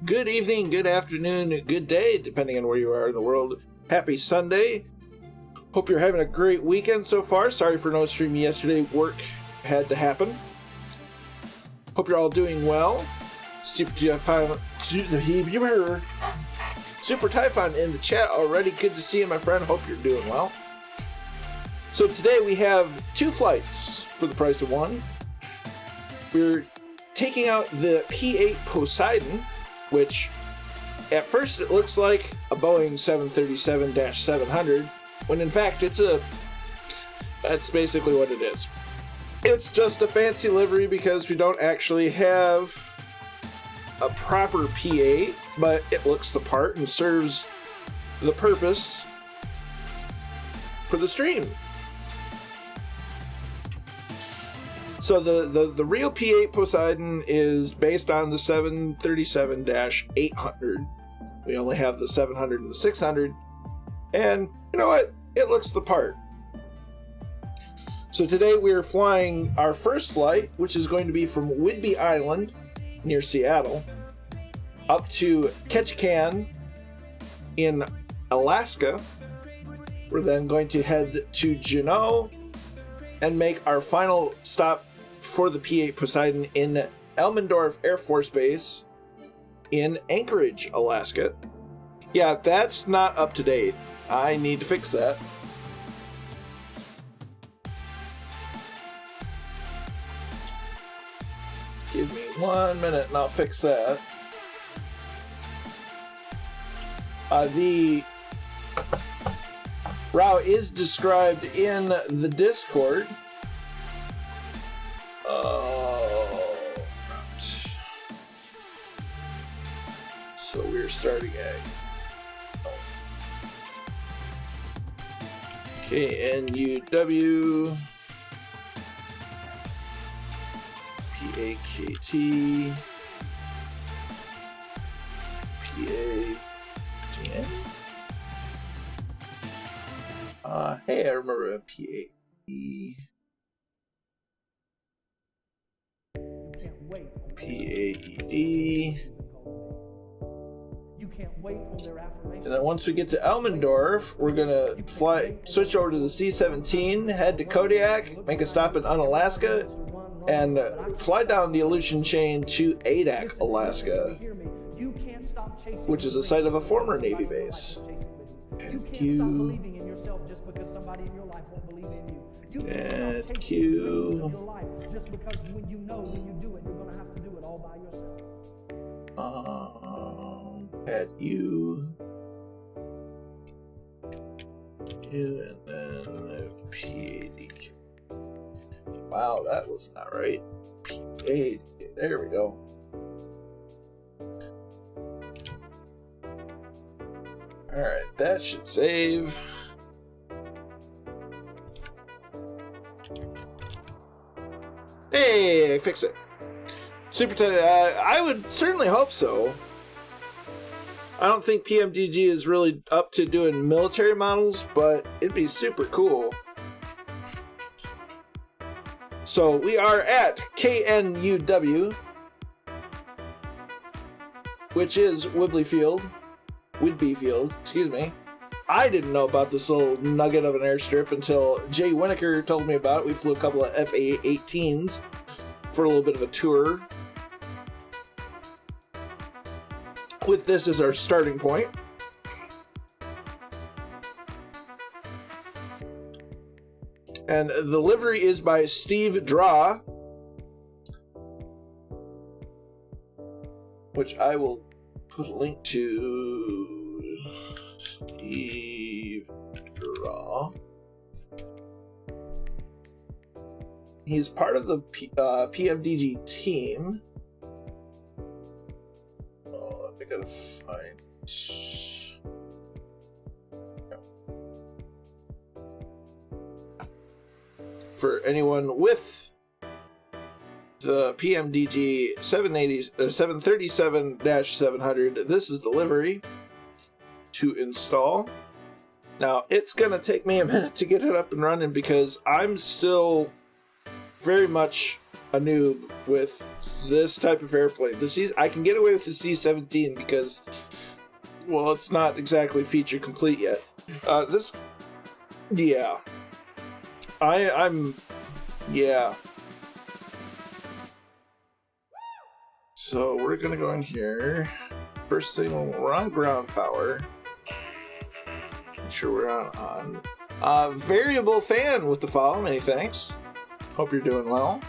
good evening, good afternoon, good day, depending on where you are in the world. Happy Sunday. Hope you're having a great weekend so far. Sorry for no stream yesterday. Work had to happen. Hope you're all doing well. Super Typhon in the chat already. Good to see you, my friend. Hope you're doing well. So today we have 2 flights for the price of 1. We're taking out the P-8 Poseidon, which at first it looks like a Boeing 737-700, when in fact that's basically what it is. It's just a fancy livery because we don't actually have a proper P-8, but it looks the part and serves the purpose for the stream. So the real P-8 Poseidon is based on the 737-800. We only have the 700 and the 600. And you know what? It looks the part. So today we are flying our first flight, which is going to be from Whidbey Island near Seattle up to Ketchikan in Alaska. We're then going to head to Juneau and make our final stop for the P-8 Poseidon in Elmendorf Air Force Base in Anchorage, Alaska. Yeah, that's not up to date. I need to fix that. Give me 1 minute and I'll fix that. The route is described in the Discord. So we're starting at KNUW PAKT PATN. Hey, I remember a PAE. PAED. And then once we get to Elmendorf, we're gonna switch over to the C-17, head to Kodiak, make a stop in Unalaska, and fly down the Aleutian Chain to Adak, Alaska, which is the site of a former Navy base. And Q. And Q. Add U. And then P-8. Wow, that was not right. P-8. There we go. Alright, that should save. Hey, fix it. Super tight. I would certainly hope so. I don't think PMDG is really up to doing military models, but it'd be super cool. So we are at KNUW, which is Whidbey Field, excuse me. I didn't know about this little nugget of an airstrip until Jay Winokur told me about it. We flew a couple of FA-18s for a little bit of a tour, with this as our starting point. And the livery is by Steve Draw, which I will put a link to. Steve Draw. He's part of the PMDG team. Oh, I gotta find. For anyone with the PMDG 737-700, this is the livery to install. Now, it's gonna take me a minute to get it up and running because I'm still very much a noob with this type of airplane. I can get away with the C-17 because, well, it's not exactly feature complete yet. Yeah. Yeah. So we're gonna go in here. First signal, we're on ground power. Make sure we're on. Variable fan with the follow. Many thanks. Hope you're doing well.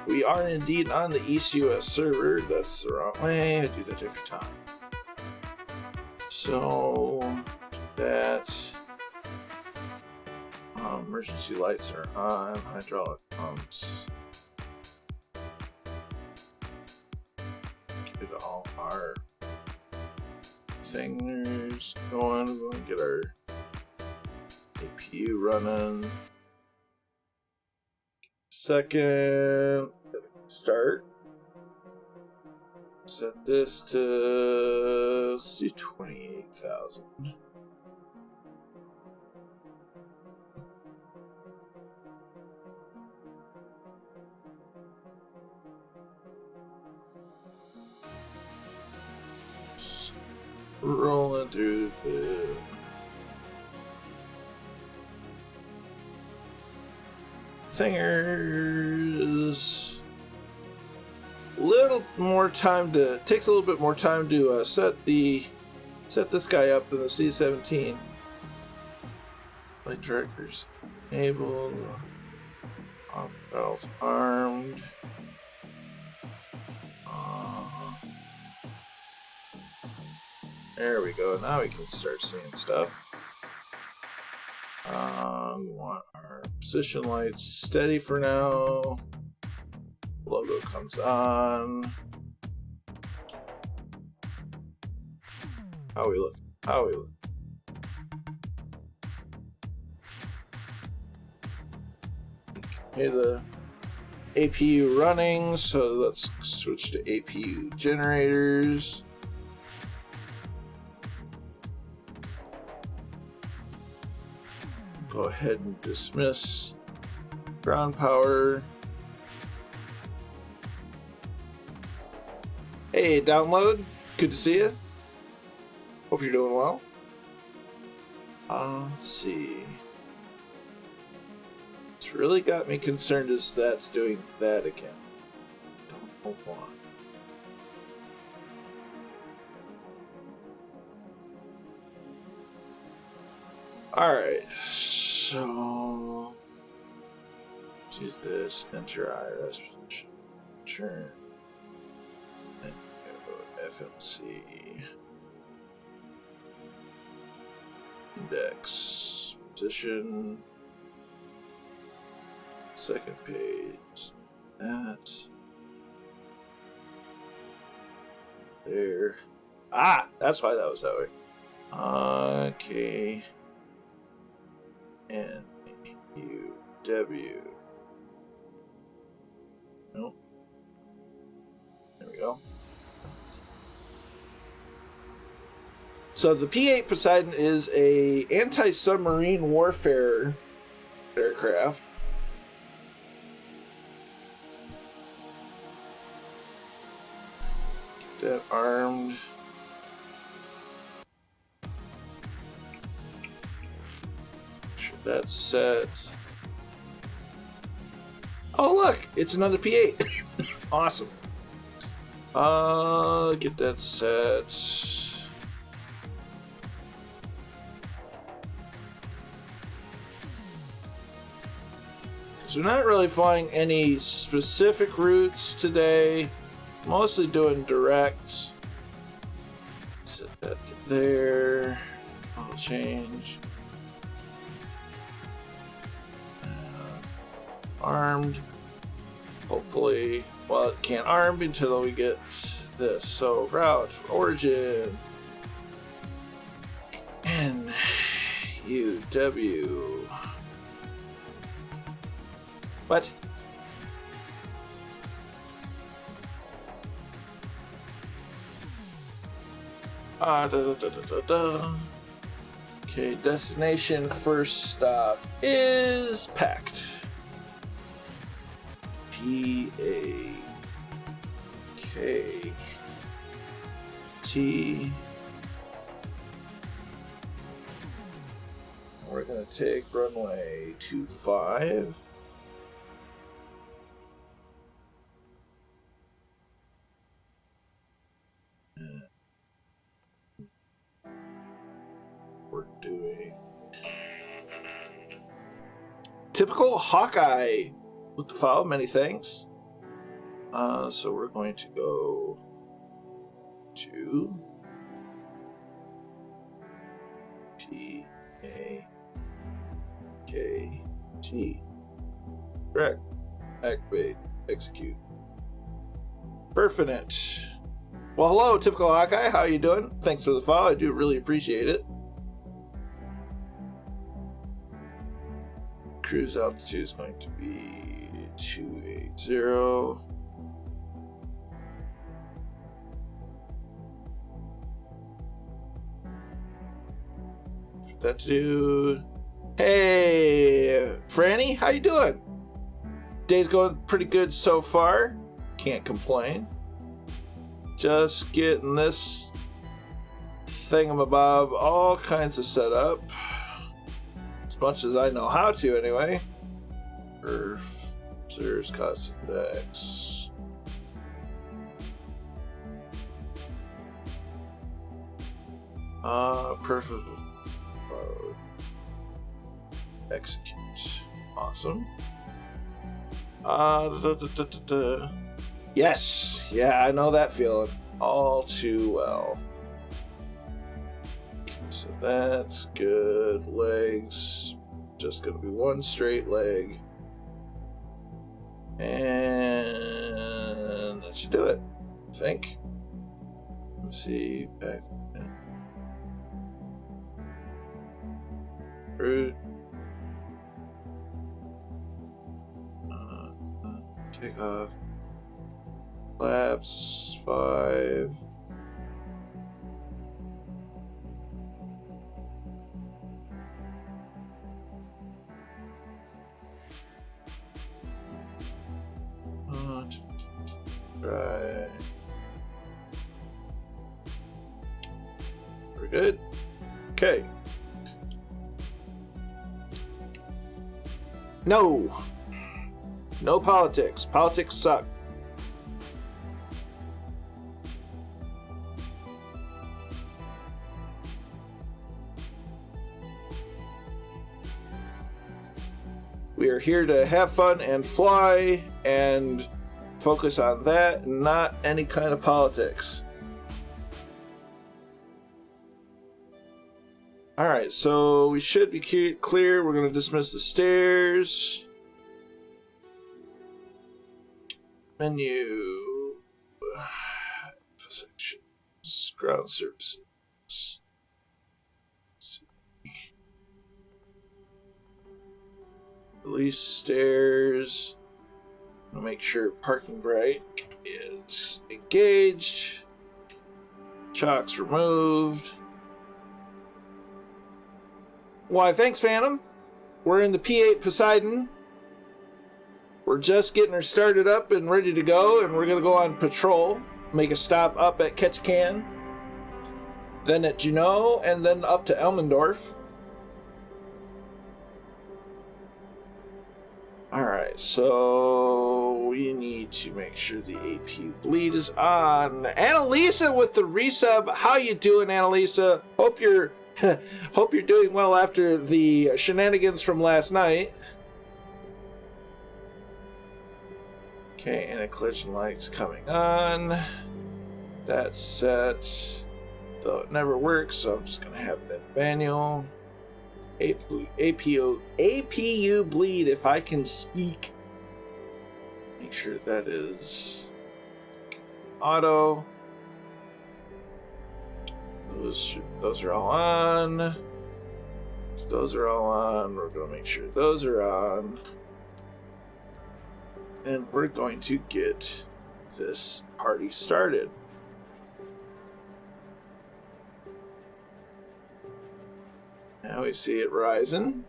We are indeed on the East US server. That's the wrong way. I do that every time. So that emergency lights are on. Hydraulic pumps. Get all our thingers going. We're going to get our APU running. Second, start. Set this to, let's do 28,000. Rolling through the thingers. Takes a little bit more time to set this guy up than the C-17. Flight directors enabled. Valves armed. There we go. Now we can start seeing stuff. We want our position lights steady for now. Logo comes on. How we look? Okay, the APU running, so let's switch to APU generators. Go ahead and dismiss ground power. Hey, download. Good to see you. Hope you're doing well. Let's see. What's really got me concerned is that's doing that again. Don't know why. Alright, so use this, enter IRS position, turn, and go FMC, index, position, second page, that, there, that's why that was that way, okay. KNUW. Nope. There we go. So the P-8 Poseidon is a anti-submarine warfare aircraft. Get that armed. That's set. Oh look, it's another P-8. Awesome. Get that set. So we're not really flying any specific routes today. Mostly doing direct. Set that to there. I'll change. Armed. Hopefully, well, it can't arm until we get this. So route origin KNUW. What? Okay, destination first stop is packed. P-8-K-T. We're gonna take runway 25. We're doing typical Hawkeye with the file, many thanks. So we're going to go to P-A-K-T. Correct. Activate. Execute. Perfect. Well, hello, typical Hawkeye. How are you doing? Thanks for the follow. I do really appreciate it. Cruise altitude is going to be 280. That dude. Hey, Franny, how you doing? Day's going pretty good so far. Can't complain. Just getting this thingamabob all kinds of set up. As much as I know how to, anyway. Earth, observes cost index. Perfect. Execute. Awesome. Yes. Yeah, I know that feeling all too well. So that's good. Legs. Just gonna be one straight leg. And that should do it, I think. Let's see. Back. Root. Take off. Flaps 5. Right. We're good. Okay. No. No politics. Politics suck. We are here to have fun and fly and focus on that, not any kind of politics. Alright, so we should be clear. We're going to dismiss the stairs. Menu. Sections. Ground services. Release stairs. I'll make sure parking brake is engaged. Chocks removed. Why, thanks, Phantom. We're in the P-8 Poseidon. We're just getting her started up and ready to go, and we're going to go on patrol. Make a stop up at Ketchikan, then at Juneau, and then up to Elmendorf. Alright, so we need to make sure the APU bleed is on. Annalisa with the resub. How you doing, Annalisa? Hope you're doing well after the shenanigans from last night. Okay, anti-collision lights coming on. That's set. Though it never works, so I'm just gonna have it in manual. APU bleed, if I can speak. Make sure that is auto. Those are all on. If those are all on, we're going to make sure those are on. And we're going to get this party started. Now we see it rising.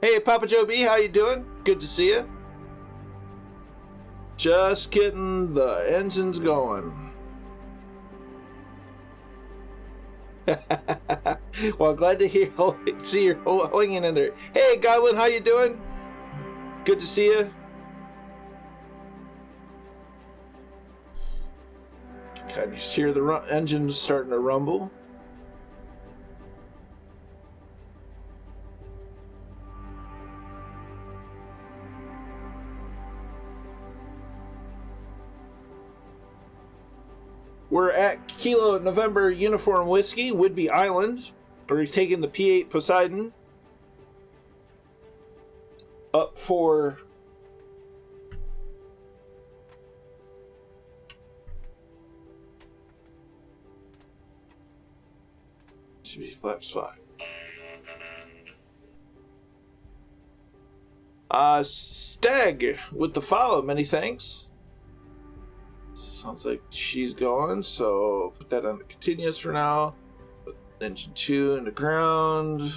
Hey, Papa Joe B, how you doing? Good to see you. Just getting the engines going. Well, glad to see you're hanging in there. Hey, Godwin, how you doing? Good to see you. Kind of hear the engines starting to rumble. We're at Kilo November Uniform Whiskey, Whidbey Island. We're taking the P-8 Poseidon up for should be flaps 5. Stag with the follow, many thanks. Sounds like she's going, so put that on the continuous for now. Put engine 2 in the ground.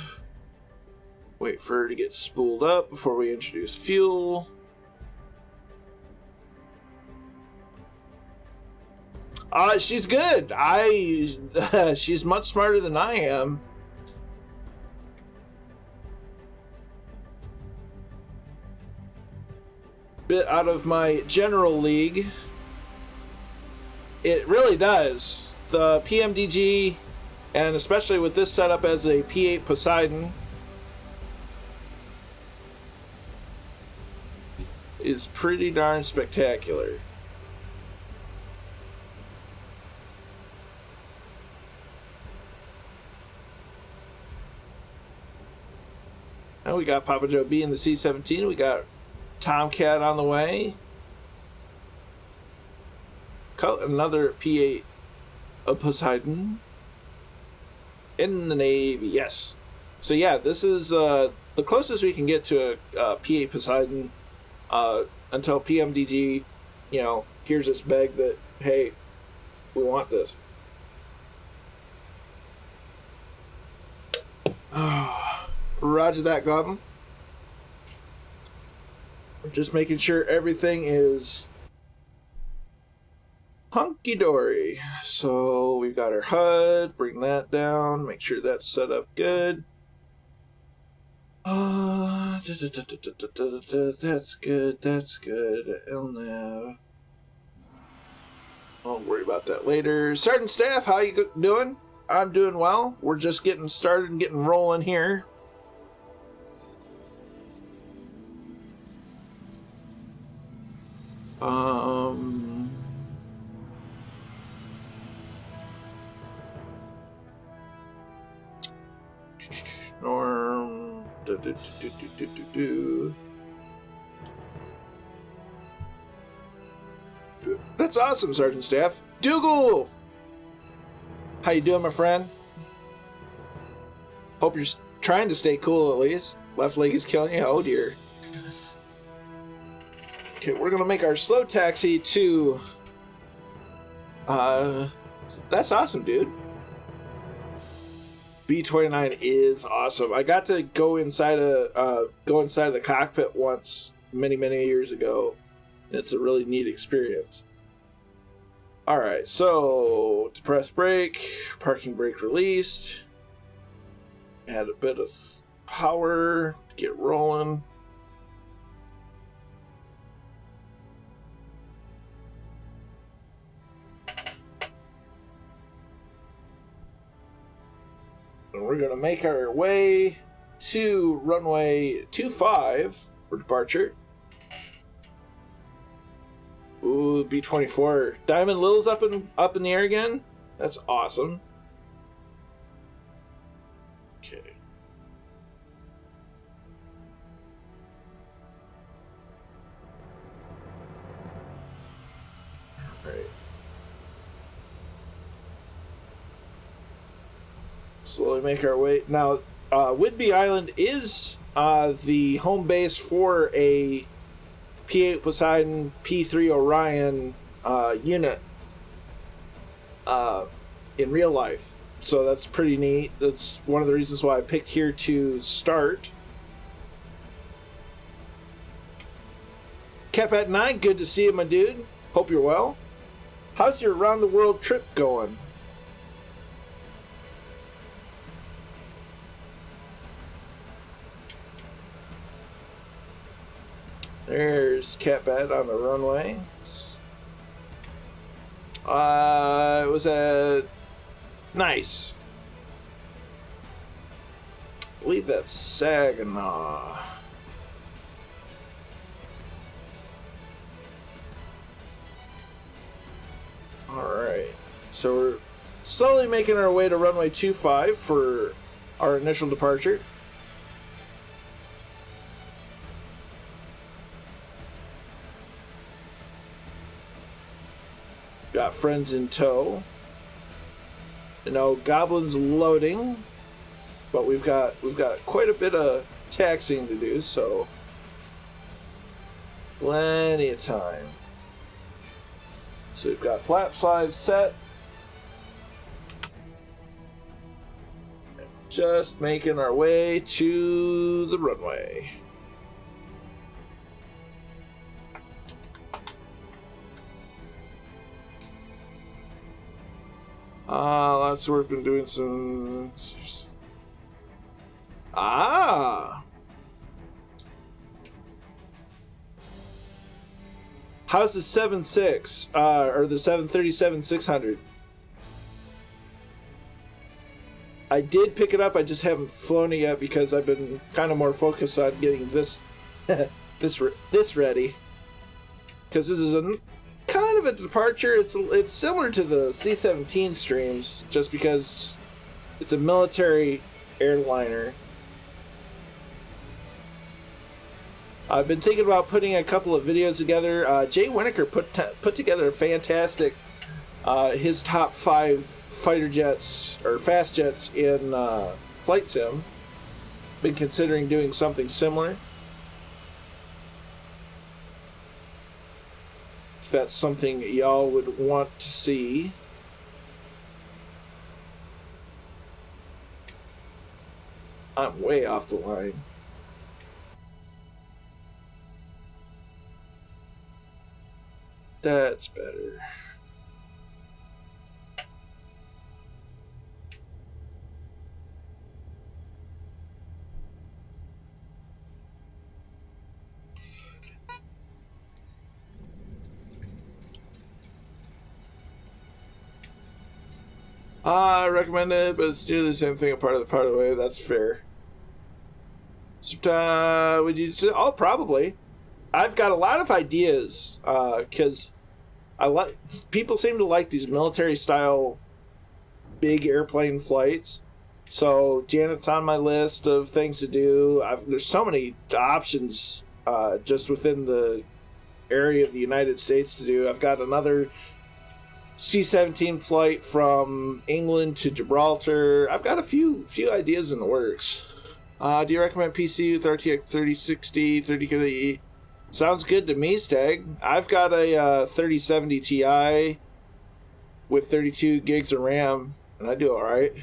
Wait for her to get spooled up before we introduce fuel. She's good. She's much smarter than I am. Bit out of my general league. It really does. The PMDG, and especially with this setup as a P-8 Poseidon, is pretty darn spectacular. Now we got Papa Joe B in the C-17. We got Tomcat on the way. Another P-8 of Poseidon in the Navy. Yes. So yeah, this is the closest we can get to a P-8 Poseidon until PMDG, here's this beg that, hey, we want this. Roger that, Goblin. We're just making sure everything is hunky-dory. So we've got our HUD, bring that down, make sure that's set up good. That's good, that's good. LNAV. Won't worry about that later. Sergeant Staff, how you doing? I'm doing well. We're just getting started and getting rolling here. Norm. That's awesome, Sergeant Staff. Dougal! How you doing, my friend? Hope you're trying to stay cool at least. Left leg is killing you? Oh dear. Okay, we're gonna make our slow taxi to... That's awesome, dude. B-29 is awesome. I got to go inside the cockpit once many years ago. It's a really neat experience. All right, so depress brake, parking brake released. Add a bit of power to get rolling. And we're going to make our way to runway 25 for departure. Ooh, B-24. Diamond Lil's up in the air again? That's awesome. Okay. Alright. Slowly make our way. Now, Whidbey Island is the home base for a P-8 Poseidon, P-3 Orion unit in real life. So that's pretty neat. That's one of the reasons why I picked here to start. Cat 9, good to see you, my dude. Hope you're well. How's your around the world trip going? There's Cat on the runway. It was a nice. I believe that's Saginaw. Alright. So we're slowly making our way to runway 25 for our initial departure. Got friends in tow. You know, Goblin's loading, but we've got quite a bit of taxiing to do, so plenty of time. So we've got flap 5 set. Just making our way to the runway. Lots of work, been doing some... How's the 7.6, or the 737-600? I did pick it up, I just haven't flown it yet because I've been kind of more focused on getting this this ready. Because this is a kind of a departure. It's similar to the C-17 streams, just because it's a military airliner. I've been thinking about putting a couple of videos together. Jay Winokur put together a fantastic, his top 5 fighter jets, or fast jets in Flight Sim. Been considering doing something similar. If that's something y'all would want to see. I'm way off the line. That's better. I recommend it, but it's nearly the same thing, a part of the way. That's fair. Would you say? Oh, probably. I've got a lot of ideas, because people seem to like these military style big airplane flights. So Janet's on my list of things to do. There's so many options just within the area of the United States to do. I've got another C-17 flight from England to Gibraltar. I've got a few ideas in the works. Do you recommend PC with RTX 3060, 3080? Sounds good to me, Stag. I've got a 3070 Ti with 32 gigs of RAM, and I do all right.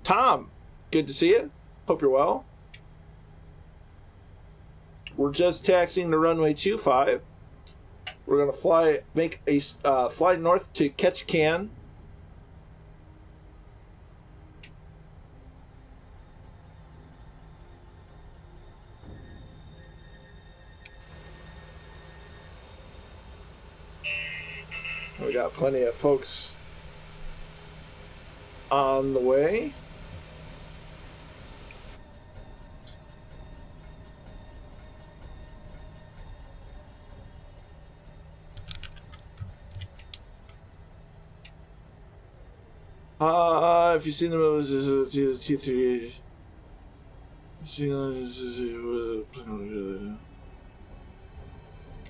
Tom, good to see you. Hope you're well. We're just taxiing to runway 25. We're gonna make a fly north to Ketchikan. We got plenty of folks on the way. If you've seen the movies, T3.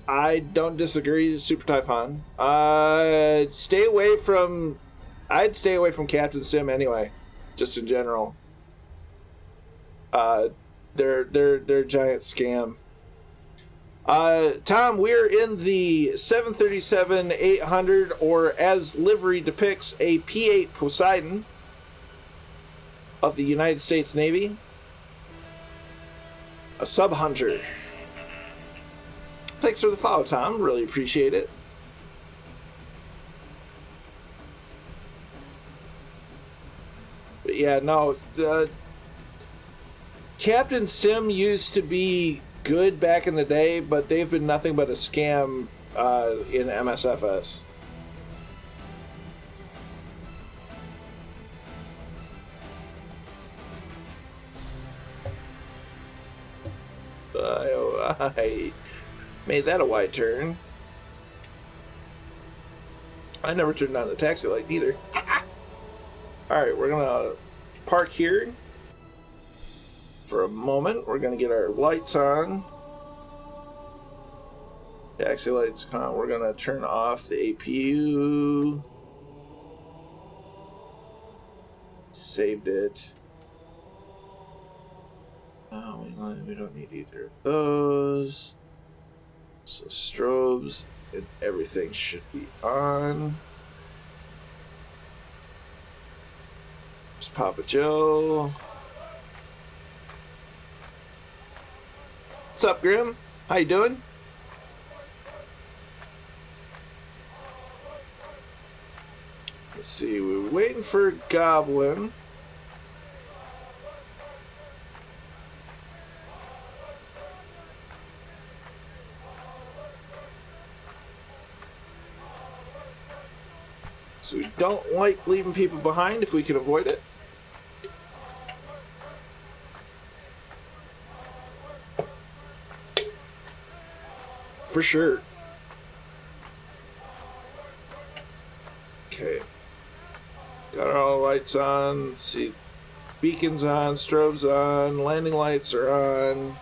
I don't disagree, Super Typhon. I'd stay away from Captain Sim anyway, just in general. They're a giant scam. Tom, we're in the 737-800, or as livery depicts, a P-8 Poseidon of the United States Navy. A sub-hunter. Thanks for the follow, Tom. Really appreciate it. But yeah, no. Captain Sim used to be good back in the day, but they've been nothing but a scam in MSFS. I made that a wide turn. I never turned on the taxi light either. Alright, we're gonna park here for a moment. We're gonna get our lights on. Taxi lights on. We're gonna turn off the APU. Saved it. Oh, we don't need either of those. So strobes and everything should be on. There's Papa Joe. What's up, Grim? How you doing? Let's see, we're waiting for Goblin. So we don't like leaving people behind if we can avoid it. For sure. Okay. Got all the lights on. Let's see. Beacons on, strobes on, landing lights are on.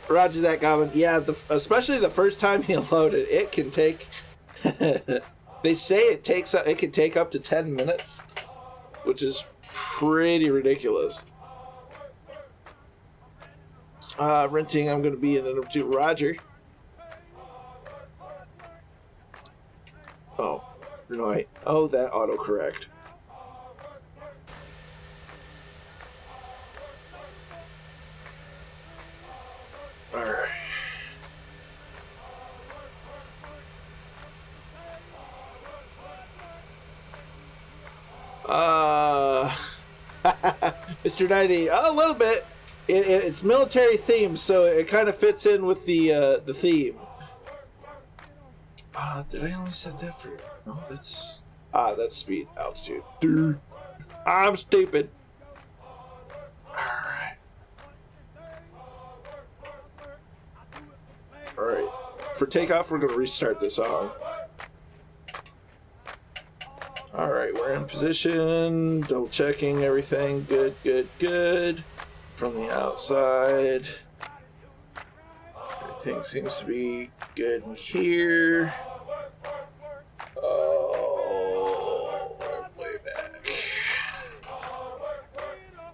Roger that, Goblin. Yeah, especially the first time you load it, it can take. They say it can take up to 10 minutes, which is pretty ridiculous. Renting, I'm going to be in the number 2. Roger. Oh, right. Oh, that autocorrect. Alright. Mr. 90, a little bit. It's military themed, so it kind of fits in with the theme. Did I only set that for? No, that's that's speed, altitude. Dude, I'm stupid. All right. For takeoff, we're gonna restart this song. All right, we're in position. Double checking everything. Good, good, good. From the outside, everything seems to be good in here. Oh, way back.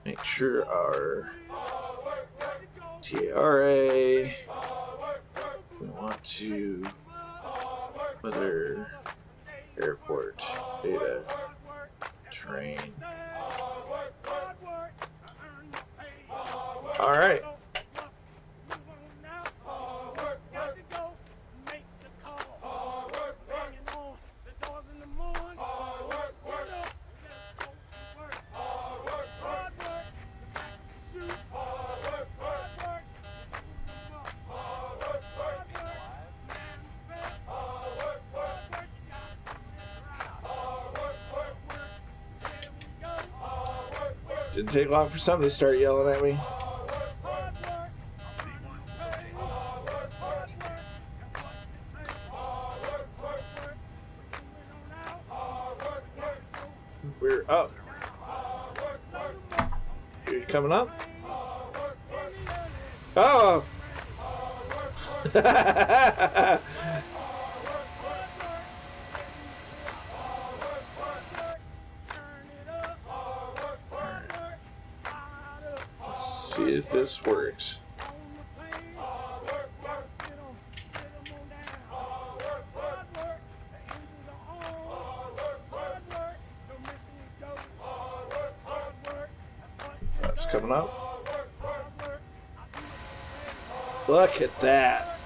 Make sure our TARA. We want to other airport data train. All right. Didn't take long for somebody to start yelling at me. We're up. You're coming up? Oh! see if this works. That's coming up. Look at that.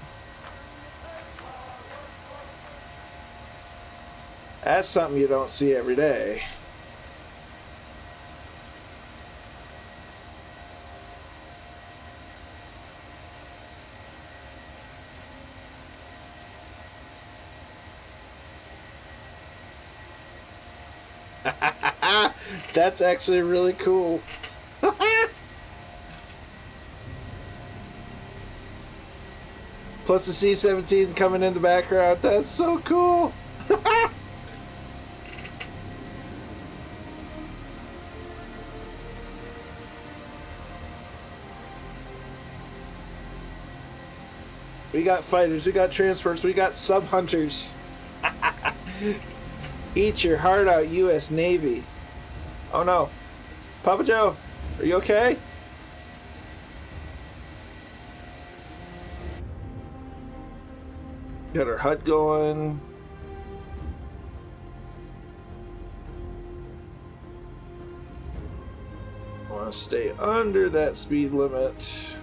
That's something you don't see every day. That's actually really cool. Plus the C-17 coming in the background. That's so cool. We got fighters, we got transports, we got sub-hunters. Eat your heart out, U.S. Navy. Oh no. Papa Joe, are you okay? Got our hut going. Want to stay under that speed limit.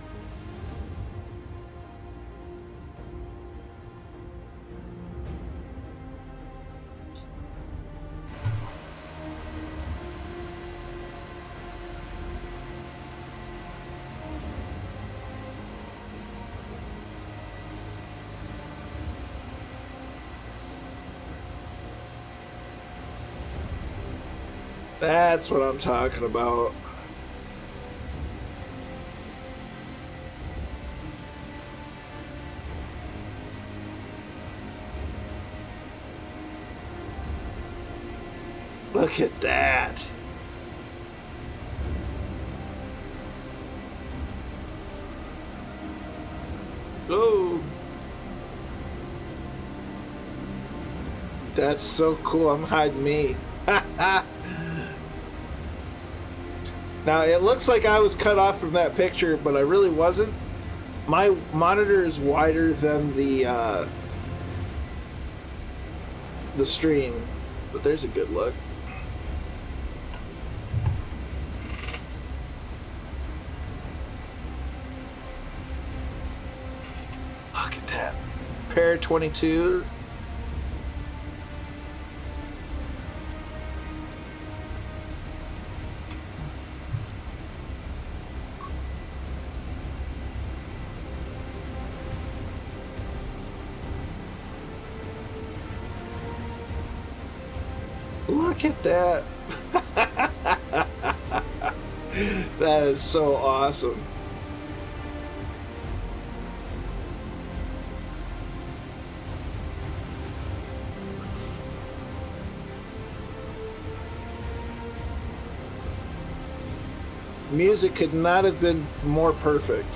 That's what I'm talking about. Look at that. Oh. That's so cool. I'm hiding me. Now, it looks like I was cut off from that picture, but I really wasn't. My monitor is wider than the stream, but there's a good look. Look at that. Pair of 22s. Look at that. That is so awesome. Music could not have been more perfect.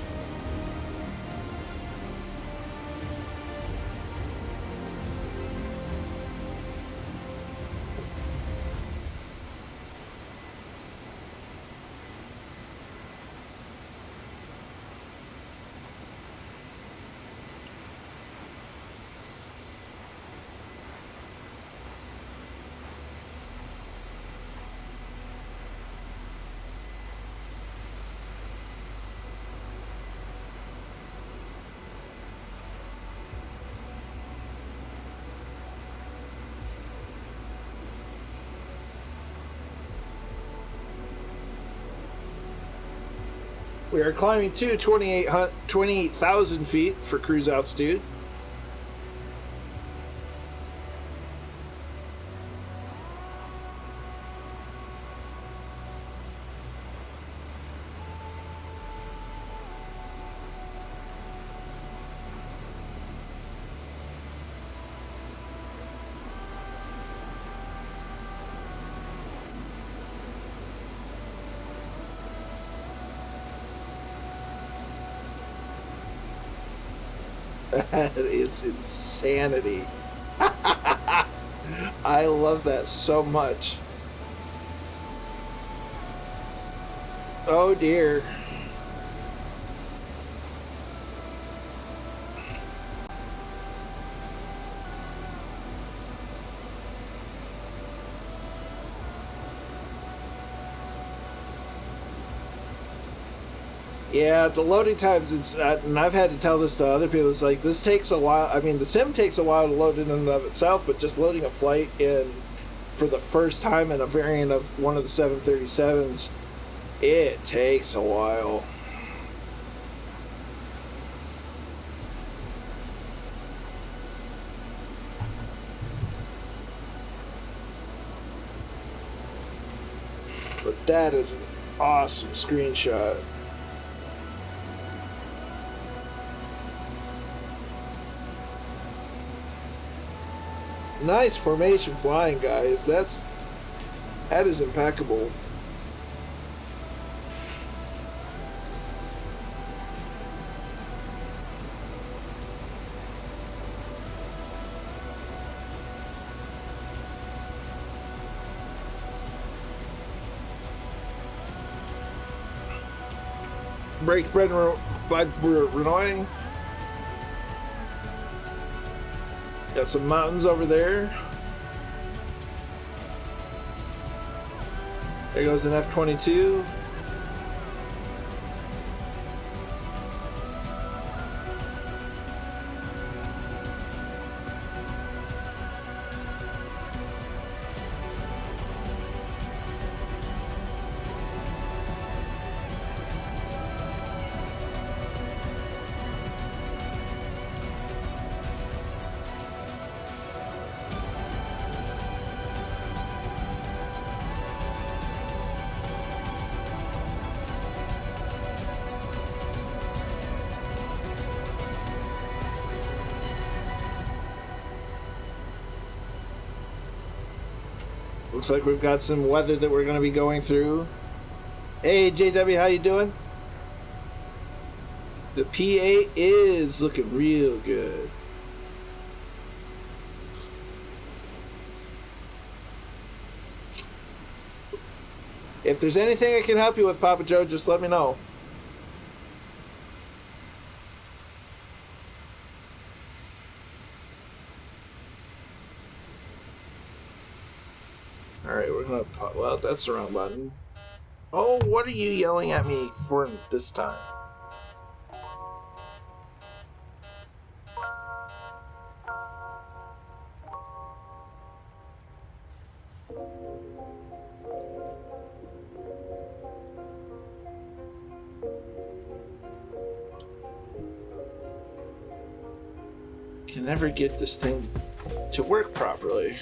We are climbing to 28,000 feet for cruise altitude. That is insanity. I love that so much. Oh dear. Yeah, the loading times, and I've had to tell this to other people, it's like, this takes a while. I mean, the sim takes a while to load in and of itself, but just loading a flight in for the first time in a variant of one of the 737s, it takes a while. But that is an awesome screenshot. Nice formation flying, guys. That is impeccable. Break bread by Renoy. Got some mountains over there. There goes an F-22. Looks like we've got some weather that we're going to be going through. Hey, JW, how you doing? The P-8 is looking real good. If there's anything I can help you with, Papa Joe, just let me know. Alright, we're gonna... Well, that's the wrong button. Oh, what are you yelling at me for this time? Can never get this thing to work properly.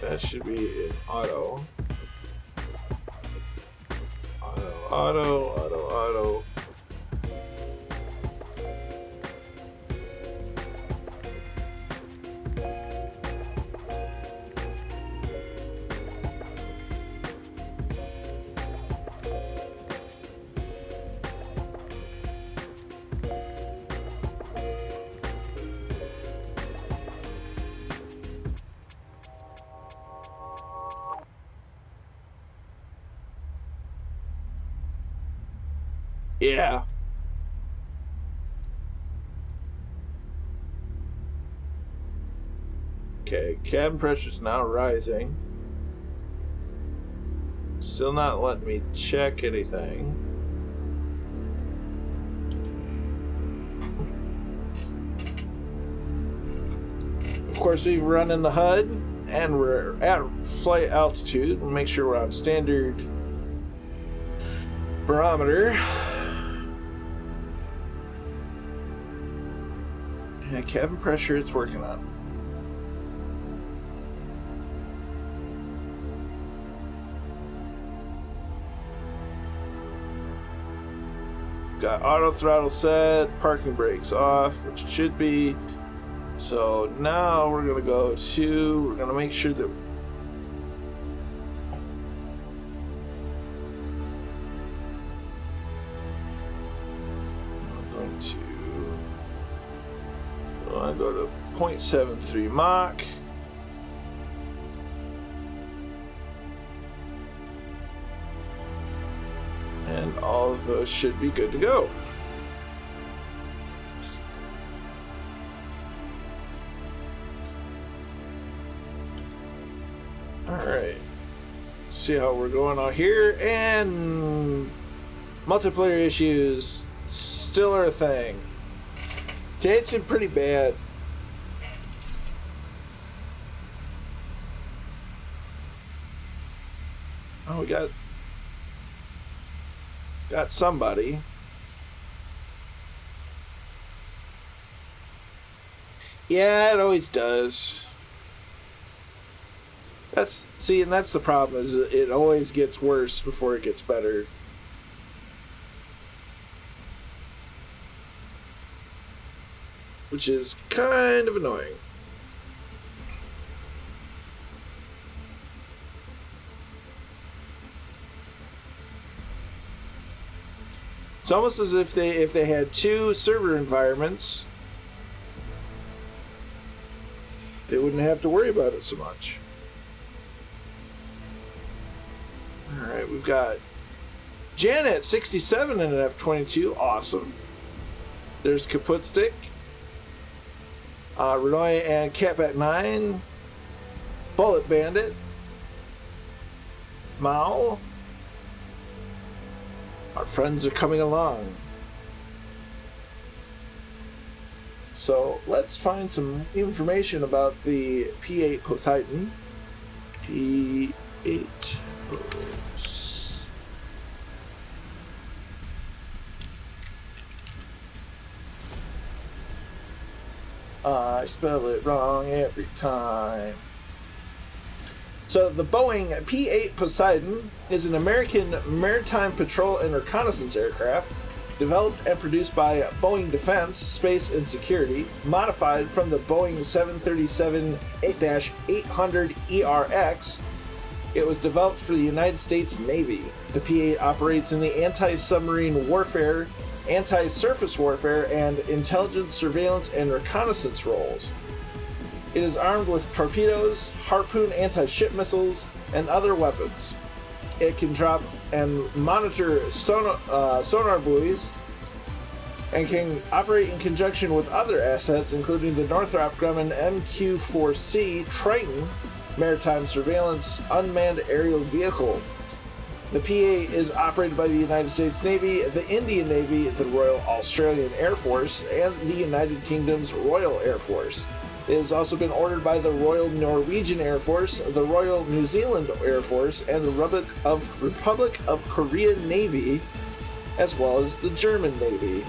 That should be in auto. Auto. Yeah. Okay, cabin pressure's now rising. Still not letting me check anything. Of course, we've run in the HUD and we're at flight altitude. We'll make sure we're on standard barometer. Yeah, cabin pressure it's working on. Got auto throttle set, parking brakes off, which it should be. So now we're gonna make sure that I go to 0.73 Mach. of those should be good to go. Alright. See how we're going out here, and multiplayer issues still are a thing. Okay, it's been pretty bad. Oh, we got somebody. Yeah, it always does. And that's the problem, is it always gets worse before it gets better. Which is kind of annoying. It's almost as if they had two server environments, they wouldn't have to worry about it so much. Alright, we've got Janet 67 in an F-22, awesome. There's Kaputstick, Renoy and Catbat 9, Bullet Bandit, Mao. Our friends are coming along. So let's find some information about the P-8 Poseidon. P-8 Pos. I spell it wrong every time. So the Boeing P-8 Poseidon is an American maritime patrol and reconnaissance aircraft developed and produced by Boeing Defense, Space and Security, modified from the Boeing 737-800ERX. It was developed for the United States Navy. The P-8 operates in the anti-submarine warfare, anti-surface warfare, and intelligence, surveillance, and reconnaissance roles. It is armed with torpedoes, Harpoon anti-ship missiles, and other weapons. It can drop and monitor sonar buoys, and can operate in conjunction with other assets, including the Northrop Grumman MQ-4C Triton maritime surveillance unmanned aerial vehicle. The P-8 is operated by the United States Navy, the Indian Navy, the Royal Australian Air Force, and the United Kingdom's Royal Air Force. It has also been ordered by the Royal Norwegian Air Force, the Royal New Zealand Air Force, and the Republic of Korea Navy, as well as the German Navy.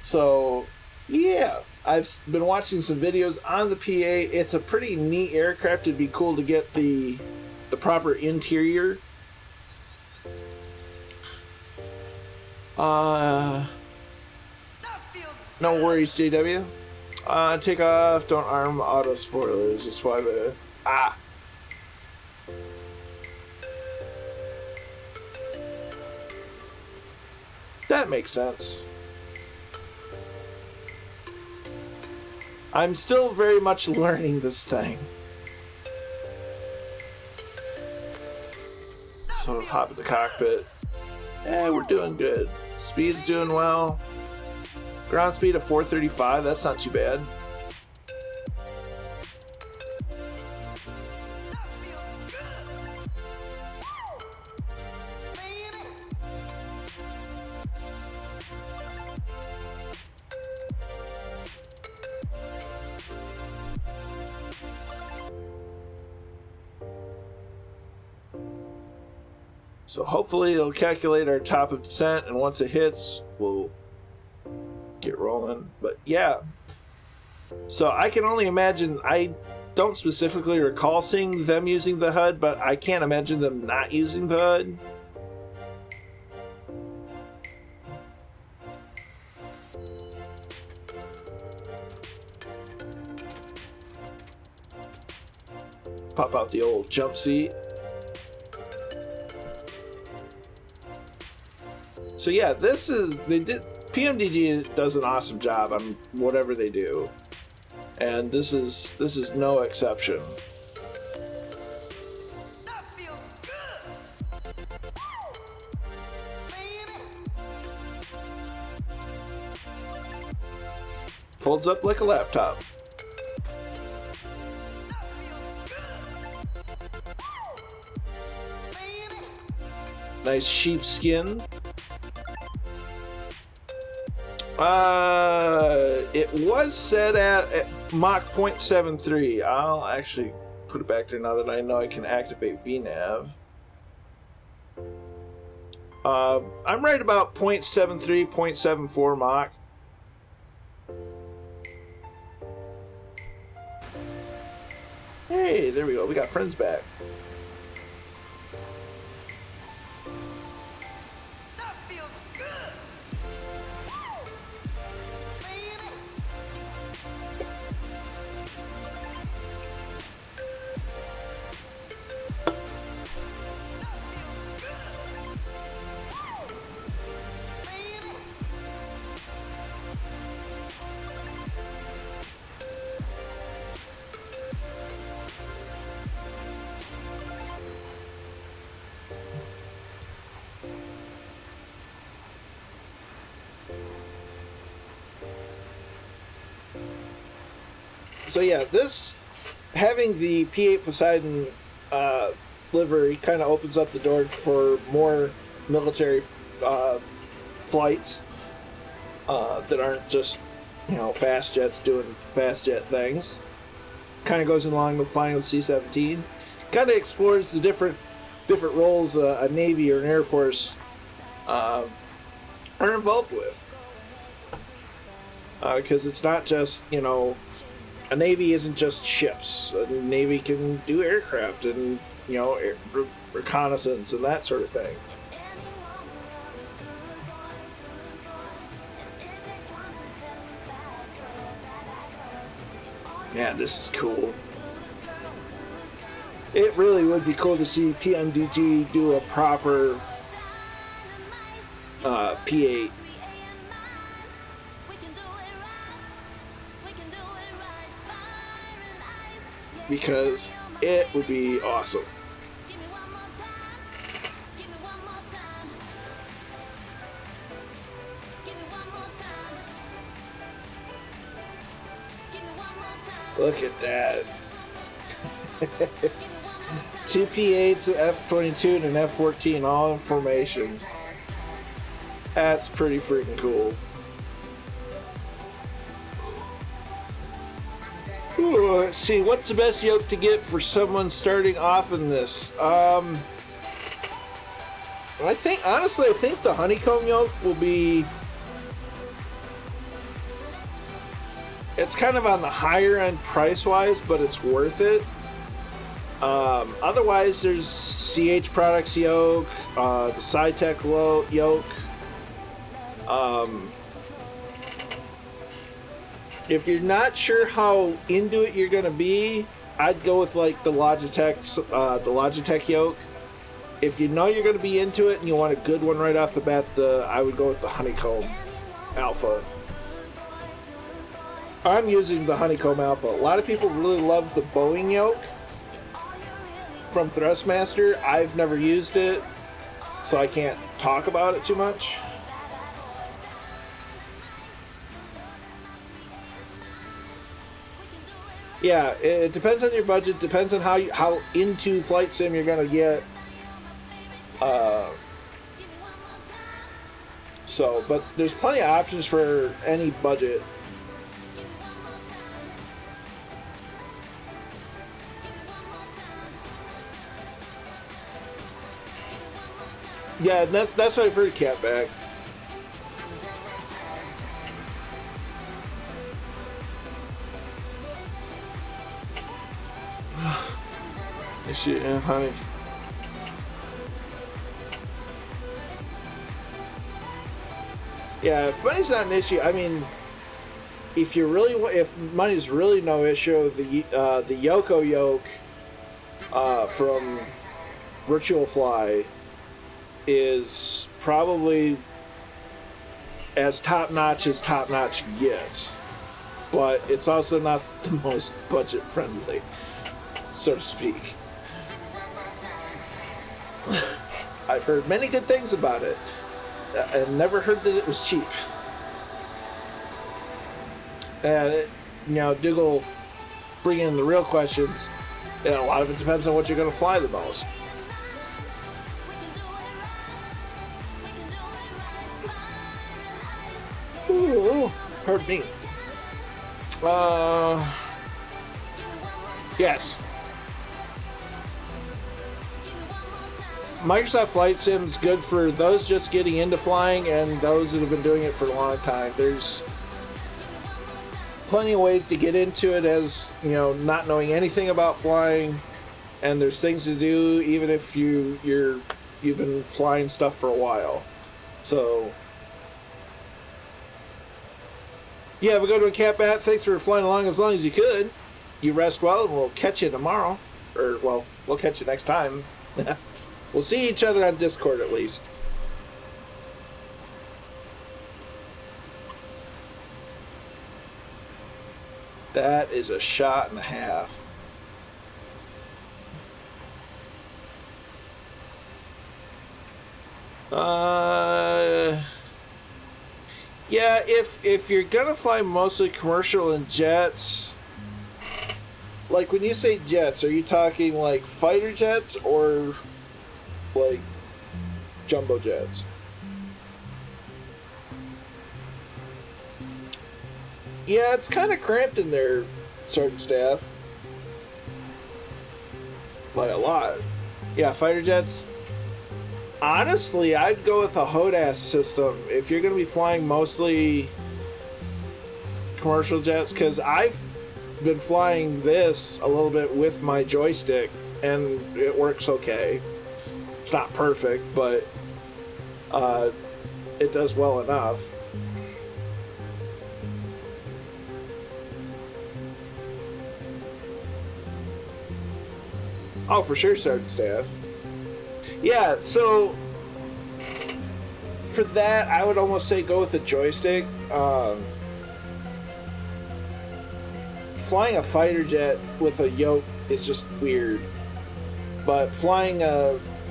So, yeah, I've been watching some videos on the P-8. It's a pretty neat aircraft. It'd be cool to get the proper interior. No worries, JW. Take off, don't arm auto spoilers. Just why the that makes sense. I'm still very much learning this thing. So hop in the cockpit. Yeah, we're doing good. Speed's doing well. Ground speed of 435, that's not too bad. So hopefully it'll calculate our top of descent, and once it hits, we'll get rolling. But yeah, so I can only imagine. I don't specifically recall seeing them using the HUD, but I can't imagine them not using the HUD. Pop out the old jump seat. So yeah, PMDG does an awesome job on whatever they do, and this is no exception. folds up like a laptop. Nice sheepskin. It was set at Mach 0.73. I'll actually put it back there now that I know I can activate VNav. I'm right about 0.73, 0.74 Mach. Hey, there we go. We got friends back. So yeah, this, having the P-8 Poseidon livery kind of opens up the door for more military flights that aren't just, you know, fast jets doing fast jet things. Kind of goes along with flying with C-17. Kind of explores the different roles a Navy or an Air Force are involved with. Because it's not just, you know, a Navy isn't just ships. A Navy can do aircraft and, you know, reconnaissance and that sort of thing. Man, this is cool. It really would be cool to see PMDG do a proper P-8. Because it would be awesome. Look at that. 2 P-8s, an F-22, and an F-14 all in formation. That's pretty freaking cool. Ooh, let's see, what's the best yoke to get for someone starting off in this? I think the honeycomb yoke will be... It's kind of on the higher end price-wise, but it's worth it. Otherwise, there's CH Products yoke, the SciTech yoke. If you're not sure how into it you're gonna be, I'd go with like the Logitech yoke. If you know you're gonna be into it and you want a good one right off the bat, I would go with the Honeycomb Alpha. I'm using the Honeycomb Alpha. A lot of people really love the Boeing yoke from Thrustmaster. I've never used it, so I can't talk about it too much. Yeah, it depends on your budget. Depends on how into flight sim you're gonna get. But there's plenty of options for any budget. Yeah, that's what I've heard, Catback. Shit, yeah, honey. Yeah, if money's not an issue, I mean, if money's really no issue, the Yoko yoke from Virtual Fly is probably as top-notch gets, but it's also not the most budget-friendly, so to speak. I've heard many good things about it, and never heard that it was cheap. And Diggle bring in the real questions. And a lot of it depends on what you're going to fly the most. Ooh, pardon me. Yes. Microsoft Flight Sim's good for those just getting into flying and those that have been doing it for a long time. There's plenty of ways to get into it as, not knowing anything about flying, and there's things to do even if you've been flying stuff for a while. So yeah, we'll go to a cat bat. Thanks for flying along as long as you could. You rest well, and we'll catch you tomorrow. Or, well, we'll catch you next time. We'll see each other on Discord at least. That is a shot and a half. Yeah, if you're gonna fly mostly commercial and jets, like when you say jets, are you talking like fighter jets or like jumbo jets? Yeah, it's kind of cramped in there, Sergeant Staff. Like a lot. Yeah, fighter jets. Honestly, I'd go with a HOTAS system if you're going to be flying mostly commercial jets, because I've been flying this a little bit with my joystick, and it works okay. It's not perfect, but it does well enough. Oh, for sure, Sergeant Staff. Yeah, so for that, I would almost say go with the joystick. Flying a fighter jet with a yoke is just weird. But flying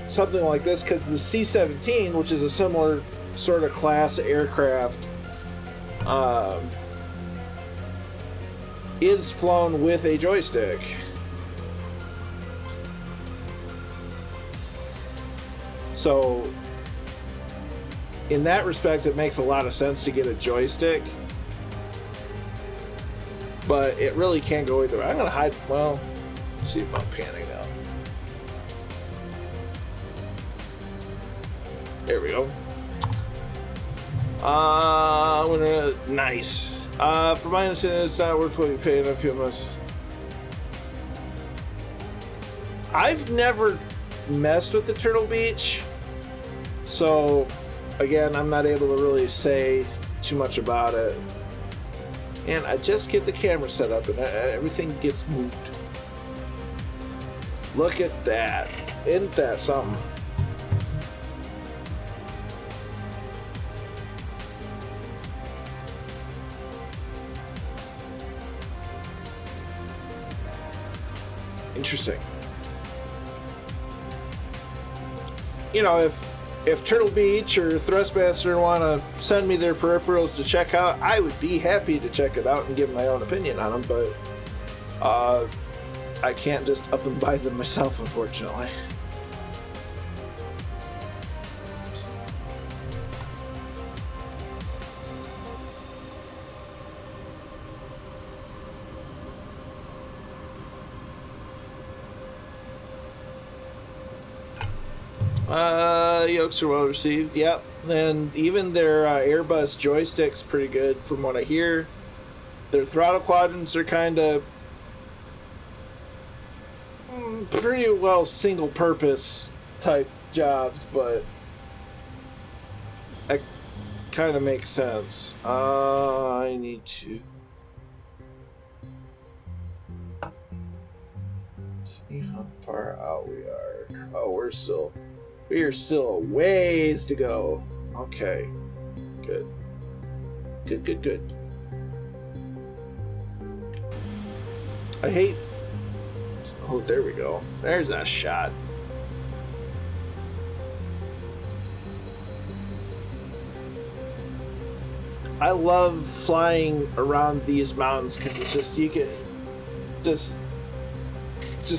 something like this, because the C-17, which is a similar sort of class aircraft, is flown with a joystick. So, in that respect, it makes a lot of sense to get a joystick. But it really can't go either way. I'm going to hide. Well, let's see if I'm panning now. There we go. I'm gonna. Nice. For my understanding, it's not worth what you pay in a few months. I've never messed with the Turtle Beach, so again, I'm not able to really say too much about it. And I just get the camera set up and everything gets moved. Look at that. Isn't that something? Interesting. You know, if Turtle Beach or Thrustmaster want to send me their peripherals to check out, I would be happy to check it out and give my own opinion on them, but I can't just up and buy them myself, unfortunately. Yokes are well received. Yep, and even their Airbus joystick's pretty good from what I hear. Their throttle quadrants are kind of pretty well single purpose type jobs, but it kind of makes sense. I need to see how far out we are. Oh, we are still a ways to go. Okay. Good. Good. I hate... Oh, there we go. There's that shot. I love flying around these mountains because it's just, you can just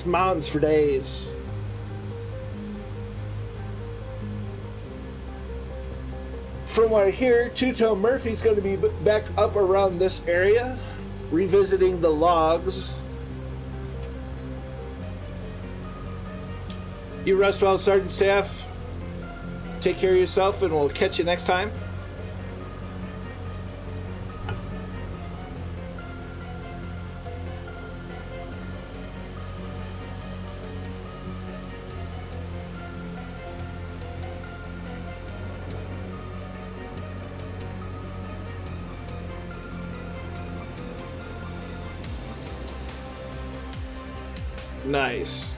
mountains for days. From what I hear, Two-Tone Murphy's going to be back up around this area, revisiting the logs. You rest well, Sergeant Staff. Take care of yourself, and we'll catch you next time. Nice.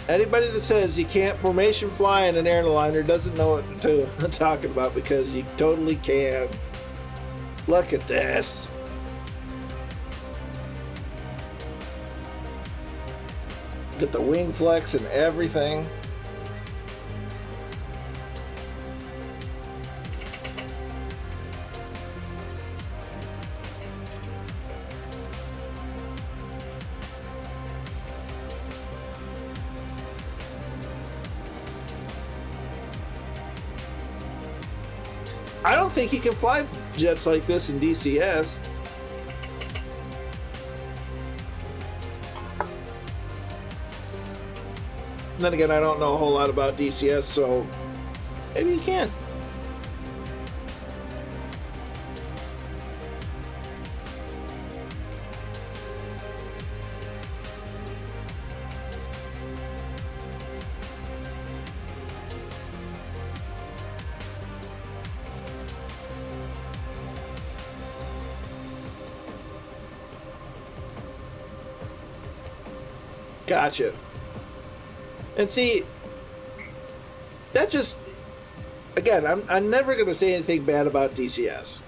Anybody that says you can't formation fly in an airliner doesn't know what I'm talking about, because you totally can. Look at this. Get the wing flex and everything. I don't think you can fly jets like this in DCS. And then again, I don't know a whole lot about DCS, so maybe you can. Gotcha. And see, that just, again, I'm never going to say anything bad about DCS,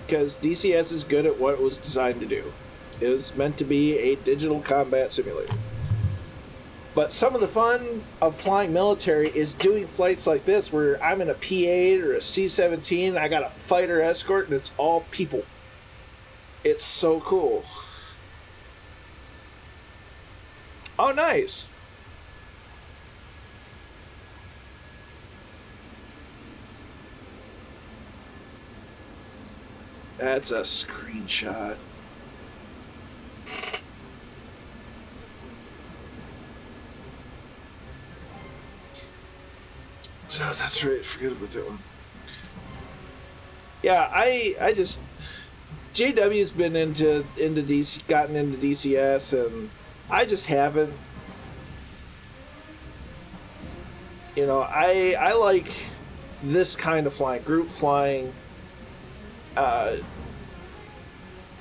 because DCS is good at what it was designed to do. It was meant to be a digital combat simulator. But some of the fun of flying military is doing flights like this, where I'm in a P-8 or a C-17, I got a fighter escort, and it's all people. It's so cool. Oh, nice. That's a screenshot. So that's right, forget about that one. Yeah, I just, JW's been into DC, gotten into DCS, and I just haven't. You know, I like this kind of flying, group flying.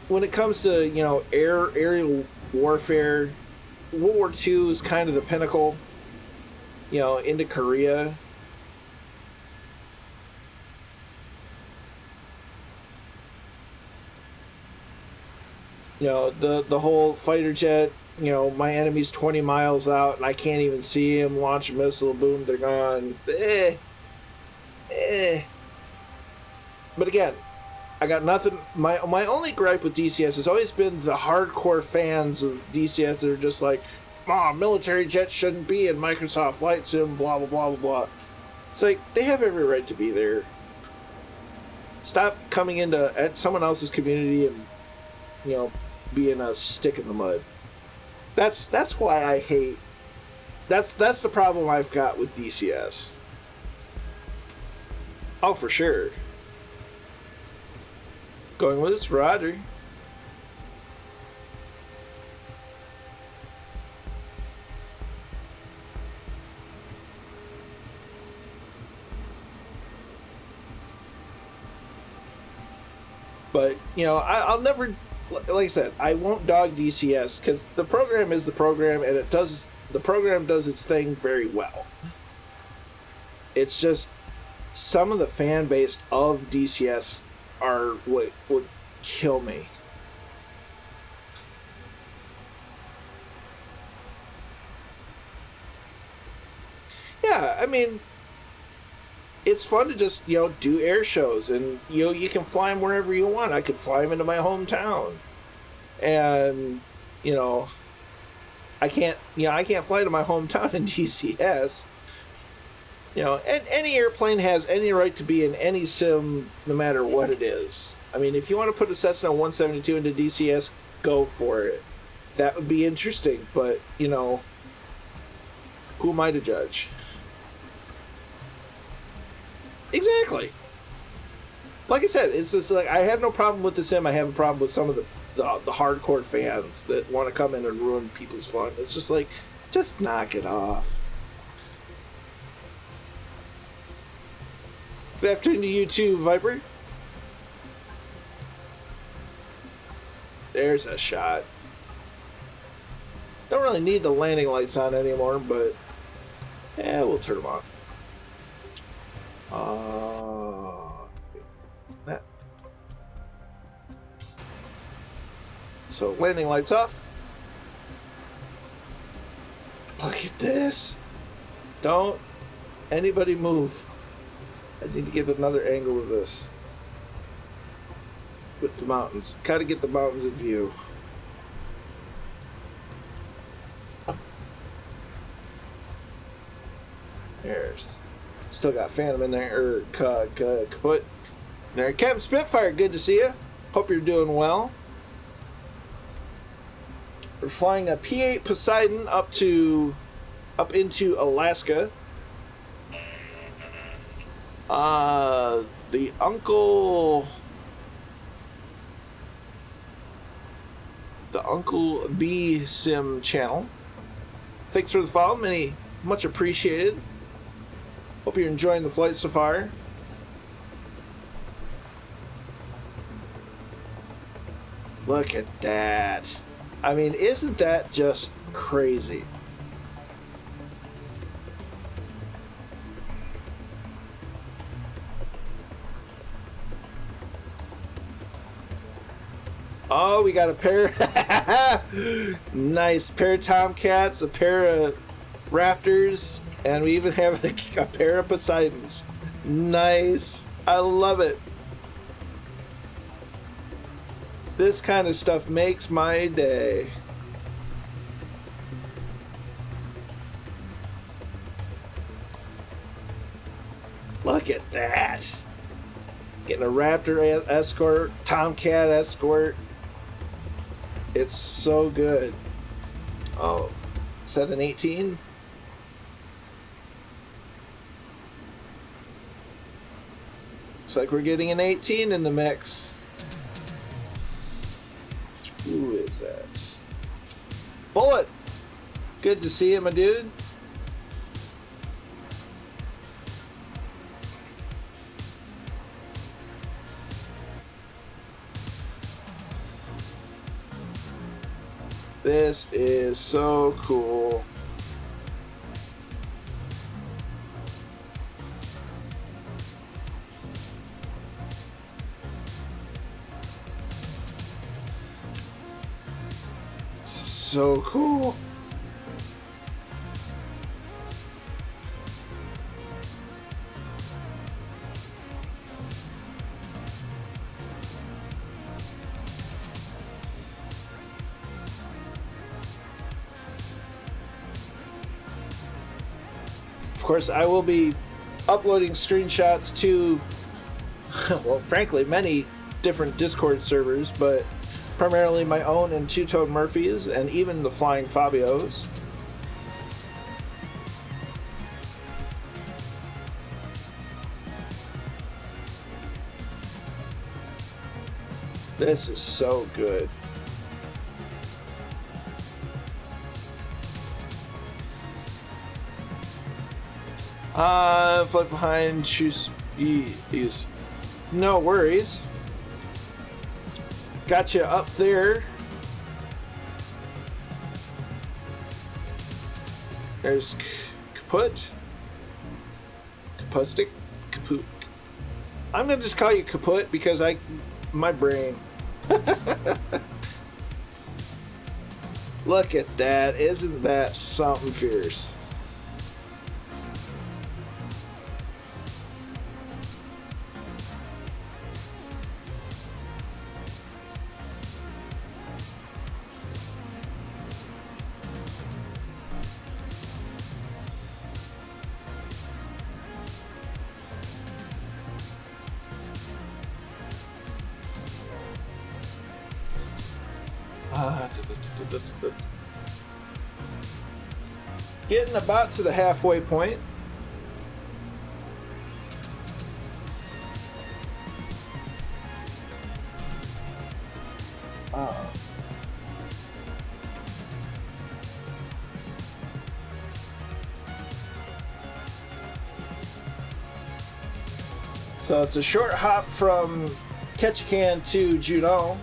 When it comes to, you know, aerial warfare, World War II is kind of the pinnacle. You know, into Korea. You know, the whole fighter jet, you know, my enemy's 20 miles out and I can't even see him, launch a missile, boom, they're gone. But again, I got nothing. My only gripe with DCS has always been the hardcore fans of DCS that are just like, military jets shouldn't be in Microsoft Flight Sim, blah, blah, blah, blah, blah. It's like, they have every right to be there. Stop coming into someone else's community and, you know, being a stick in the mud. That's why I hate. That's the problem I've got with DCS. Oh, for sure. Going with this, Roger. But, you know, I'll never, like I said, I won't dog DCS, because the program is the program, and the program does its thing very well. It's just some of the fan base of DCS are what would kill me. yeah, I mean, it's fun to just, you know, do air shows, and, you know, you can fly them wherever you want. I could fly them into my hometown, and, you know, I can't fly to my hometown in DCS. You know, and any airplane has any right to be in any sim, no matter what it is. I mean, if you want to put a Cessna 172 into DCS, go for it. That would be interesting, but, you know, who am I to judge? Exactly. Like I said, it's just like, I have no problem with the sim. I have a problem with some of the hardcore fans that want to come in and ruin people's fun. It's just like, just knock it off. Good afternoon to you too, Viper. There's a shot. Don't really need the landing lights on anymore, but yeah, we'll turn them off. That. So landing lights off. Look at this. Don't anybody move. I need to get another angle of this with the mountains. Gotta get the mountains in view. There's still got Phantom in there, or kaput. There, Captain Spitfire, good to see you. Hope you're doing well. We're flying a P-8 Poseidon up into Alaska. The Uncle B Sim channel. Thanks for the follow, much appreciated. Hope you're enjoying the flight so far. Look at that. I mean, isn't that just crazy? Oh, we got a pair. Nice pair of Tomcats, a pair of Raptors, and we even have a pair of Poseidons. Nice. I love it. This kind of stuff makes my day. Look at that. Getting a Raptor escort, Tomcat escort. It's so good. Oh, is that an 18? Looks like we're getting an 18 in the mix. Who is that? Bullet! Good to see you, my dude. This is so cool. So cool. Of course, I will be uploading screenshots to, well, frankly, many different Discord servers, but primarily my own and Two-Toed Murphys, and even the Flying Fabios. This is so good. Flip behind, choose use. No worries. Got you up there. There's kaput. Kapustic. Kaput. I'm gonna just call you kaput because my brain. Look at that. Isn't that something fierce? Getting about to the halfway point. So it's a short hop from Ketchikan to Juneau.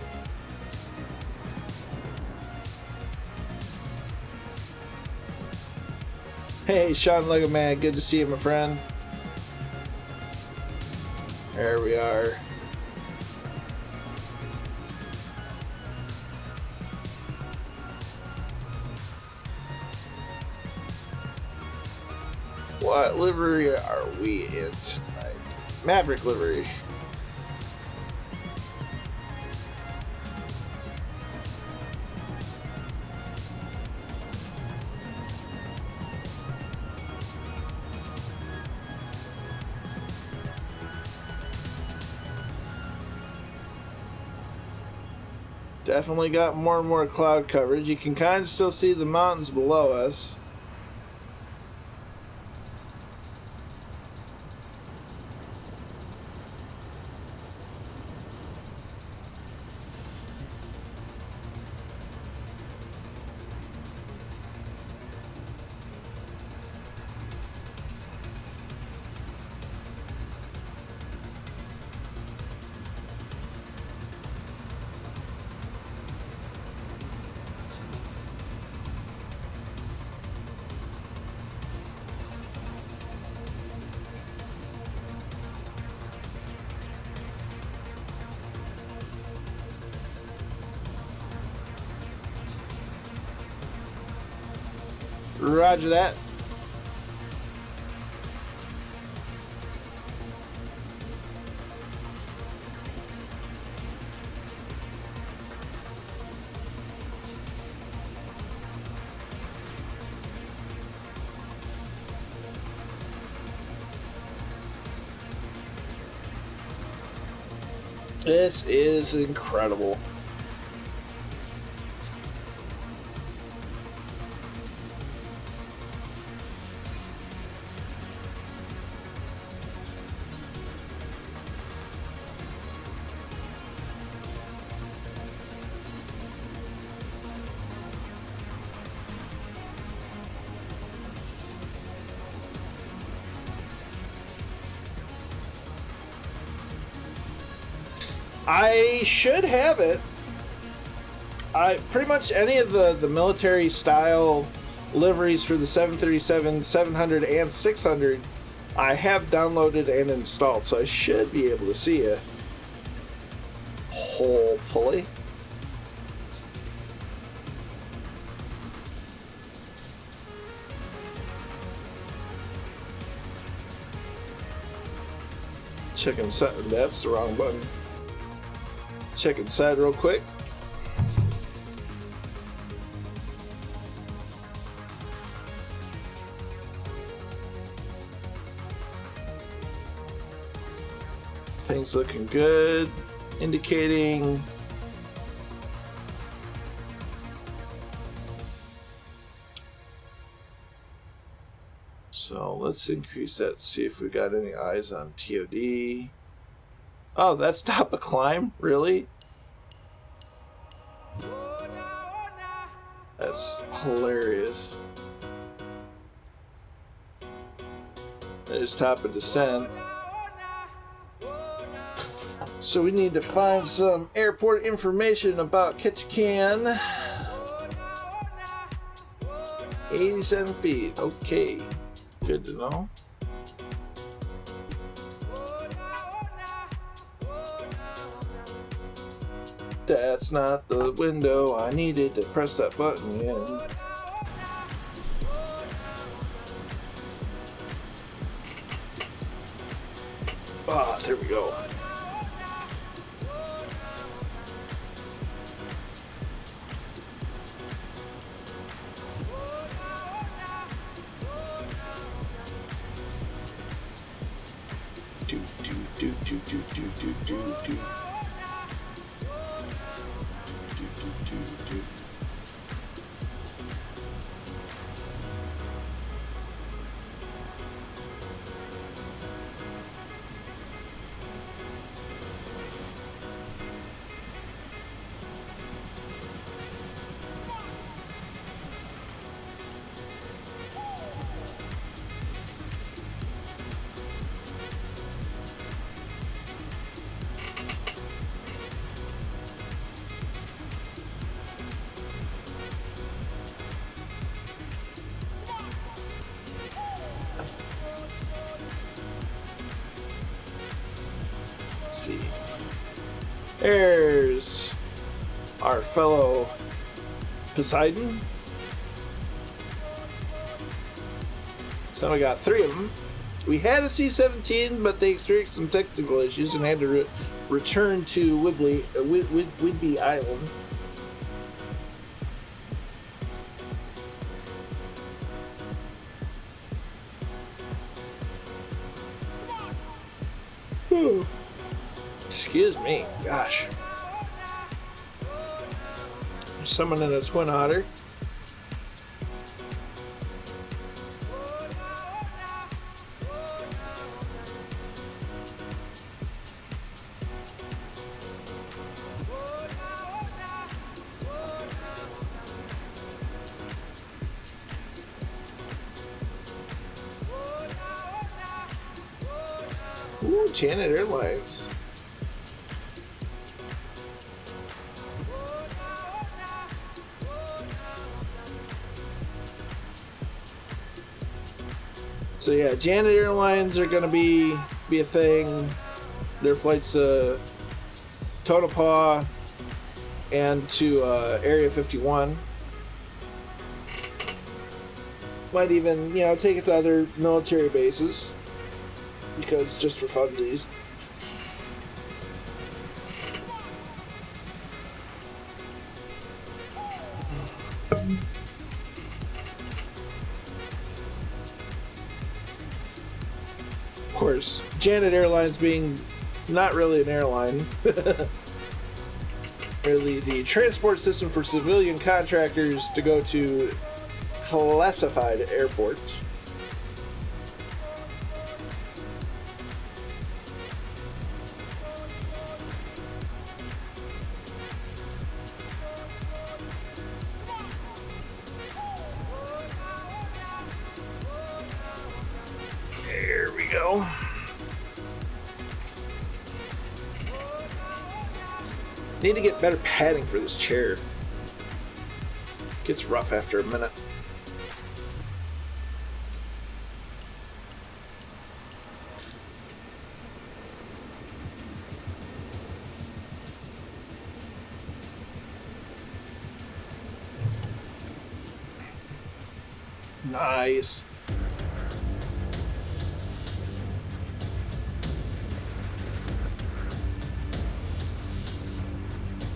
Hey, Sean Lego Man, good to see you, my friend. There we are. What livery are we in tonight? Maverick livery. Definitely got more and more cloud coverage. You can kind of still see the mountains below us. Roger that. This is incredible. I should have it. I pretty much any of the military style liveries for the 737, 700, and 600 I have downloaded and installed, so I should be able to see it. Hopefully. Check inside. That's the wrong button. Check inside real quick. Things looking good, indicating so let's increase that, see if we got any eyes on TOD. Oh, that's top a climb? Really? That's hilarious. That is top of descent. So we need to find some airport information about Ketchikan. 87 feet. Okay. Good to know. That's not the window I needed to press that button in. Ah, there we go. There's our fellow Poseidon. So we got 3 of them. We had a C-17, but they experienced some technical issues and had to return to Whidbey Island. Whew. Excuse me, gosh. There's someone in a Twin Otter. Ooh, Janet Airlines. So yeah, Janet Airlines are going to be a thing. Their flights to Tonopah and to Area 51. Might even, take it to other military bases. Because just for funsies. Of course, Janet Airlines being not really an airline. Really the transport system for civilian contractors to go to classified airports. There we go. Need to get better padding for this chair. Gets rough after a minute. Nice.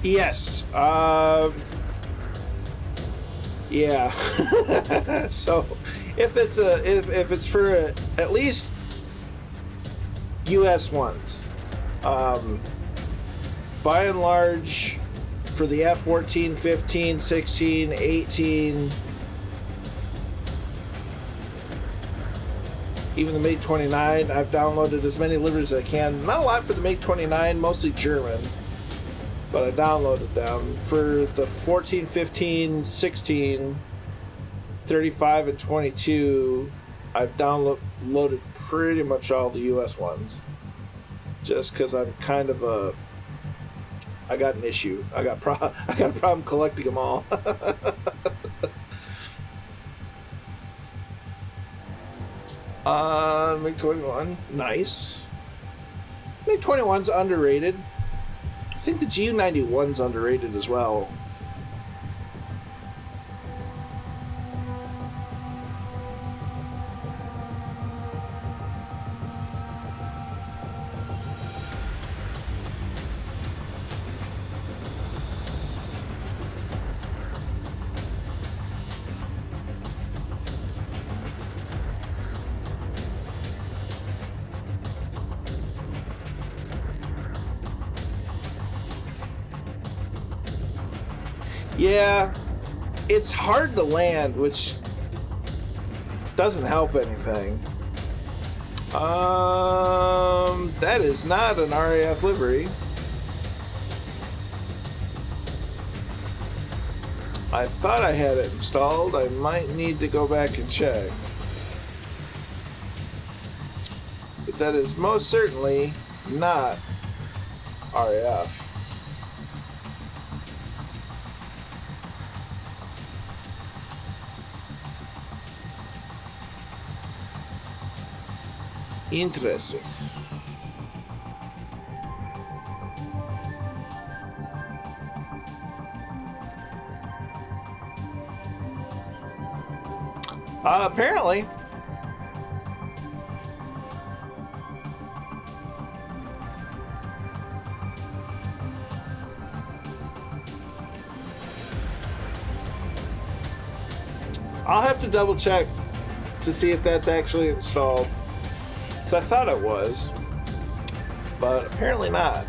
Yes. Yeah. So, if it's for at least U.S. ones, by and large, for the F-14, 15, 16, 18, even the MiG-29, I've downloaded as many liveries as I can. Not a lot for the MiG-29, mostly German. But I downloaded them. For the 14, 15, 16, 35, and 22, I've downloaded pretty much all the US ones. Just because I'm kind of I got an issue. I got a problem collecting them all. MiG-21, nice. MiG-21's underrated. I think the GU-91's underrated as well. Yeah, it's hard to land, which doesn't help anything. That is not an RAF livery. I thought I had it installed. I might need to go back and check. But that is most certainly not RAF. Interesting. Apparently. I'll have to double check to see if that's actually installed. Because I thought it was, but apparently not.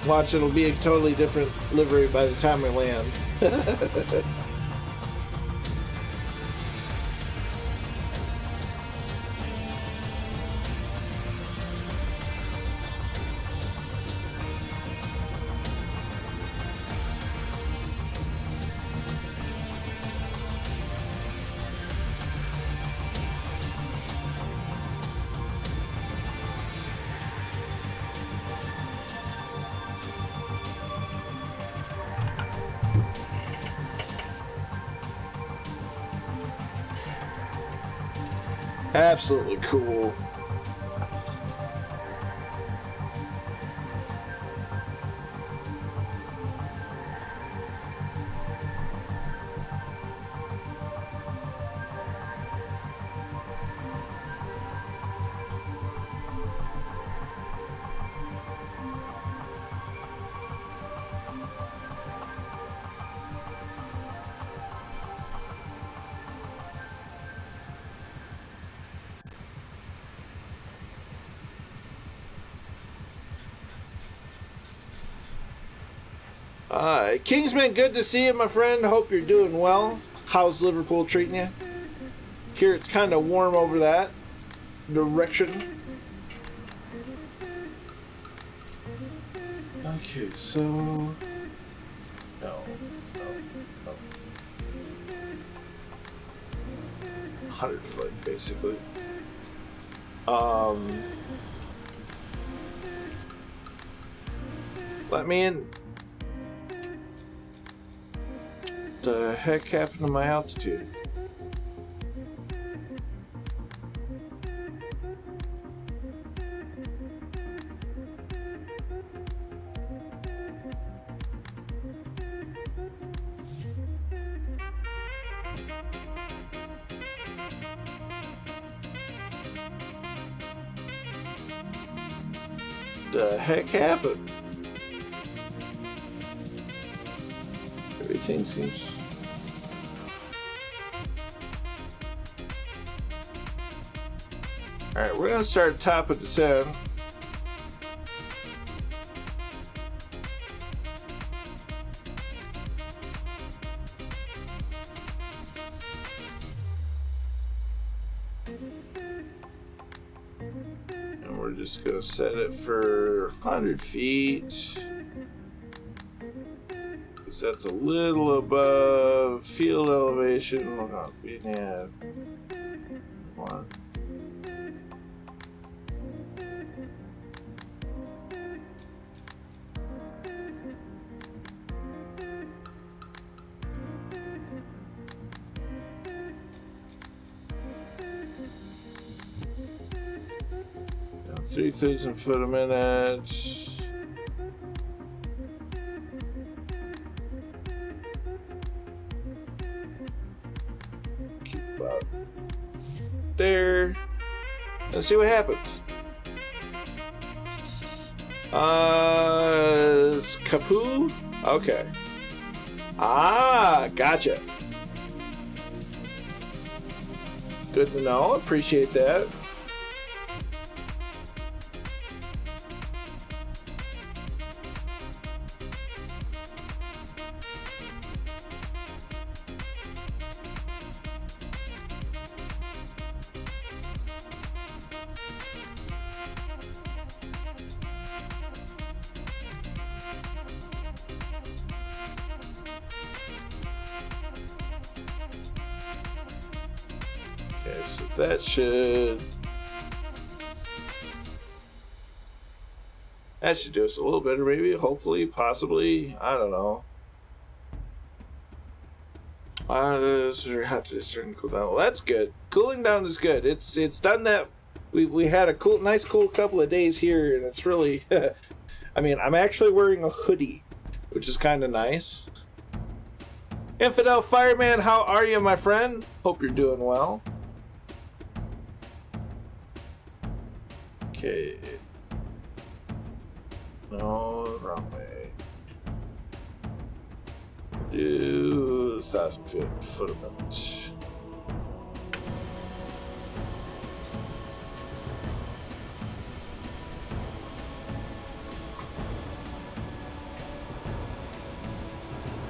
Watch, it'll be a totally different livery by the time we land. Absolutely cool. Kingsman, good to see you, my friend. Hope you're doing well. How's Liverpool treating you? Here it's kind of warm over that direction. Okay, so... No. 100 foot, basically. Let me in. The heck happened to my altitude? The heck happened? Everything seems... Alright, we're gonna start top of descent. And we're just gonna set it for 100 feet. Because that's a little above field elevation. Hold on, we have one. Down 3,000 foot a minute. Keep about there. Let's see what happens. It's Kapoo? Okay. Ah, gotcha. Good to know. Appreciate that. Okay, so that should... That should do us a little better, maybe, hopefully, possibly. I don't know. Have to start cool down. Well, that's good. Cooling down is good. It's done that. We had a nice cool couple of days here, and it's really. I mean, I'm actually wearing a hoodie, which is kind of nice. Infidel Fireman, how are you, my friend? Hope you're doing well. Okay. No, wrong way. Do 1,000 foot a minute.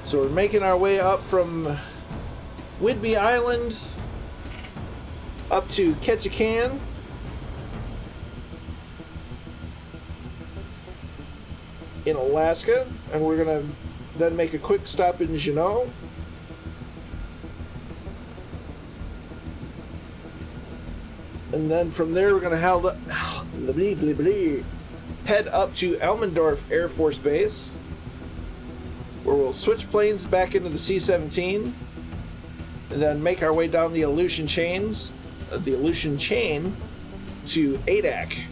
So we're making our way up from Whidbey Island up to Ketchikan. In Alaska, and we're gonna then make a quick stop in Juneau. And then from there we're gonna head up to Elmendorf Air Force Base, where we'll switch planes back into the C-17 and then make our way down the Aleutian chain to Adak.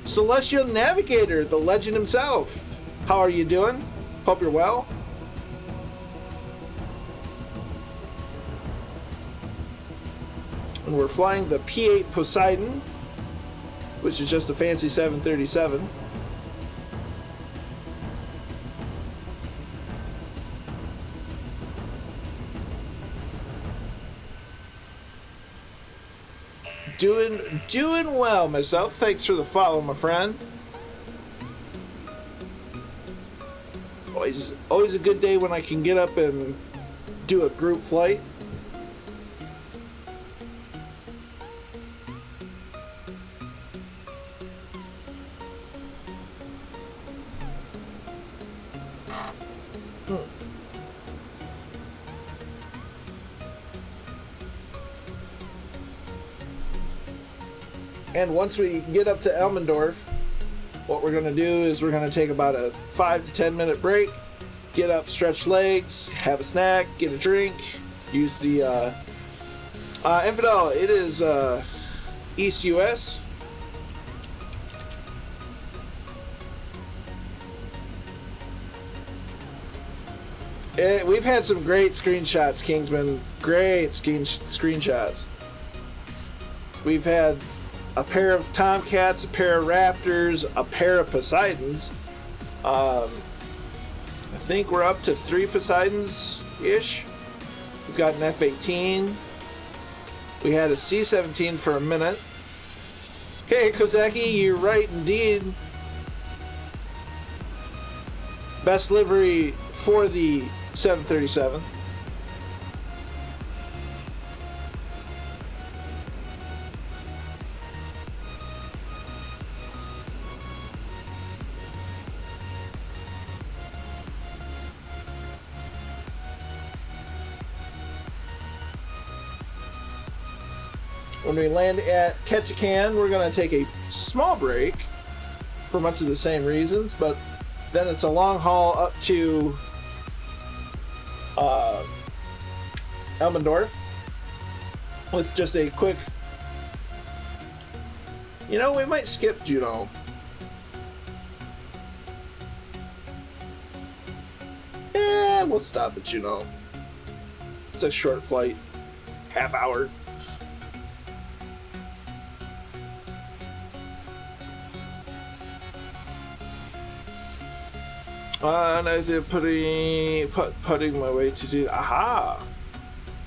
Celestial Navigator, the legend himself. How are you doing? Hope you're well. And we're flying the P-8 Poseidon, which is just a fancy 737. Doing well myself. Thanks for the follow, my friend. Always a good day when I can get up and do a group flight. And once we get up to Elmendorf, what we're going to do is we're going to take about a 5 to 10 minute break, get up, stretch legs, have a snack, get a drink, use the Infidel. It is East US. We've had some great screenshots, Kingsman. Great screenshots. We've had a pair of Tomcats, a pair of Raptors, a pair of Poseidons. I think we're up to 3 Poseidons-ish. We've got an F-18. We had a C-17 for a minute. Okay, Kozaki, you're right indeed. Best livery for the 737. When we land at Ketchikan, we're going to take a small break for much of the same reasons, but then it's a long haul up to Elmendorf with just a quick, we might skip Juneau. Yeah, we'll stop at Juneau. It's a short flight, half hour. And I did putting my way to do. Aha!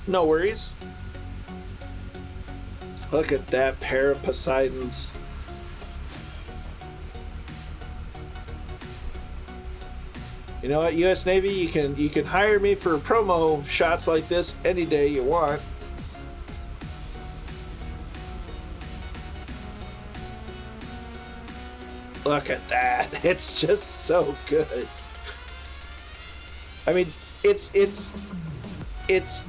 No worries. Look at that pair of Poseidons. You know what, U.S. Navy, you can hire me for promo shots like this any day you want. Look at that! It's just so good. I mean, it's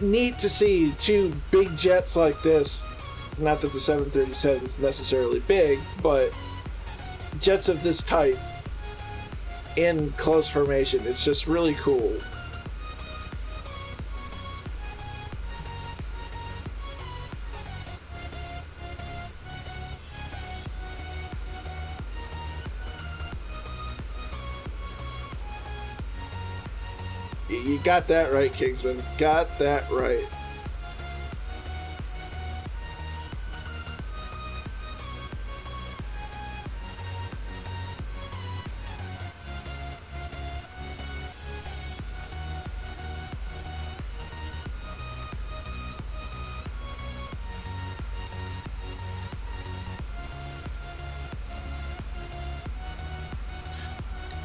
neat to see 2 big jets like this not that the 737 is necessarily big, but jets of this type in close formation, it's just really cool. You got that right, Kingsman. Got that right.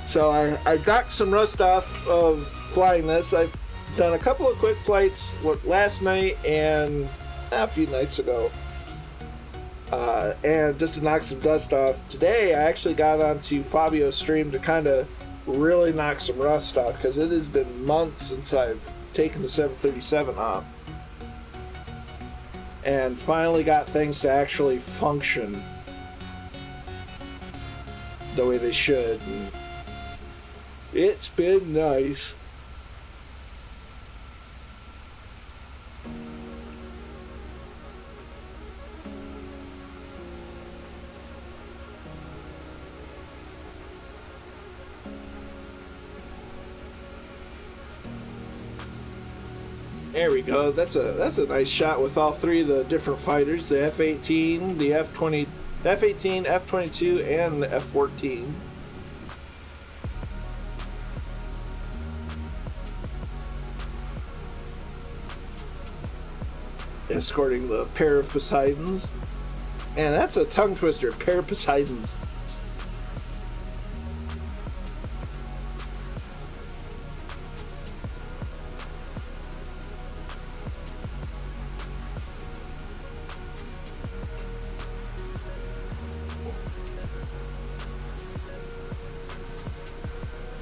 So I knocked some rust off of flying this. I've done a couple of quick flights last night and a few nights ago. And just to knock some dust off, today I actually got onto Fabio's stream to kind of really knock some rust off, because it has been months since I've taken the 737 off. And finally got things to actually function the way they should. And it's been nice. There we go. That's a nice shot with all three of the different fighters: the F-18, the F-20, F-18, F-22, and the F-14. Escorting the pair of Poseidons. And that's a tongue twister, pair of Poseidons.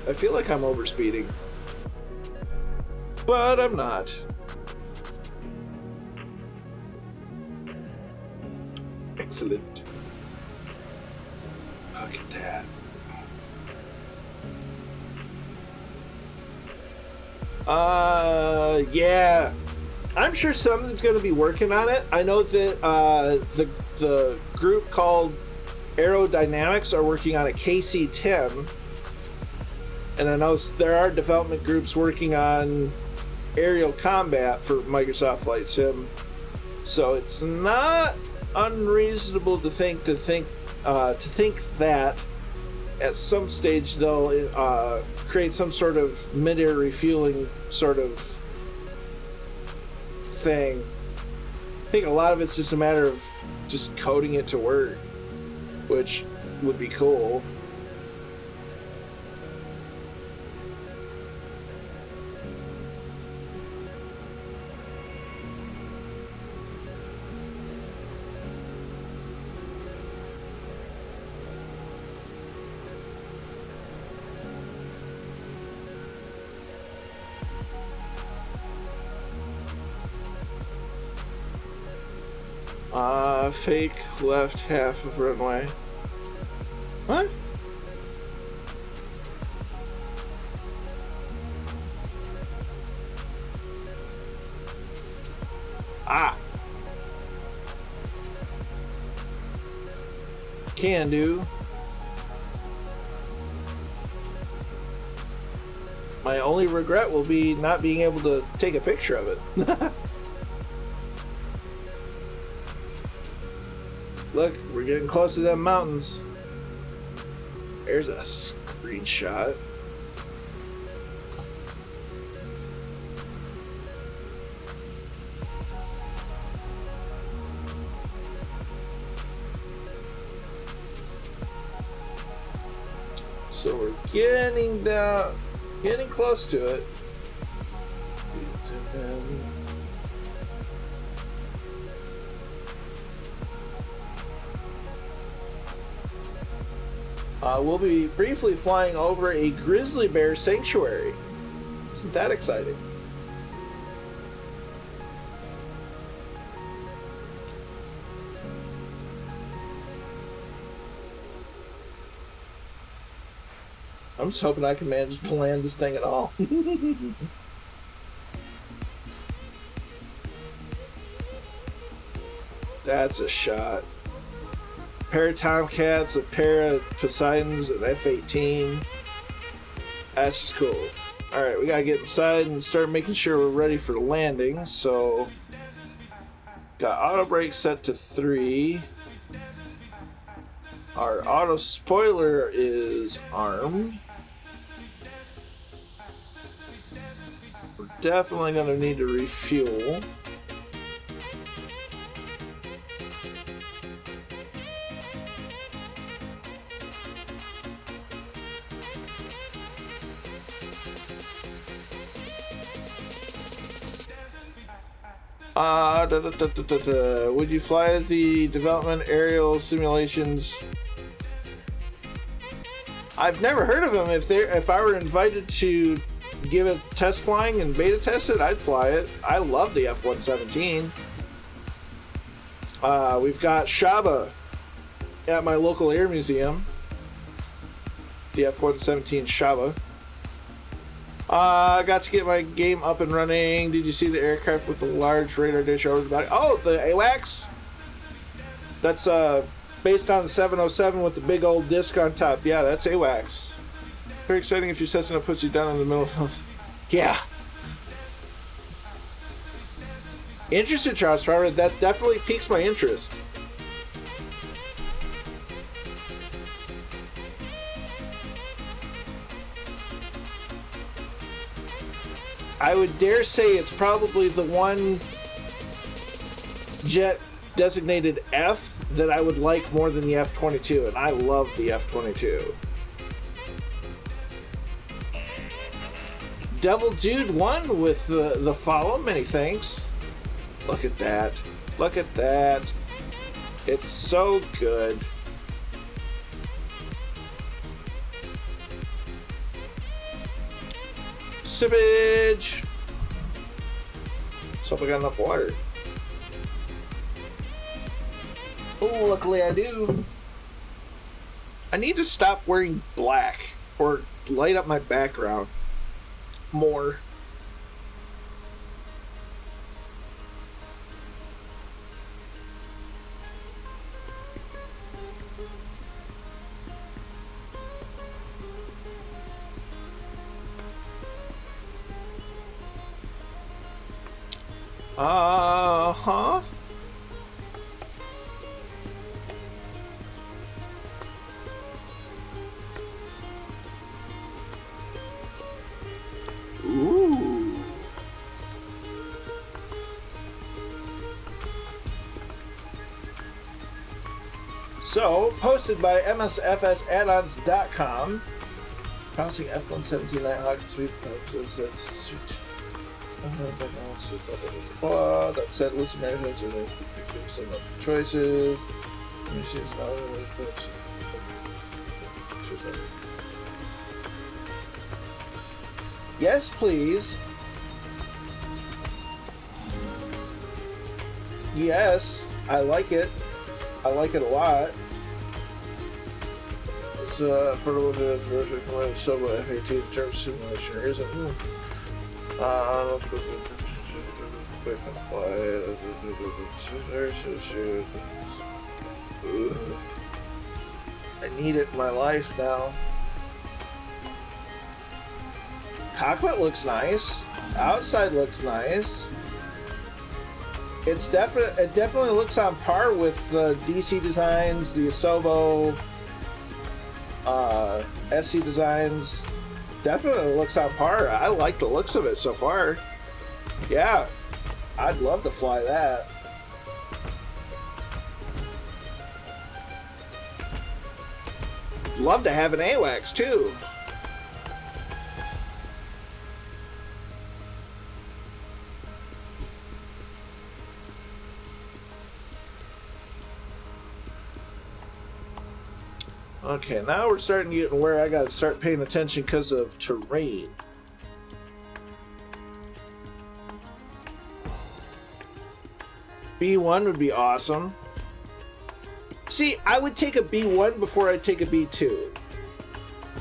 I feel like I'm overspeeding, but I'm not. Excellent. Look at that. Yeah. I'm sure someone's going to be working on it. I know that the group called Aerodynamics are working on a KC-10. And I know there are development groups working on aerial combat for Microsoft Flight Sim. So it's not unreasonable to think that at some stage they'll create some sort of mid-air refueling sort of thing. I think a lot of it's just a matter of just coding it to work, which would be cool. Fake left half of runway. What? Ah. Can do. My only regret will be not being able to take a picture of it. Look, we're getting close to them mountains. There's a screenshot. So we're getting down, getting close to it. We'll be briefly flying over a grizzly bear sanctuary. Isn't that exciting? I'm just hoping I can manage to land this thing at all. That's a shot. A pair of Tomcats, a pair of Poseidons, an F-18. That's just cool. Alright, we gotta get inside and start making sure we're ready for the landing. So, got auto brake set to 3. Our auto spoiler is armed. We're definitely gonna need to refuel. Would you fly the development aerial simulations? I've never heard of them. If I were invited to give it test flying and beta test it, I'd fly it. I love the F-117. We've got Shaba at my local air museum. The F-117 Shaba. I got to get my game up and running. Did you see the aircraft with the large radar dish over the body? Oh, the AWACS? That's based on the 707 with the big old disc on top. Yeah, that's AWACS. Very exciting if you're setting a pussy down in the middle of... Yeah. Interested, Charles Farmer. That definitely piques my interest. I would dare say it's probably the one jet designated F that I would like more than the F-22, and I love the F-22. Devil Dude 1 with the follow, many thanks. Look at that. Look at that. It's so good. Sippage! Let's hope I got enough water. Oh, luckily I do. I need to stop wearing black or light up my background more. Uh-huh. Ooh. So, posted by MSFS addons.com. Bouncing F-117 Nighthawk sweep. That said, listen, management are some of the choices. Yes, please. Yes, I like it. I like it a lot. It's portable to the solo F-18 term simulation, or isn't it? I need it in my life now. Cockpit looks nice. Outside looks nice. It definitely looks on par with the DC designs, the Asobo, SC designs. Definitely looks on par. I like the looks of it so far. Yeah, I'd love to fly that. Love to have an AWACS too. Okay, now we're starting to get where I gotta start paying attention because of terrain. B1 would be awesome. See, I would take a B1 before I'd take a B2.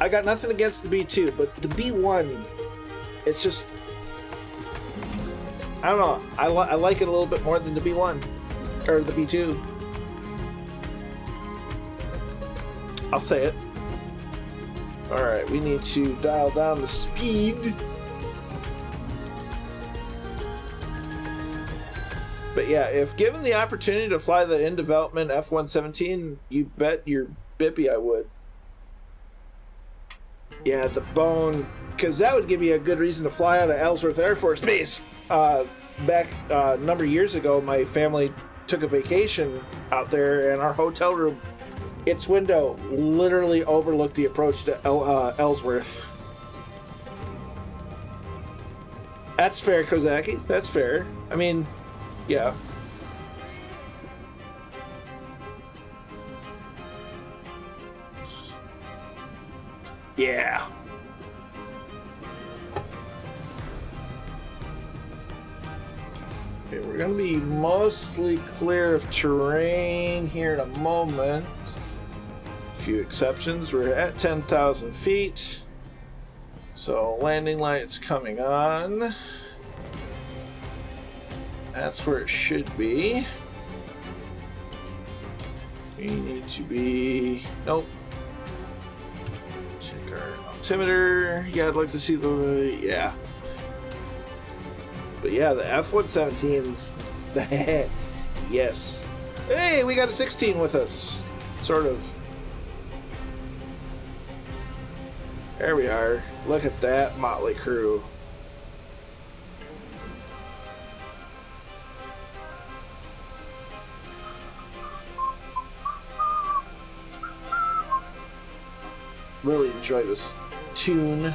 I got nothing against the B2, but the B1, it's just, I don't know. I like it a little bit more than the B1 or the B2. I'll say it. All right, we need to dial down the speed. But yeah, if given the opportunity to fly the in-development F-117, you bet your bippy I would. Yeah, the bone, because that would give me a good reason to fly out of Ellsworth Air Force Base. Back a number of years ago, my family took a vacation out there, and our hotel room, its window literally overlooked the approach to Ellsworth. That's fair, Kozaki. That's fair. I mean, yeah. Yeah. Okay, we're going to be mostly clear of terrain here in a moment. A few exceptions. We're at 10,000 feet. So landing lights coming on. That's where it should be. We need to be... Nope. Check our altimeter. Yeah, I'd like to see the... Yeah. But yeah, the F-117s... Yes. Hey, we got a 16 with us. Sort of. There we are. Look at that motley crew. Really enjoy this tune.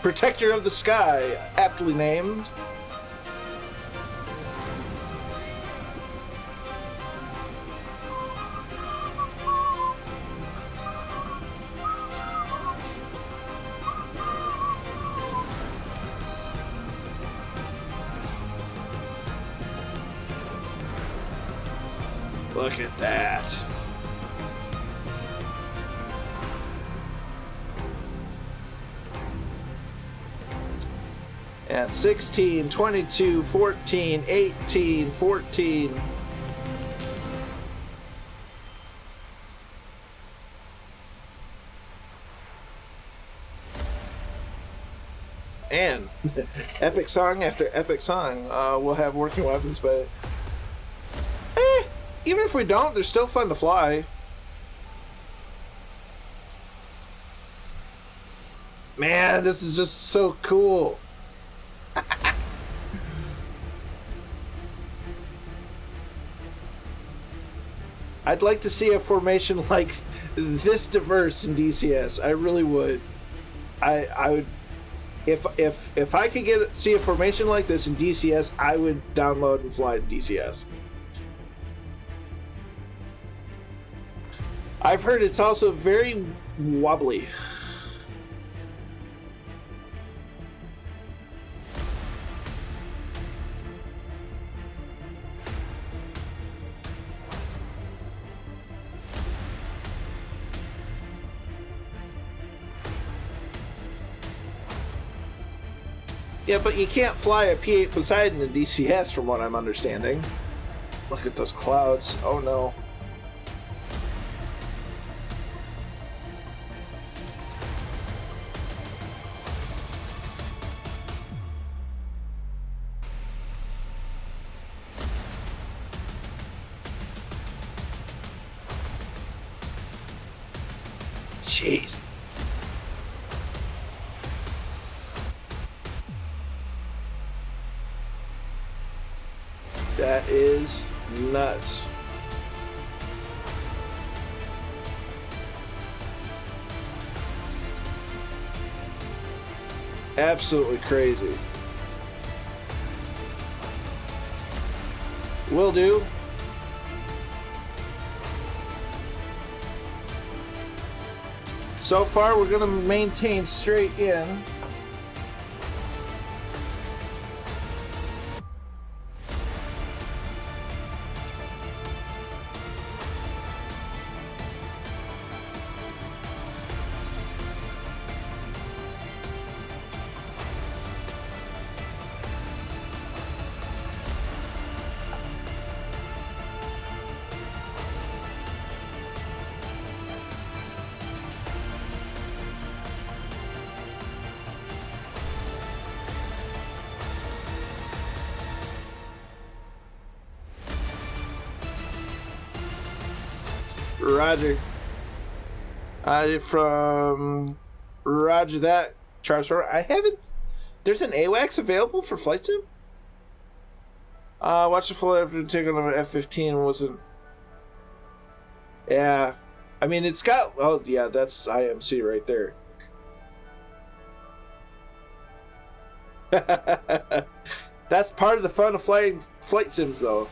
Protector of the Sky, aptly named. Look at that. At 16, 22, 14, 18, 14. And epic song after epic song. We'll have working weapons, but even if we don't, they're still fun to fly. Man, this is just so cool. I'd like to see a formation like this diverse in DCS. I really would. I would, if I could see a formation like this in DCS, I would download and fly in DCS. I've heard it's also very wobbly. Yeah, but you can't fly a P-8 Poseidon in DCS from what I'm understanding. Look at those clouds. Oh no. Jeez. That is nuts. Absolutely crazy. Will do. So far, we're going to maintain straight in. Roger. From Roger that, Charles. I haven't. There's an AWACS available for Flight Sim? Watch the full after taking on an F-15 wasn't. Yeah. I mean, it's got. Oh, yeah, that's IMC right there. That's part of the fun of flight sims, though.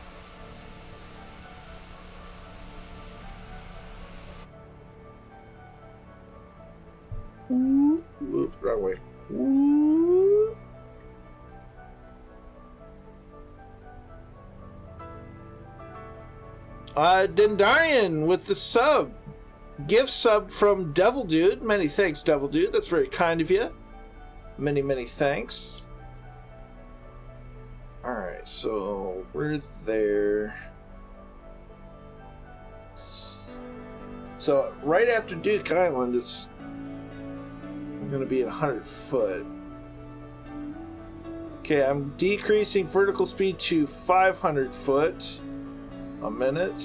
Oops, wrong way. Dendarian with the sub. Gift sub from Devil Dude. Many thanks, Devil Dude. That's very kind of you. Many, many thanks. Alright, so we're there. So right after Duke Island, it's going to be at 100 foot. Okay, I'm decreasing vertical speed to 500 foot a minute.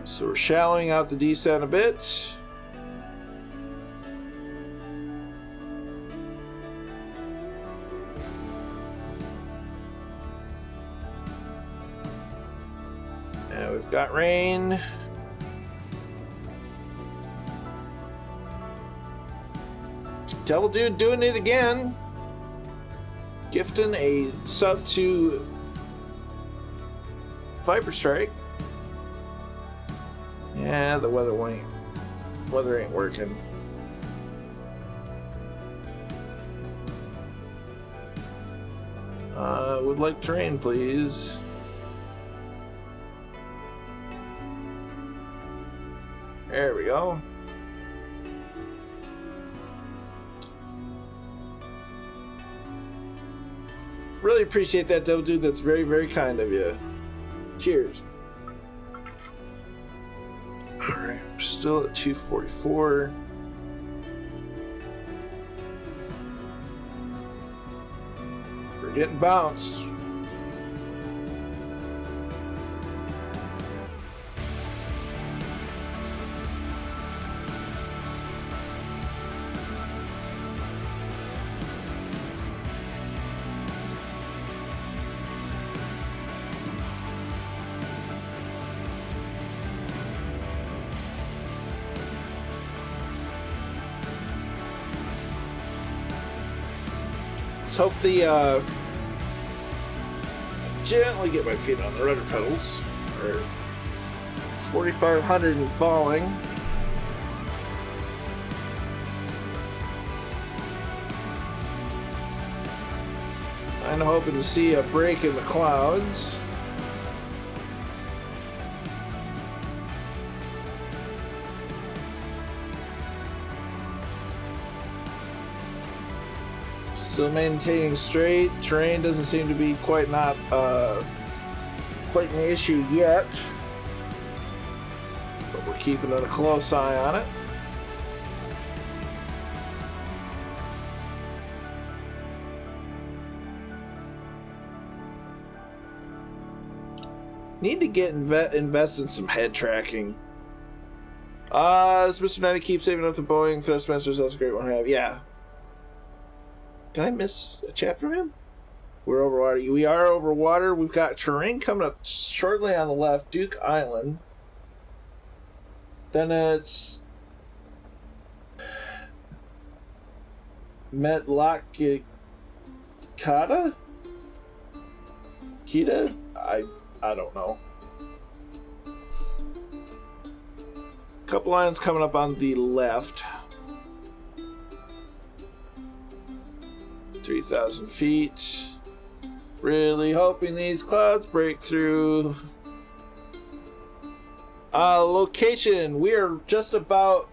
So we're shallowing out the descent a bit. And we've got rain. Devil Dude doing it again. Gifting a sub to Viper Strike. Yeah, the weather ain't working. Would like terrain, please. There we go. Really appreciate that, Devil Dude. That's very, very kind of you. Cheers. Alright, we're still at 244. We're getting bounced. Let's hope the gently get my feet on the rudder pedals. Or 4,500 and falling. I'm hoping to see a break in the clouds. Still maintaining straight. Terrain doesn't seem to be quite an issue yet. But we're keeping a close eye on it. Need to get invest in some head tracking. Does Mr. 90 keep saving up the Boeing Thrustmasters? That's a great one to have. Yeah. Did I miss a chat from him? We're over water. We are over water. We've got terrain coming up shortly on the left. Duke Island. Then it's Metlakikata? Kita? I don't know. Couple lines coming up on the left. 3,000 feet. Really hoping these clouds break through. Location. We are just about.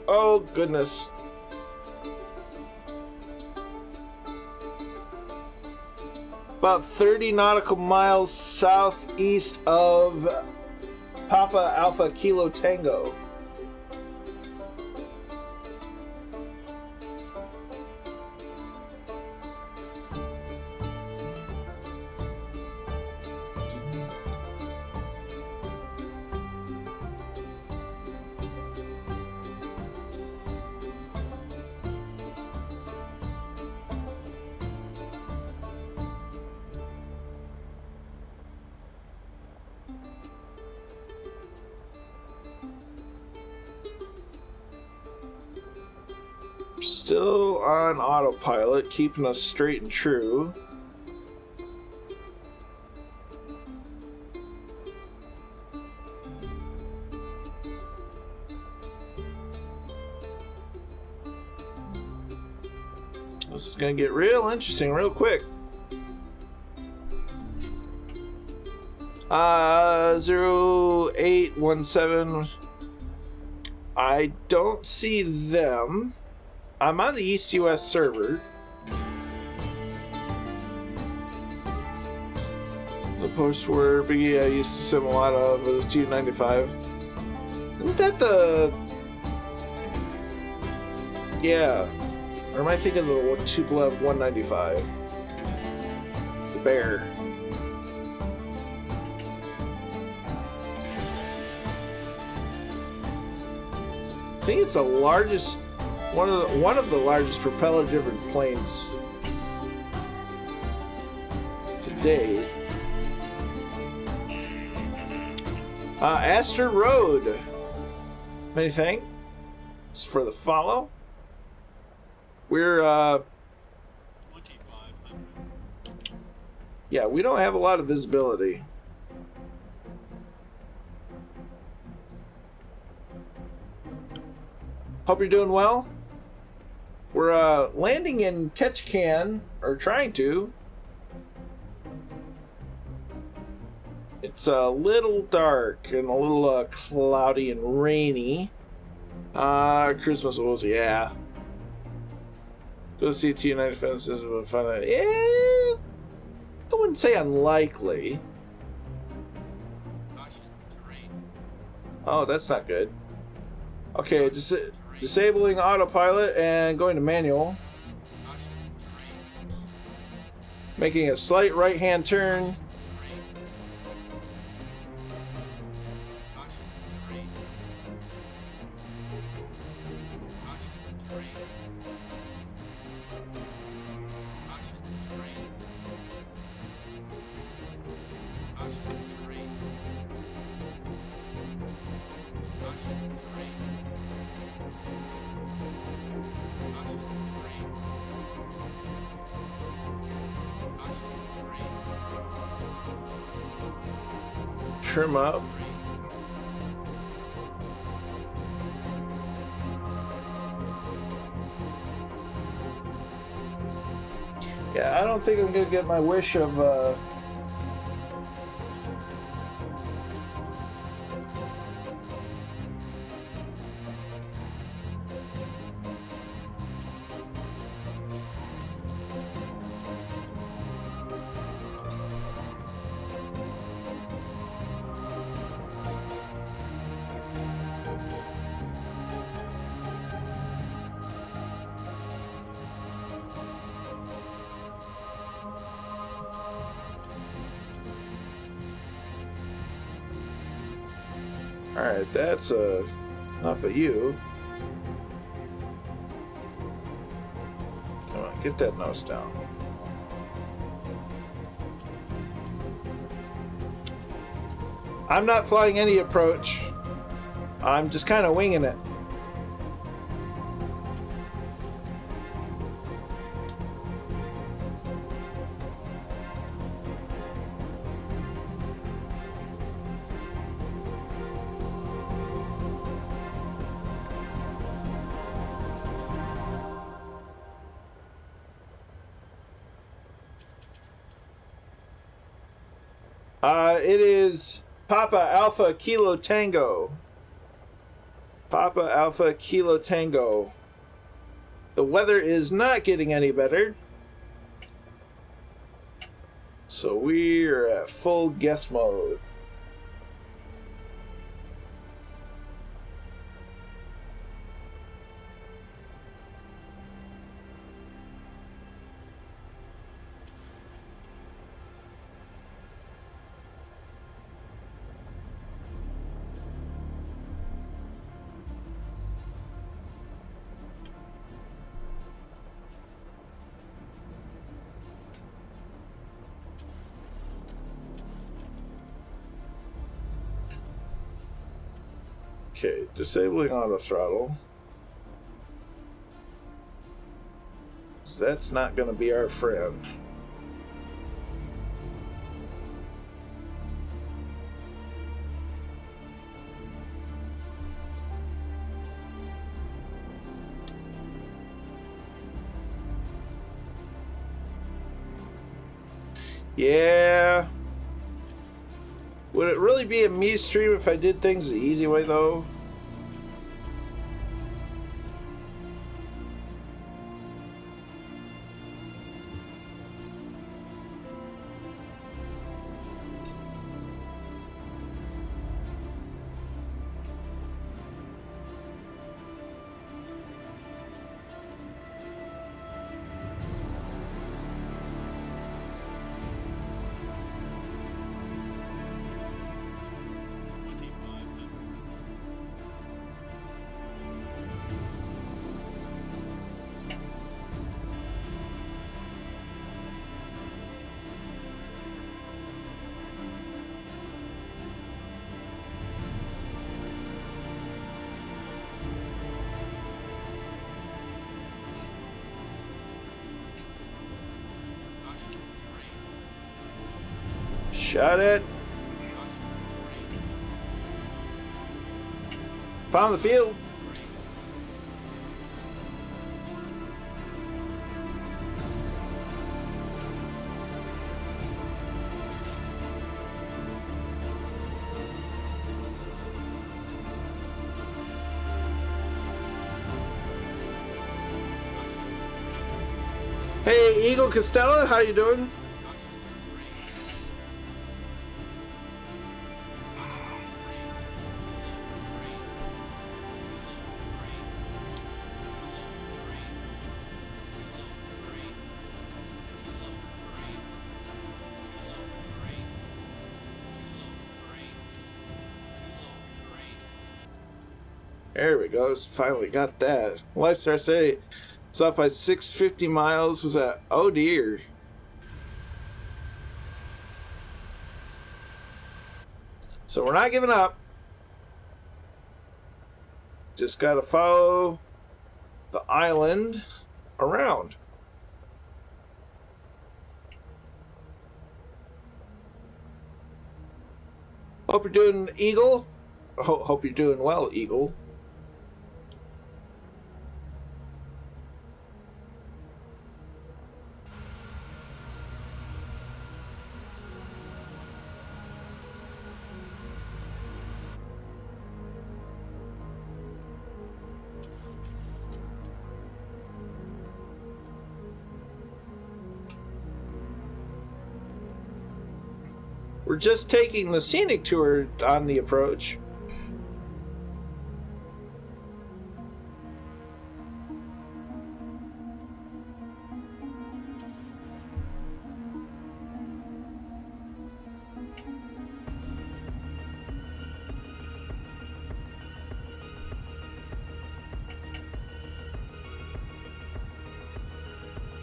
Oh, goodness. About 30 nautical miles southeast of Papa Alpha Kilo Tango. Still on autopilot, keeping us straight and true. This is going to get real interesting real quick. 0817. I don't see them. I'm on the East US server. The posts were biggie I used to sim a lot of. It was T95. Isn't that the... Yeah. Or am I thinking of the Tupolev 195? The bear. I think it's the largest, one of the largest propeller-driven planes to date. Astor Road. Many thanks for the follow. We're yeah, we don't have a lot of visibility. Hope you're doing well. We're landing in Ketchikan, or trying to. It's a little dark and a little cloudy and rainy. Cruise missiles, yeah. Go see T-95 and find that. Yeah, I wouldn't say unlikely. Oh, that's not good. Okay, disabling autopilot and going to manual. Making a slight right-hand turn. Trim up. Yeah, I don't think I'm gonna get my wish of Alright, that's enough of you. Come on, get that nose down. I'm not flying any approach. I'm just kind of winging it. It is Papa Alpha Kilo Tango. Papa Alpha Kilo Tango. The weather is not getting any better. So we are at full guess mode. Okay, disabling auto throttle. So that's not going to be our friend. Yeah. Would it really be a me stream if I did things the easy way, though? Shot it. Found the field. Hey, Eagle Costello, how you doing? There we go. Finally got that. Lifestar say it's off by 650 miles. Was that? Oh dear. So we're not giving up. Just gotta follow the island around. Hope you're doing, Eagle. Hope you're doing well, Eagle. We're just taking the scenic tour on the approach.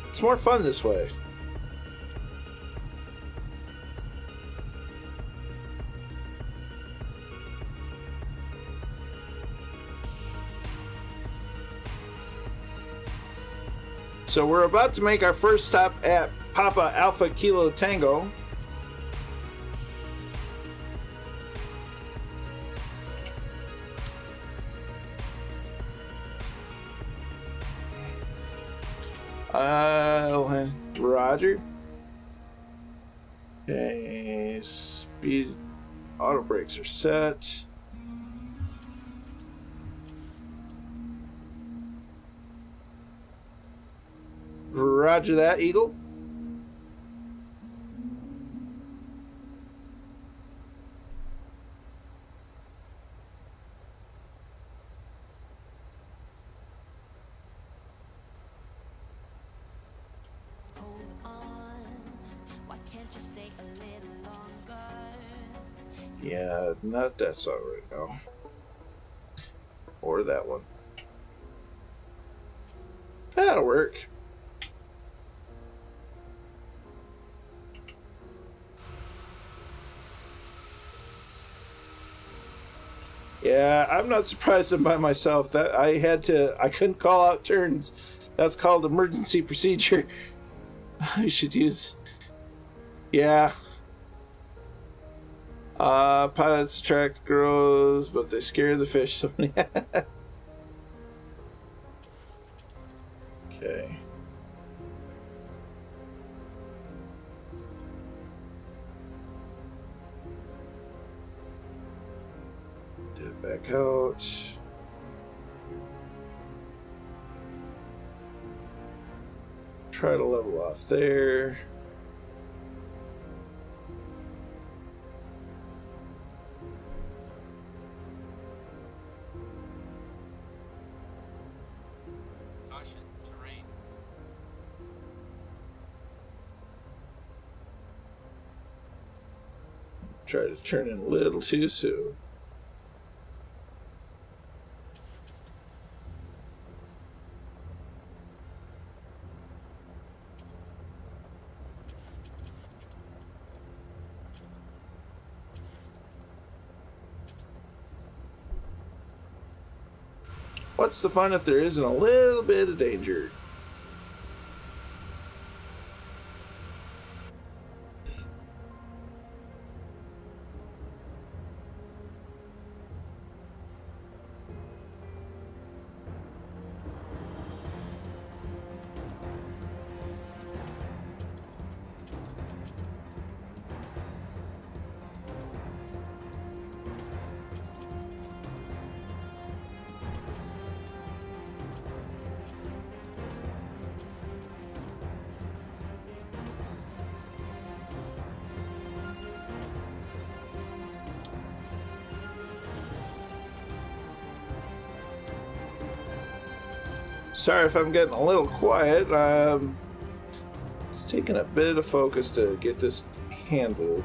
It's more fun this way. So we're about to make our first stop at Papa Alpha Kilo Tango. Roger. Okay, speed, auto brakes are set. Roger that, Eagle. Yeah, not that song right now. Or that one. That'll work. Yeah, I'm not surprised I'm by myself. That I couldn't call out turns. That's called emergency procedure. I should use... Yeah. Pilots attract girls, but they scare the fish. So okay. Dip back out. Try to level off there. Caution, terrain. Try to turn in a little too soon. What's the fun if there isn't a little bit of danger? Sorry if I'm getting a little quiet. It's taking a bit of focus to get this handled.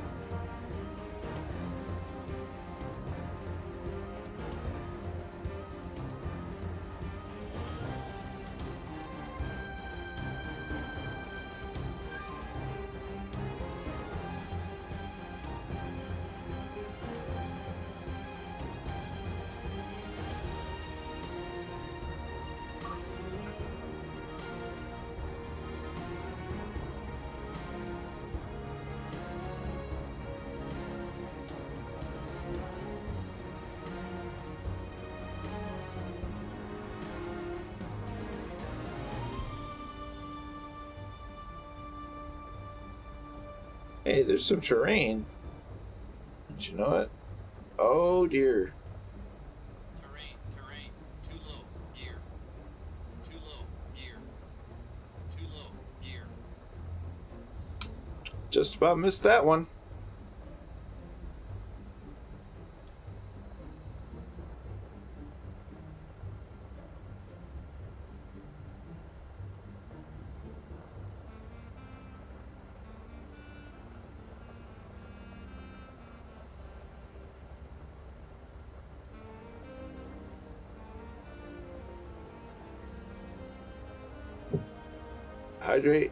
Hey, there's some terrain. Don't you know it? Oh dear. Terrain. Too low. Gear. Too low. Gear. Too low. Gear. Just about missed that one. Hydrate.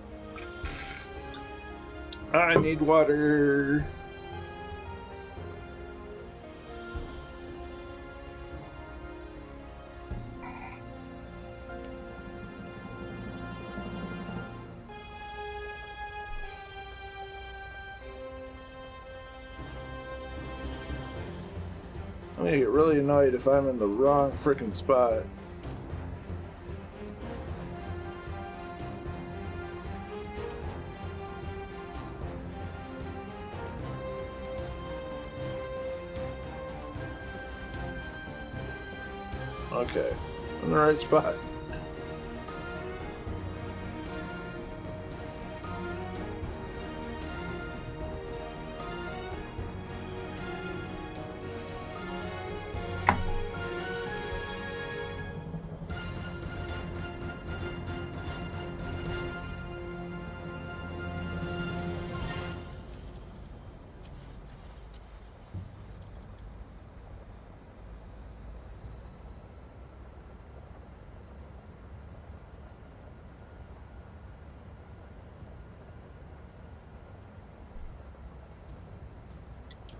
I need water. I'm gonna get really annoyed if I'm in the wrong frickin' spot. Okay, I'm in the right spot.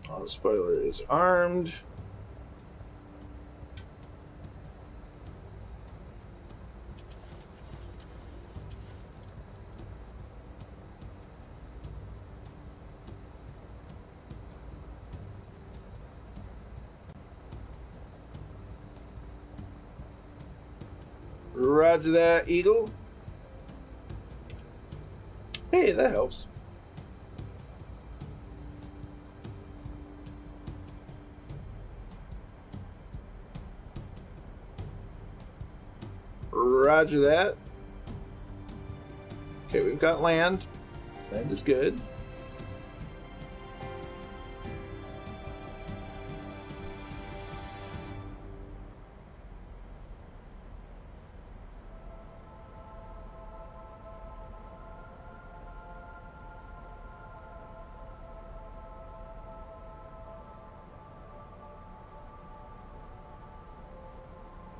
Oh, the spoiler is armed. Roger that, Eagle. Hey, that helps. Roger that. Okay, we've got land. Land is good.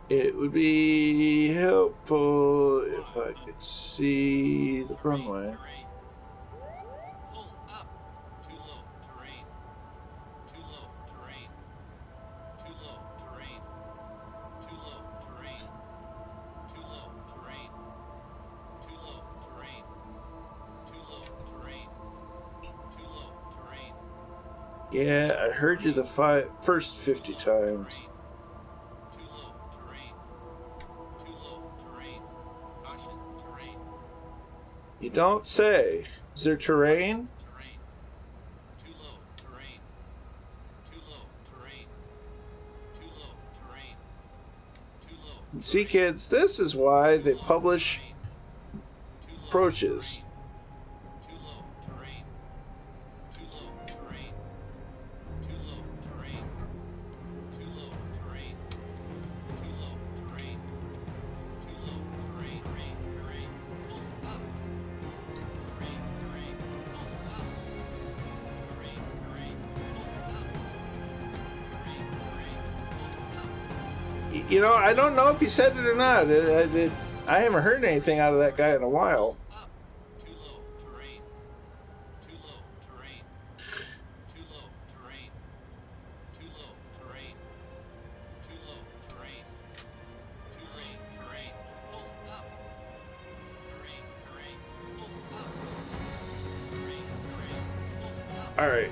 It would be helpful if I could see the runway. Terrain. Pull up. Too low. Terrain. Too low. Terrain. Too low. Terrain. Too low. Terrain. Too low. Terrain. Too low. Terrain. Too low. Terrain. Too low. Terrain. Yeah, I heard you the first 50 times. Too low. Terrain. Too low. Terrain. Caution. Terrain. You don't say. Is there terrain? Terrain. Too low. Terrain. Too low. Terrain. Too low. Terrain. Too low. See, kids, this is why they publish approaches. Too low. Terrain. Too low. Terrain. Too low. Terrain. Too low. Terrain. Too low. Terrain. Too low. Terrain. Terrain. Terrain. Pull up. Terrain. Terrain. Pull up. Terrain. Terrain. Pull up. Terrain. Terrain. Pull up. You know, I don't know if he said it or not. I haven't heard anything out of that guy in a while. Up. Too low. Terrain. Too low. Terrain. Too low. Terrain. Too low. Terrain. Too low. Terrain. Too rain. Terrain. Pull up. Terrain. Terrain. Pull up. Terrain. Terrain. Pull up. All right,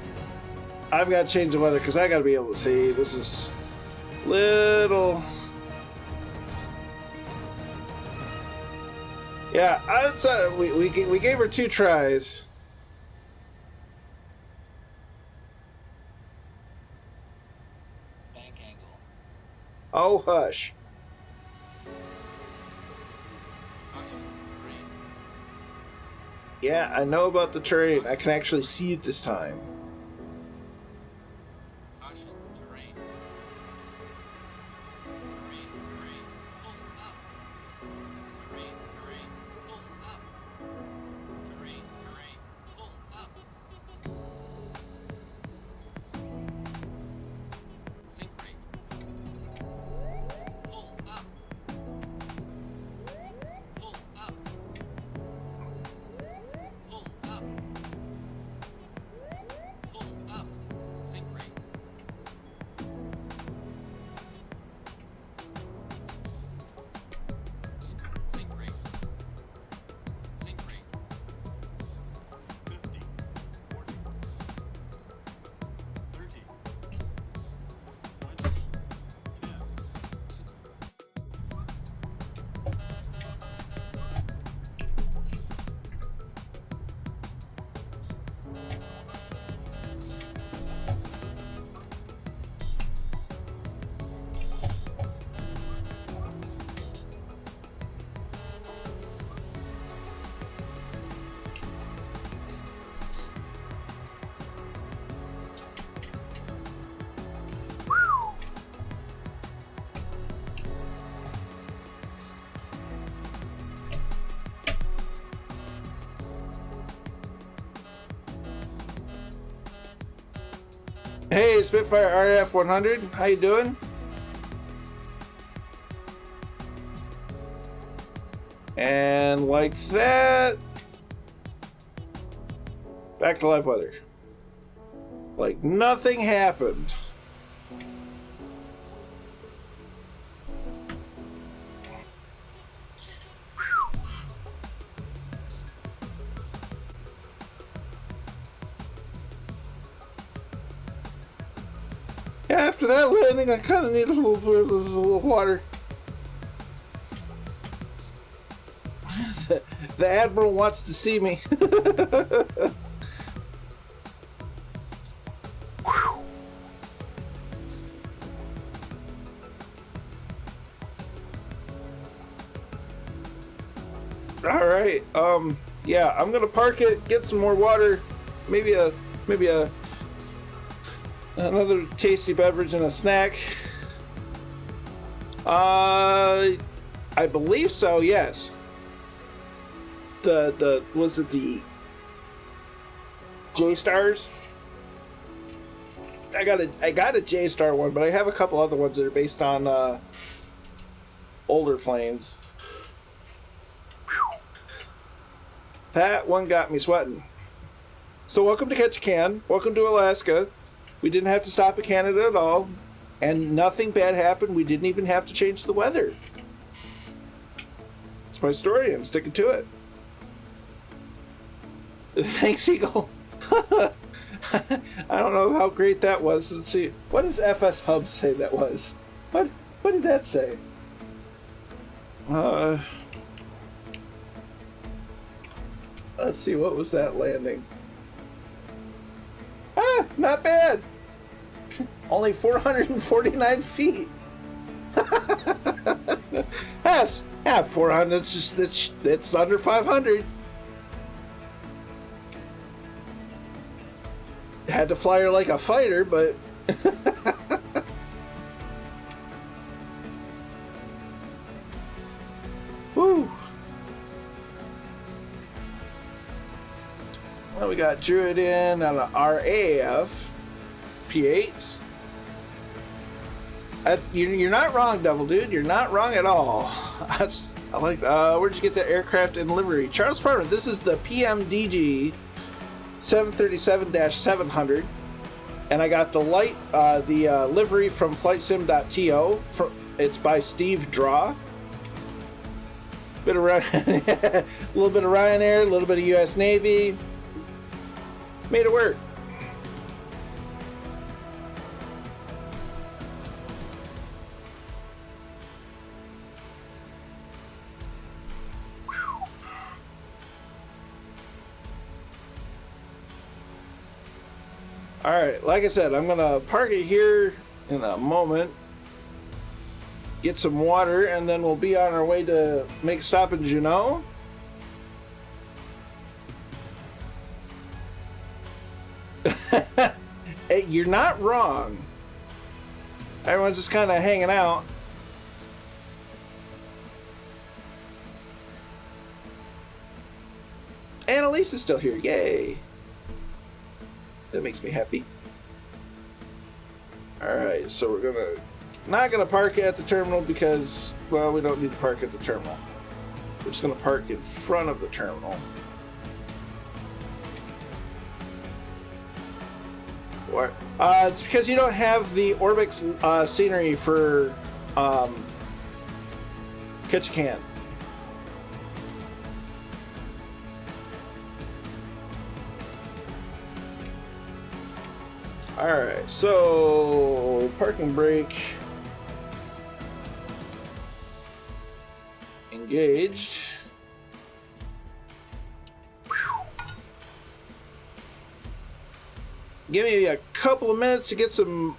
I've got to change the weather because I got to be able to see. This is little. Yeah, we gave her 2 tries. Bank angle. Oh, hush. Caution. Terrain. Yeah, I know about the terrain. I can actually see it this time. Caution. Terrain. Terrain. Terrain. Pull up. Terrain. Terrain. Pull up. Terrain. Terrain. Pull up. Sink rate. Pull up. Pull up. Pull up. Pull up. Sink rate. Sink rate. Sink rate. 50, 40, 30, 20, 10. Hey, Spitfire RF 100, how you doing? And like that, back to live weather. Like nothing happened. Yeah, after that landing, I kind of need a little water. The Admiral wants to see me. All right. Yeah, I'm gonna park it, get some more water, maybe another tasty beverage and a snack. I believe so. Yes. Was it the J Stars? I got a J Star one, but I have a couple other ones that are based on older planes. That one got me sweating. So welcome to Ketchikan. Welcome to Alaska. We didn't have to stop at Canada at all, and nothing bad happened. We didn't even have to change the weather. It's my story. I'm sticking to it. Thanks, Eagle. I don't know how great that was. Let's see. What does FS Hub say that was? What did that say? Let's see, what was that landing? Ah, not bad. Only 449 feet. That's 400. It's under 500. Had to fly her like a fighter, but woo. Well, we got Druid in on an RAF P-8. You're not wrong, Devil Dude. You're not wrong at all. I like. Where'd you get the aircraft and livery? Charles Farmer. This is the PMDG 737-700, and I got the livery from FlightSim.to. It's by Steve Draw. A little bit of Ryanair, a little bit of U.S. Navy. Made it work. All right, like I said, I'm gonna park it here in a moment, get some water, and then we'll be on our way to make a stop in Juneau. Hey, you're not wrong. Everyone's just kind of hanging out. And Elise is still here. Yay. That makes me happy. Alright, so we're not gonna park at the terminal because, well, we don't need to park at the terminal. We're just gonna park in front of the terminal. What? It's because you don't have the Orbix scenery for Ketchikan. Alright, so parking brake engaged. Give me a couple of minutes to get some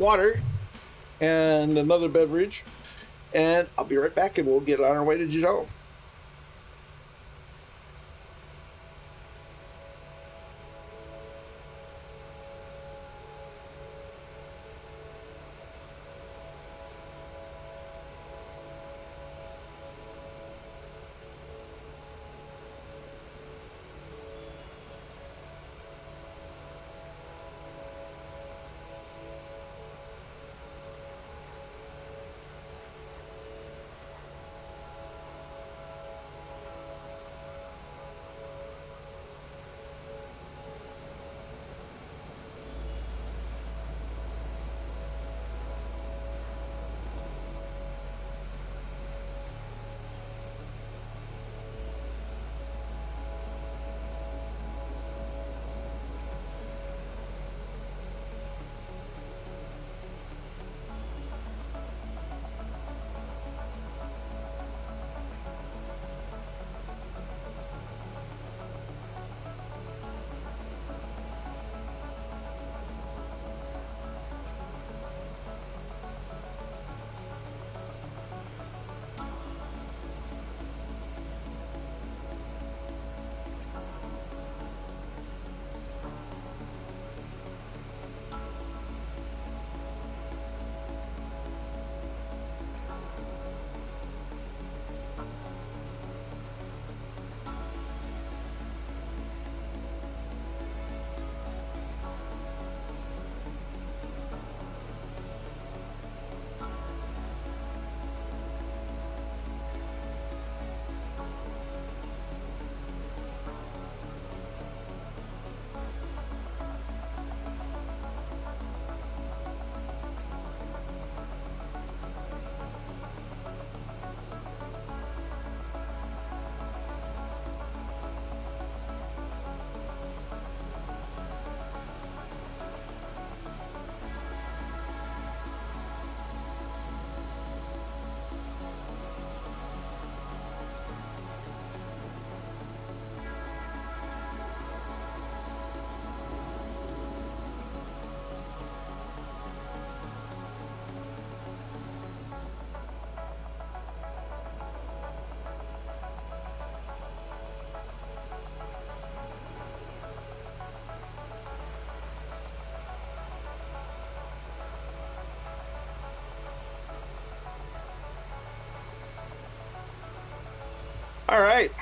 water and another beverage, and I'll be right back and we'll get on our way to Juneau. All right.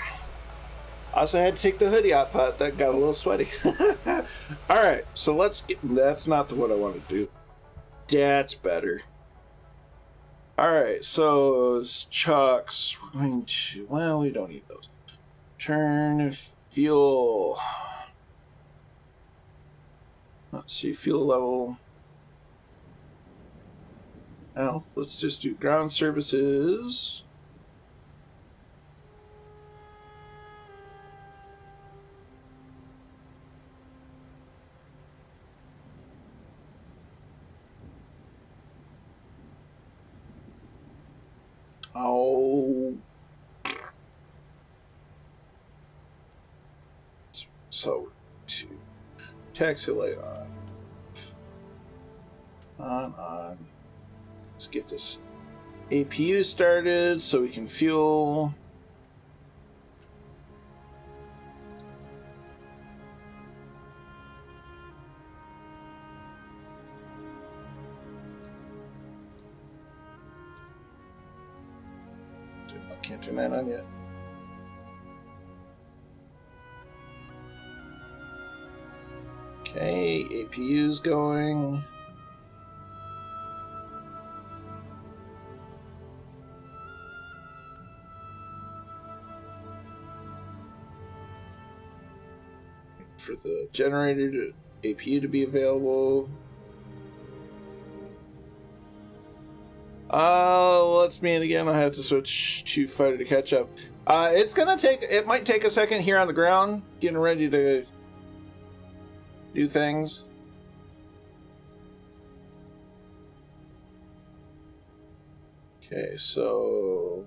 Also had to take the hoodie off. That got a little sweaty. All right, so let's get. That's not what I want to do. That's better. All right, so those chucks. We're going to. Well, we don't need those. Turn fuel. Let's see, fuel level. Now, let's just do ground services. Oh. So, to taxi light on. On. Let's get this APU started so we can fuel. I can't turn that on yet. Okay, APU's going. For the generator APU to be available. Let's meet again. I have to switch to fighter to catch up. It might take a second here on the ground, getting ready to do things. Okay, so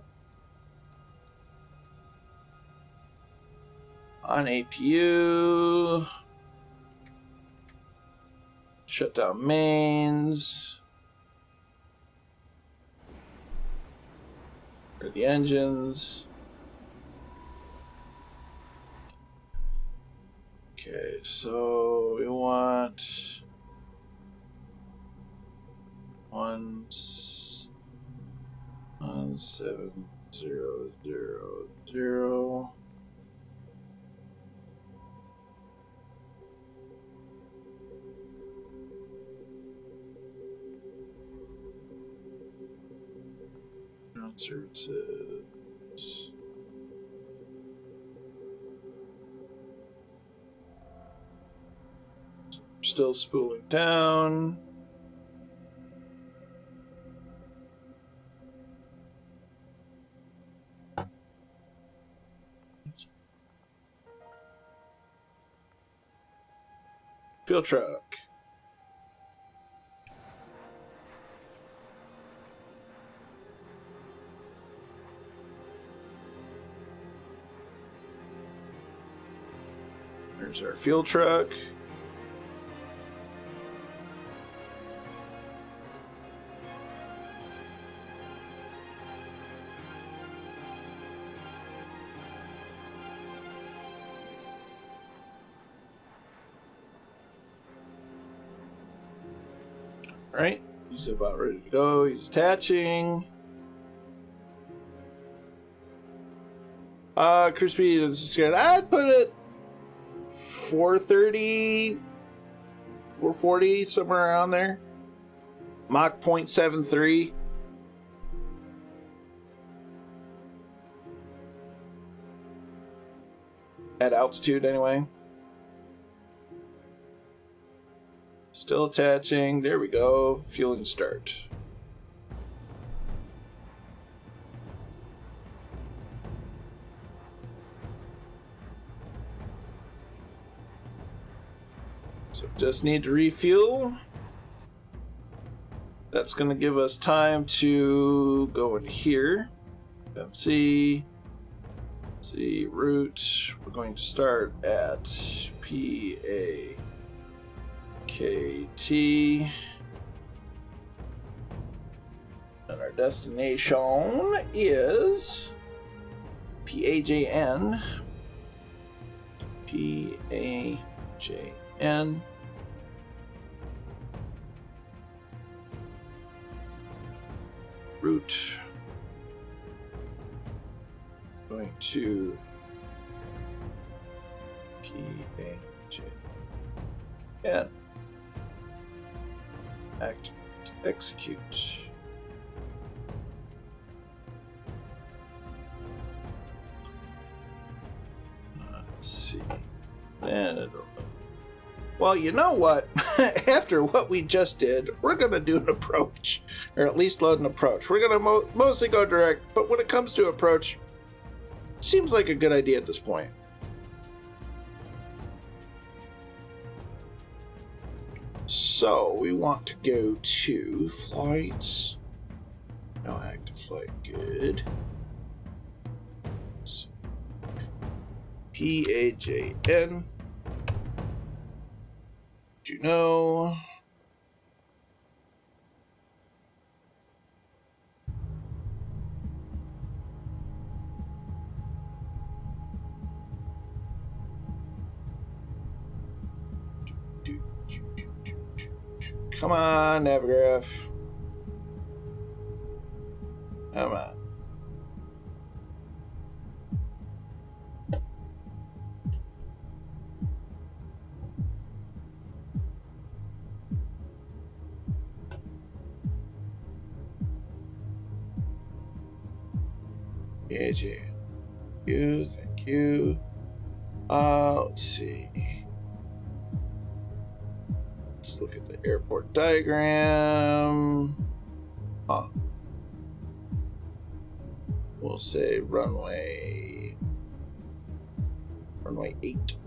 on APU, shut down mains. For the engines. Okay, so we want 17000. Ground services. Still spooling down. Fuel truck. There's our fuel truck. All right, he's about ready to go. He's attaching. Cruise speed is good. I'd put it 430, 440, somewhere around there. Mach 0.73. At altitude, anyway. Still attaching. There we go. Fueling start. So just need to refuel. That's going to give us time to go in here. MC. See, route. We're going to start at P-8. KT, and our destination is PAJN. PAJN. Route. going to P-8 and activate, execute. Let's see. Then it'll. Well, you know what? After what we just did, we're going to do an approach. Or at least load an approach. We're going to mostly go direct, but when it comes to approach, seems like a good idea at this point. So, we want to go to flights. No active flight, good. So, PAJN. Juno. Come on, Navigraph. Come on. AJ. Thank you. Let's see. Let's look at the airport diagram. Huh. We'll say runway 8.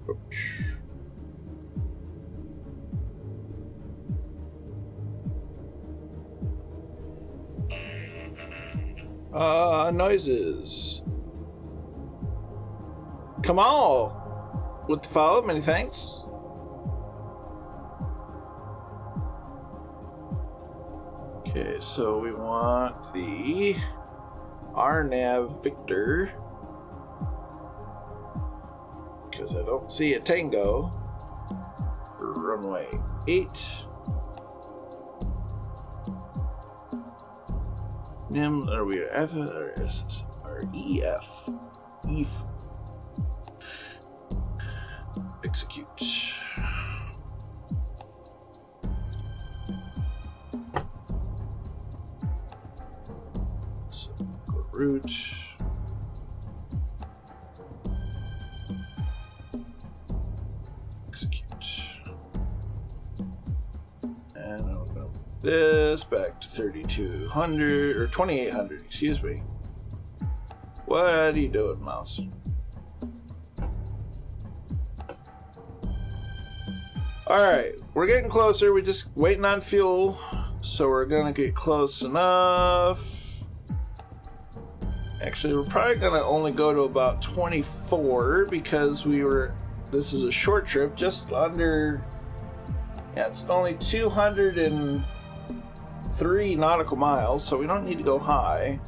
Approach. Noises. Come on! With the follow, many thanks. Okay, so we want the RNAV Victor. Because I don't see a Tango. Runway 8. NIM, are we F or S or EF? EF. Execute. So go route. Execute. And I'll go this back to 3200 or 2800, excuse me. What are you doing, mouse? Alright, we're getting closer. We're just waiting on fuel. So we're gonna get close enough. Actually, we're probably gonna only go to about 24 because this is a short trip, just under, yeah, it's only 203 nautical miles, so we don't need to go high.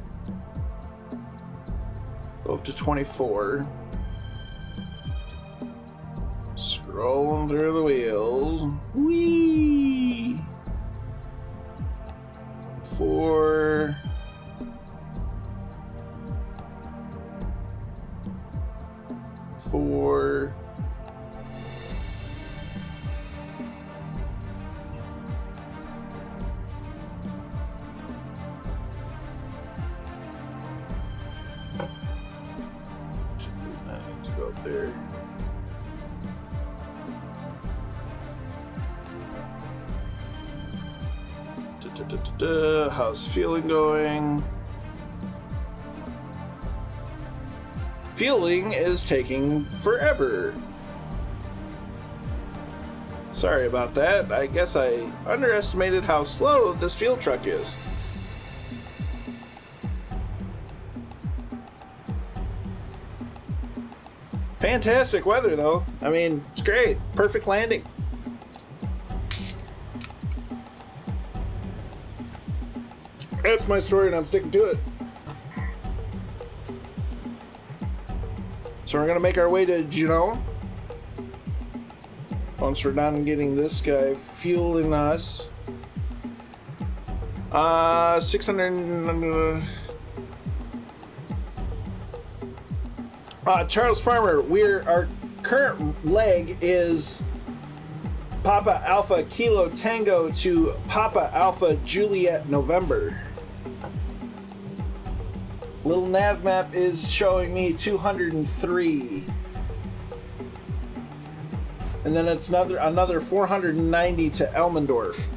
Go up to 24. Scrolling through the wheels. Whee! 4. 4. I need to go up there. How's fueling going? Fueling is taking forever. Sorry about that. I guess I underestimated how slow this fuel truck is. Fantastic weather, though. I mean, it's great. Perfect landing. That's my story, and I'm sticking to it. So we're gonna make our way to Juno. Once we're done getting this guy fueling us. 600. Charles Farmer, our current leg is Papa Alpha Kilo Tango to Papa Alpha Juliet November. Little nav map is showing me 203. And then it's another 490 to Elmendorf.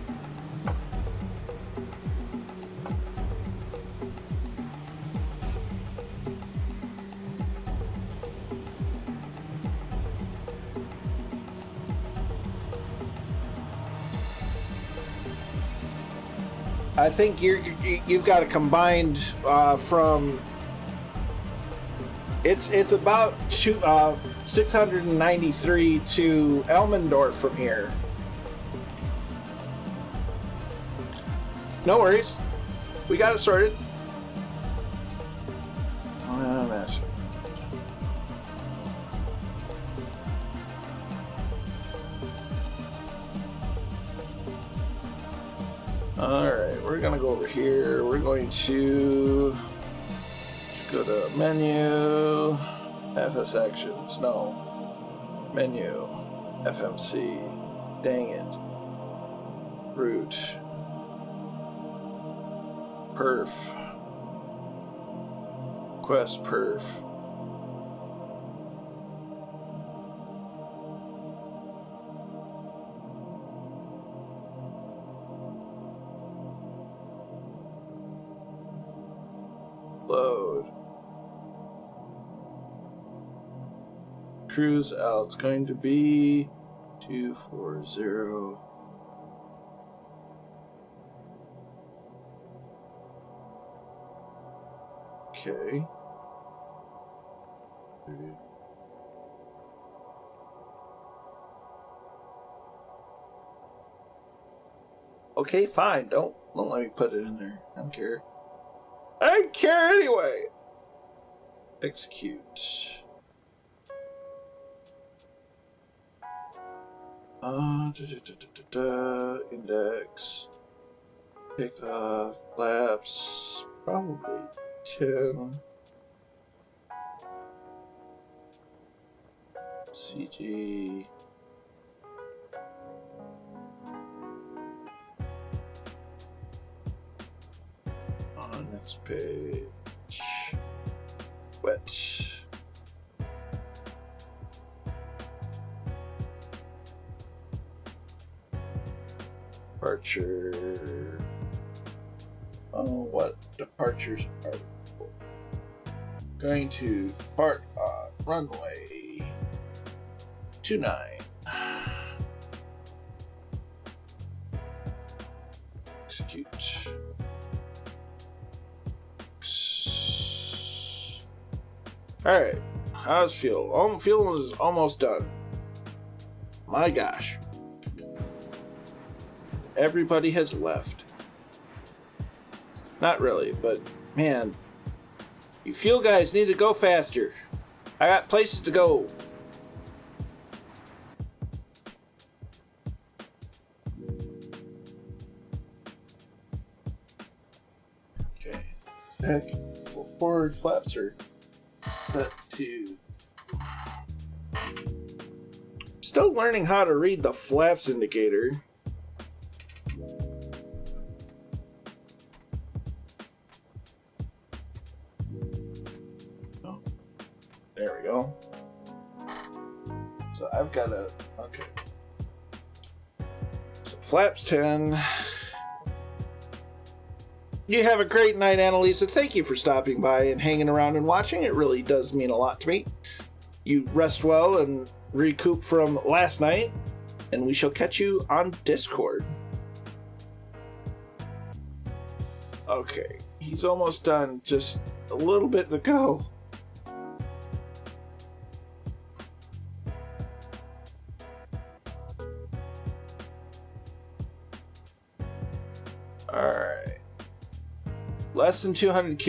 I think you've got a combined from it's about 693 to Elmendorf from here. No worries, we got it sorted. Alright, we're gonna go over here. We're going to go to menu, FS actions, no, menu, FMC, dang it, root, perf, quest perf. Load. Cruise out. It's going to be 240. Okay. Okay, fine. Don't let me put it in there. I don't care. I don't care anyway. Execute. Index. Pick off. Flaps. Probably 10. CG. On next page. Wet. Departure. Oh, what departures are going to depart on runway 29. Execute. Alright, how's fuel? Fuel is almost done. My gosh. Everybody has left. Not really, but man, you fuel guys need to go faster. I got places to go. Okay. Heck, forward flaps are set to. Still learning how to read the flaps indicator. Oh, there we go. So I've got a okay. So flaps 10. You have a great night, Annalisa. Thank you for stopping by and hanging around and watching. It really does mean a lot to me. You rest well and recoup from last night, and we shall catch you on Discord. Okay, he's almost done. Just a little bit to go. Alright. Less than 200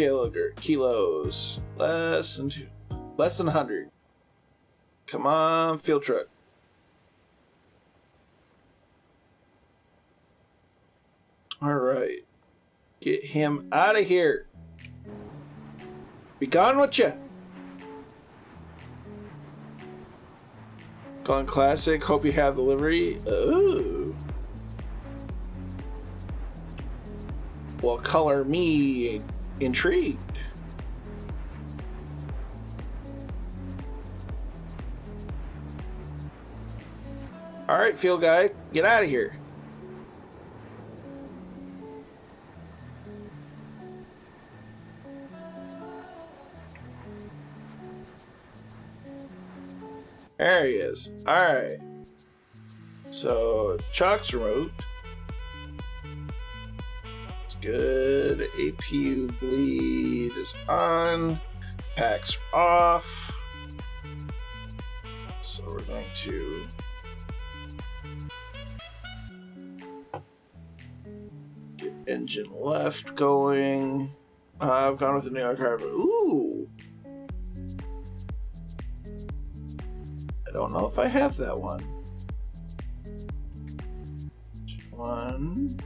kilos. Less than 100. Come on, field truck. Alright. Get him out of here. Be gone with ya. Going classic. Hope you have the livery. Ooh. Well, color me intrigued. All right, field guy, get out of here. There he is. All right. So chalk's removed. It's good. APU bleed is on. Packs off. So we're going to get engine left going. I've gone with the New York Harbor. Ooh. I don't know if I have that one. One.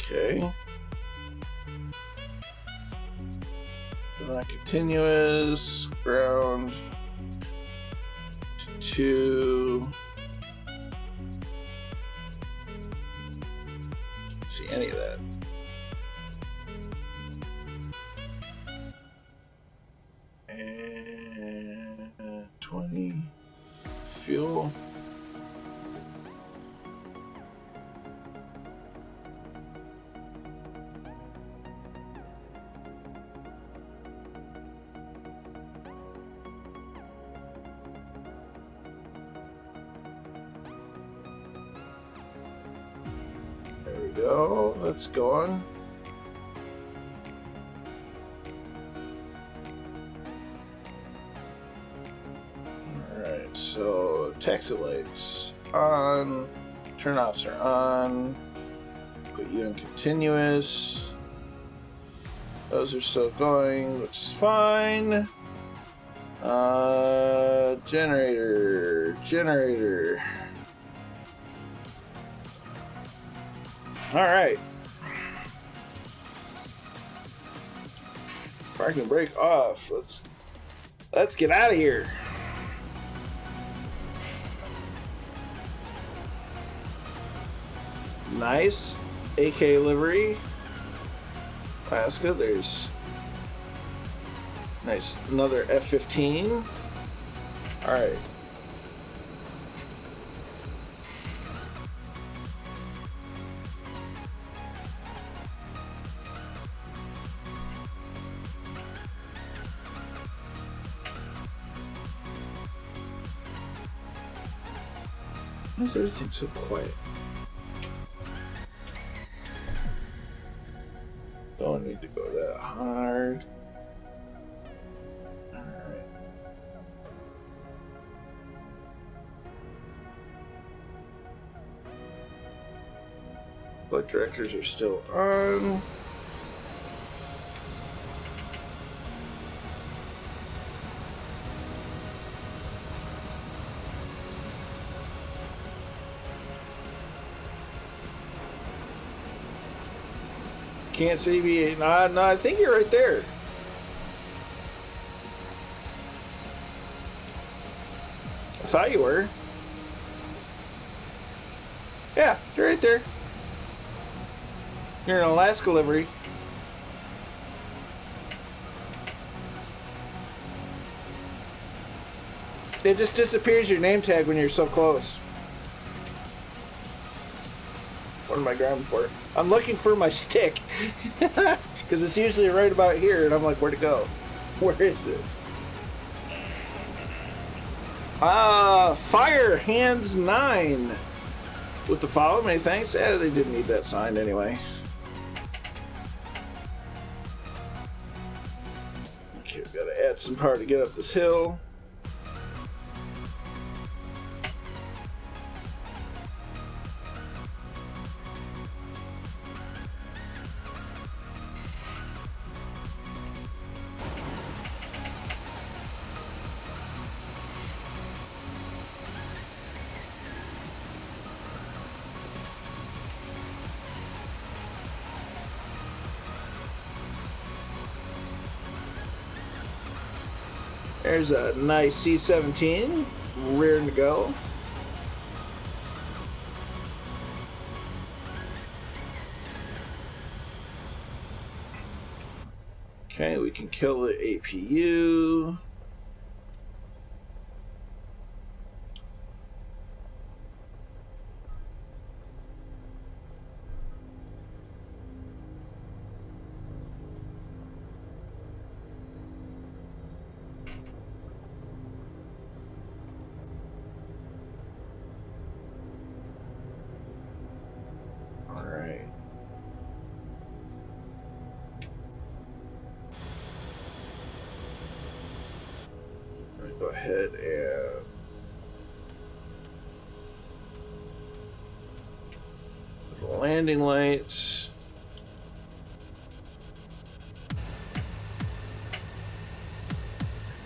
Okay. Continuous ground to can't see any of that. And 20 fuel. Go. Let's go on. Alright, so taxi lights on, turn offs are on, put you in continuous. Those are still going, which is fine. Generator. All right. Parking brake off. Let's get out of here. Nice. AK livery. That's good. There's nice. Another F-15. All right. Why is everything so quiet? Don't need to go that hard. Alright. Flight directors are still on. Can't see P-8. No, I think you're right there. I thought you were. Yeah, you're right there. You're in Alaska livery. It just disappears your name tag when you're so close. What am I grabbing for? I'm looking for my stick. Because it's usually right about here, and I'm like, where'd it go? Where is it? Fire hands 9. With the follow, many thanks. They didn't need that signed anyway. got some power to get up this hill. There's a nice C-17 rearing to go. Okay, we can kill the APU. Go ahead and put the landing lights.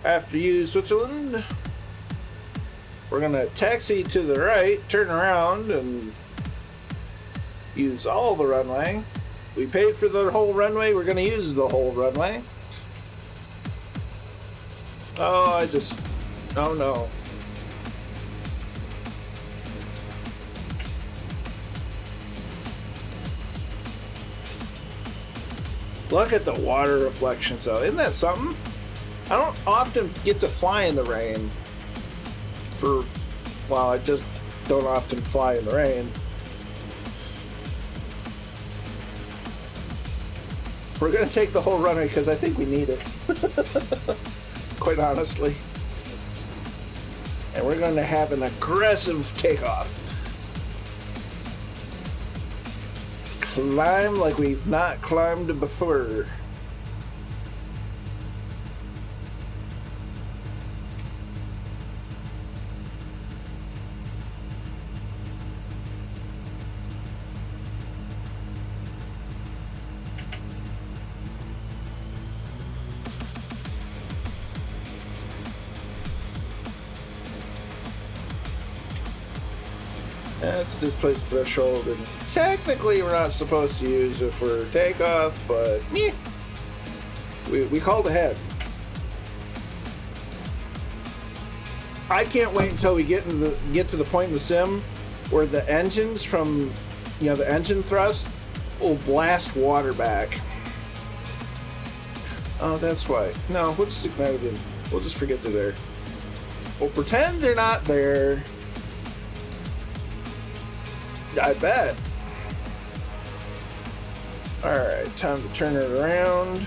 After you, Switzerland, we're gonna taxi to the right, turn around, and use all the runway. We paid for the whole runway, we're gonna use the whole runway. Oh, oh no. Look at the water reflections though, isn't that something? I don't often get to fly in the rain. Well, I just don't often fly in the rain. We're gonna take the whole runway because I think we need it. Quite honestly. And we're going to have an aggressive takeoff. Climb like we've not climbed before. That's displaced threshold, and technically we're not supposed to use it for takeoff, but yeah, we called ahead. I can't wait until we get to the point in the sim where the engines from, the engine thrust will blast water back. Oh, that's why. No, we'll just ignite them. We'll just forget they're there. We'll pretend they're not there. I bet. Alright, time to turn it around.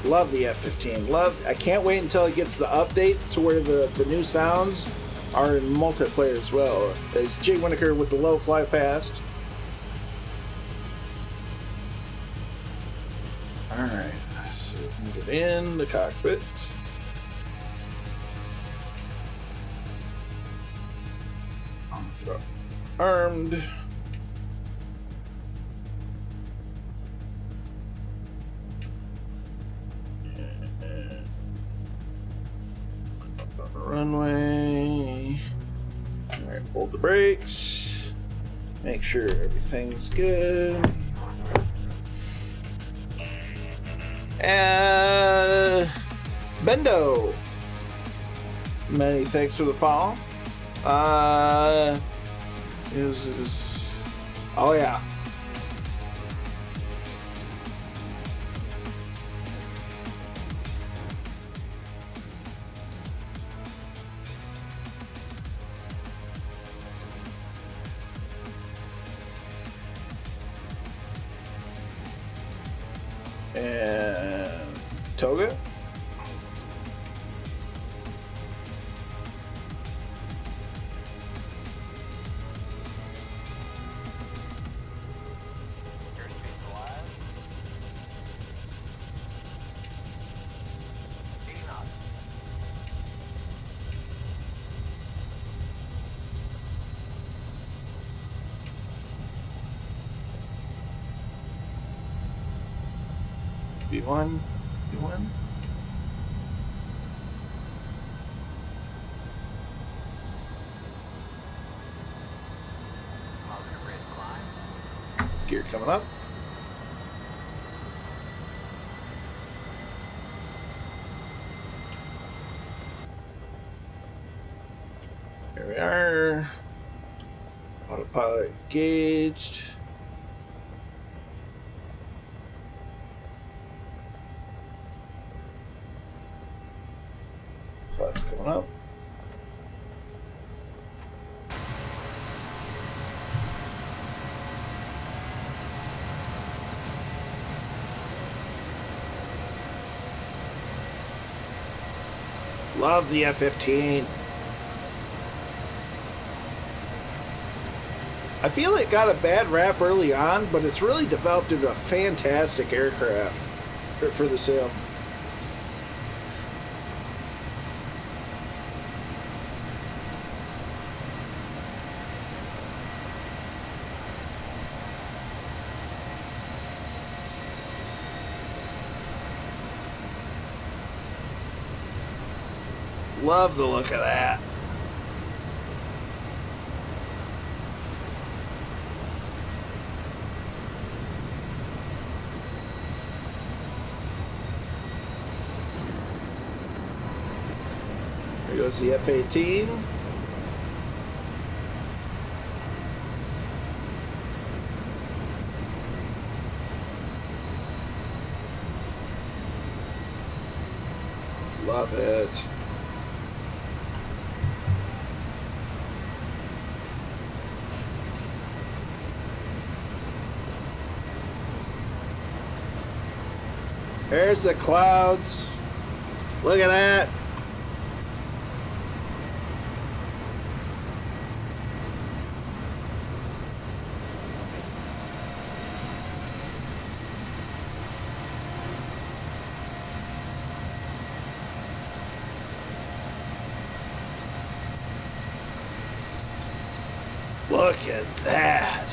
Love the F-15. I can't wait until it gets the update to where the new sounds are in multiplayer as well. There's Jay Winokur with the low fly past. Alright, so we can get in the cockpit. Armed. Runway. Alright, hold the brakes. Make sure everything's good. Bendo. Many thanks for the follow. Oh yeah. Toga? B1, B1. Gear coming up. Here we are. Autopilot engaged. Flaps coming up. Love the F-15. I feel it got a bad rap early on, but it's really developed into a fantastic aircraft for the sale. Love the look of that. There goes the F-18. Love it. There's the clouds. Look at that. Look at that.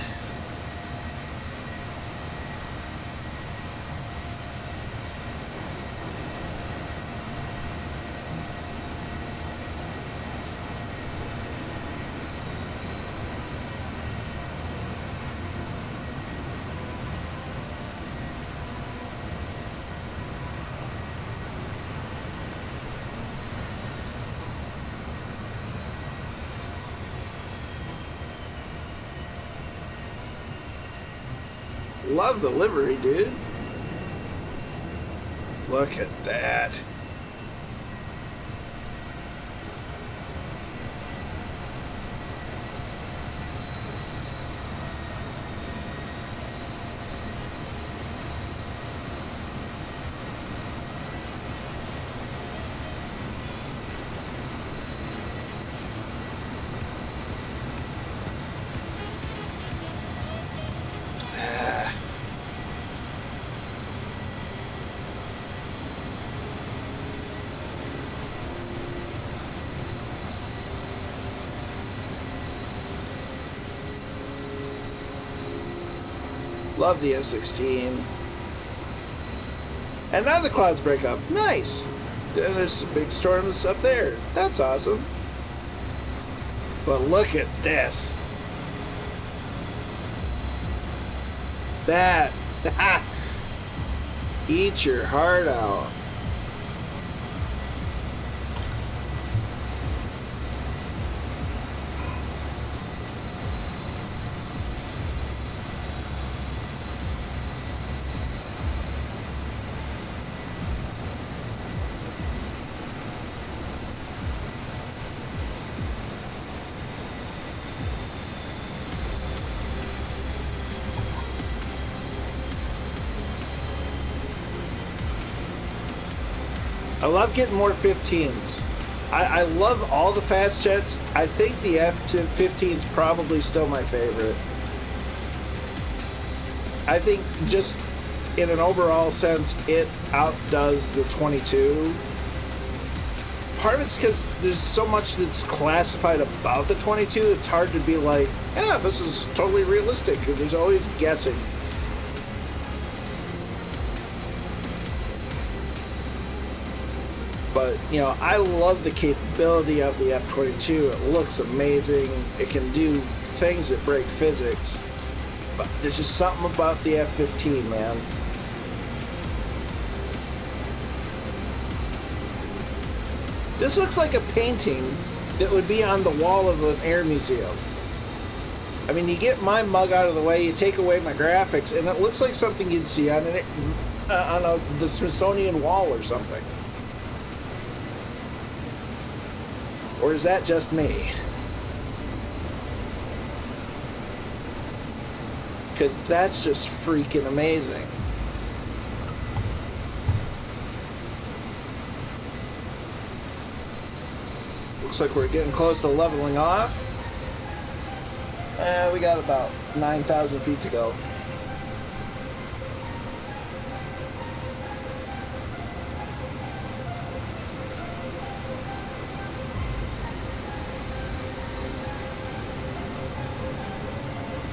Love the livery, dude. Look at that. Love the S-16. And now the clouds break up. Nice. And there's big storms up there. That's awesome. But look at this. That. Eat your heart out. I love getting more 15s. I love all the fast jets. I think the F-15 is probably still my favorite. I think just in an overall sense, it outdoes the 22. Part of it's because there's so much that's classified about the 22, it's hard to be like, yeah, this is totally realistic. There's always guessing. But, you know, I love the capability of the F-22. It looks amazing. It can do things that break physics. But there's just something about the F-15, man. This looks like a painting that would be on the wall of an air museum. I mean, you get my mug out of the way, you take away my graphics, and it looks like something you'd see on the Smithsonian wall or something. Or is that just me? Because that's just freaking amazing. Looks like we're getting close to leveling off. We got about 9,000 feet to go.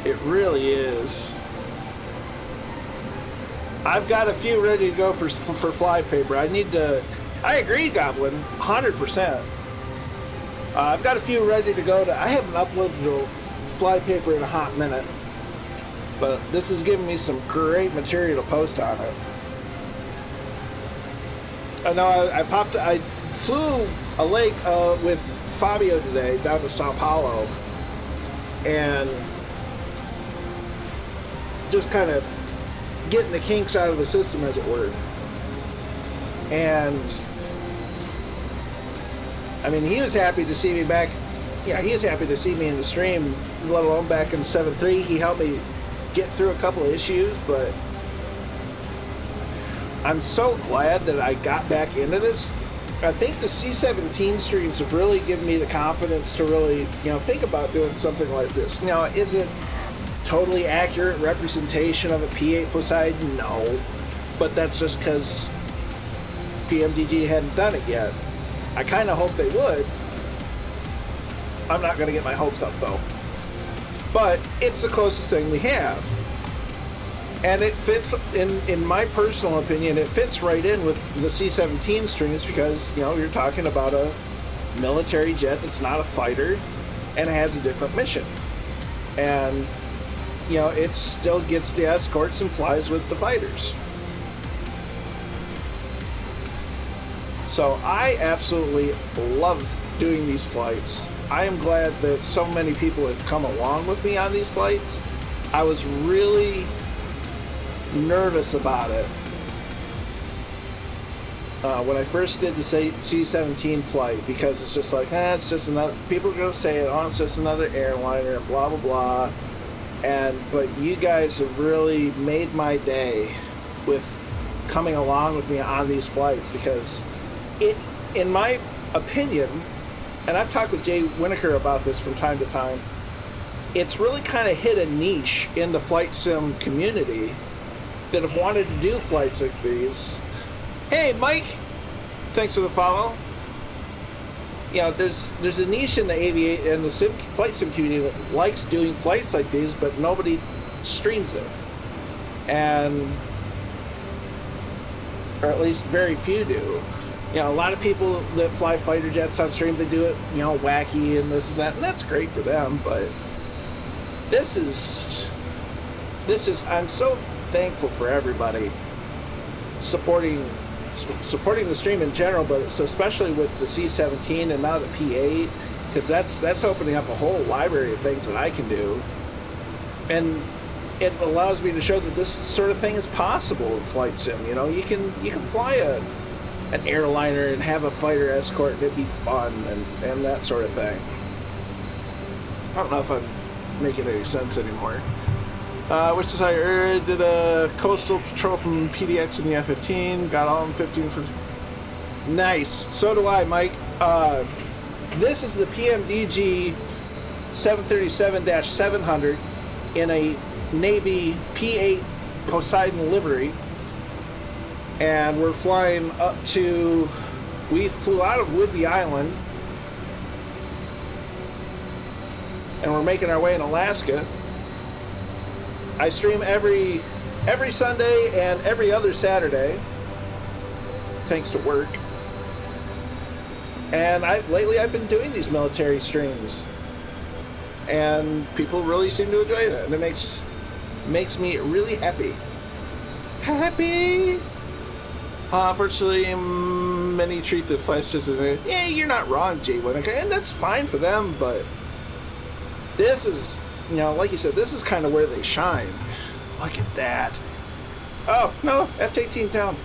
It really is. I've got a few ready to go for fly paper. I need to. I agree, Goblin, 100%. I've got a few ready to go. I haven't uploaded to fly paper in a hot minute, but this is giving me some great material to post on it. I know I flew a lake with Fabio today down to Sao Paulo, and just kind of getting the kinks out of the system, as it were. And I mean, he was happy to see me back. Yeah, he was happy to see me in the stream, let alone back in 7.3. He helped me get through a couple of issues, but I'm so glad that I got back into this. I think the C-17 streams have really given me the confidence to really, you know, think about doing something like this. Now, is it totally accurate representation of a P-8 Poseidon? No, but that's just because PMDG hadn't done it yet. I kind of hope they would. I'm not going to get my hopes up, though. But it's the closest thing we have. And it fits, in my personal opinion, it fits right in with the C-17 streams because, you know, you're talking about a military jet that's not a fighter and it has a different mission. And, you know, it still gets the escorts and flies with the fighters. So I absolutely love doing these flights. I am glad that so many people have come along with me on these flights. I was really nervous about it when I first did the C-17 flight, because it's just like, it's just another, people are going to say it, oh, it's just another airliner and blah, blah, blah. But you guys have really made my day with coming along with me on these flights, because it, in my opinion, and I've talked with Jay Winokur about this from time to time, it's really kind of hit a niche in the flight sim community that have wanted to do flights like these. Hey, Mike, thanks for the follow. You know, there's a niche in the flight sim community that likes doing flights like these, but nobody streams it, or at least very few do. You know, a lot of people that fly fighter jets on stream, they do it, you know, wacky and this and that, and that's great for them, but this is, I'm so thankful for everybody supporting the stream in general, but especially with the C-17 and now the P-8, because that's opening up a whole library of things that I can do, and it allows me to show that this sort of thing is possible in flight sim. You know, you can fly an airliner and have a fighter escort and it'd be fun and that sort of thing. I don't know if I'm making any sense anymore. Which is I did a coastal patrol from PDX in the F-15, got all in 15 for... Nice. So do I, Mike. This is the PMDG 737-700 in a Navy P-8 Poseidon livery. And we're flying up to... We flew out of Whidbey Island. And we're making our way in Alaska. I stream every Sunday and every other Saturday, thanks to work. And lately I've been doing these military streams, and people really seem to enjoy it, and it makes me really happy. Happy. Virtually, many treat the flesh as a... Yeah, you're not wrong, Jay Winnick, and that's fine for them, but this is, you know, like you said, this is kind of where they shine. Look at that. Oh, no, F-18 down.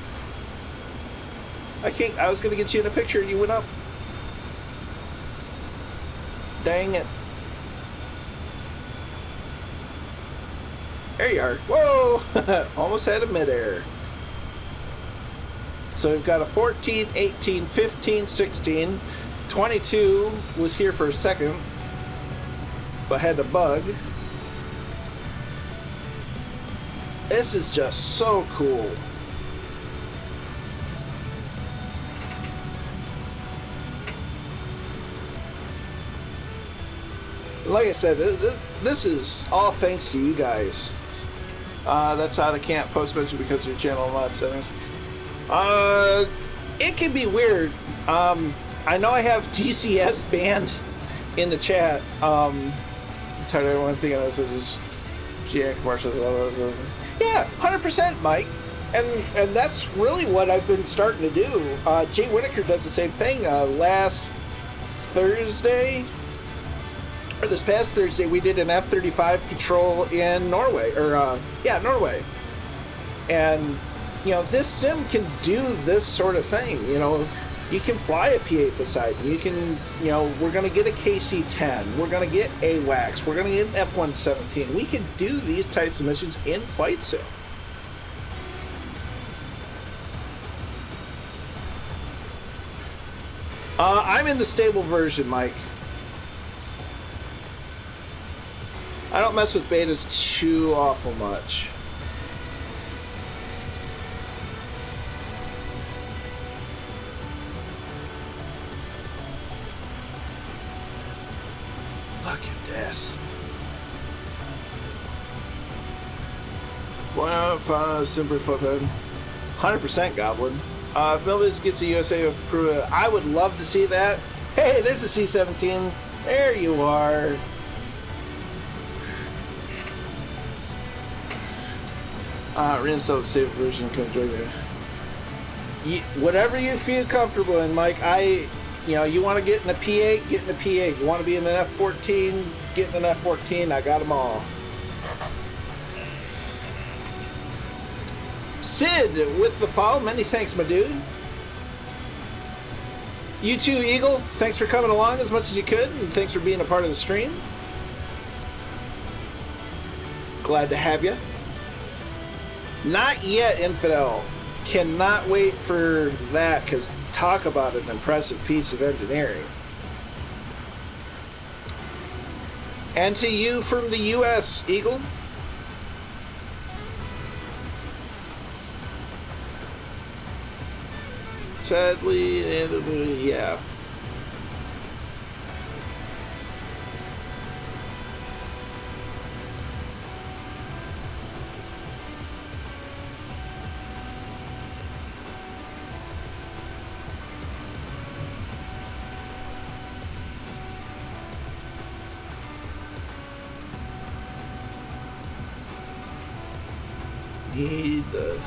I was going to get you in a picture and you went up. Dang it. There you are. Whoa! Almost had a midair. So we've got a 14, 18, 15, 16. 22 was here for a second, but had a bug. This is just so cool. Like I said, this is all thanks to you guys. That's out of camp post-mention because of your channel mod settings. It can be weird. I know I have GCS banned in the chat. I'm tired of everyone thinking this is GA commercials. Yeah, 100%, Mike. And that's really what I've been starting to do. Jay Whittaker does the same thing. Last Thursday, or this past Thursday, we did an F-35 patrol in Norway, Norway. And, you know, this sim can do this sort of thing. You know, you can fly a P-8 Poseidon. You can, you know, we're going to get a KC-10. We're going to get AWACS. We're going to get an F-117. We can do these types of missions in flight sim. I'm in the stable version, Mike. I don't mess with betas too awful much. Look at this. Well, simple foothead. 100% Goblin. If Milvis gets a USA approval, I would love to see that. Hey, there's a C-17. There you are. Reinstall the save version. Come join me. Whatever you feel comfortable in, Mike. You want to get in a P-8, get in a P-8. You want to be in an F-14, get in an F-14. I got them all. Sid with the follow. Many thanks, my dude. You too, Eagle. Thanks for coming along as much as you could, and thanks for being a part of the stream. Glad to have you. Not yet, Infidel. Cannot wait for that, because talk about an impressive piece of engineering. And to you from the U.S., Eagle. Sadly, yeah. Need the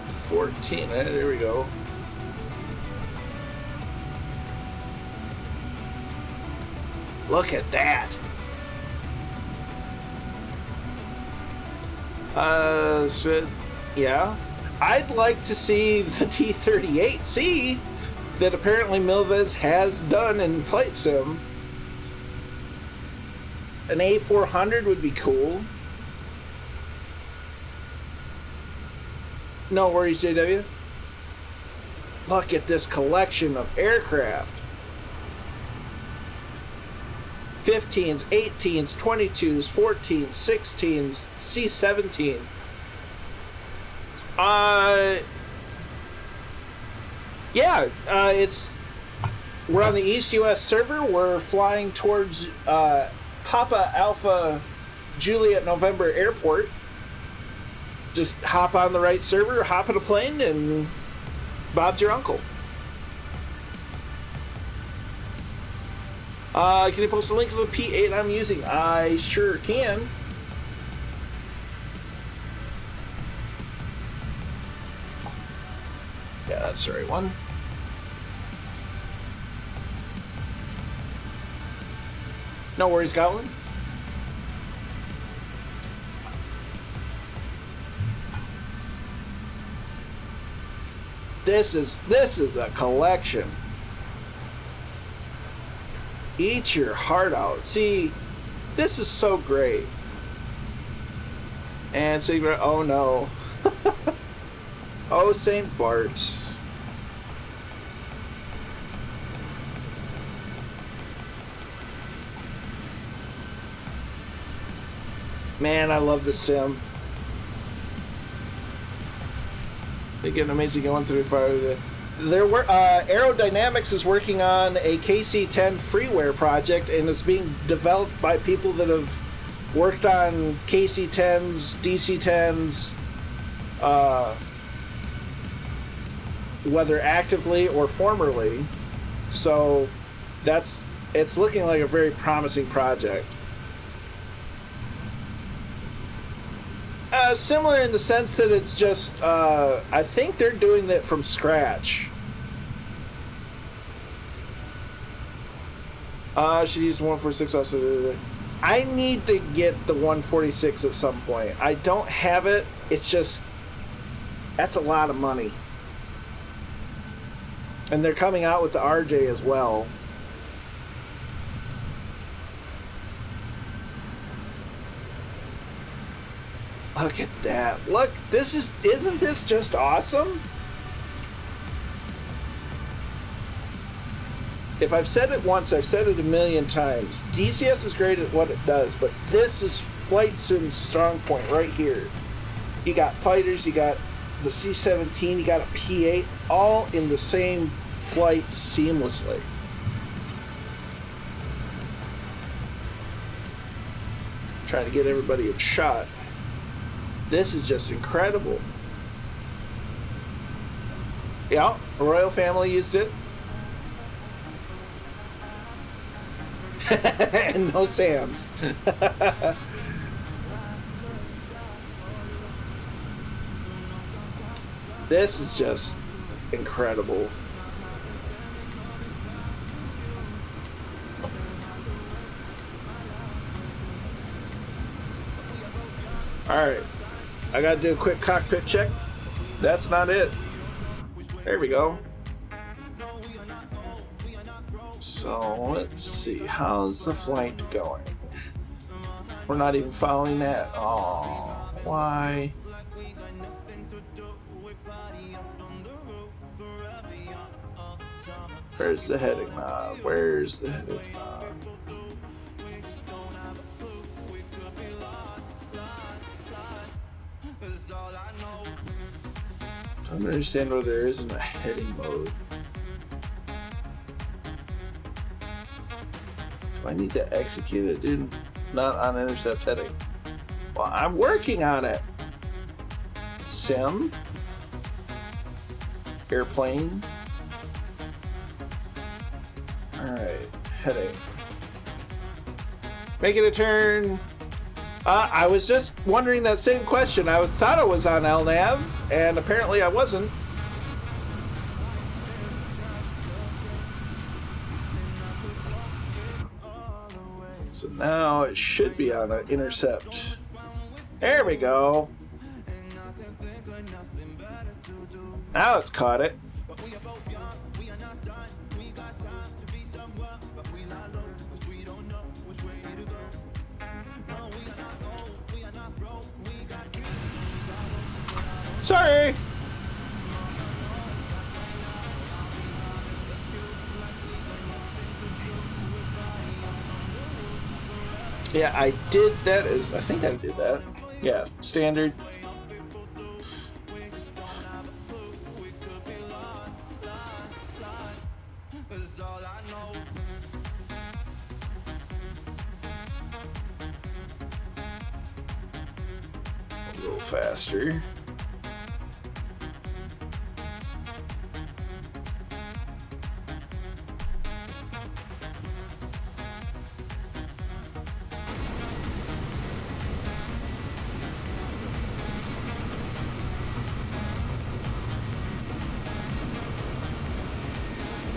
14. There we go. Look at that. So, yeah. I'd like to see the T-38C that apparently Milvez has done in Flight Sim. An A400 would be cool. No worries, JW. Look at this collection of aircraft. 15s, 18s, 22s, 14s, 16s, C-17. We're on the East US server. We're flying towards Papa Alpha Juliet November Airport. Just hop on the right server, hop in a plane, and Bob's your uncle. Can you post a link to the P-8 I'm using? I sure can. Yeah, that's the right one. No worries, Goblin. This is a collection. Eat your heart out. See, this is so great. And Sigma, oh no. Oh, St. Bart. Man, I love the sim. They get an amazing going through fire. There were Aerodynamics is working on a KC-10 freeware project, and it's being developed by people that have worked on KC-10s, DC-10s, whether actively or formerly. So it's looking like a very promising project. Similar in the sense that it's just, I think they're doing that from scratch. I should use the 146 also. I need to get the 146 at some point. I don't have it. It's just, that's a lot of money. And they're coming out with the RJ as well. Look at that. Look, isn't this just awesome? If I've said it once, I've said it a million times. DCS is great at what it does, but this is Flight Sim's strong point right here. You got fighters, you got the C-17, you got a P-8, all in the same flight seamlessly. Trying to get everybody a shot. This is just incredible. Yeah, a royal family used it. And no Sams. This is just incredible. Alright. I gotta do a quick cockpit check. That's not it. There we go. So let's see. How's the flight going? We're not even following that. Oh, why? Where's the heading knob? Where's the heading knob? I don't understand why there isn't a heading mode. Do I need to execute it, dude? Not on intercept heading. Well, I'm working on it. Sim. Airplane. Alright, heading. Making a turn. I was just wondering that same question. Thought I was on LNAV, and apparently I wasn't. So now it should be on an intercept. There we go. Now it's caught it. Sorry. Yeah, I did that as I think I did that. Yeah, standard. A little faster.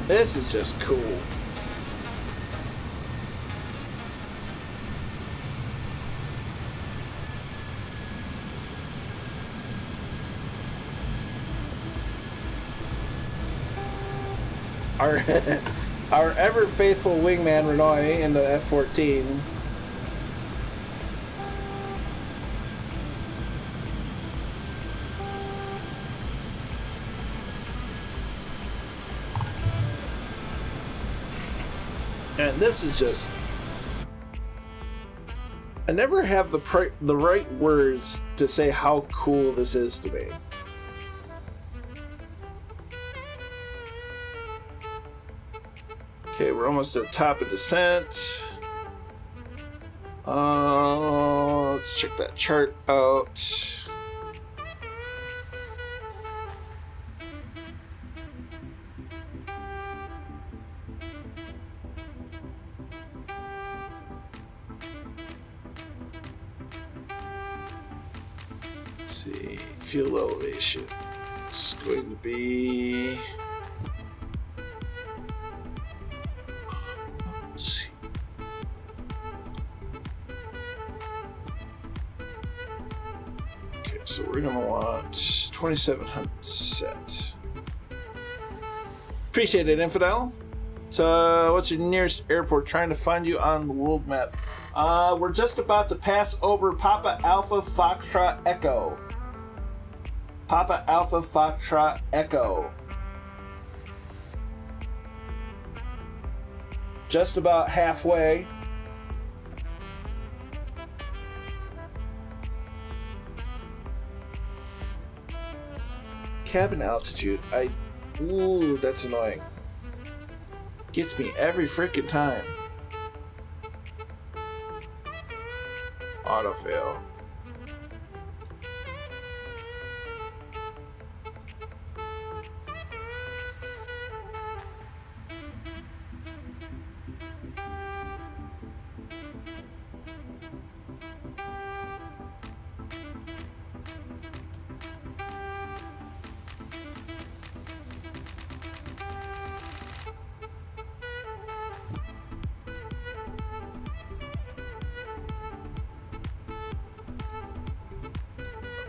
This is just cool. Our our ever faithful wingman Renoy in the F-14. And this is just... I never have the right words to say how cool this is to me. Okay, we're almost at the top of descent. Let's check that chart out. Fuel elevation. It's going to be... Let's see. Okay, so we're going to want 2700 set. Appreciate it, Infidel. So, what's your nearest airport? Trying to find you on the world map. We're just about to pass over Papa Alpha Foxtrot Echo. Papa Alpha Foxtrot Echo. Just about halfway. Cabin altitude. Ooh, that's annoying. Gets me every freaking time. Autofail.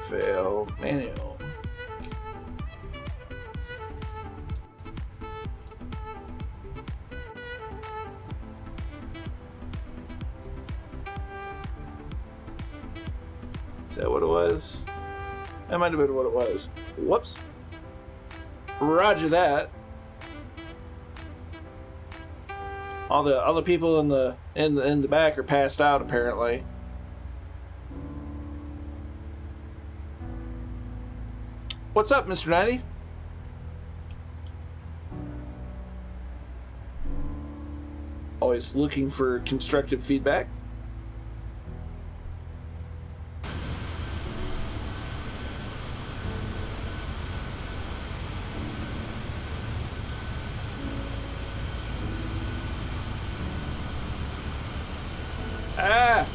Fail manual. Is that what it was? That might have been what it was. Whoops. Roger that. All the other people in the back are passed out apparently. What's up, Mr. 90? Always looking for constructive feedback. Ah!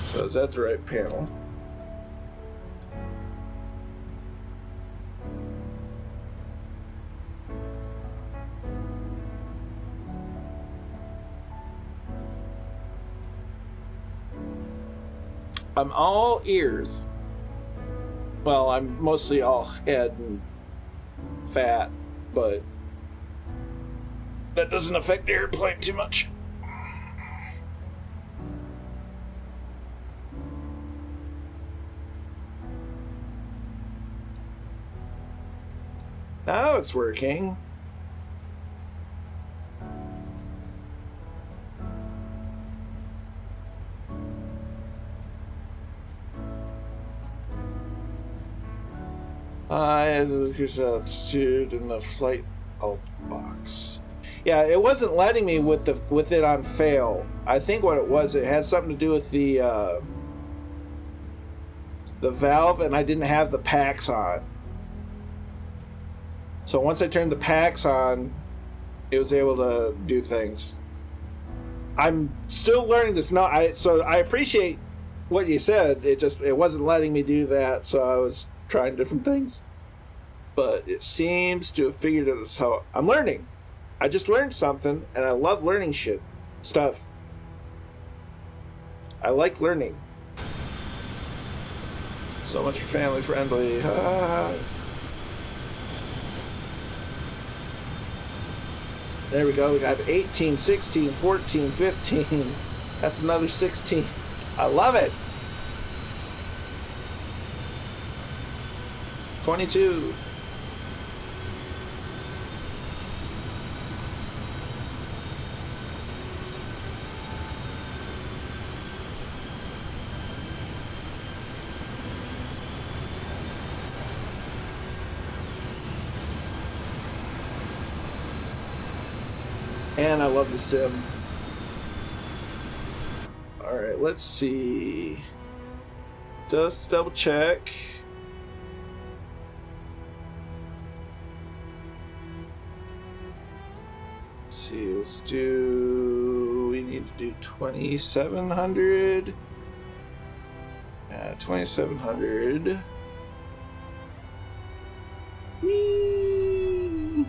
So is that the right panel? I'm all ears. Well, I'm mostly all head and fat, but that doesn't affect the airplane too much. Now it's working. Here's altitude in the flight alt box. Yeah, it wasn't letting me with it on fail. I think what it was, it had something to do with the valve, and I didn't have the packs on. So once I turned the packs on, it was able to do things. I'm still learning this. So I appreciate what you said. It wasn't letting me do that, so I was trying different things. But it seems to have figured it out. So I'm learning. I just learned something, and I love learning stuff. I like learning. So much for family friendly. There we go. We got 18, 16, 14, 15. That's another 16. I love it. 22. And I love the sim. Alright, let's see. Just double check. Let's see, let's do. We need to do 2700. 2700. Whee!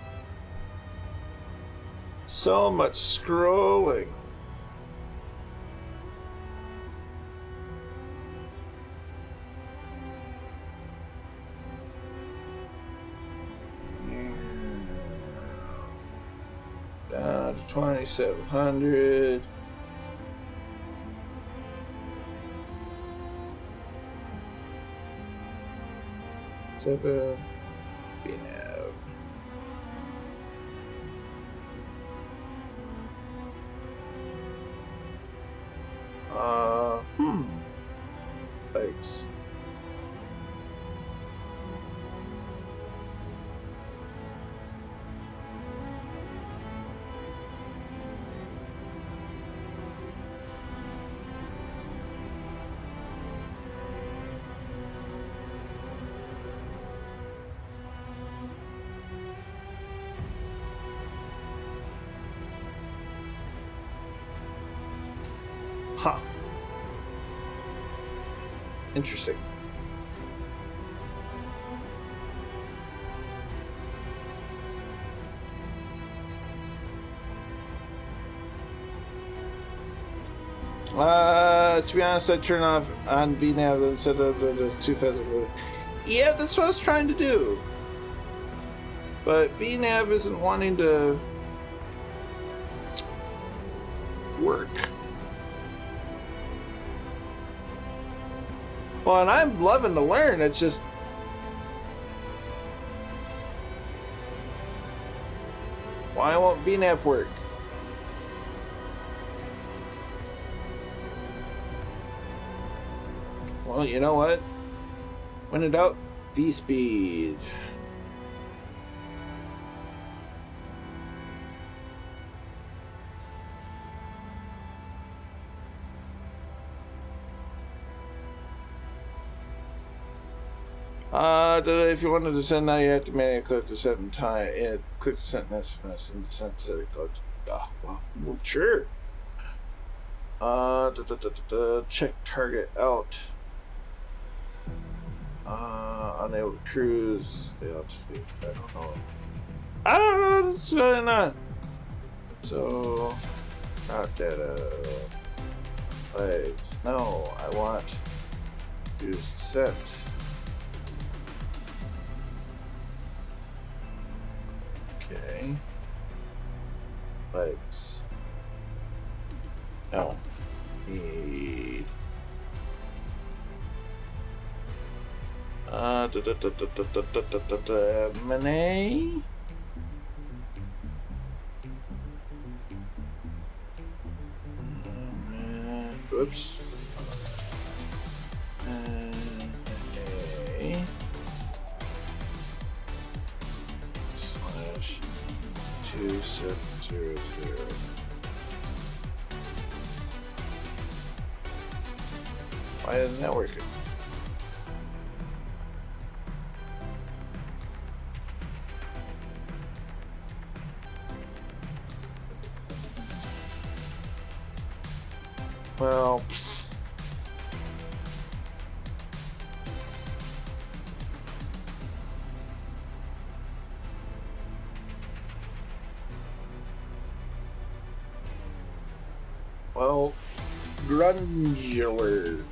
So much scrolling. Down to 2700. Seven. Thanks. Huh. Interesting. To be honest, I turn off on VNav instead of the 2000. Yeah, that's what I was trying to do. But VNav isn't wanting to work. Well, and I'm loving to learn. It's just why won't VNav work? Well, you know what? When in doubt, V-speed. If you wanted to send now, you have to manually click to send time. Yeah, click to send SMS and send setting code. Well, sure. Check target out. Unable to cruise. I don't know. I don't know what's going on. So, route data. Wait, no, I want to set. Okay. Legs. No. Need. Money. Oops. Okay. Slash 2700. Why isn't that working? Well, grungular.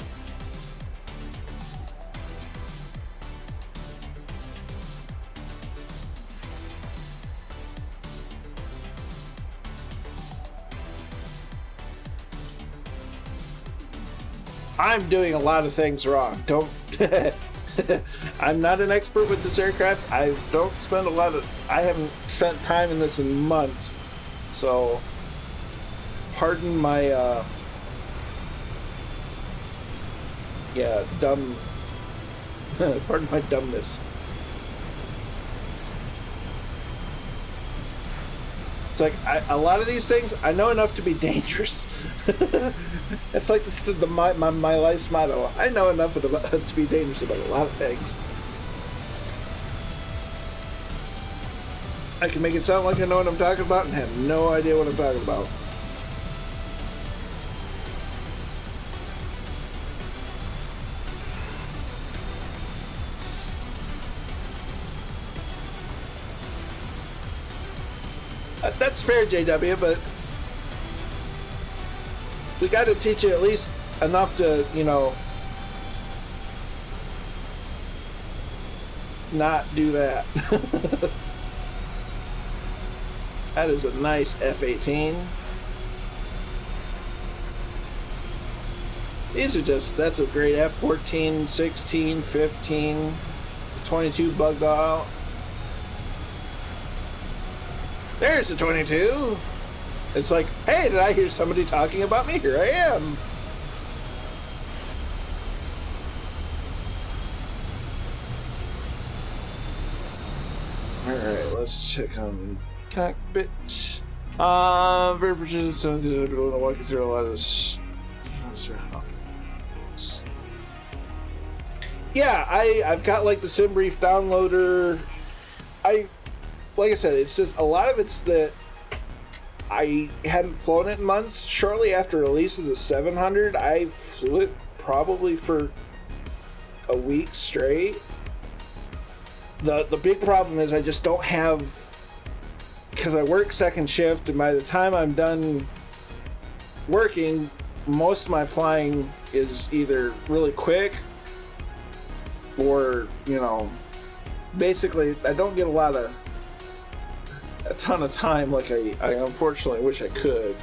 I'm doing a lot of things wrong. Don't. I'm not an expert with this aircraft. I don't spend a lot of. I haven't spent time in this in months, so pardon my. Dumb. Pardon my dumbness. It's like a lot of these things I know enough to be dangerous. It's like my life's motto. I know enough to be dangerous about a lot of things. I can make it sound like I know what I'm talking about and have no idea what I'm talking about. That's fair, JW, but we got to teach you at least enough to, not do that. That is a nice F-18. These are that's a great F-14, 16, 15, 22 bugged out. There's a 22. It's like, hey, did I hear somebody talking about me? Here I am. Alright, let's check on cockpit. Very precise. I'm going to walk you through a lot of this. Yeah, I've got like the SimBrief downloader. Like I said, it's just a lot of it's that I hadn't flown it in months. Shortly after release of the 700, I flew it probably for a week straight. The big problem is I just don't have, because I work second shift, and by the time I'm done working, most of my flying is either really quick or, basically I don't get a ton of time like I unfortunately wish I could.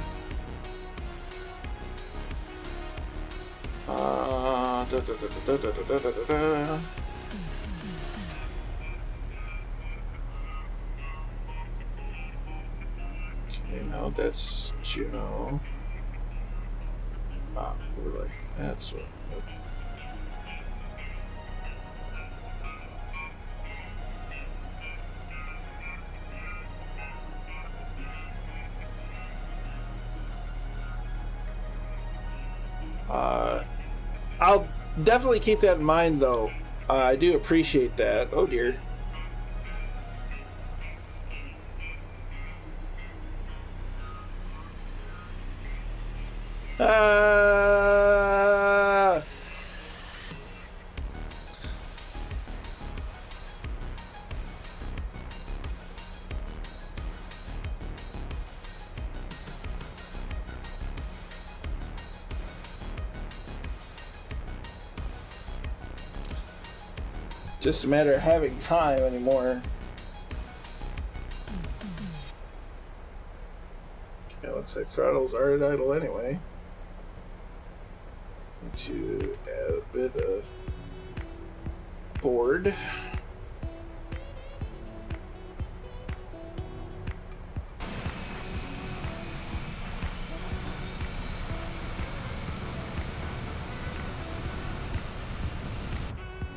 Okay, now that's Juno. Really? That's what. I'll definitely keep that in mind, though. I do appreciate that. Oh dear. Just a matter of having time anymore. Looks like throttles are at idle anyway. Need to add a bit of board.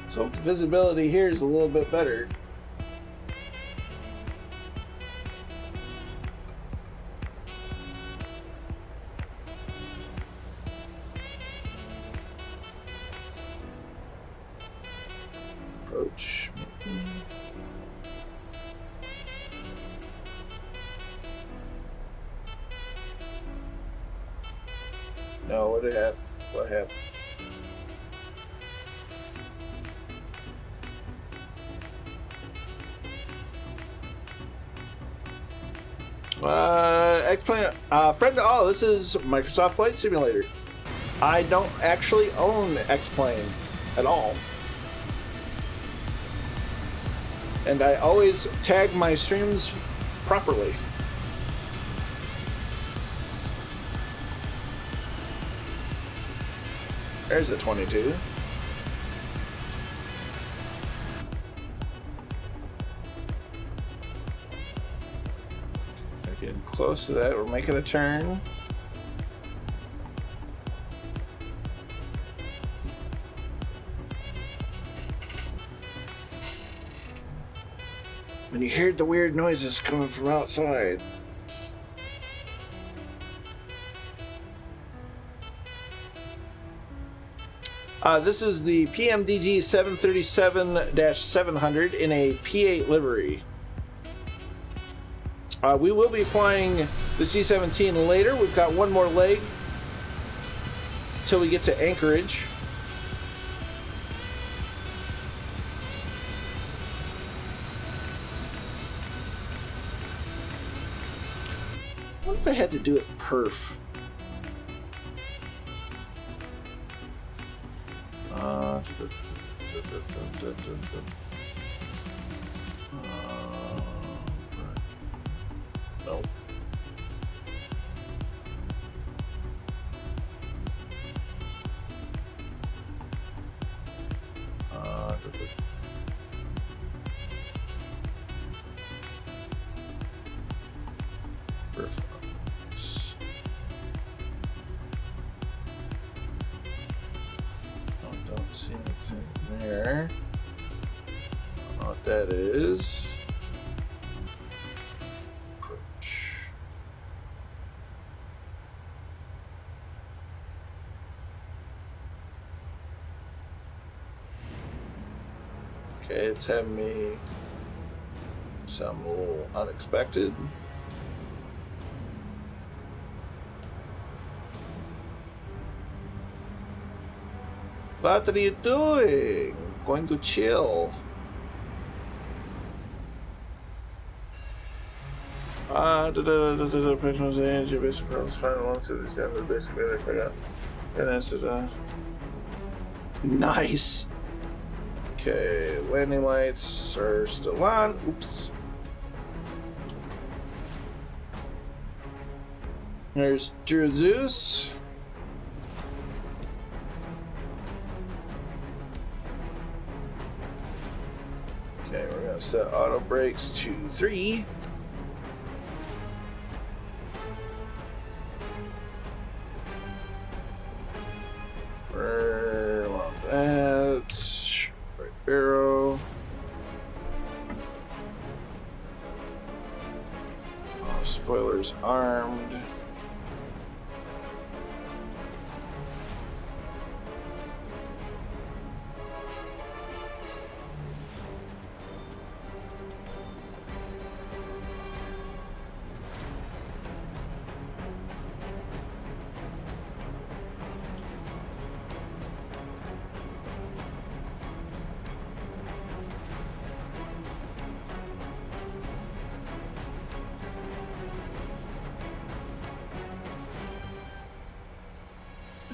So the visibility here is a little bit better. Approach. No, what did happen? What happened? X-Plane, friend to all, this is Microsoft Flight Simulator. I don't actually own X-Plane at all. And I always tag my streams properly. There's a 22. Getting close to that, we're making a turn. When you heard the weird noises coming from outside. This is the PMDG 737-700 in a P-8 livery. We will be flying the C-17 later. We've got one more leg till we get to Anchorage. What if I had to do it perf? Nope. Perfect. Don't see anything there. I don't know what that is. Okay, it's having me sound a little unexpected. What are you doing? Going to chill. Nice. Okay, landing lights are still on. Oops. There's Drew Zeus. Okay, we're gonna set auto brakes to 3. We're on that. Right arrow. Oh, spoilers armed.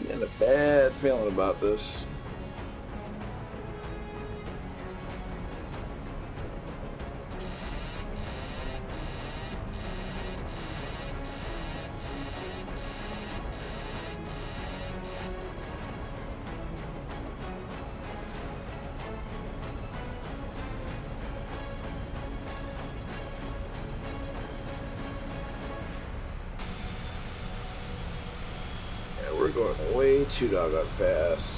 Getting a bad feeling about this. going way too doggone fast.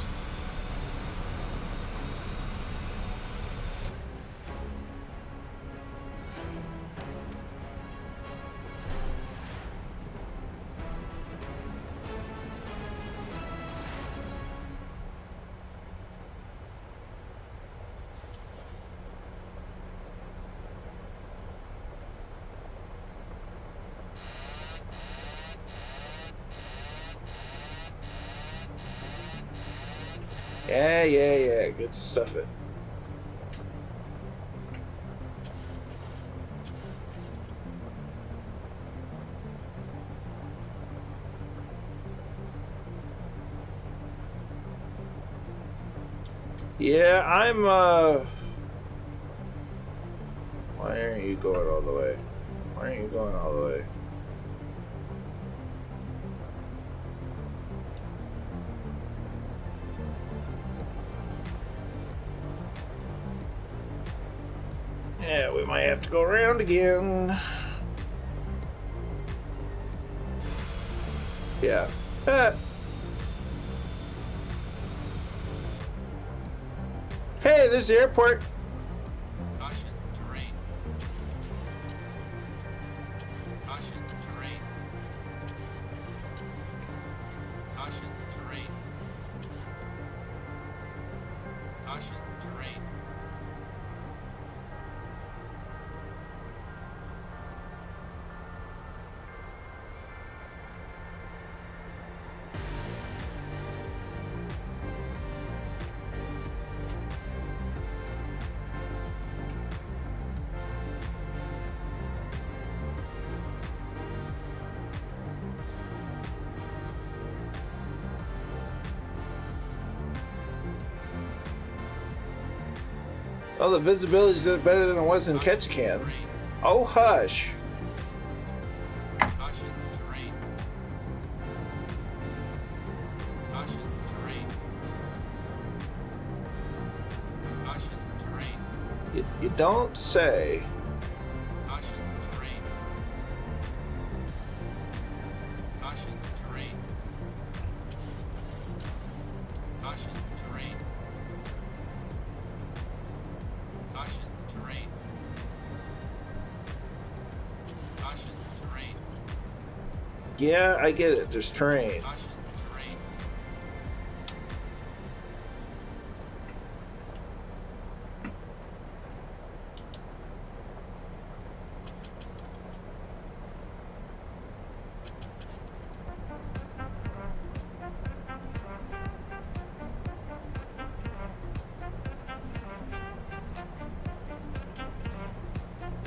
Yeah. Good stuff it. Yeah, I'm, why aren't you going all the way? Why aren't you going all the way? Yeah, we might have to go around again. Yeah. Hey, there's the airport. Caution, terrain. Caution, terrain. Caution, terrain. Caution, terrain. Oh, the visibility's better than it was in Ketchikan. Oh, hush. Caution, terrain. Caution, terrain. Caution, terrain. You don't say. Caution, terrain. Caution, terrain. Caution, terrain. Caution, terrain. Caution, terrain. Yeah, I get it. There's terrain. Caution, terrain.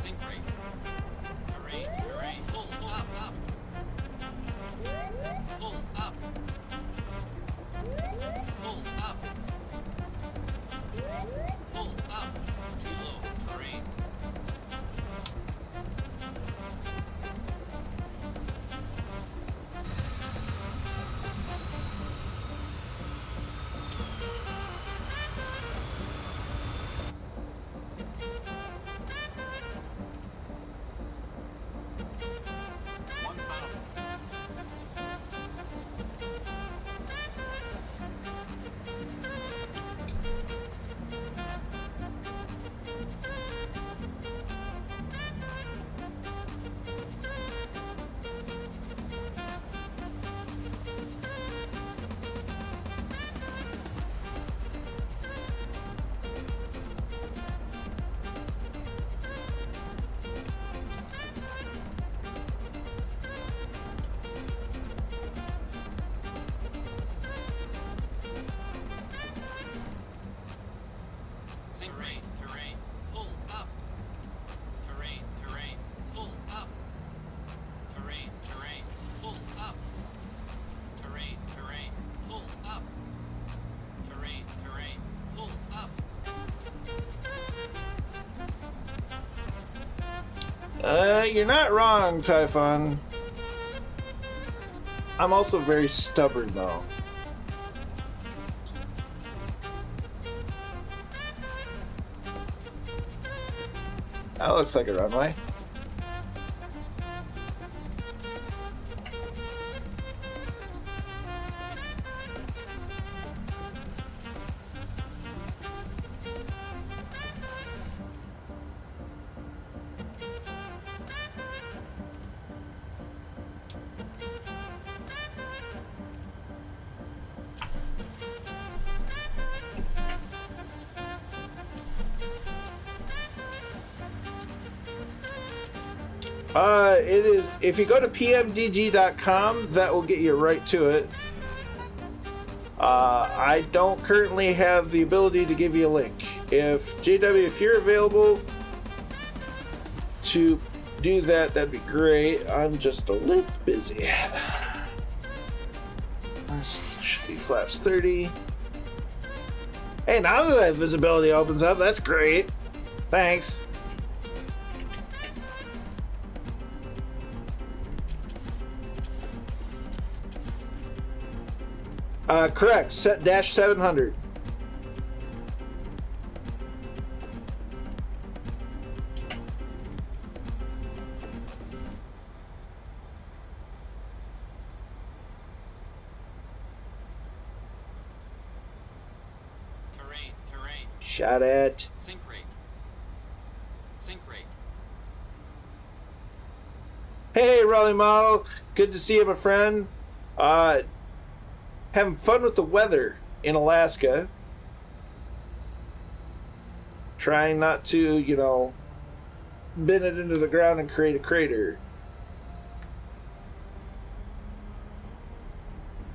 Sink rate. Terrain, terrain. Pull up, up. Pull up. Pull up. Pull up. Too low. Terrain. One pound. Terrain, terrain, pull up. Terrain, terrain, pull up. Terrain, terrain, pull up. Terrain, terrain, pull up. Terrain, terrain, pull up. You're not wrong, Typhon. I'm also very stubborn, though. That looks like a runway. It is, if you go to pmdg.com, that will get you right to it. I don't currently have the ability to give you a link. If JW, if you're available to do that, that'd be great. I'm just a little busy. Should be flaps 30. Hey, now that visibility opens up, that's great. Thanks. Correct. Set dash 700. Terrain. Shot at. Sink rate. Hey, Raleigh Model. Good to see you, my friend. Having fun with the weather in Alaska. Trying not to, you know, bend it into the ground and create a crater.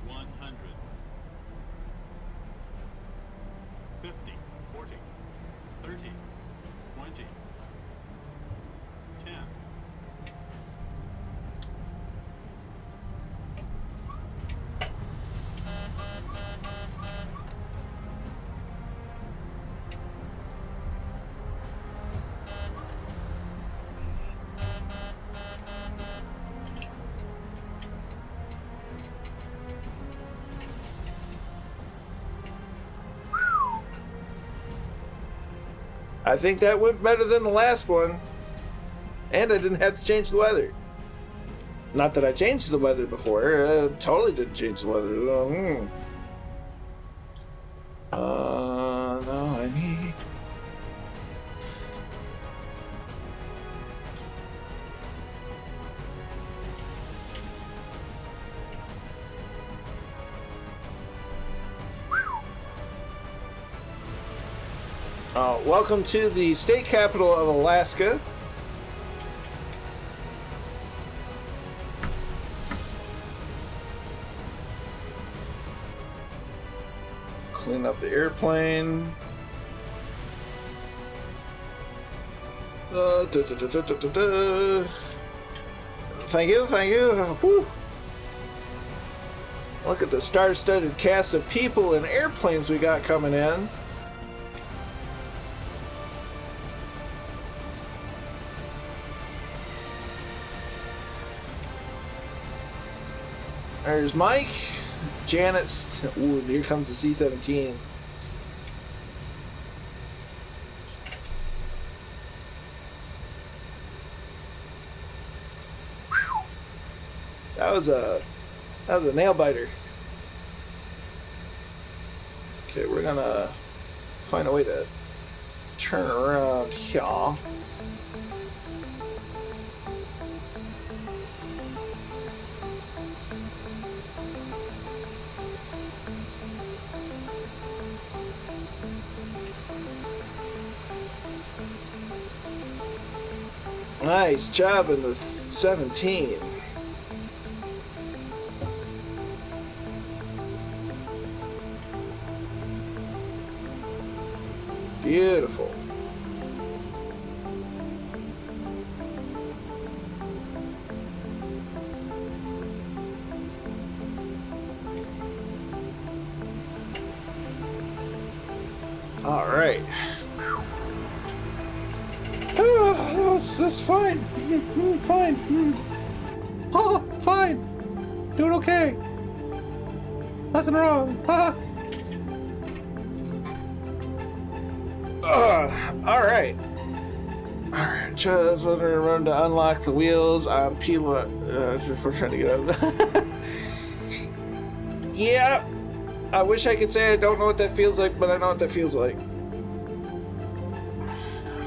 100. 50. 40. 30. 20. 10. I think that went better than the last one. And I didn't have to change the weather. Not that I changed the weather before. I totally didn't change the weather. No, I need... welcome to the state capital of Alaska. Clean up the airplane. Thank you. Whew. Look at the star-studded cast of people and airplanes we got coming in. There's Mike. Janet's. Ooh, here comes the C-17. That was a nail biter. Okay, we're gonna find a way to turn around here. Nice job in the 17. Beautiful. All right. That's fine. Fine. Oh, fine. Doing okay. Nothing wrong. Alright. Alright, just want to run to unlock the wheels. People we're trying to get up. Yeah. I wish I could say I don't know what that feels like, but I know what that feels like.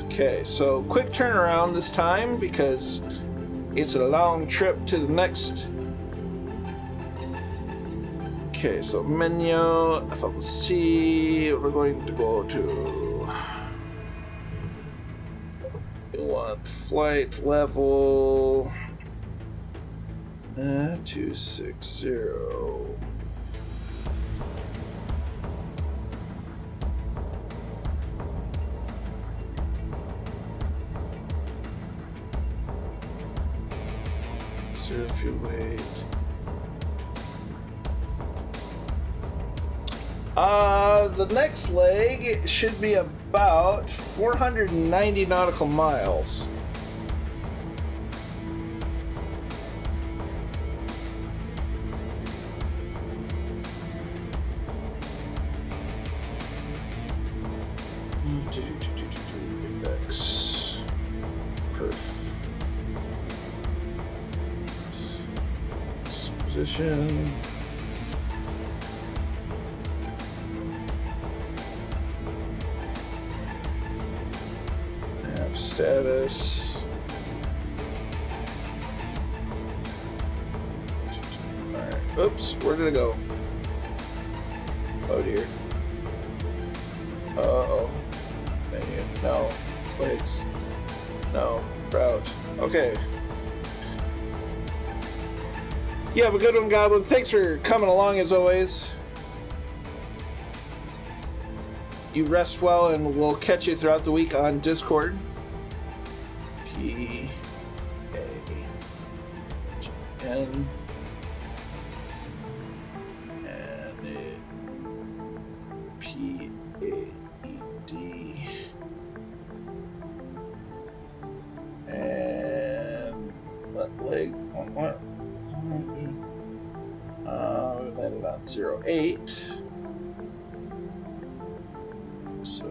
Okay, so quick turnaround this time because it's a long trip to the next. Okay, so menu, FLC, we're going to go to You want flight level 260. Zero fuel weight. The next leg should be about 490 nautical miles. Index. Perf. Position. Status. Alright. Oops, where did it go? Oh dear. Uh-oh. Menu. No. Plates. No. Route. Okay. You have a good one, Goblin. Thanks for coming along as always. You rest well, and we'll catch you throughout the week on Discord. P-8. N and P-8 and what leg? What? We landed on 08. So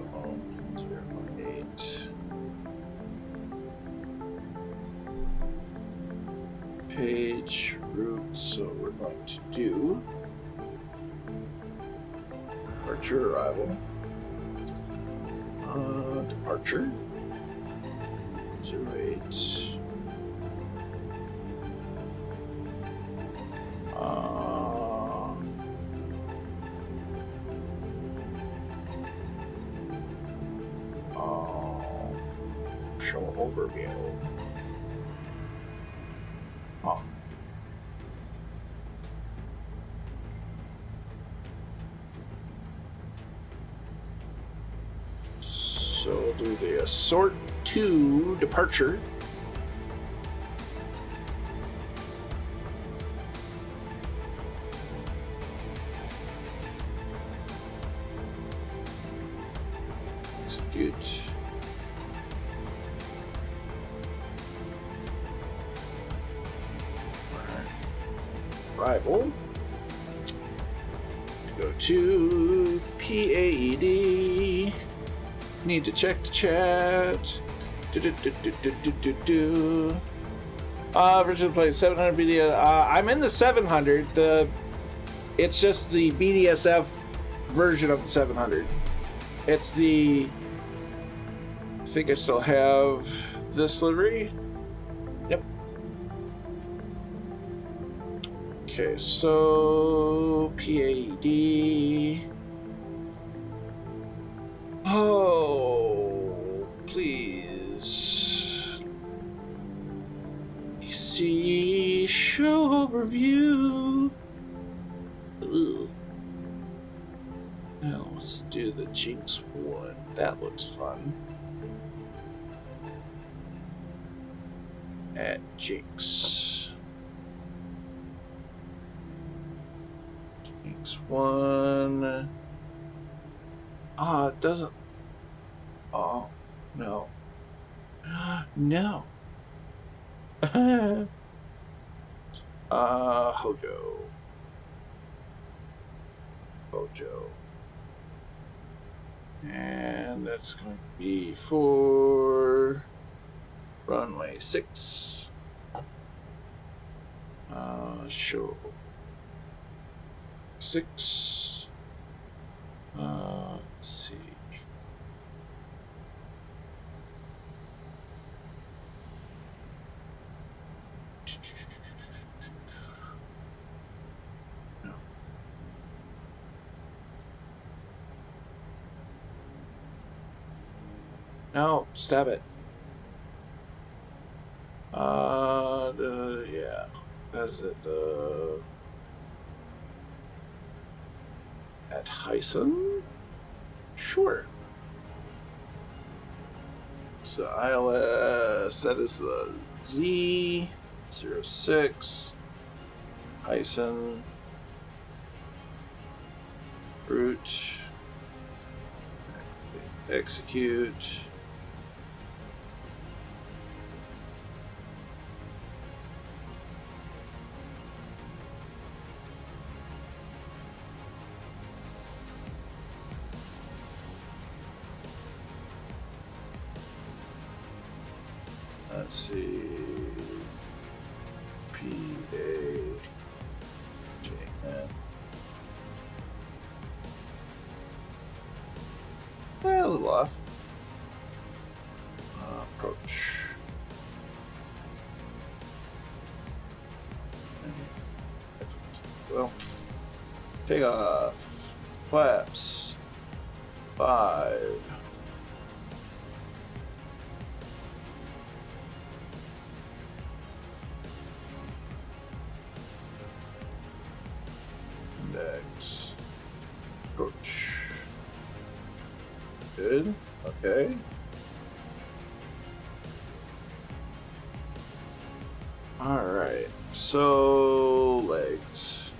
08. Page route. So we're going to do departure arrival. Departure 08. Show overview. Oh. So do the sort 2 departure. Execute. Arrival. Go to P-8. Need to check the chat. Original play 700 BDS. I'm in the 700. It's just the BDSF version of the 700. It's the. I think I still have this livery. Yep. Okay, so P-8. Oh, please. See show overview. Ugh. Now let's do the Jinx one. That looks fun. At Jinx. Jinx one. It doesn't. Oh, no. No. Hojo. And that's going to be for runway 6. Show 6. Let's see. No. No, stab it. Yeah. Is it at Hyson? Sure. So ILS, that is the Z06 Hyson route. Execute. Let's see. P-8. JN. A little off. Approach. Well, take off. Flaps. 5. Index. Approach. Good. Okay. Alright. So, legs.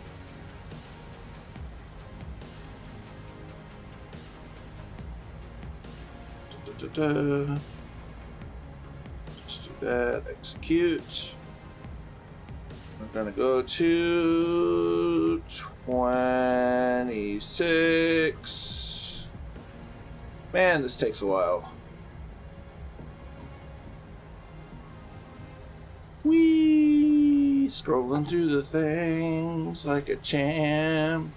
Da-da-da-da. Just do that. Execute. We're gonna go to 26. Man, this takes a while. Whee! Scrolling through the things like a champ.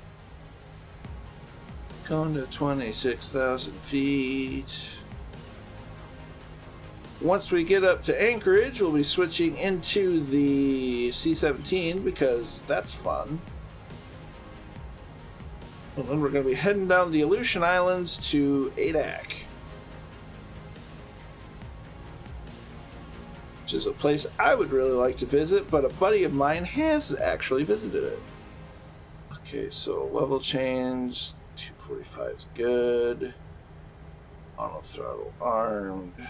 Going to 26,000 feet. Once we get up to Anchorage, we'll be switching into the C-17 because that's fun. And then we're going to be heading down the Aleutian Islands to Adak, which is a place I would really like to visit, but a buddy of mine has actually visited it. Okay, so level change, 245 is good. Auto throttle armed.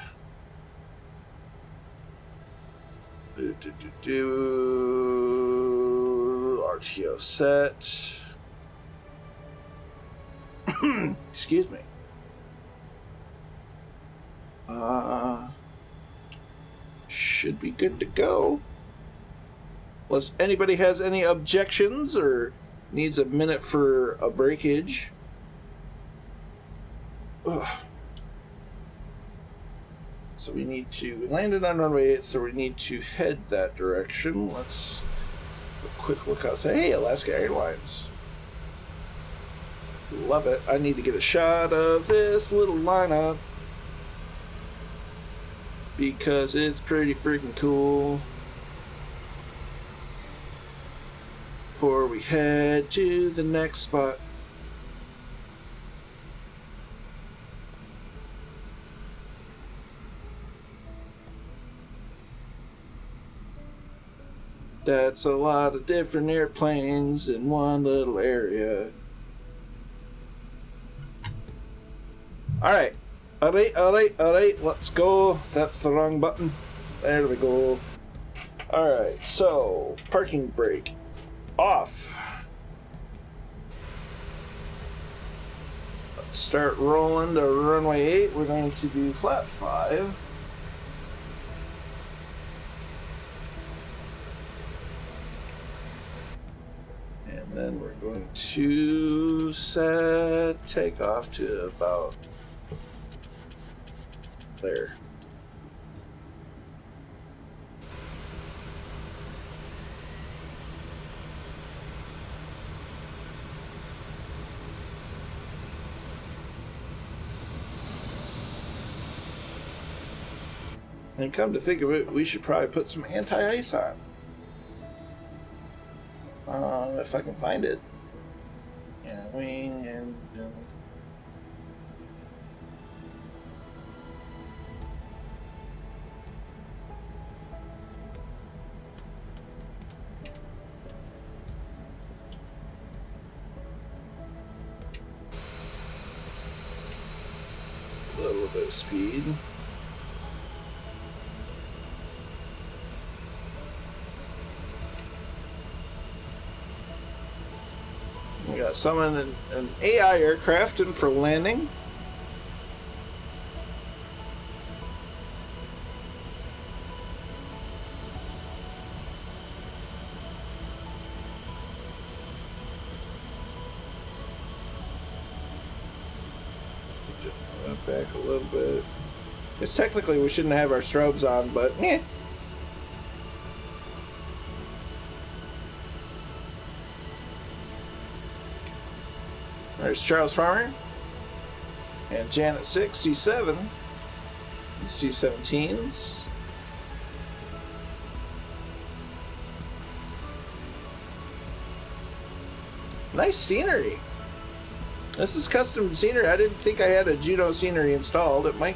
RTO set. Excuse me. Should be good to go. Unless anybody has any objections or needs a minute for a breakage. Ugh. So we landed on runway 8, so we need to head that direction. Let's have a quick look outside. Hey, Alaska Airlines. Love it. I need to get a shot of this little lineup because it's pretty freaking cool. Before we head to the next spot. That's a lot of different airplanes in one little area. Alright, let's go. That's the wrong button. There we go. Alright, so parking brake off. Let's start rolling to runway 8. We're going to do flaps 5. And then we're going to set takeoff to about there. And come to think of it, we should probably put some anti-ice on. If I can find it. Yeah, wing and... bit of speed. We got summon an AI aircraft in for landing. Back a little bit. It's technically we shouldn't have our strobes on, but eh. There's Charles Farmer and Janet 6, C7, C-17s. Nice scenery. This is custom scenery. I didn't think I had a Juno scenery installed. It might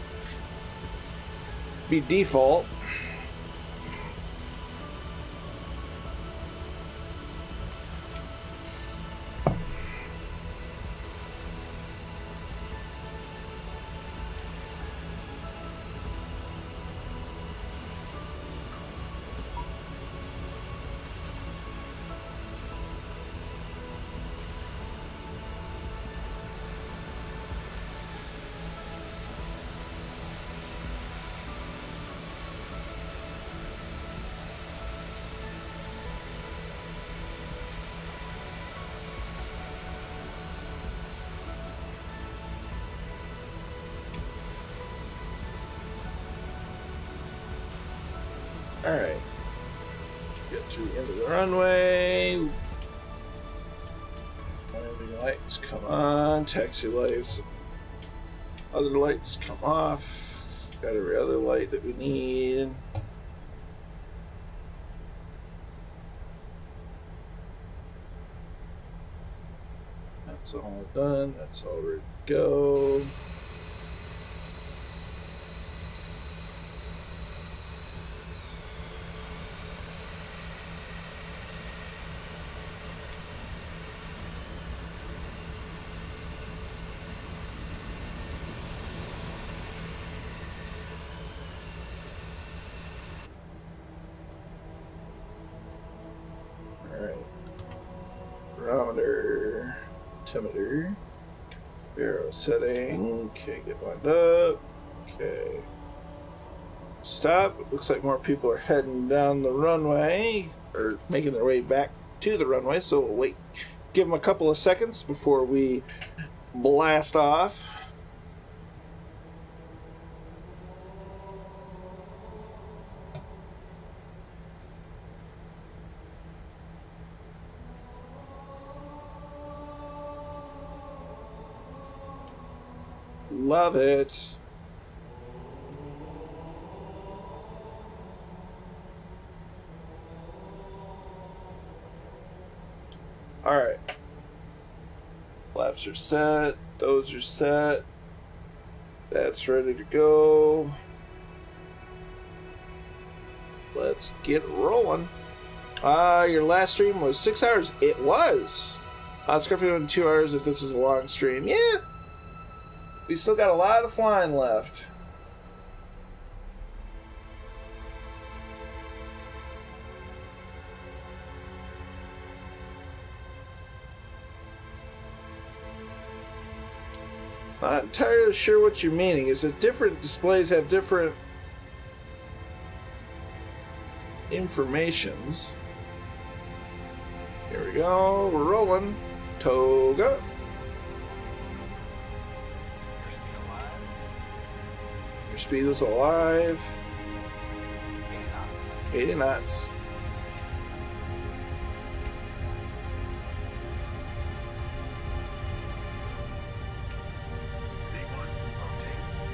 be default. Alright. Get to the end of the runway. Landing lights come on. Taxi lights. Other lights come off. Got every other light that we need. That's all done. That's all ready to go. Barometer, altimeter, barrel setting. Okay, get lined up. Okay. Stop. It looks like more people are heading down the runway or making their way back to the runway, so we'll wait. Give them a couple of seconds before we blast off. Love it. All right. Flaps are set. Those are set. That's ready to go. Let's get rolling. Your last stream was 6 hours. It was. It's going to be 2 hours if this is a long stream. Yeah. We still got a lot of flying left. Not entirely sure what you're meaning. Is it different displays have different informations? Here we go. We're rolling. Toga. Your speed is alive. 80 knots.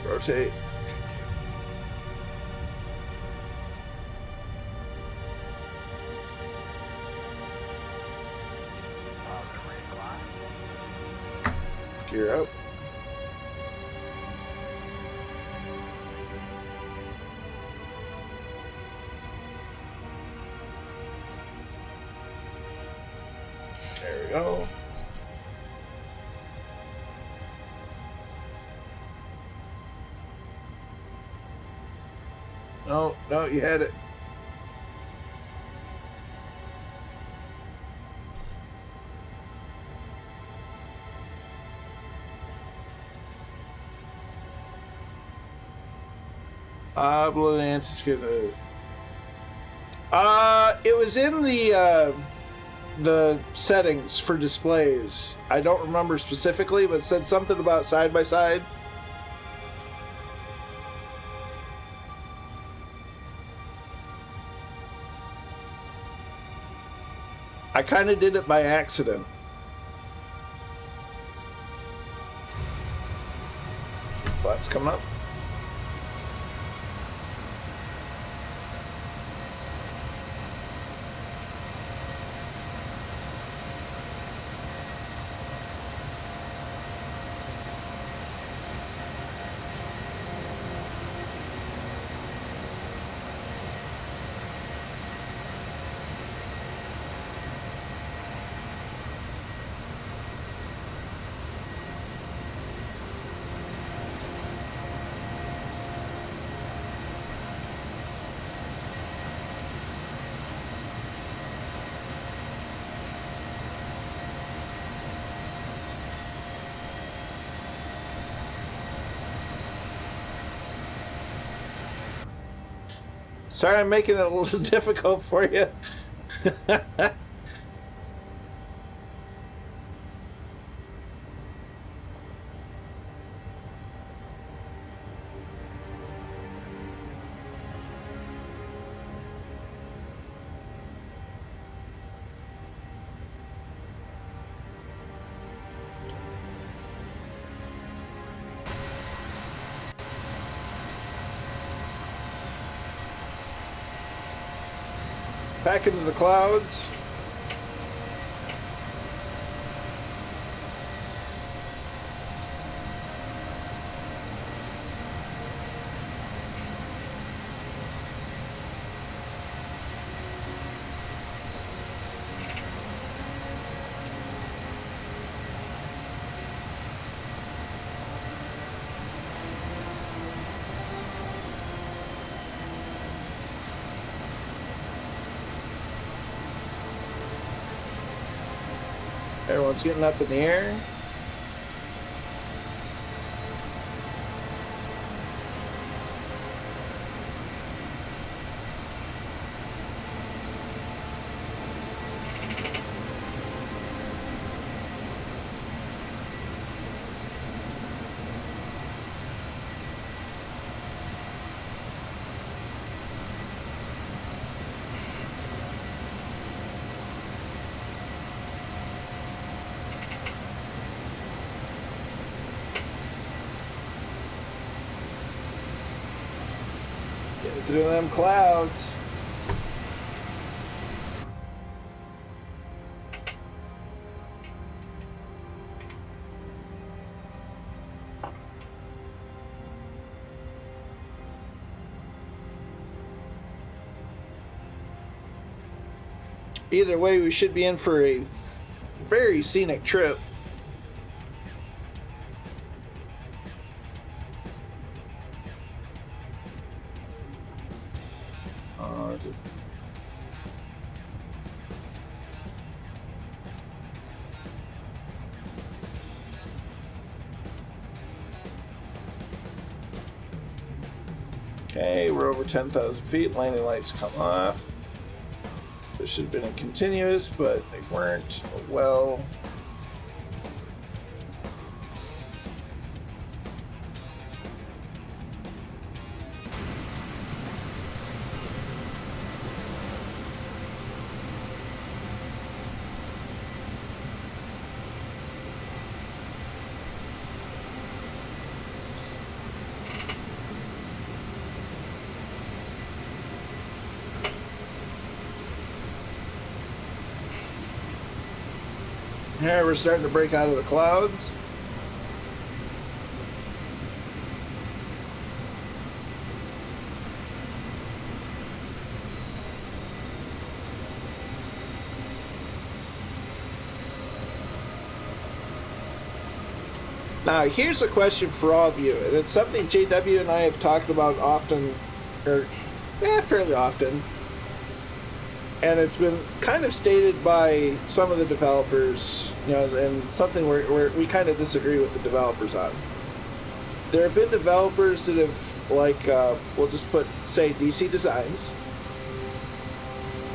Rotate. Gear up. There we go. No, no, you had it. It was in the settings for displays. I don't remember specifically, but it said something about side by side. I kind of did it by accident. Flaps coming up. Sorry, I'm making it a little difficult for you. Back into the clouds. Everyone's getting up in the air. Getting through them clouds. Either way, we should be in for a very scenic trip. Okay, we're over 10,000 feet. Landing lights come off. This should have been a continuous, but they weren't. Oh, well. Here we're starting to break out of the clouds. Now here's a question for all of you, and it's something JW and I have talked about often, or fairly often. And it's been kind of stated by some of the developers, and something where we kind of disagree with the developers on. There have been developers that have, we'll just say DC Designs.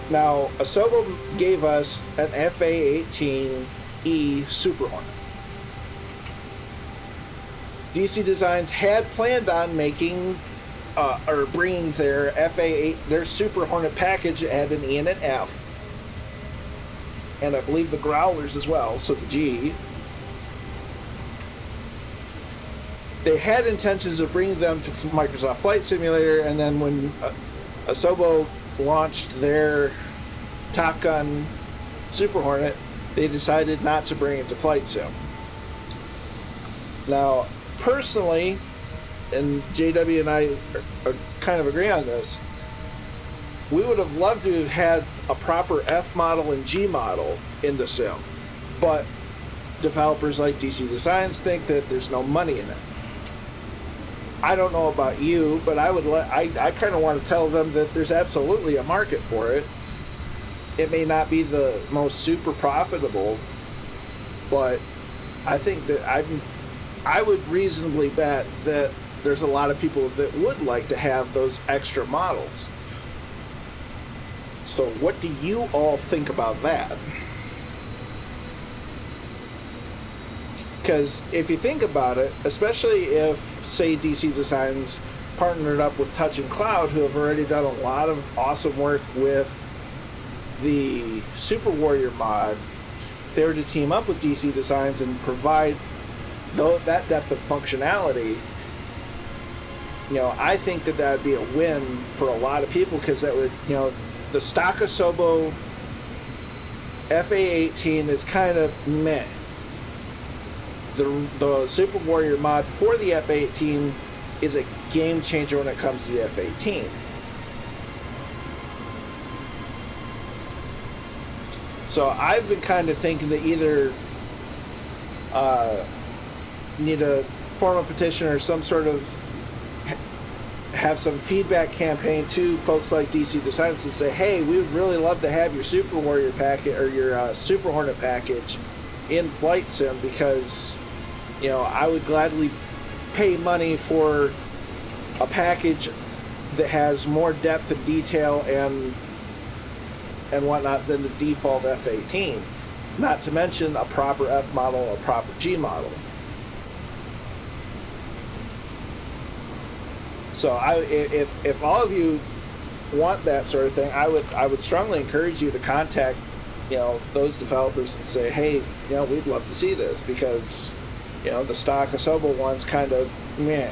Now, Asobo gave us an FA-18E Super Hornet. DC Designs had planned on making or bringing their their Super Hornet package that had an E and an F, and I believe the Growlers as well, so the G. They had intentions of bringing them to Microsoft Flight Simulator, and then when Asobo launched their Top Gun Super Hornet, they decided not to bring it to Flight Sim. Now, personally, and JW and I are kind of agree on this, we would have loved to have had a proper F model and G model in the sim, but developers like DC Designs think that there's no money in it. I don't know about you, but I kind of want to tell them that there's absolutely a market for it. It may not be the most super profitable, but I think that I would reasonably bet that there's a lot of people that would like to have those extra models. So what do you all think about that? Because if you think about it, especially if, say, DC Designs partnered up with Touch and Cloud, who have already done a lot of awesome work with the Super Warrior mod, if they were to team up with DC Designs and provide that depth of functionality, I think that would be a win for a lot of people, because that would, the stock Asobo FA-18 is kind of meh. The Super Warrior mod for the F-18 is a game changer when it comes to the F-18. So I've been kind of thinking that either need to form a petition or some sort of have some feedback campaign to folks like DC Designs and say, hey, we would really love to have your Super Warrior package or your Super Hornet package in Flight Sim, because I would gladly pay money for a package that has more depth and detail and whatnot than the default F-18. Not to mention a proper F model, a proper G model. So if all of you want that sort of thing, I would strongly encourage you to contact those developers and say, hey, we'd love to see this, because the stock Asobo one's kind of meh.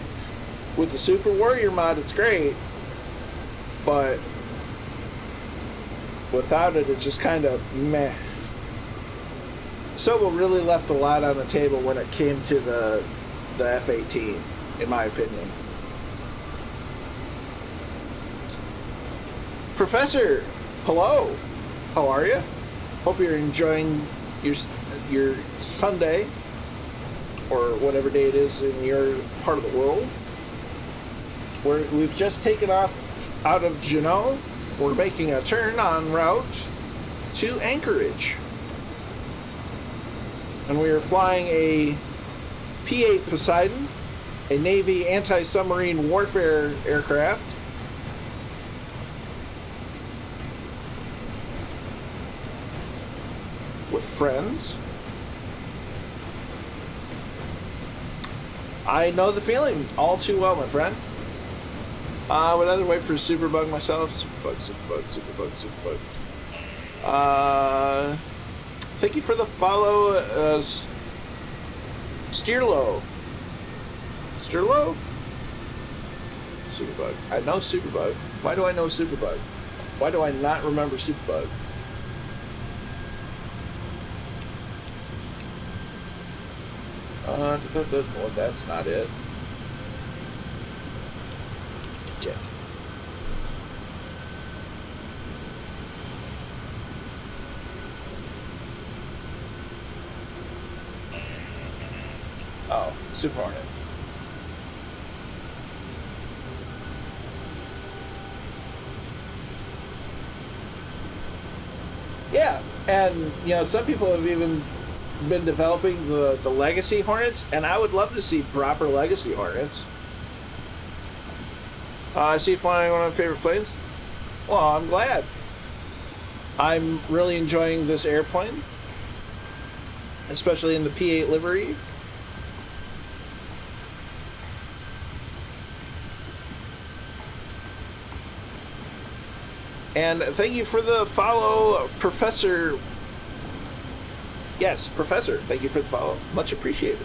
With the Super Warrior mod, it's great, but without it, it's just kind of meh. Asobo really left a lot on the table when it came to the F-18, in my opinion. Professor, hello. How are you? Hope you're enjoying your Sunday, or whatever day it is in your part of the world. We've just taken off out of Juneau. We're making a turn en route to Anchorage. And we are flying a P-8 Poseidon, a Navy anti-submarine warfare aircraft. With friends. I know the feeling all too well, my friend. I would rather wait for a Superbug myself. Superbug. Thank you for the follow, Steerlow. Steerlow? Superbug. I know Superbug. Why do I know Superbug? Why do I not remember Superbug? Well, that's not it. Jet. Oh, Super Hornet. Yeah, and you know, some people have even been developing the legacy Hornets, and I would love to see proper legacy Hornets. I see you flying one of my favorite planes. Well, I'm glad. I'm really enjoying this airplane, especially in the P-8 livery. And thank you for the follow, Professor. Yes, Professor, thank you for the follow. Much appreciated.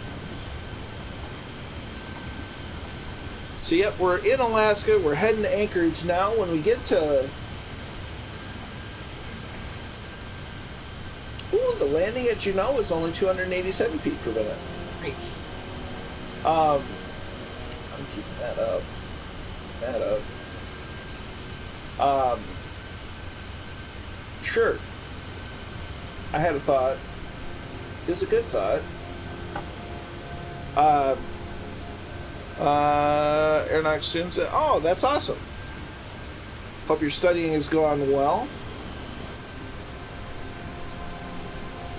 So, yep, we're in Alaska. We're heading to Anchorage now. When we get to... Ooh, the landing at Juneau is only 287 feet per minute. Nice. I'm keeping that up. Sure. I had a thought. It was a good thought. Aeronautics students. Oh, that's awesome. Hope your studying is going well.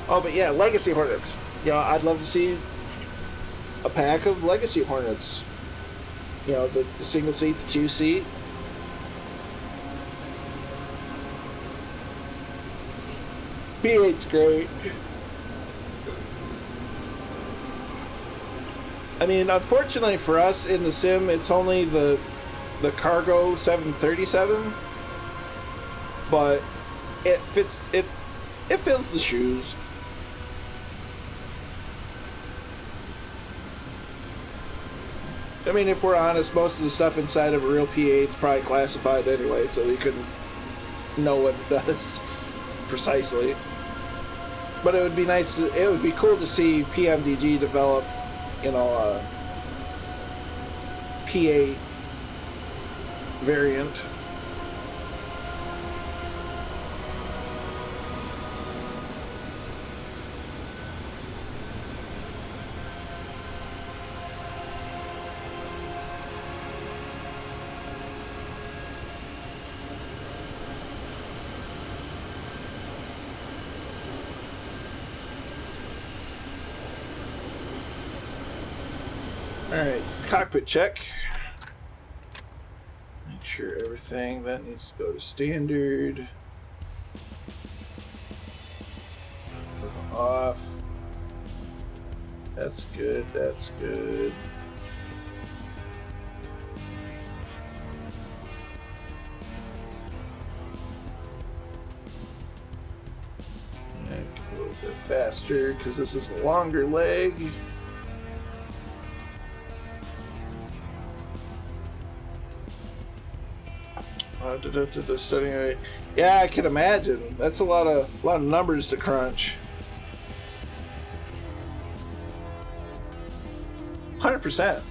Oh, but yeah, Legacy Hornets. You know, I'd love to see a pack of Legacy Hornets. You know, the single seat, the 2-seat. P-8's great. I mean, unfortunately for us in the sim, it's only the cargo 737, but it fits it fills the shoes. I mean, if we're honest, most of the stuff inside of a real P-8 is probably classified anyway, so we couldn't know what it does precisely. But it would be nice. It would be cool to see PMDG develop, you know, a P-8 variant. Alright, cockpit check. Make sure everything that needs to go to standard. Off. That's good, that's good. And go a little bit faster because this is a longer leg. Studying rate. Yeah, I can imagine. That's a lot of numbers to crunch. 100%.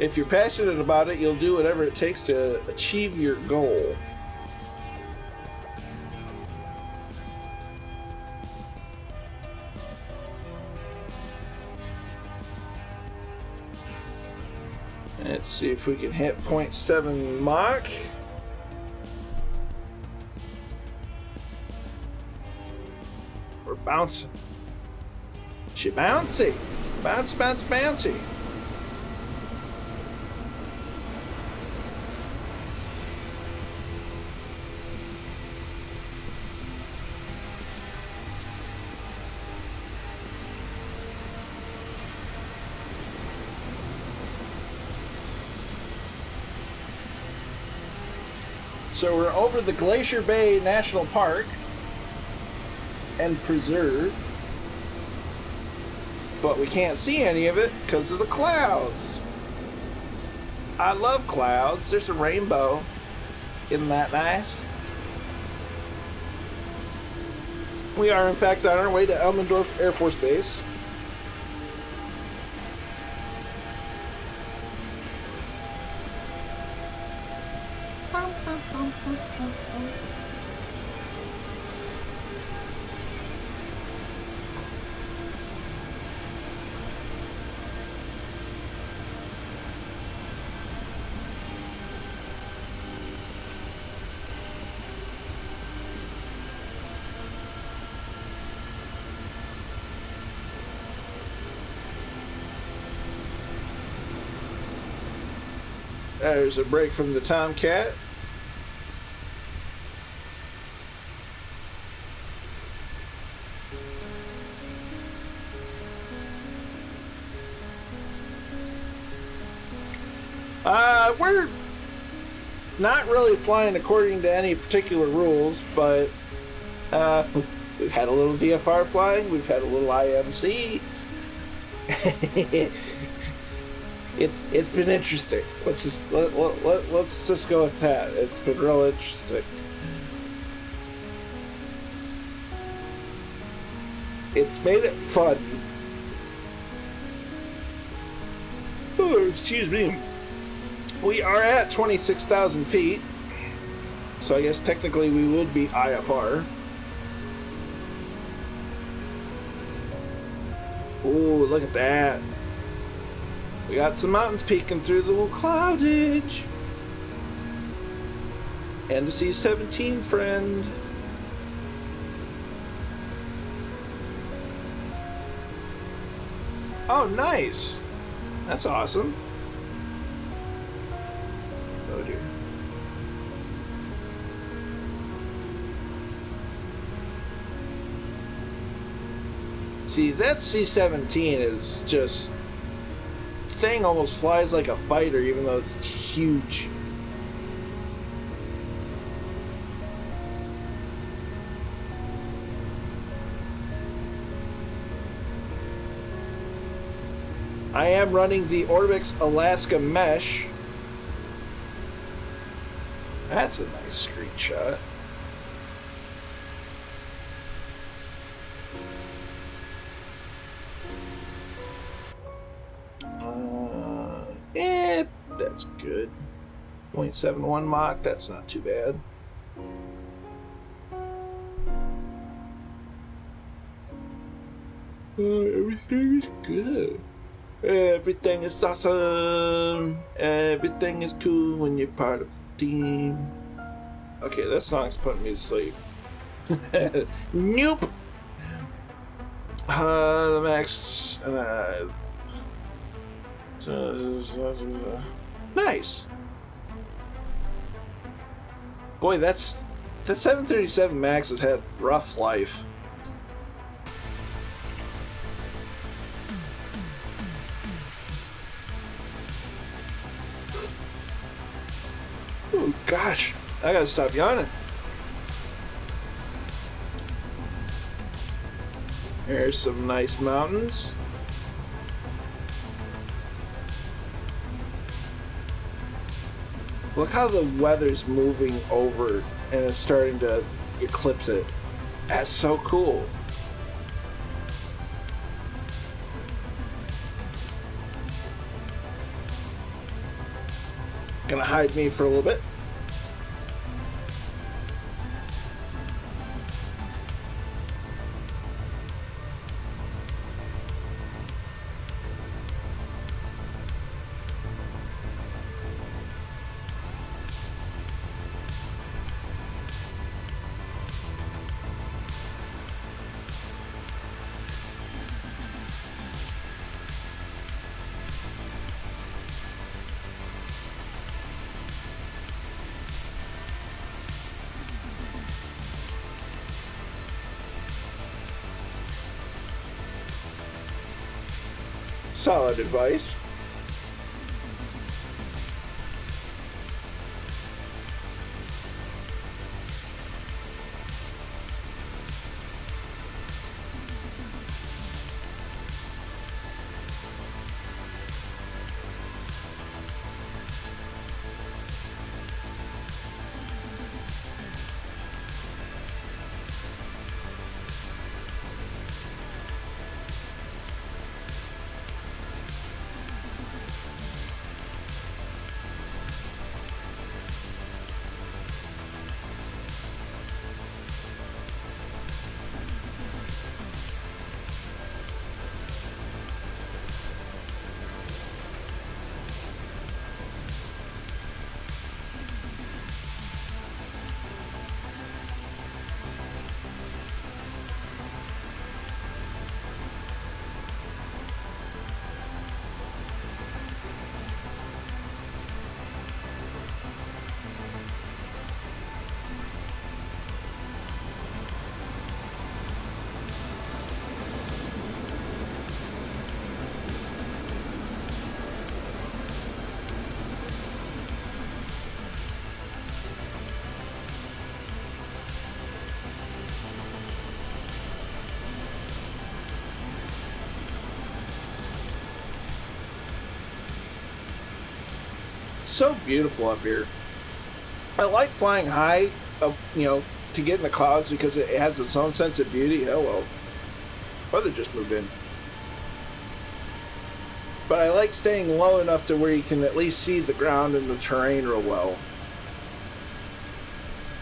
If you're passionate about it, you'll do whatever it takes to achieve your goal. Let's see if we can hit 0.7 Mach. We're bouncing. She bouncy. Bounce, bounce, bouncy. So we're over the Glacier Bay National Park and Preserve, but we can't see any of it because of the clouds. I love clouds. There's a rainbow. Isn't that nice? We are in fact on our way to Elmendorf Air Force Base. There's a break from the Tomcat. We're not really flying according to any particular rules, but we've had a little VFR flying, we've had a little IMC. It's been interesting. Let's just go with that. It's been real interesting. It's made it fun. Oh, excuse me. We are at 26,000 feet, so I guess technically we would be IFR. Ooh, look at that. We got some mountains peeking through the little cloudage. And a C-17 friend. Oh, nice. That's awesome. Oh, dear. See, that C-17 is just... thing almost flies like a fighter, even though it's huge. I am running the Orbix Alaska Mesh. That's a nice screenshot. That's good. 0.71 Mach, that's not too bad. Everything is good. Everything is awesome. Everything is cool when you're part of the team. Okay, that song's putting me to sleep. Nope. The max. Nice. Boy, that 737 Max has had a rough life. Oh gosh, I gotta stop yawning. There's some nice mountains. Look how the weather's moving over and it's starting to eclipse it. That's so cool. Gonna hide me for a little bit. Solid advice. so beautiful up here. I like flying high, to get in the clouds because it has its own sense of beauty. Hello. Weather just moved in. But I like staying low enough to where you can at least see the ground and the terrain real well.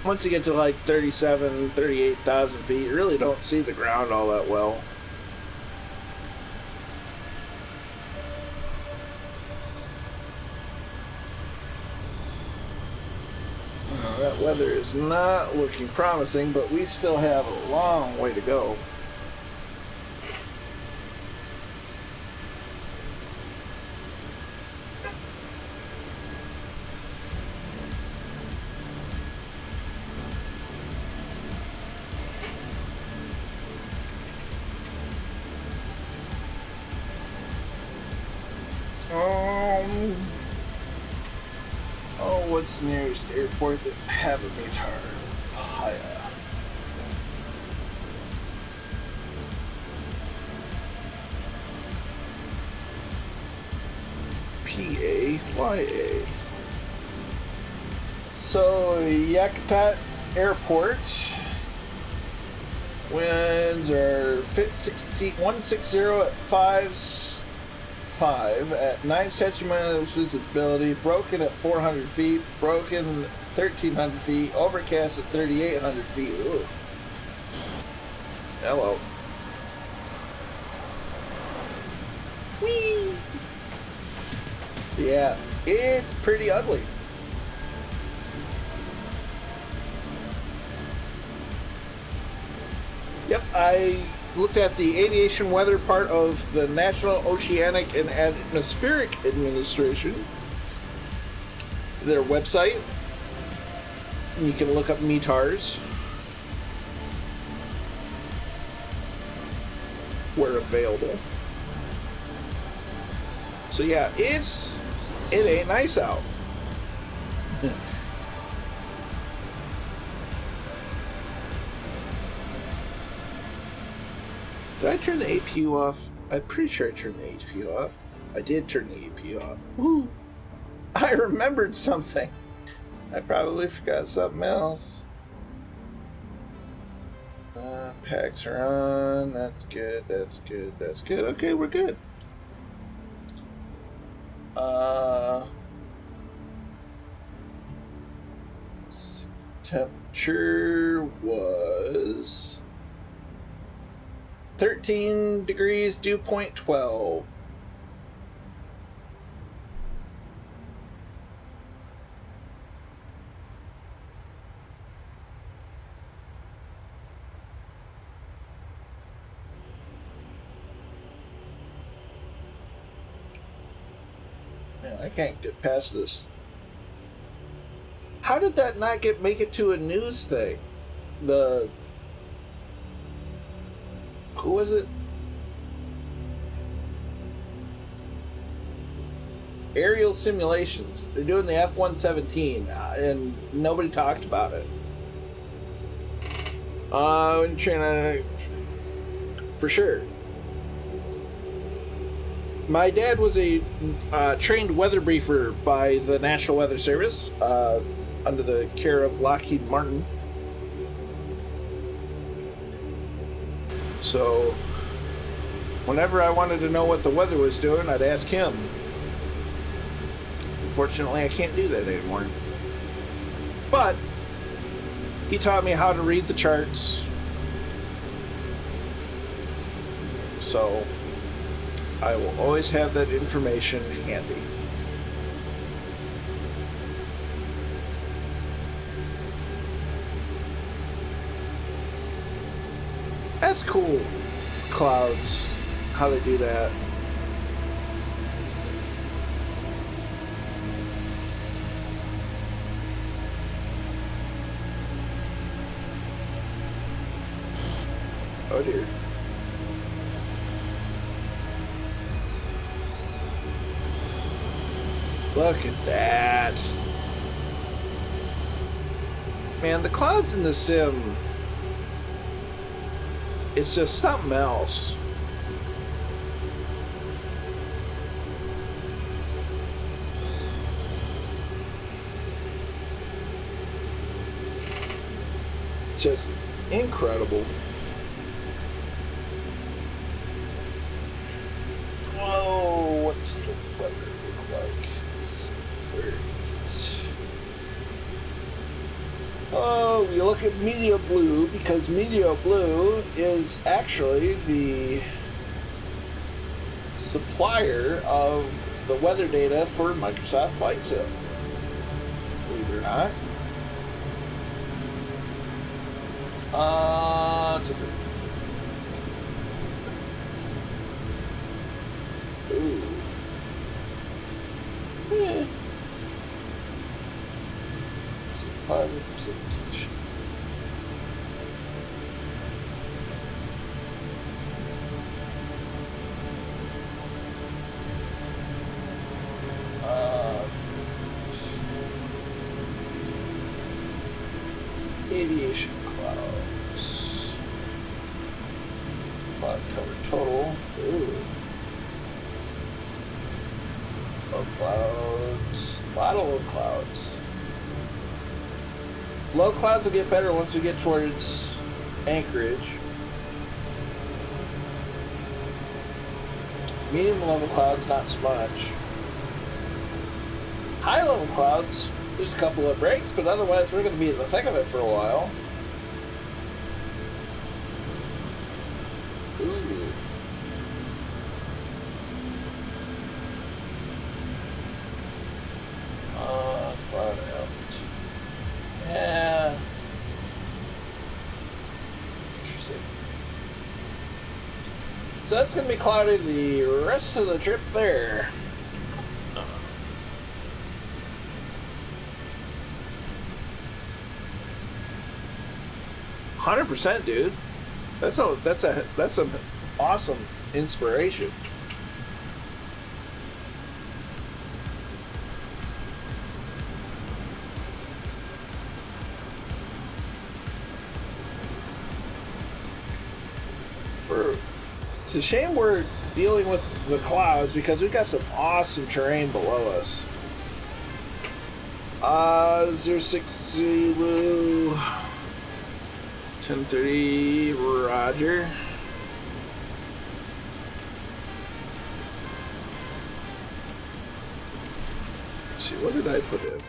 Once you get to like 37, 38,000 feet, you really don't see the ground all that well. That weather is not looking promising, but we still have a long way to go. What's the nearest airport that have a METAR? P-8. So Yakutat Airport winds are 160 at 5 at 9 statute minutes visibility, broken at 400 feet, broken 1,300 feet, overcast at 3,800 feet. Ugh. Hello. Whee! Yeah, it's pretty ugly. Yep, I looked at the aviation weather part of the National Oceanic and Atmospheric Administration, their website. You can look up METARs where available. So yeah, it ain't nice out. Did I turn the APU off? I'm pretty sure I turned the APU off. I did turn the APU off. Woo! I remembered something. I probably forgot something else. Packs are on. That's good. That's good. That's good. Okay, we're good. Temperature was 13 degrees, dew point 12. Man, I can't get past this. How did that not make it to a news thing? Who was it? Aerial simulations. They're doing the F-117, and nobody talked about it. For sure. My dad was a trained weather briefer by the National Weather Service, under the care of Lockheed Martin. So, whenever I wanted to know what the weather was doing, I'd ask him. Unfortunately, I can't do that anymore. But, he taught me how to read the charts. So, I will always have that information handy. That's cool. Clouds. How they do that. Oh dear. Look at that. Man, the clouds in the sim, it's just something else. just incredible. Whoa, what's the weather look like? Where is it? Oh, we look at Media Blue because Media Blue is actually the supplier of the weather data for Microsoft Flight Sim. Believe it or not. Ooh. Yeah. Pilot presentation. Aviation clouds. Cloud cover total. Ooh. Low clouds. A lot of low clouds. Low clouds will get better once we get towards Anchorage. Medium level clouds, not so much. High level clouds, there's a couple of breaks, but otherwise we're going to be in the thick of it for a while. Ooh. Cloud out. Yeah. Interesting. So that's going to be cloudy the rest of the trip there. 100%, dude. That's an awesome inspiration. It's a shame we're dealing with the clouds because we've got some awesome terrain below us. 060 Lou 1030 Roger. Let's see, what did I put in?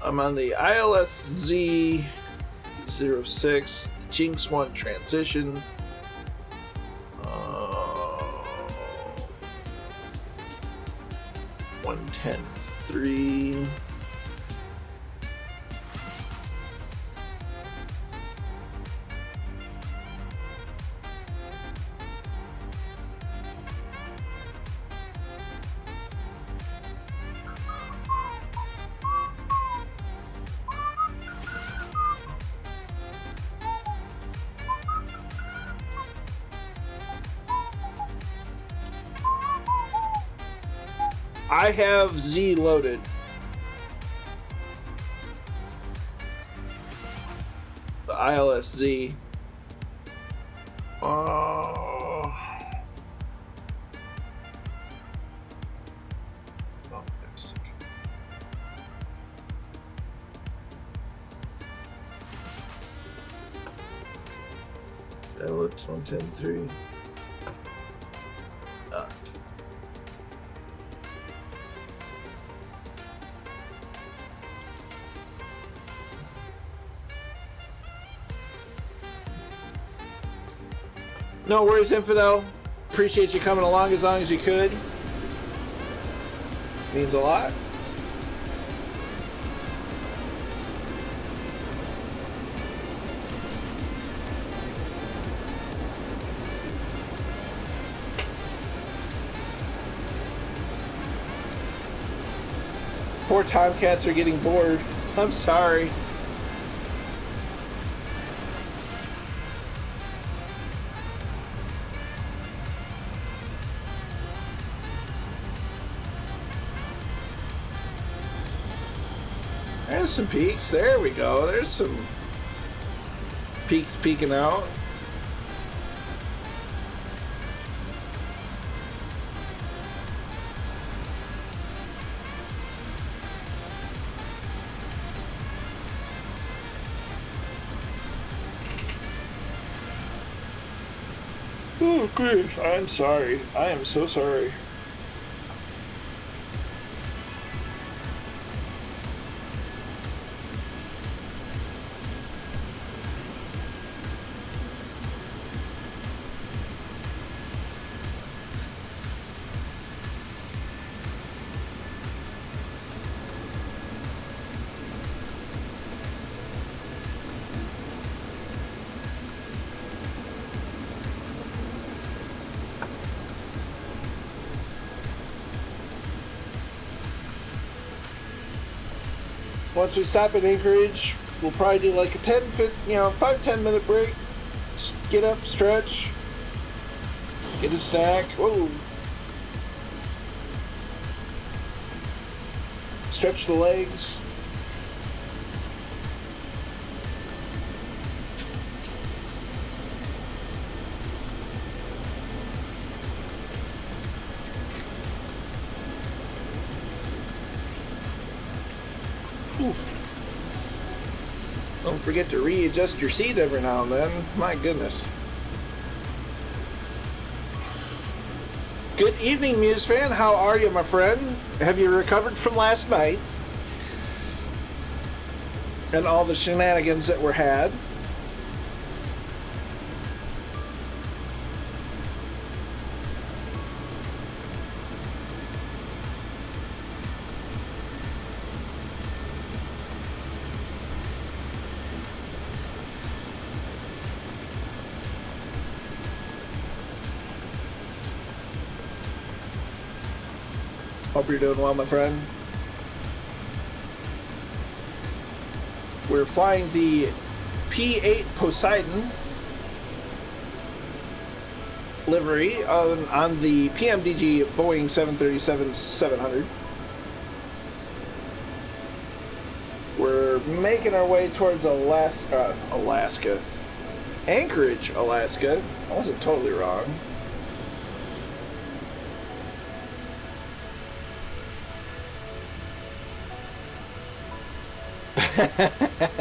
I'm on the ILS Z06 Jinx 1 transition. 110.3. I have Z loaded. The ILS Z. Oh, yes. That looks 110.3. No worries, Infidel. Appreciate you coming along as long as you could. Means a lot. Poor Tomcats are getting bored. I'm sorry. There's some peaks. There we go. There's some peaks peeking out. Oh, grief. I'm sorry. I am so sorry. Once we stop at Anchorage, we'll probably do like a 5-10 minute break. Get up, stretch, get a snack. Whoa. Stretch the legs. Oof. Don't forget to readjust your seat every now and then. My goodness. Good evening, Muse fan. How are you, my friend? Have you recovered from last night? And all the shenanigans that were had? Hope you're doing well, my friend. We're flying the P-8 Poseidon livery on the PMDG Boeing 737-700. We're making our way towards Alaska. Anchorage, Alaska. I wasn't totally wrong.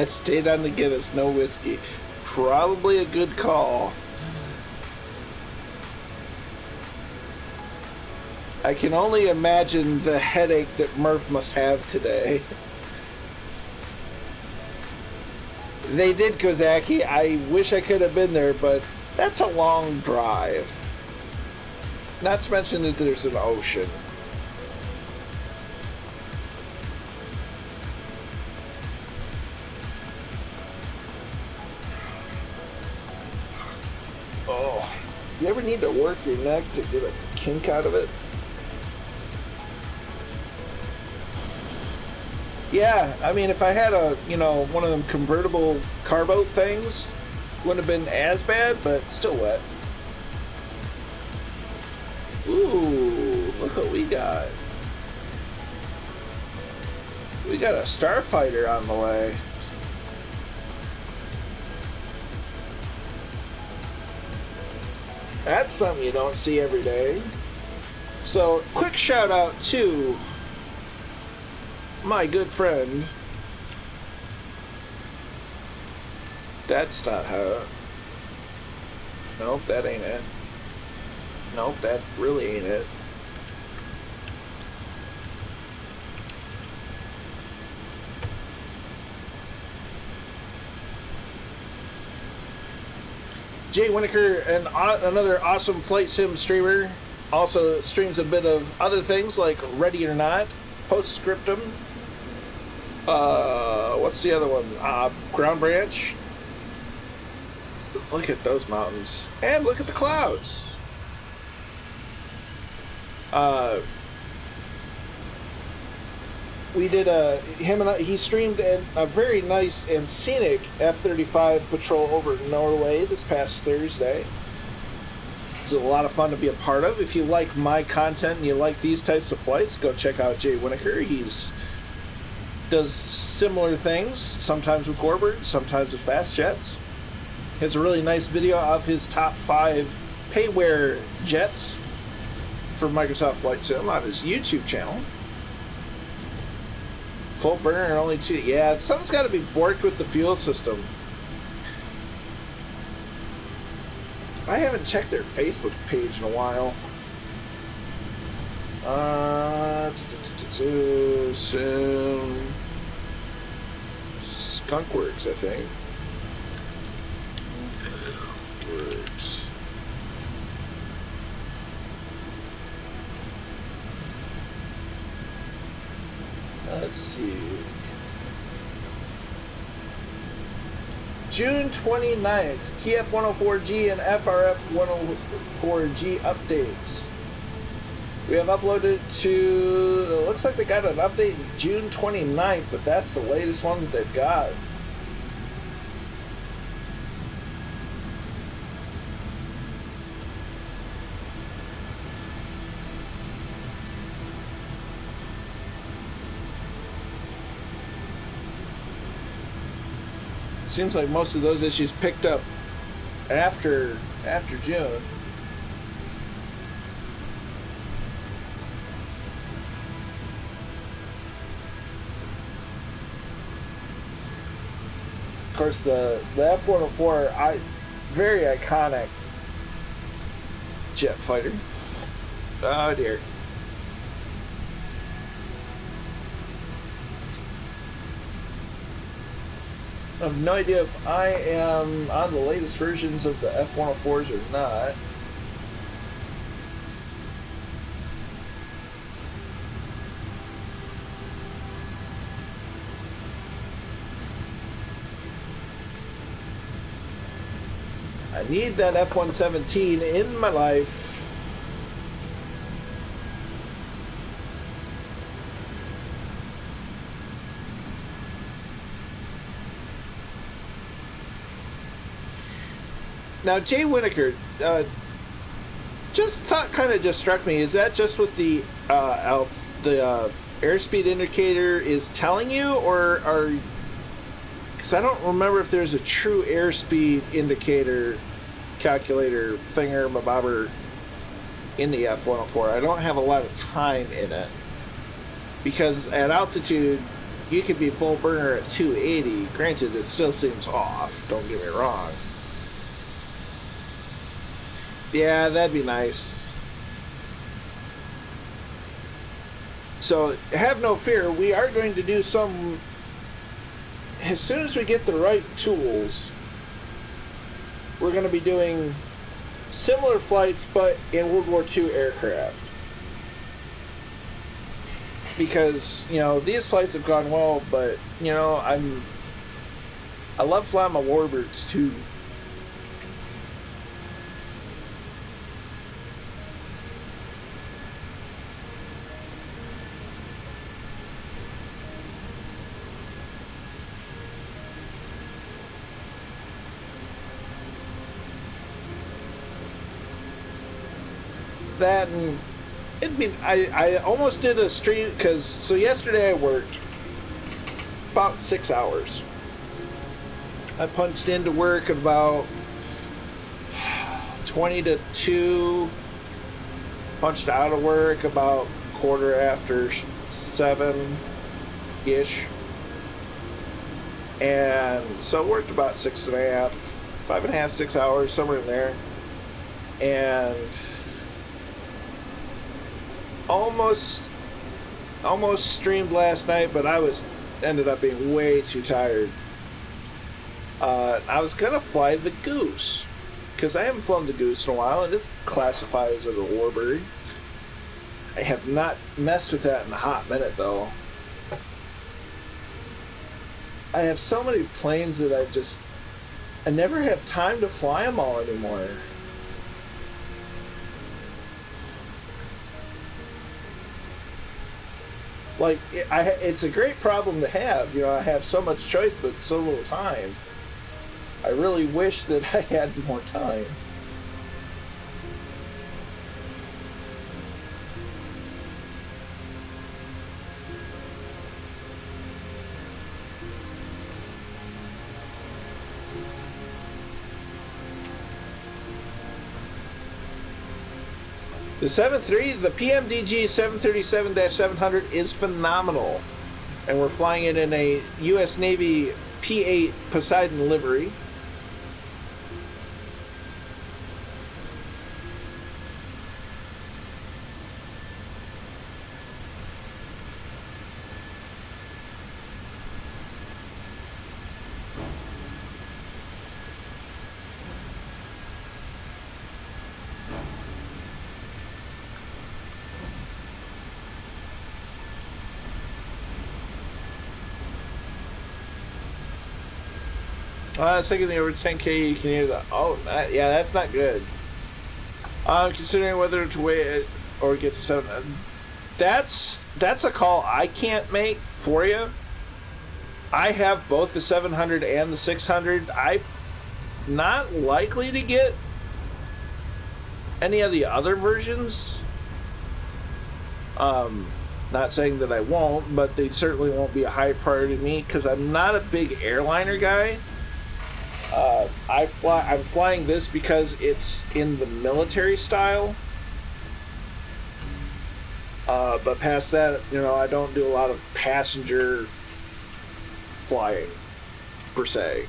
Stayed on the Guinness, no whiskey. Probably a good call. I can only imagine the headache that Murph must have today. They did Kozaki. I wish I could have been there, but that's a long drive. Not to mention that there's an ocean. You ever need to work your neck to get a kink out of it? Yeah, I mean, if I had one of them convertible carboat things, wouldn't have been as bad, but still wet. Ooh, look what we got. We got a starfighter on the way. That's something you don't see every day. So, quick shout out to my good friend. That's not how. Nope, that ain't it. Nope, that really ain't it. Jay Winokur, another awesome flight sim streamer, also streams a bit of other things like Ready or Not, Postscriptum. What's the other one? Ground Branch. Look at those mountains, and look at the clouds. We did he streamed a very nice and scenic F-35 patrol over Norway this past Thursday. It was a lot of fun to be a part of. If you like my content and you like these types of flights, go check out Jay Winokur. Does similar things, sometimes with Warbird, sometimes with fast jets. He has a really nice video of his top 5 payware jets for Microsoft Flight Sim on his YouTube channel. Full burner, only 2. Yeah, something's got to be borked with the fuel system. I haven't checked their Facebook page in a while. Soon. Skunkworks, I think. Works. Let's see. June 29th, TF104G and FRF104G updates. We have uploaded to, it looks like they got an update June 29th, but that's the latest one that they've got. Seems like most of those issues picked up after June. Of course, the F-104, very iconic jet fighter. Oh dear. I have no idea if I am on the latest versions of the F-104s or not. I need that F-117 in my life. Now, Jay Winokur, kind of just struck me. Is that just what the airspeed indicator is telling you, or are? Because I don't remember if there's a true airspeed indicator calculator thinger mabobber in the F-104. I don't have a lot of time in it because at altitude you could be full burner at 280. Granted, it still seems off. Don't get me wrong. Yeah, that'd be nice. So, have no fear. We are going to do some... As soon as we get the right tools, we're going to be doing similar flights, but in World War II aircraft. Because, you know, these flights have gone well, but, you know, I love flying my warbirds, too. That and I almost did a stream because so yesterday I worked about 6 hours. I punched into work at about 20 to 2, punched out of work about quarter after 7 ish, and so I worked about 5.5, 6 hours, somewhere in there, and almost streamed last night, but I ended up being way too tired. I was gonna fly the Goose because I haven't flown the Goose in a while, and it classifies as a warbird. I have not messed with that in a hot minute though. I have so many planes that I never have time to fly them all anymore. Like, it's a great problem to have. You know, I have so much choice, but so little time. I really wish that I had more time. The 7.3, the PMDG 737-700 is phenomenal. And we're flying it in a U.S. Navy P-8 Poseidon livery. I was thinking over 10K you can hear that. Oh, yeah, that's not good. Considering whether to wait or get to 7. That's a call I can't make for you. I have both the 700 and the 600. I'm not likely to get any of the other versions. Not saying that I won't, but they certainly won't be a high priority to me because I'm not a big airliner guy. I'm flying this because it's in the military style. But past that, I don't do a lot of passenger flying per se.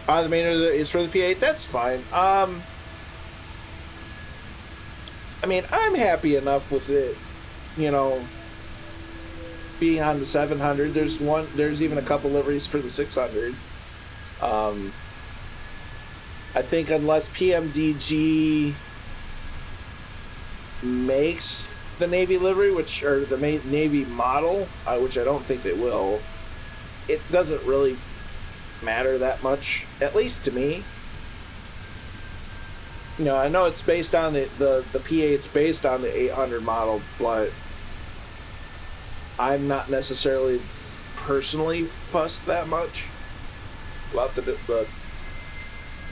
The main is for the P-8. That's fine. I mean, I'm happy enough with it, being on the 700. There's even a couple liveries for the 600. I think unless PMDG makes the Navy livery, or the Navy model, which I don't think they will, it doesn't really matter that much, at least to me. I know it's based on the P-8's based on the 800 model, but I'm not necessarily personally fussed that much about the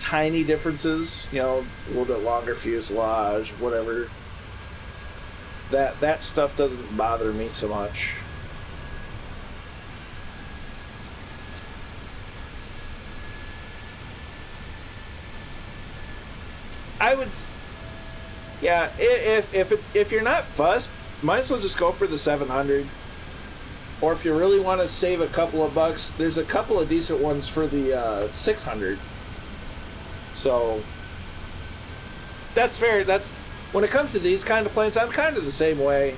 tiny differences, a little bit longer fuselage, whatever. That stuff doesn't bother me so much. I would, yeah. If you're not fussed, might as well just go for the 700. Or if you really want to save a couple of bucks, there's a couple of decent ones for the 600. So that's fair. That's when it comes to these kind of planes, I'm kind of the same way.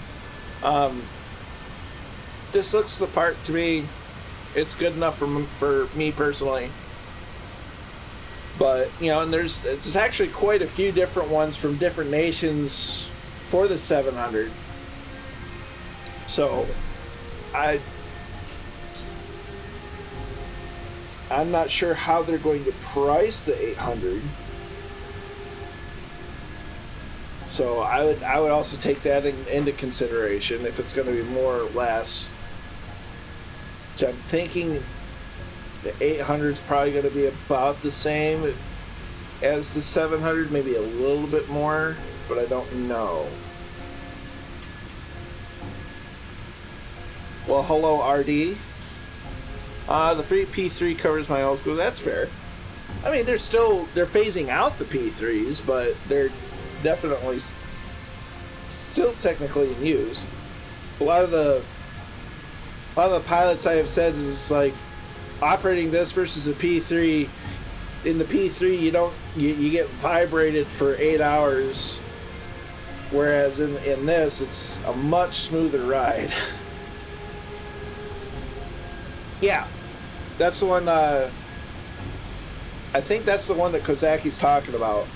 This looks the part to me. It's good enough for me personally. But, and it's actually quite a few different ones from different nations for the 700. So, I'm not sure how they're going to price the 800. So I would also take that into consideration if it's going to be more or less. So I'm thinking the 800 is probably going to be about the same as the 700, maybe a little bit more, but I don't know. Well, hello, RD. The free P3 covers my old school. That's fair. I mean, they're phasing out the P3s, but they're definitely still technically in use. A lot of the pilots I have said is like operating this versus a P3. In the P3, you get vibrated for 8 hours, whereas in this, it's a much smoother ride. Yeah, that's the one. I think that's the one that Kozaki's talking about.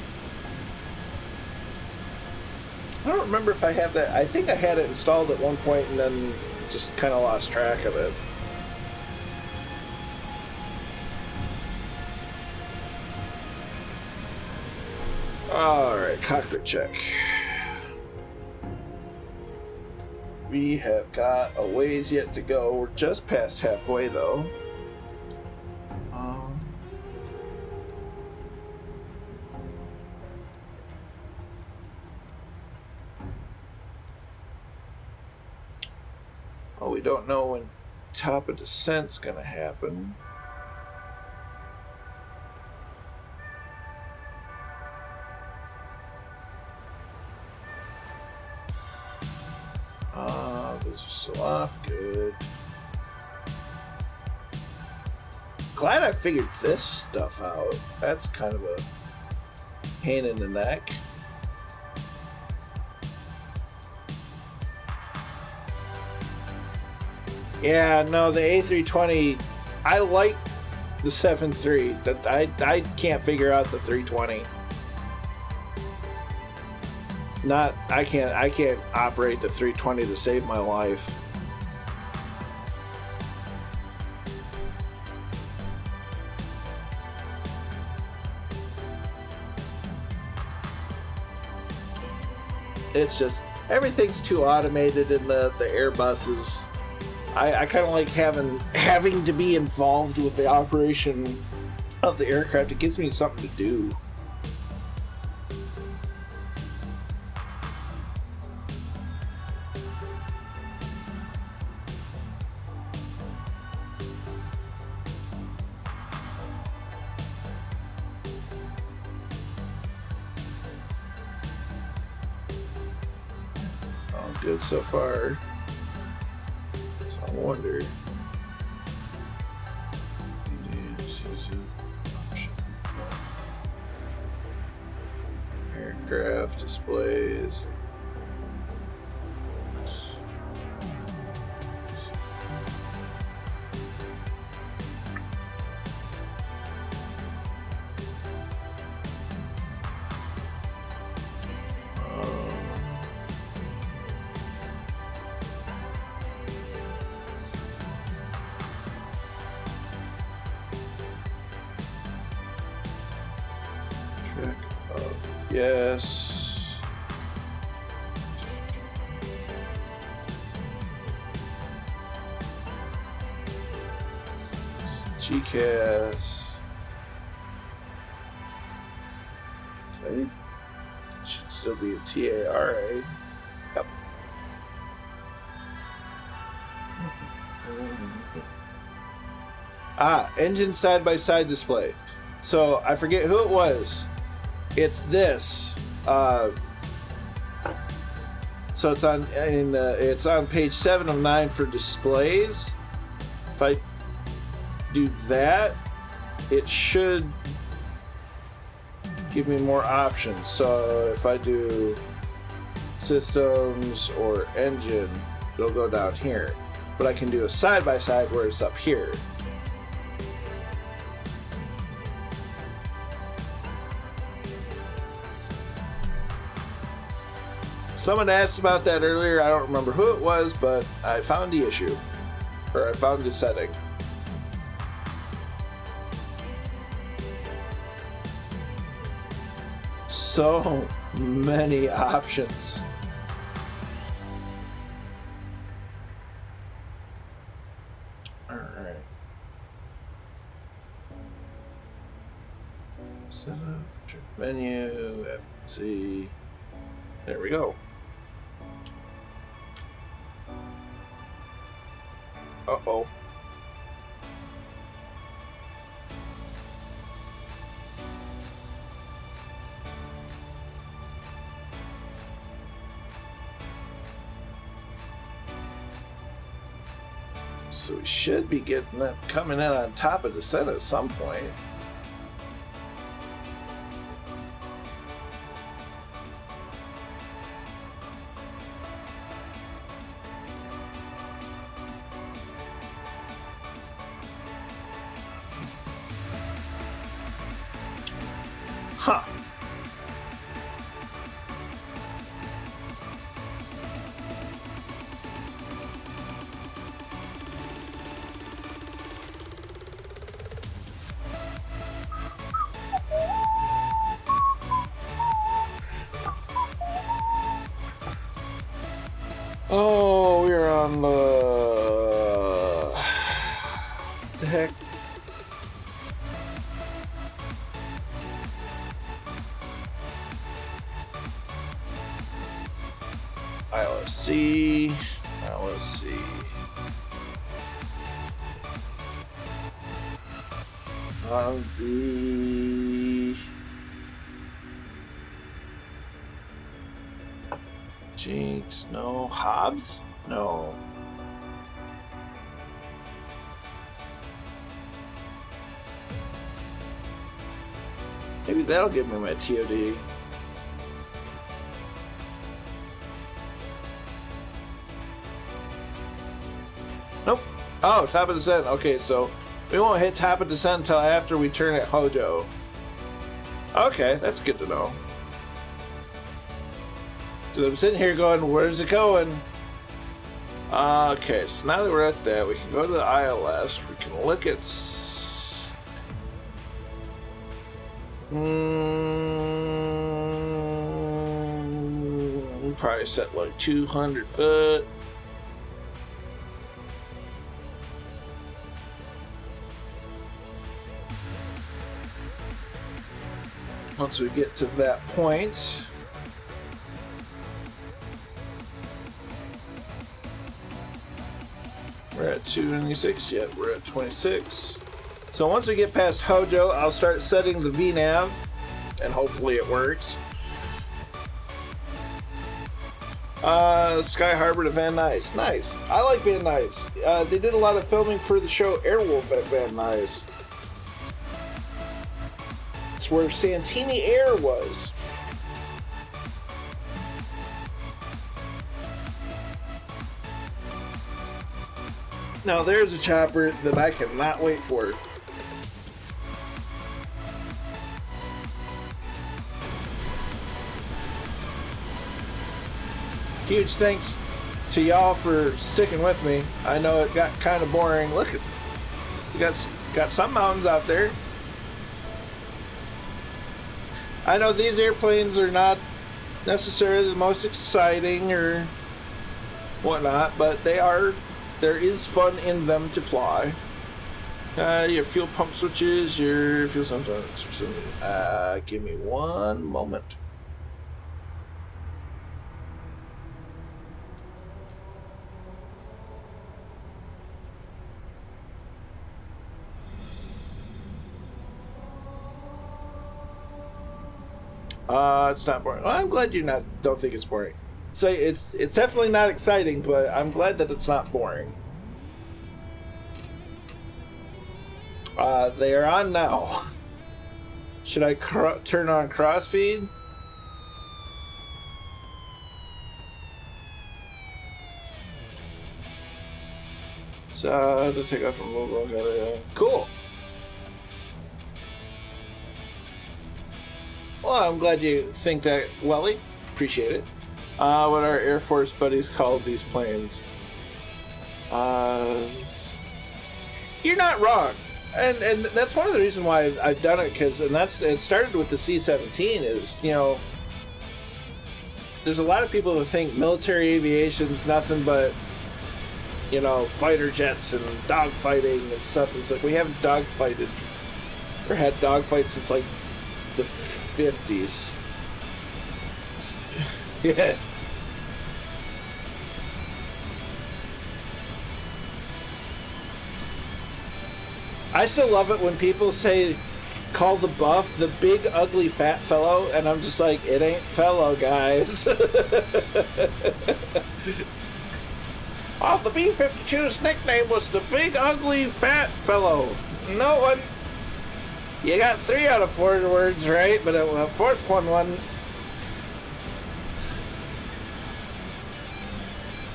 I don't remember if I have that. I think I had it installed at one point and then just kind of lost track of it. Alright, cockpit check. We have got a ways yet to go. We're just past halfway though. Oh, we don't know when top of descent's gonna happen. Those are still off. Good. Glad I figured this stuff out. That's kind of a pain in the neck. Yeah, no, the A320, I like the 7.3. That I can't figure out the 320. I can't operate the 320 to save my life. It's just everything's too automated in the Airbuses. I kind of like having to be involved with the operation of the aircraft. It gives me something to do. All good so far. So I wonder. Aircraft displays. Check up. Yes. GCAS. Okay. Should still be a TARA. Yep. Engine side-by-side display. So I forget who it was. It's this. So it's on page 7 of 9 for displays. If I do that, it should give me more options. So if I do systems or engine, it'll go down here. But I can do a side-by-side where it's up here. Someone asked about that earlier. I don't remember who it was, but I found the issue. Or I found the setting. So many options. Alright. Setup, trip menu, FC. There we go. Uh-oh. So we should be getting that coming in on top of the set at some point. Huh. Oh, we're on the heck. ILSC. On the Jinx, no. Hobbs? No. Maybe that'll give me my TOD. Nope. Oh, top of descent. Okay, so we won't hit top of descent until after we turn at Hojo. Okay, that's good to know. So I'm sitting here going, where's it going? Okay, so now that we're at that, we can go to the ILS. We can look at... probably set like 200 foot. Once we get to that point, we're at 26. Yep, we're at 26. So once we get past Hojo, I'll start setting the VNAV, and hopefully it works. Sky Harbor to Van Nuys. Nice. I like Van Nuys. They did a lot of filming for the show Airwolf at Van Nuys. It's where Santini Air was. Now there's a chopper that I cannot wait for. Huge thanks to y'all for sticking with me. I know it got kind of boring. Look, we got some mountains out there. I know these airplanes are not necessarily the most exciting or whatnot, but there is fun in them to fly. Your fuel pump switches, your fuel switches. Give me one moment. It's not boring. Well, I'm glad you don't think it's boring. Say it's definitely not exciting, but I'm glad that it's not boring. They are on now. Should I turn on crossfeed? So to take off from mobile. Cool. Well, I'm glad you think that, Welly. Appreciate it. What our Air Force buddies called these planes. You're not wrong. And that's one of the reasons why I've done it, it started with the C-17 is, there's a lot of people that think military aviation's nothing but, fighter jets and dogfighting and stuff. It's like we haven't dogfighted or had dogfights since like the 50s. Yeah. I still love it when people call the buff the big ugly fat fellow, and I'm just like, it ain't fellow, guys. Oh, the B-52's nickname was the big ugly fat fellow. No one. You got 3 out of 4 words right, but the fourth one wasn't.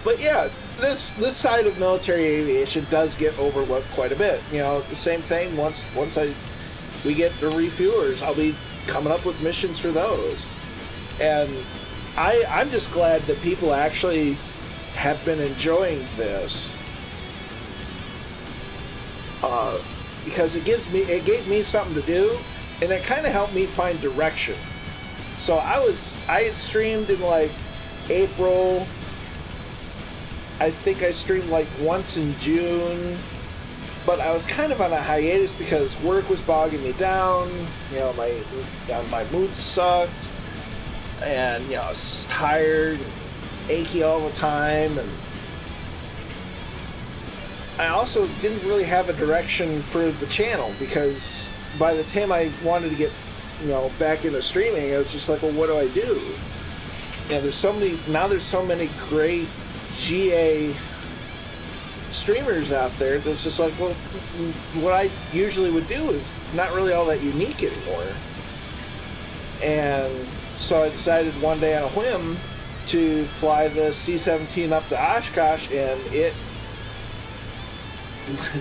But yeah, this side of military aviation does get overlooked quite a bit. The same thing. Once we get the refuelers, I'll be coming up with missions for those, and I'm just glad that people actually have been enjoying this. Because it gave me something to do, and it kind of helped me find direction. So I had streamed in like April. I think I streamed like once in June, but I was kind of on a hiatus because work was bogging me down. My mood sucked, and I was just tired, and achy all the time, and I also didn't really have a direction for the channel, because by the time I wanted to get, back into streaming, I was just like, well, what do I do? There's so many great GA streamers out there that's just like, well, what I usually would do is not really all that unique anymore. And so I decided one day on a whim to fly the C-17 up to Oshkosh, and it,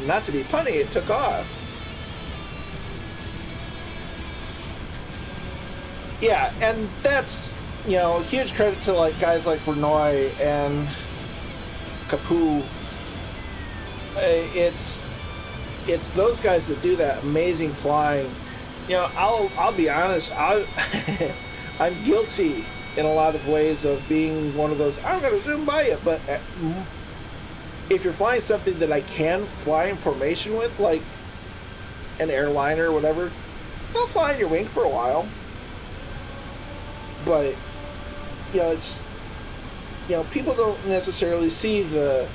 not to be punny, it took off. Yeah, and that's, huge credit to like guys like Bernoy and Kapu. It's those guys that do that amazing flying. I'll be honest, I'm guilty in a lot of ways of being one of those, I'm going to zoom by it, but if you're flying something that I can fly in formation with, like an airliner or whatever, they'll fly in your wing for a while. But, you know, it's, you know, people don't necessarily see the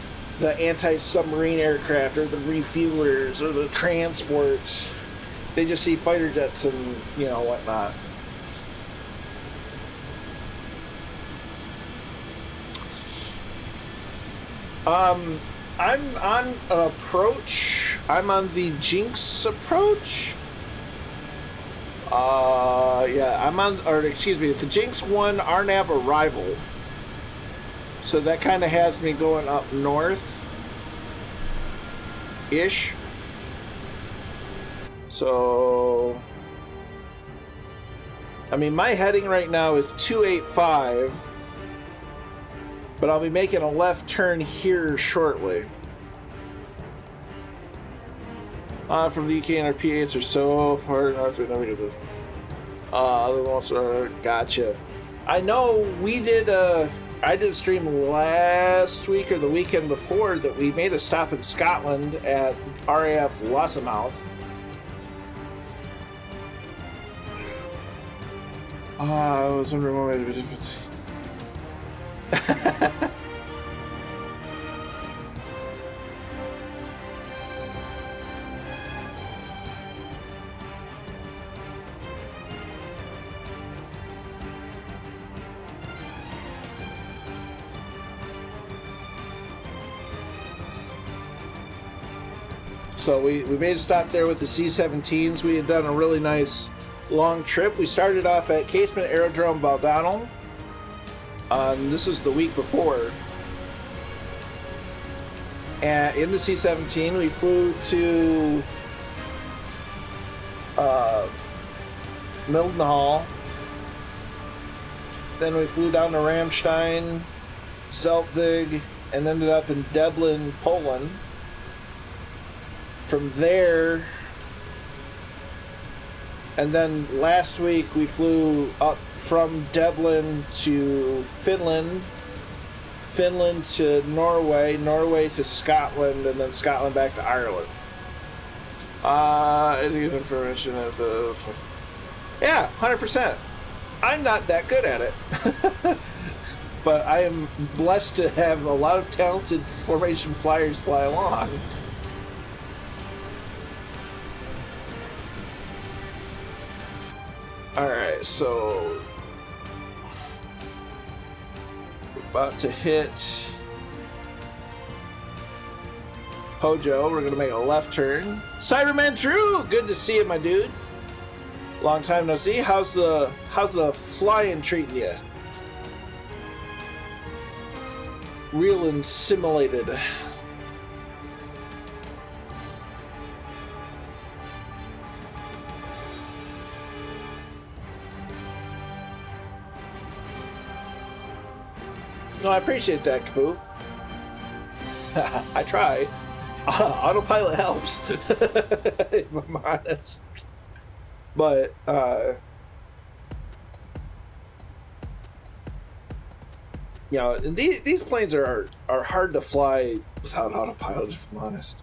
anti-submarine aircraft or the refuelers or the transports. They just see fighter jets and, you know, whatnot. I'm on an approach. I'm on the Jinx approach. Yeah, I'm on, or excuse me, the Jinx 1 RNAV arrival. So that kind of has me going up north-ish. So, I mean, my heading right now is 285. But I'll be making a left turn here shortly. From the UK and our P-8s are so far north we never get this. Other ones are, gotcha. I know we did I did a stream last week or the weekend before that we made a stop in Scotland at RAF Lossiemouth. I was wondering what made a difference. So we made a stop there with the C-17s. We had done a really nice long trip. We started off at Casement Aerodrome Baldano. This is the week before. And in the C-17, we flew to Mildenhall. Then we flew down to Ramstein, Zeltvig, and ended up in Dublin, Poland. From there, and then last week we flew up from Dublin to Finland, Finland to Norway, Norway to Scotland, and then Scotland back to Ireland. Any information at the... Yeah, 100%. I'm not that good at it. But I am blessed to have a lot of talented formation flyers fly along. Alright, so we're about to hit Hojo. We're gonna make a left turn. Cyberman True, good to see you, my dude. Long time no see. How's the flying treating you? Real and simulated. No, I appreciate that, Kaboo. I try. Autopilot helps, if I'm honest. But, you know, these planes are hard to fly without autopilot, if I'm honest.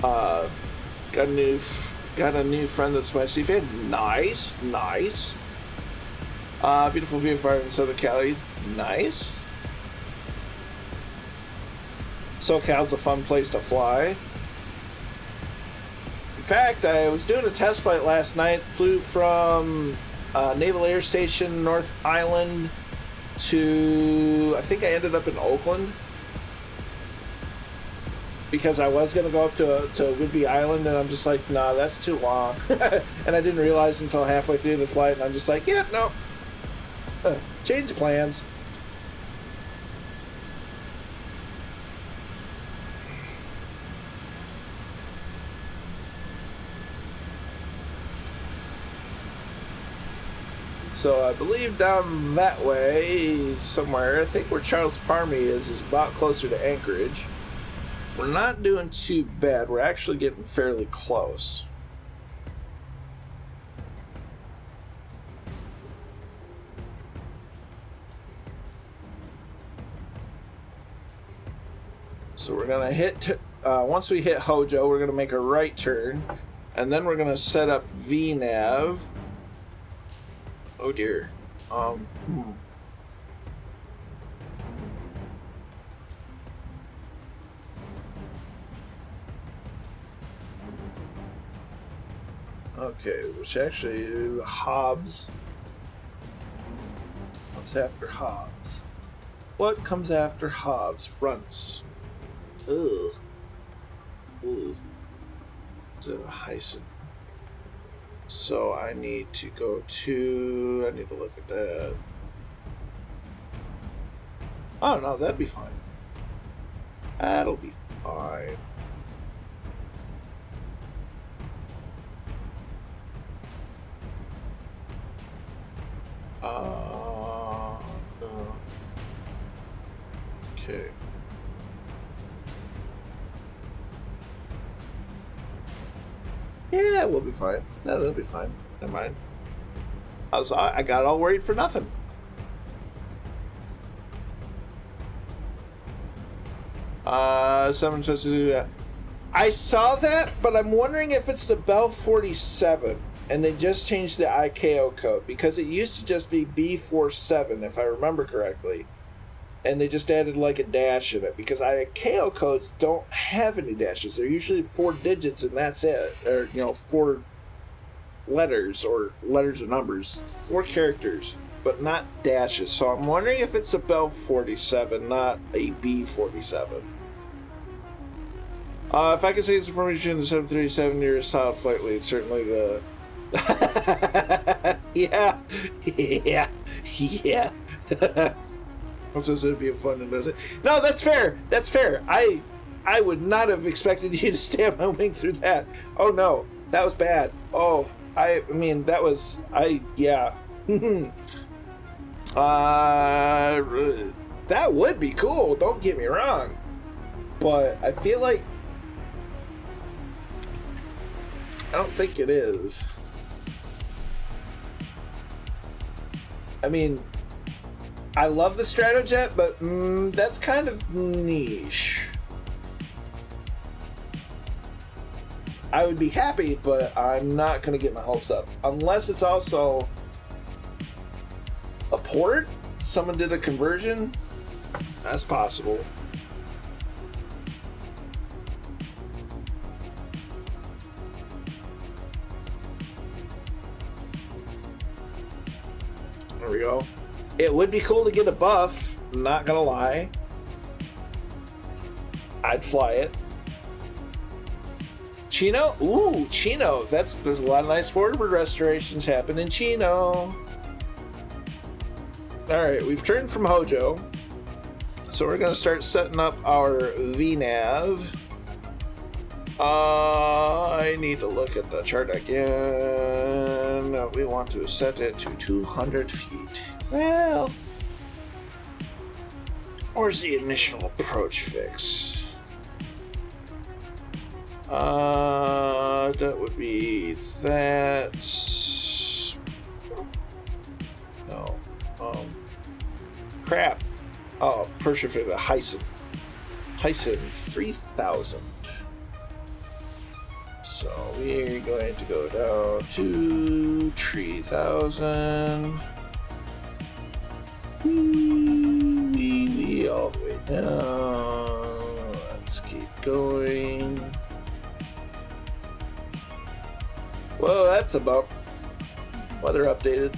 Got a new friend that's my C fan. Nice, nice. Beautiful view of fire in Southern Cali. Nice. SoCal's a fun place to fly. In fact, I was doing a test flight last night. Flew from Naval Air Station, North Island, to... I think I ended up in Oakland. Because I was going to go up to Whidbey Island, and I'm just like, nah, that's too long. And I didn't realize until halfway through the flight, and I'm just like, yeah, no. Change plans. So I believe down that way somewhere, I think where Charles Farmy is about closer to Anchorage. We're not doing too bad. We're actually getting fairly close. So we're gonna hit, once we hit Hojo, we're gonna make a right turn, and then we're gonna set up VNav. Oh dear. Okay, which actually, Hobbs. What's after Hobbs? What comes after Hobbs? Runts. Ugh. Ooh. To the Heisen. So I need to go to. I need to look at that. Oh no, that'd be fine. That'll be fine. No. Okay. Yeah, we'll be fine. No, that'll be fine. Never mind. I got all worried for nothing. Someone says to do that. I saw that, but I'm wondering if it's the Bell 47 and they just changed the ICAO code, because it used to just be B47 if I remember correctly, and they just added like a dash in it, because ICAO codes don't have any dashes. They're usually 4 digits and that's it, or 4 letters or numbers, 4 characters, but not dashes. So I'm wondering if it's a Bell 47, not a B47. If I could say it's a formation in the 737 near a solid flight lead, certainly the yeah. What's this? It'd be fun to know. No, that's fair. That's fair. I would not have expected you to stay on my wing through that. Oh no, that was bad. Oh, I mean that was yeah. That would be cool. Don't get me wrong, but I feel like I don't think it is. I mean, I love the Stratojet, but that's kind of niche. I would be happy, but I'm not going to get my hopes up. Unless it's also a port? Someone did a conversion? That's possible. There we go. It would be cool to get a buff, not gonna lie. I'd fly it. Chino? Ooh, Chino. There's a lot of nice forward restorations happen in Chino. Alright, we've turned from Hojo. So we're gonna start setting up our VNav. I need to look at the chart again. We want to set it to 200 feet. Well, where's the initial approach fix? That would be that. No. Crap. Oh, pressure fit a Heisen 3000. So we're going to go down to 3000. All the way down. Let's keep going. Whoa, that's a bump. Weather updated.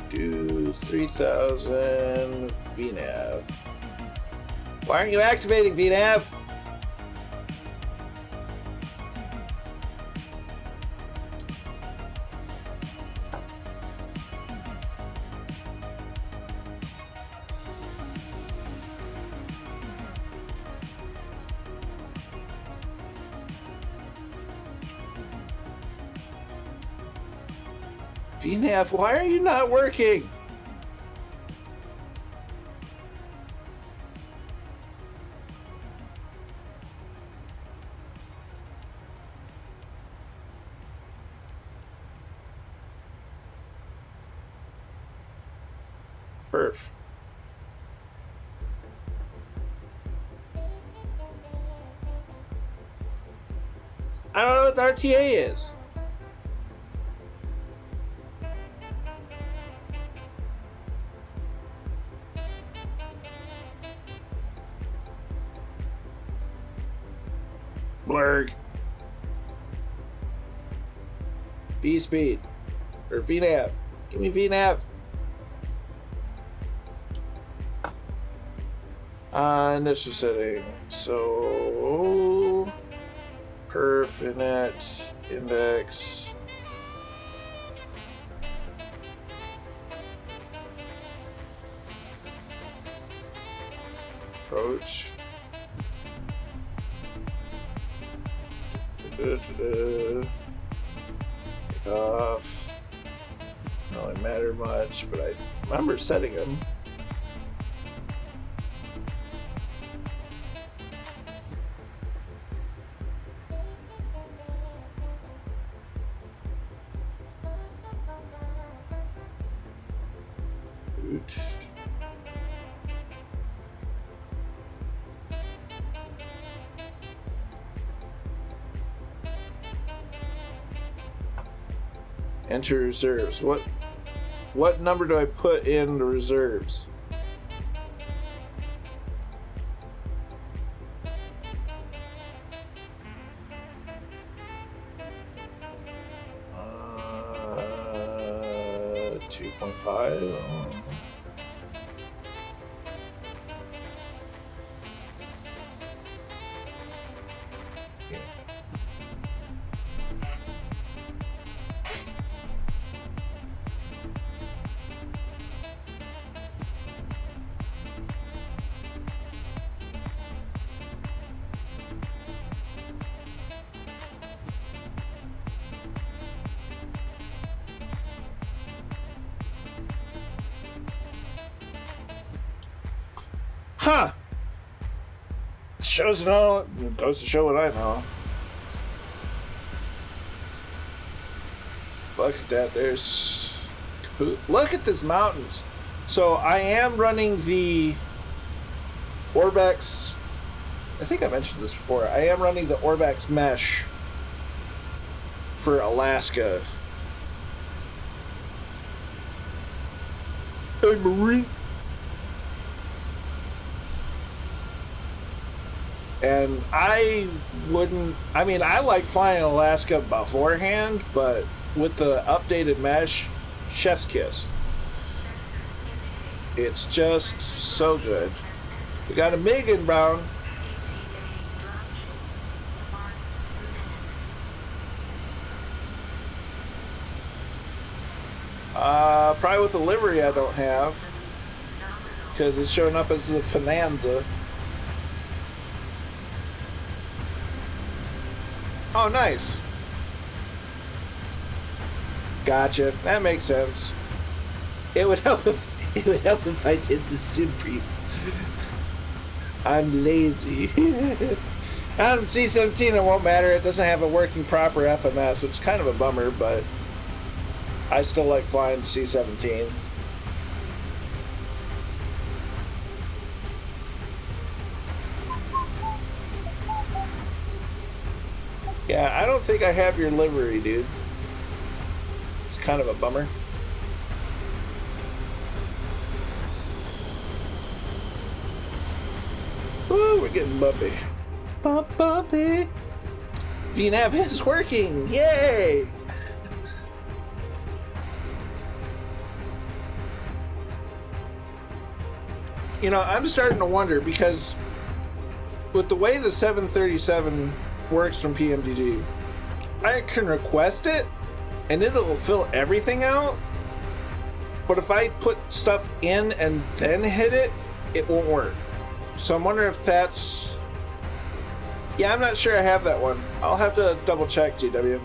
Do 3000 VNav. Why aren't you activating, VNav? VNav, why are you not working? Perf. I don't know what the RTA is. Blurg. V speed. Or VNAV. Give me VNAV. Initial setting. So perf init index. Approach. Off. Don't really matter much, but I remember setting them. Enter reserves. What number do I put in the reserves? Uh, 2.5. Huh. Shows it all. Goes to show what I know. Look at that. There's. Look at this mountains. So I am running the Orbex. I think I mentioned this before. I am running the Orbex mesh for Alaska. Hey, Marine. And I like flying Alaska beforehand, but with the updated mesh, chef's kiss. It's just so good. We got a MiG inbound. Probably with a livery I don't have, because it's showing up as a Finanza. Oh, nice. Gotcha. That makes sense. It would help if I did the sim brief. I'm lazy. On the C-17 it won't matter. It doesn't have a working proper FMS, which is kind of a bummer, but I still like flying the C-17. Yeah, I don't think I have your livery, dude. It's kind of a bummer. Ooh, we're getting bumpy. Bumpy. VNAV is working. Yay! You know, I'm starting to wonder, because with the way the 737 works from PMDG, I can request it and it'll fill everything out, but if I put stuff in and then hit it, it won't work. So I'm wondering if that's... Yeah, I'm not sure I have that one. I'll have to double check, GW.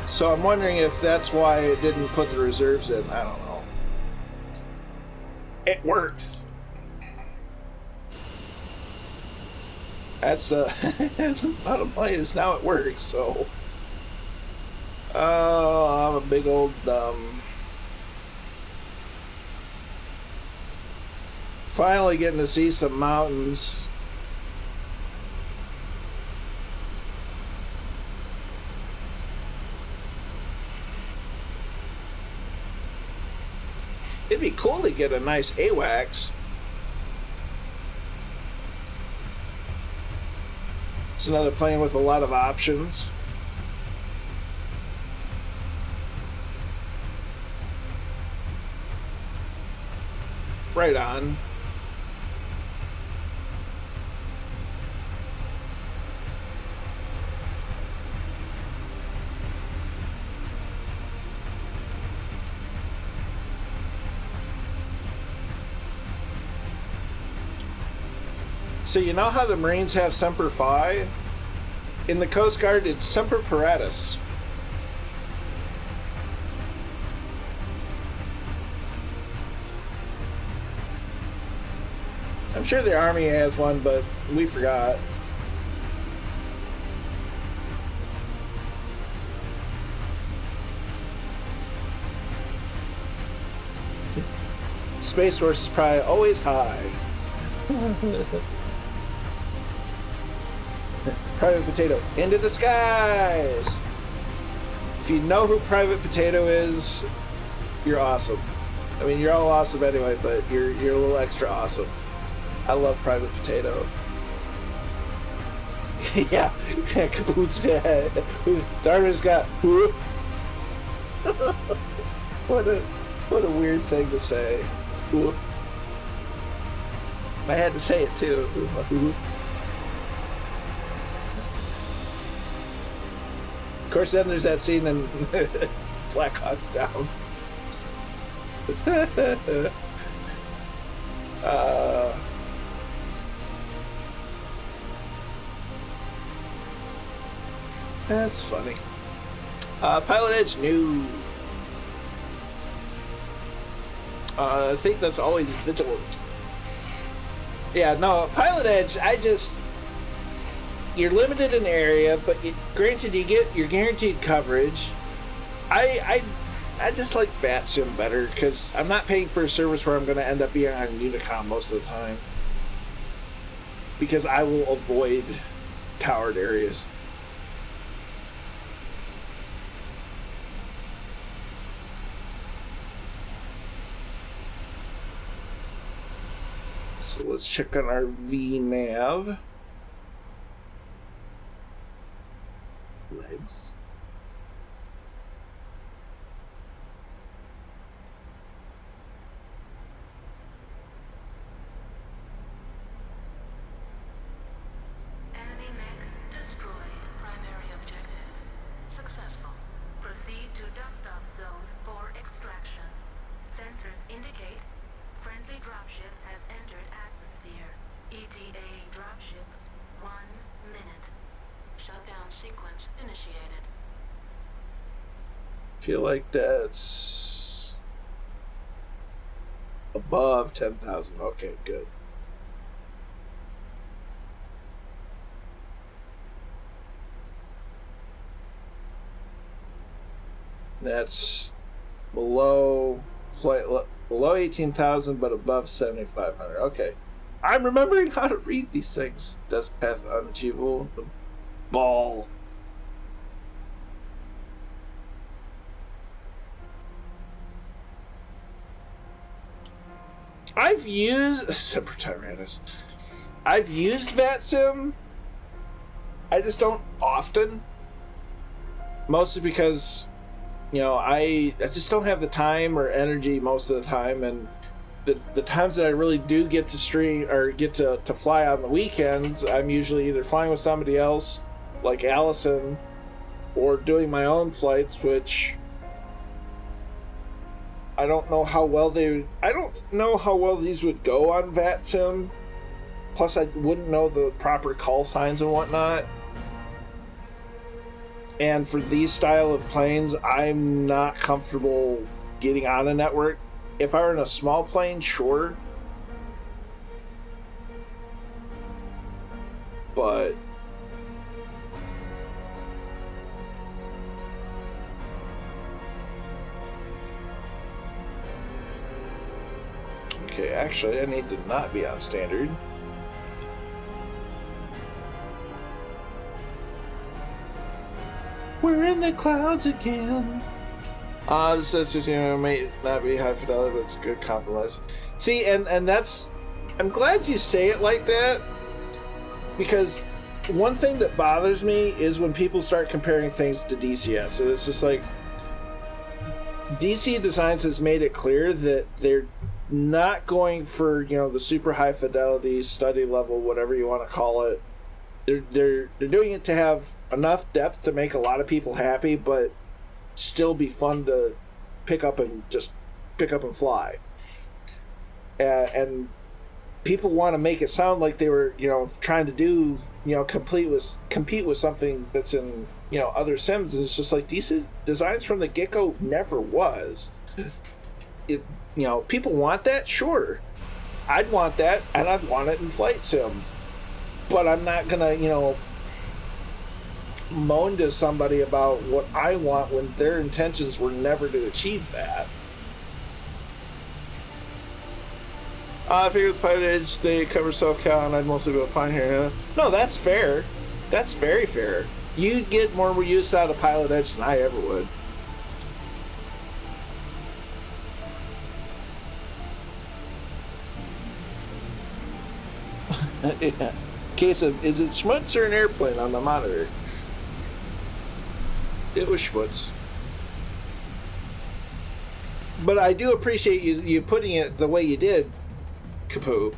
So I'm wondering if that's why it didn't put the reserves in. I don't know. It works. That's the bottom line, is now it works, so Oh, I'm a big old dumb. Finally getting to see some mountains. It'd be cool to get a nice AWACS. It's another plane with a lot of options. Right on. So you know how the Marines have Semper Fi? In the Coast Guard, it's Semper Paratus. I'm sure the Army has one, but we forgot. Space Force is probably always high. Private Potato, into the skies! If you know who Private Potato is, you're awesome. I mean, you're all awesome anyway, but you're a little extra awesome. I love Private Potato. Yeah, Caboose. Darwin's got. What a weird thing to say. I had to say it too. It was my. Of course, then there's that scene in Black Hawk Down. That's funny. Pilot Edge new. I think that's always vigilant. Yeah, no, Pilot Edge, you're limited in area, but granted you get your guaranteed coverage. I just like VATSIM better because I'm not paying for a service where I'm going to end up being on Unicom most of the time. Because I will avoid towered areas. So let's check on our VNav. Legs. Enemy mech destroyed. Primary objective successful. Proceed to dust-off zone for extraction. Sensors indicate friendly dropship has entered atmosphere. ETA dropship 1 minute. Shutdown sequence initiated. Feel like that's above 10,000. Okay, good. That's below below 18,000, but above 7,500. Okay, I'm remembering how to read these things. Does pass unachievable. Ball. I've used Semper Tyrannis. I've used VATSIM. I just don't often. Mostly because, you know, I just don't have the time or energy most of the time, and the times that I really do get to stream or get to fly on the weekends, I'm usually either flying with somebody else, like Allison, or doing my own flights, which I don't know how well these would go on VATSIM. Plus, I wouldn't know the proper call signs and whatnot. And for these style of planes, I'm not comfortable getting on a network. If I were in a small plane, sure. But Okay, actually, I need to not be on standard. We're in the clouds again. This says 15 may not be high fidelity, but it's a good compromise. See, and that's... I'm glad you say it like that, because one thing that bothers me is when people start comparing things to DCS. It's just like... DC Designs has made it clear that they're not going for, you know, the super high fidelity, study level, whatever you want to call it. They're doing it to have enough depth to make a lot of people happy, but still be fun to pick up and fly. And people want to make it sound like they were, you know, trying to do, you know, compete with something that's in, you know, other sims. And it's just like DC Designs from the get-go never was. If, you know, people want that, sure. I'd want that, and I'd want it in Flight Sim. But I'm not gonna, you know, moan to somebody about what I want when their intentions were never to achieve that. I figure with Pilot Edge, they cover self-cal, and I'd mostly be able to find here. No, that's fair. That's very fair. You'd get more use out of Pilot Edge than I ever would. Yeah. Case of, is it schmutz or an airplane on the monitor? It was schmutz. But I do appreciate you putting it the way you did, Kapoo,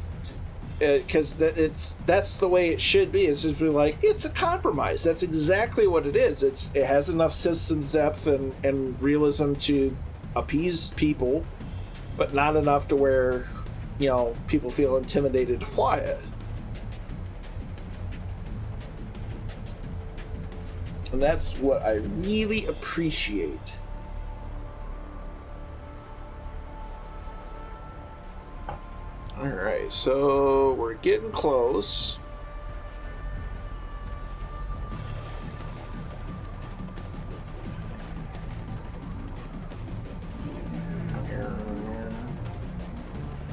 because that's the way it should be. It's just be like, it's a compromise. That's exactly what it is. It has enough systems depth and realism to appease people, but not enough to where, you know, people feel intimidated to fly it. And that's what I really appreciate. Alright, so we're getting close.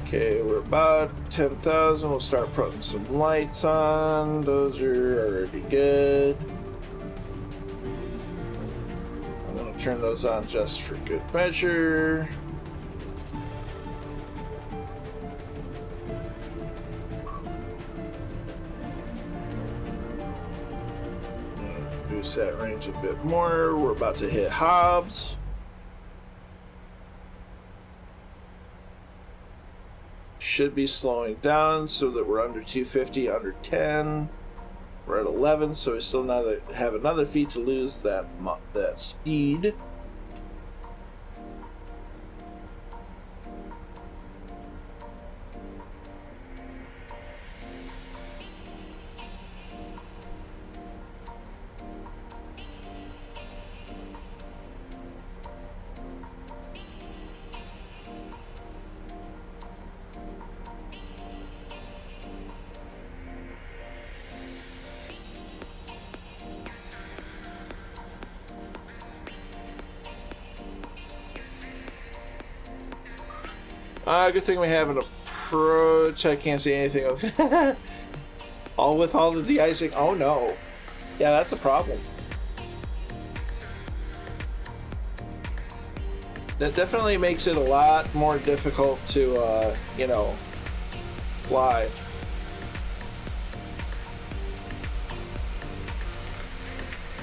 Okay, we're about 10,000. We'll start putting some lights on. Those are already good. Turn those on just for good measure. Boost that range a bit more. We're about to hit Hobbs. Should be slowing down so that we're under 250, under 10. We're at 11, so we still have another feet to lose that speed. Good thing we have an approach. I can't see anything of all with all the de-icing. Oh no. Yeah, that's a problem. That definitely makes it a lot more difficult to, you know, fly.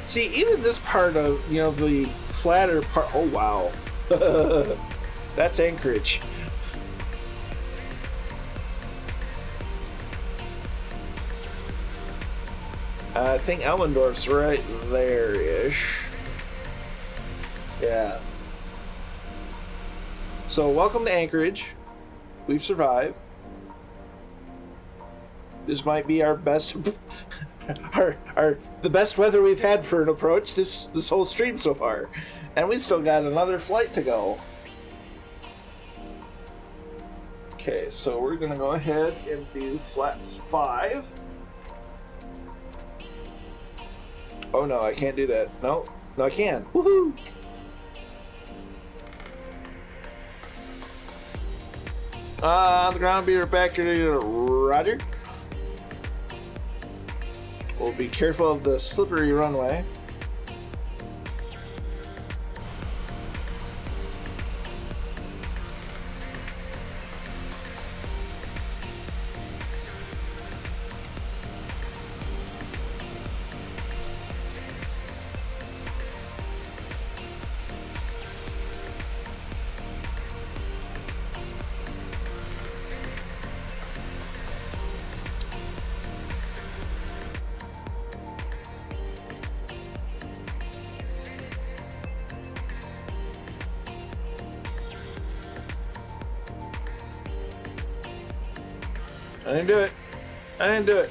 See, even this part of, you know, the flatter part. Oh wow. That's Anchorage. I think Ellendorf's right there-ish. Yeah. So, welcome to Anchorage. We've survived. This might be our best, the best weather we've had for an approach this whole stream so far, and we still got another flight to go. Okay, so we're gonna go ahead and do flaps 5. Oh no, I can't do that. No, I can. Woohoo! On the ground, be right back. Roger. We'll be careful of the slippery runway. I didn't do it. I didn't do it.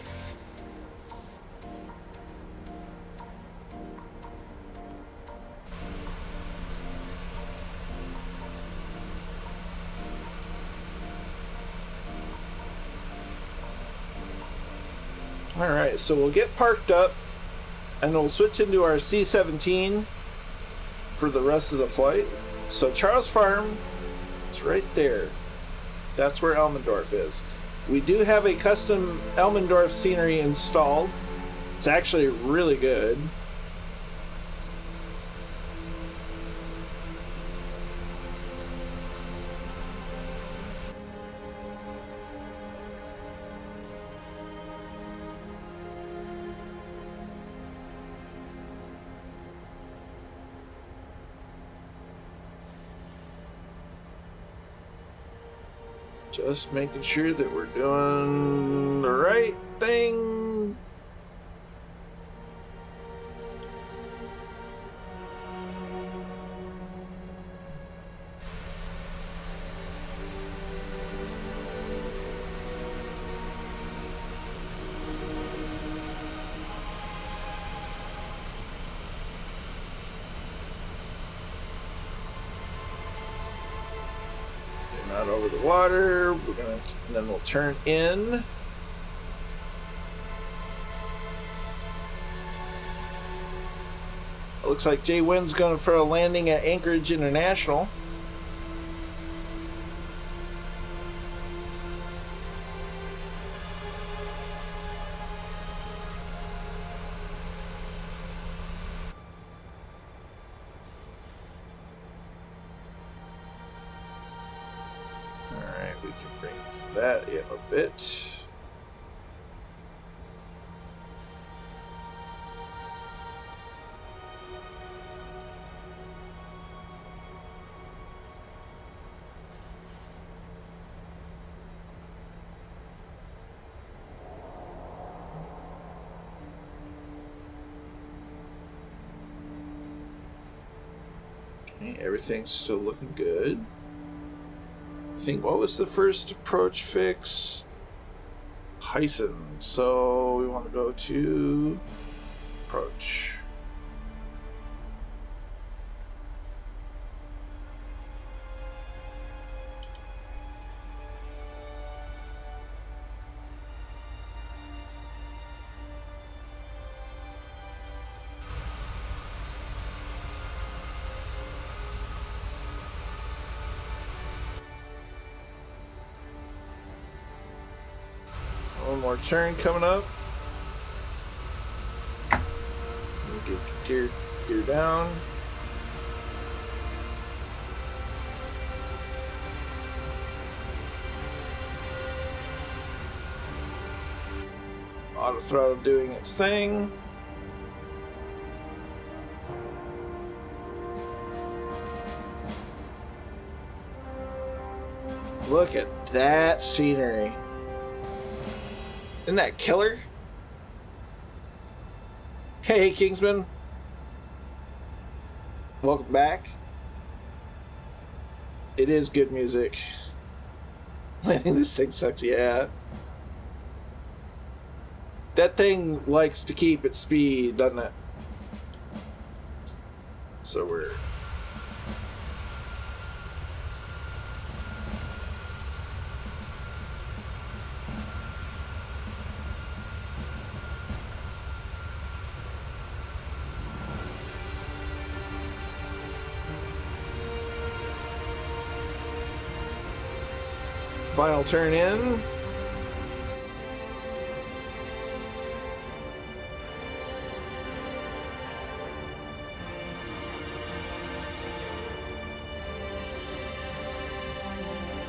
Alright, so we'll get parked up and we'll switch into our C-17 for the rest of the flight. So Charles Farm is right there. That's where Elmendorf is. We do have a custom Elmendorf scenery installed. It's actually really good. Just making sure that we're doing the right thing. Not over the water. We're gonna, then we'll turn in. It looks like Jay Wynn's going for a landing at Anchorage International. Alright, we can bring that in a bit. Okay, everything's still looking good. I think, what was the first approach fix? Hyson. So we want to go to approach. One more turn coming up. Get the gear down. Auto throttle doing its thing. Look at that scenery. Isn't that killer? Hey, Kingsman. Welcome back. It is good music. Landing this thing sucks, yeah. That thing likes to keep its speed, doesn't it? So we're... Final turn in.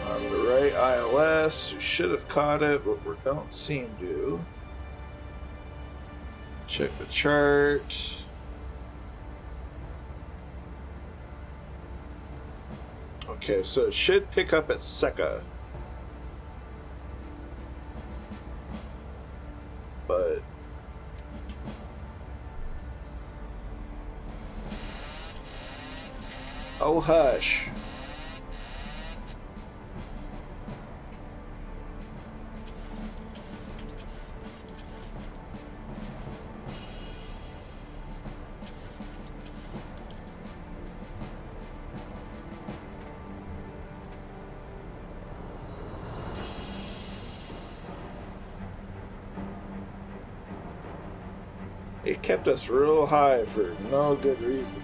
On the right ILS, we should have caught it, but we don't seem to. Check the chart. Okay, so it should pick up at Seca. But oh hush. It kept us real high for no good reason.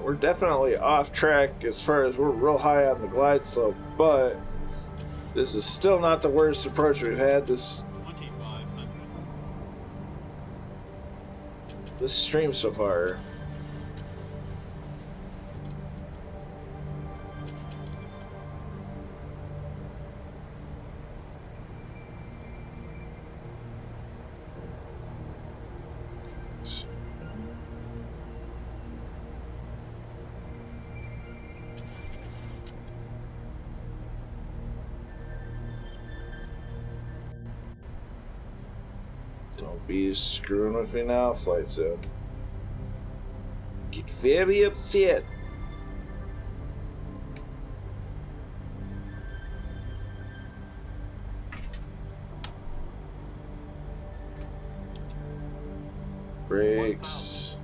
We're definitely off track as far as we're real high on the glide slope, but this is still not the worst approach we've had this 2500. stream so far. Don't be screwing with me now, Flight Sim. Get very upset. Brakes.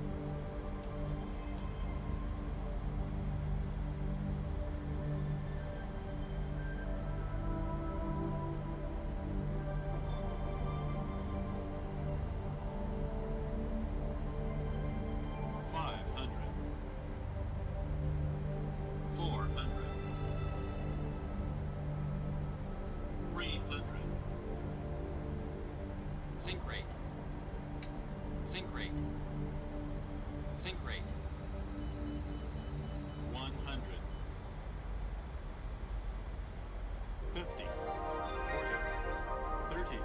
Sync rate. Sync rate. Sync rate. 100. 50. 40. 30.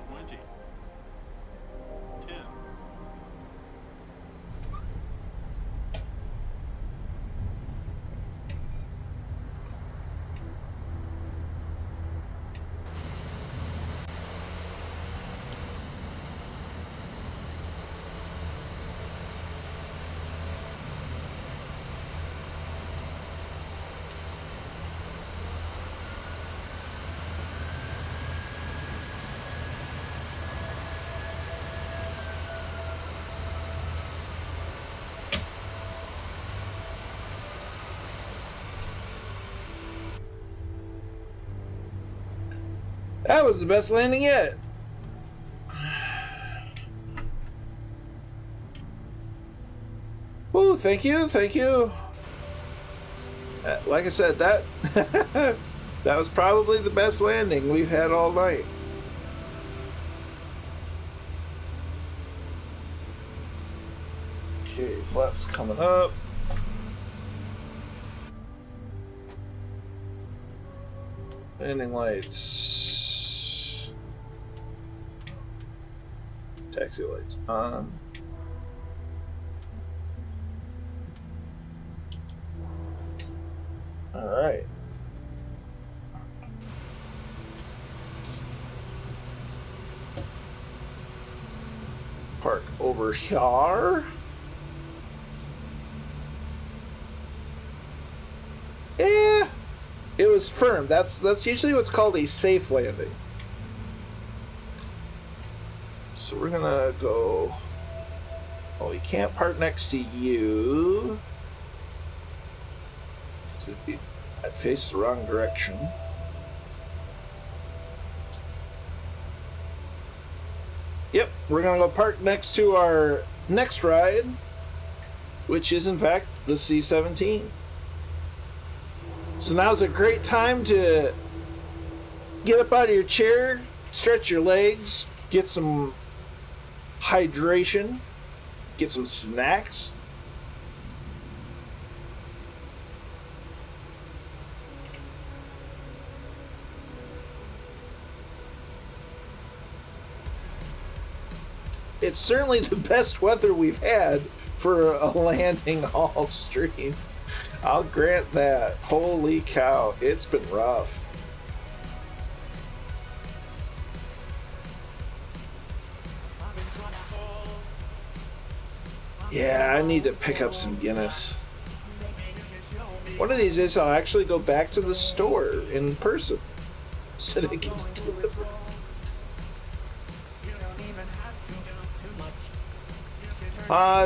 20. 10. That was the best landing yet. Woo, thank you, thank you. Like I said, that that was probably the best landing we've had all night. Okay, flaps coming up. Landing lights. Taxi lights on. All right. Park over here. Yeah, it was firm. That's usually what's called a safe landing. So we're gonna go. Oh, we can't park next to you. I'd face the wrong direction. Yep, we're gonna go park next to our next ride, which is in fact the C-17. So now's a great time to get up out of your chair, stretch your legs, get some hydration, get some snacks. It's certainly the best weather we've had for a landing all stream. I'll grant that. Holy cow, it's been rough. Yeah, I need to pick up some Guinness. One of these days I'll actually go back to the store in person instead of getting delivered.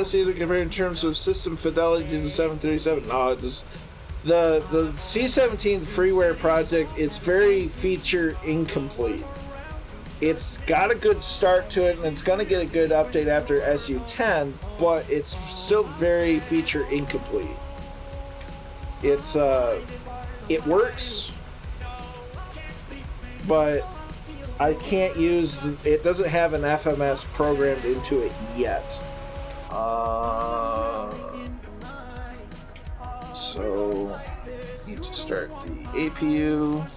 See, compared in terms of system fidelity to the 737. No, the C-17 freeware project, it's very feature incomplete. It's got a good start to it, and it's going to get a good update after SU-10, but it's still very feature incomplete. It works, but I can't use it doesn't have an FMS programmed into it yet. So need to start the APU.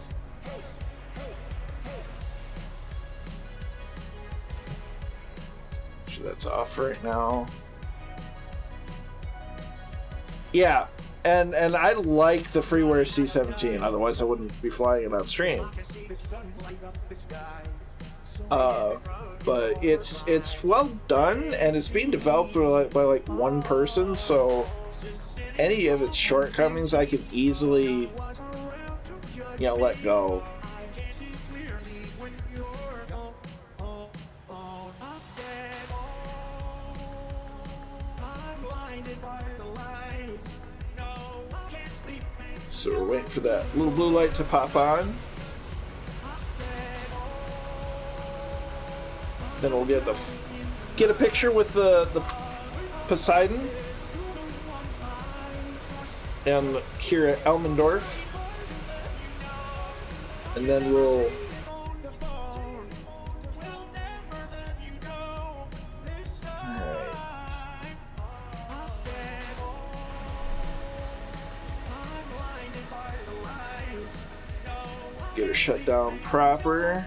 So that's off right now. Yeah, and I like the freeware C-17. Otherwise, I wouldn't be flying it on stream. But it's well done, and it's being developed by like one person, so any of its shortcomings I can easily, let go. So we're waiting for that little blue light to pop on. Then we'll get a picture with the Poseidon and here at Elmendorf, and then we'll get her shut down proper.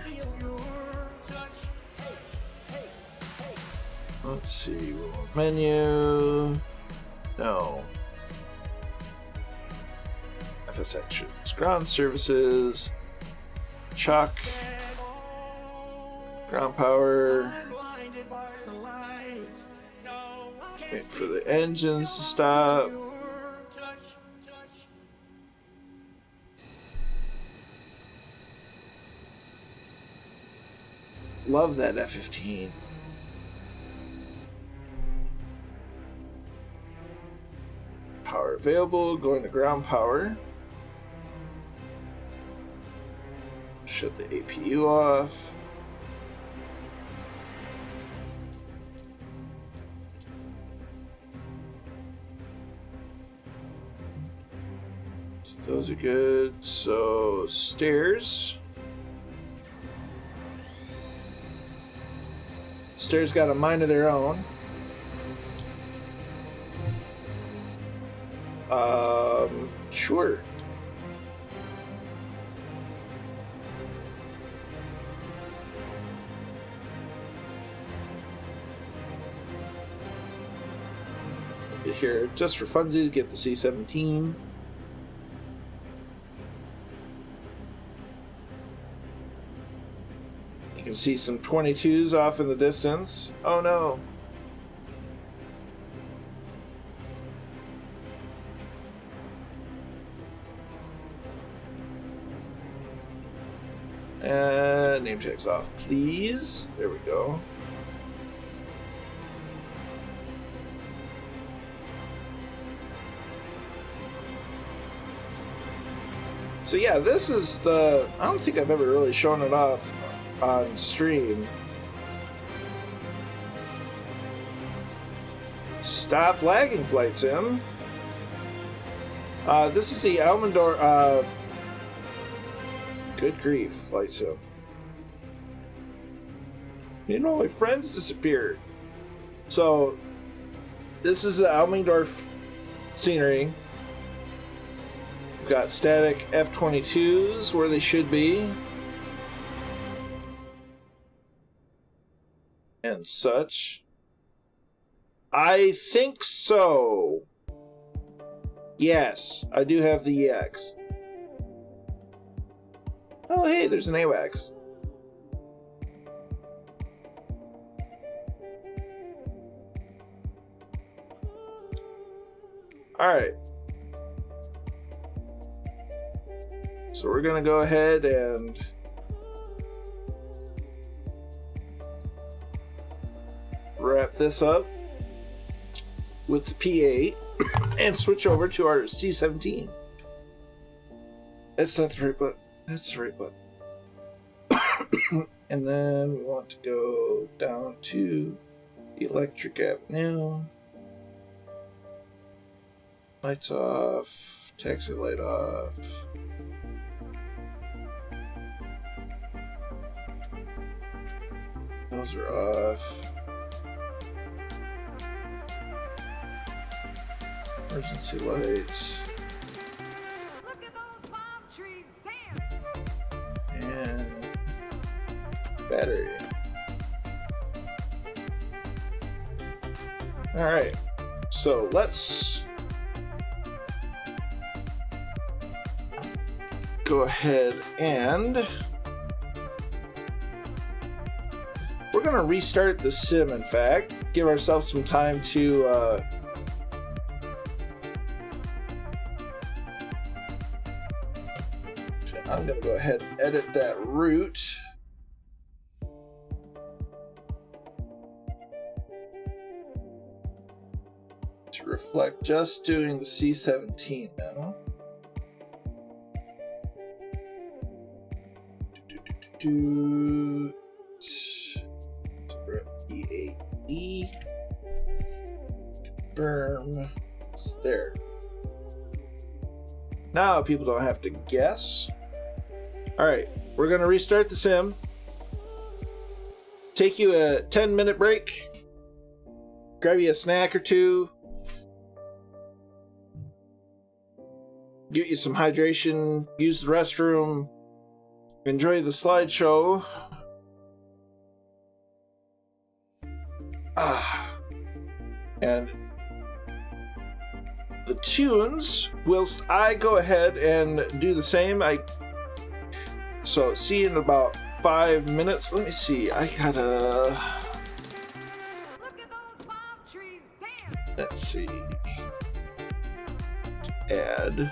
Let's see, menu, no. FS Actions, ground services, Chuck, ground power, wait for the engines to stop. Love that F-15. Power available, going to ground power. Shut the APU off. So those are good. So stairs. Stairs got a mind of their own. Sure. Here, just for funsies, get the C-17. You can see some 22s off in the distance. Oh no. And name tags off, please. There we go. So yeah, this is the... I don't think I've ever really shown it off on stream. Stop lagging, Flight Sim. This is the Almendor... Good grief, Flight Sim. You know, my friends disappeared. So, this is the Almendorf scenery. We've got static F-22s where they should be. And such. I think so. Yes, I do have the EX. Oh, hey, there's an AWACS. Alright. So we're going to go ahead and wrap this up with the P-8 and switch over to our C-17. That's not the right button. That's the right button. And then we want to go down to Electric Avenue. Lights off. Taxi light off. Those are off. Emergency lights. Look at those palm trees, damn. And battery. Alright, so let's go ahead and we're going to restart the sim, in fact. Give ourselves some time to I'm going to go ahead and edit that route. To reflect just doing the C-17 now. P-8E. Confirm. It's there. Now people don't have to guess. Alright, we're going to restart the sim. Take you a 10-minute break. Grab you a snack or two. Get you some hydration. Use the restroom. Enjoy the slideshow. And the tunes, whilst I go ahead and do the same. So see you in about 5 minutes. Let me see. I gotta... Look at those palm trees, damn. Let's see. Add.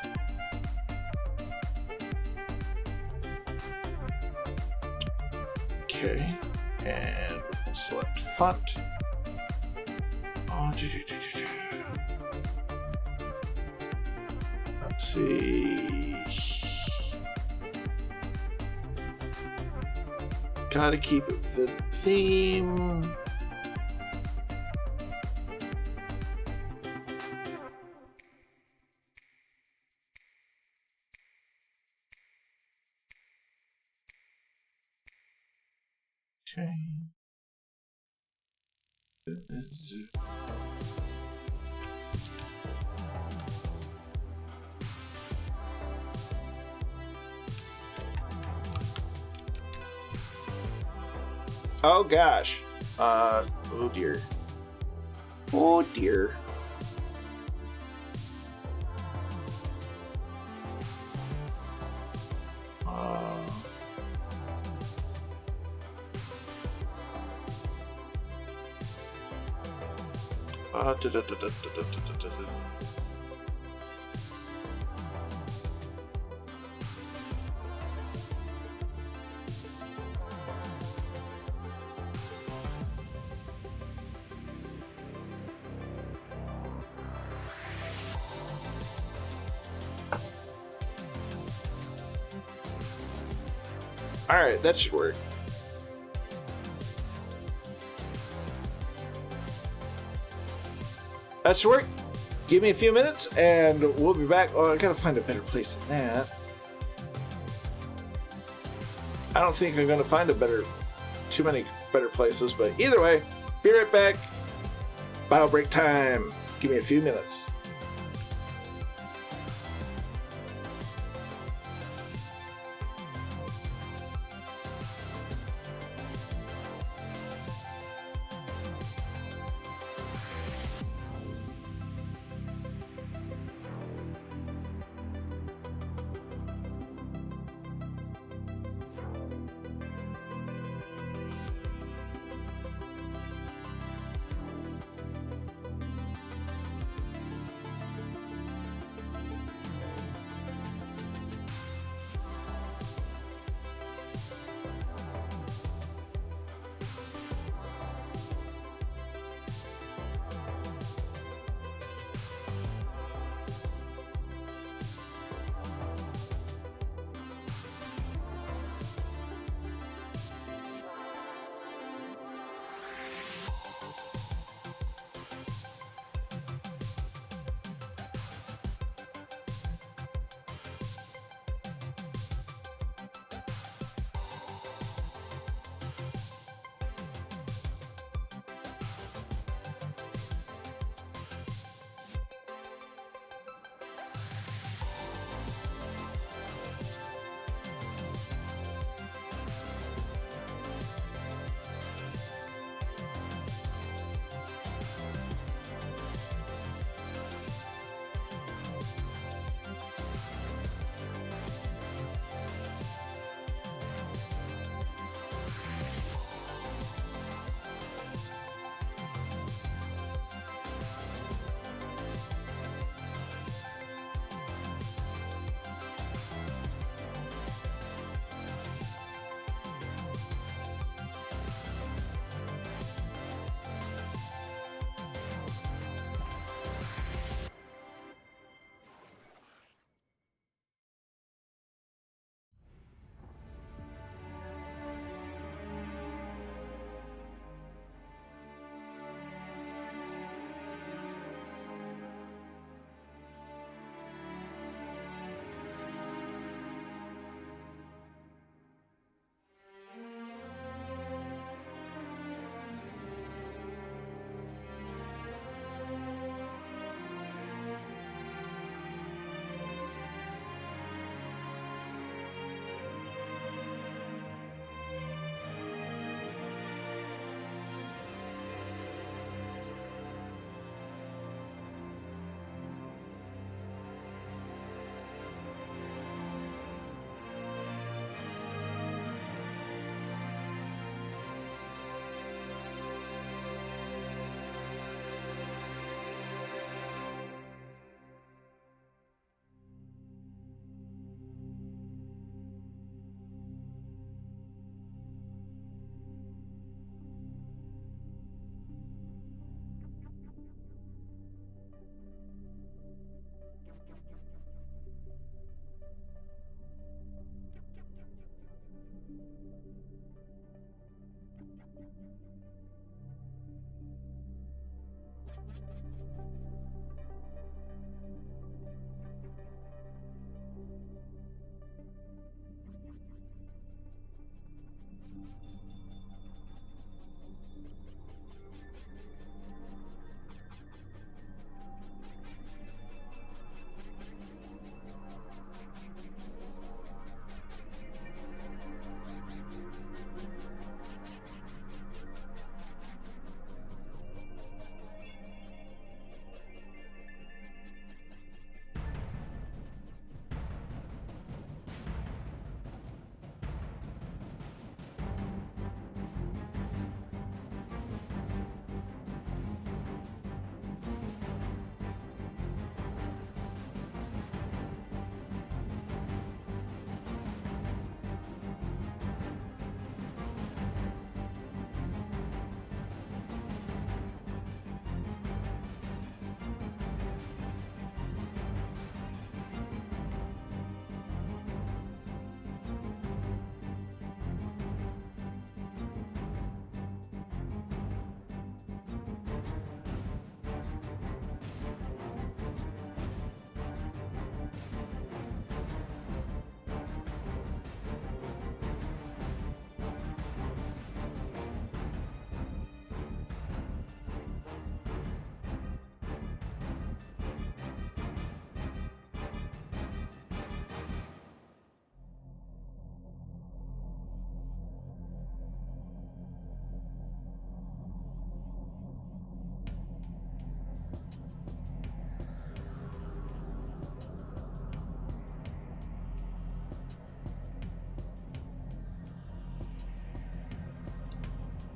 Okay. And we'll select font. Oh, let's see. Gotta keep it the theme. Okay. Oh gosh. Oh dear. Oh dear. Alright, that should work. That should work. Give me a few minutes and we'll be back. Oh, I gotta find a better place than that. I don't think I'm gonna find too many better places, but either way, be right back. Bio break time. Give me a few minutes.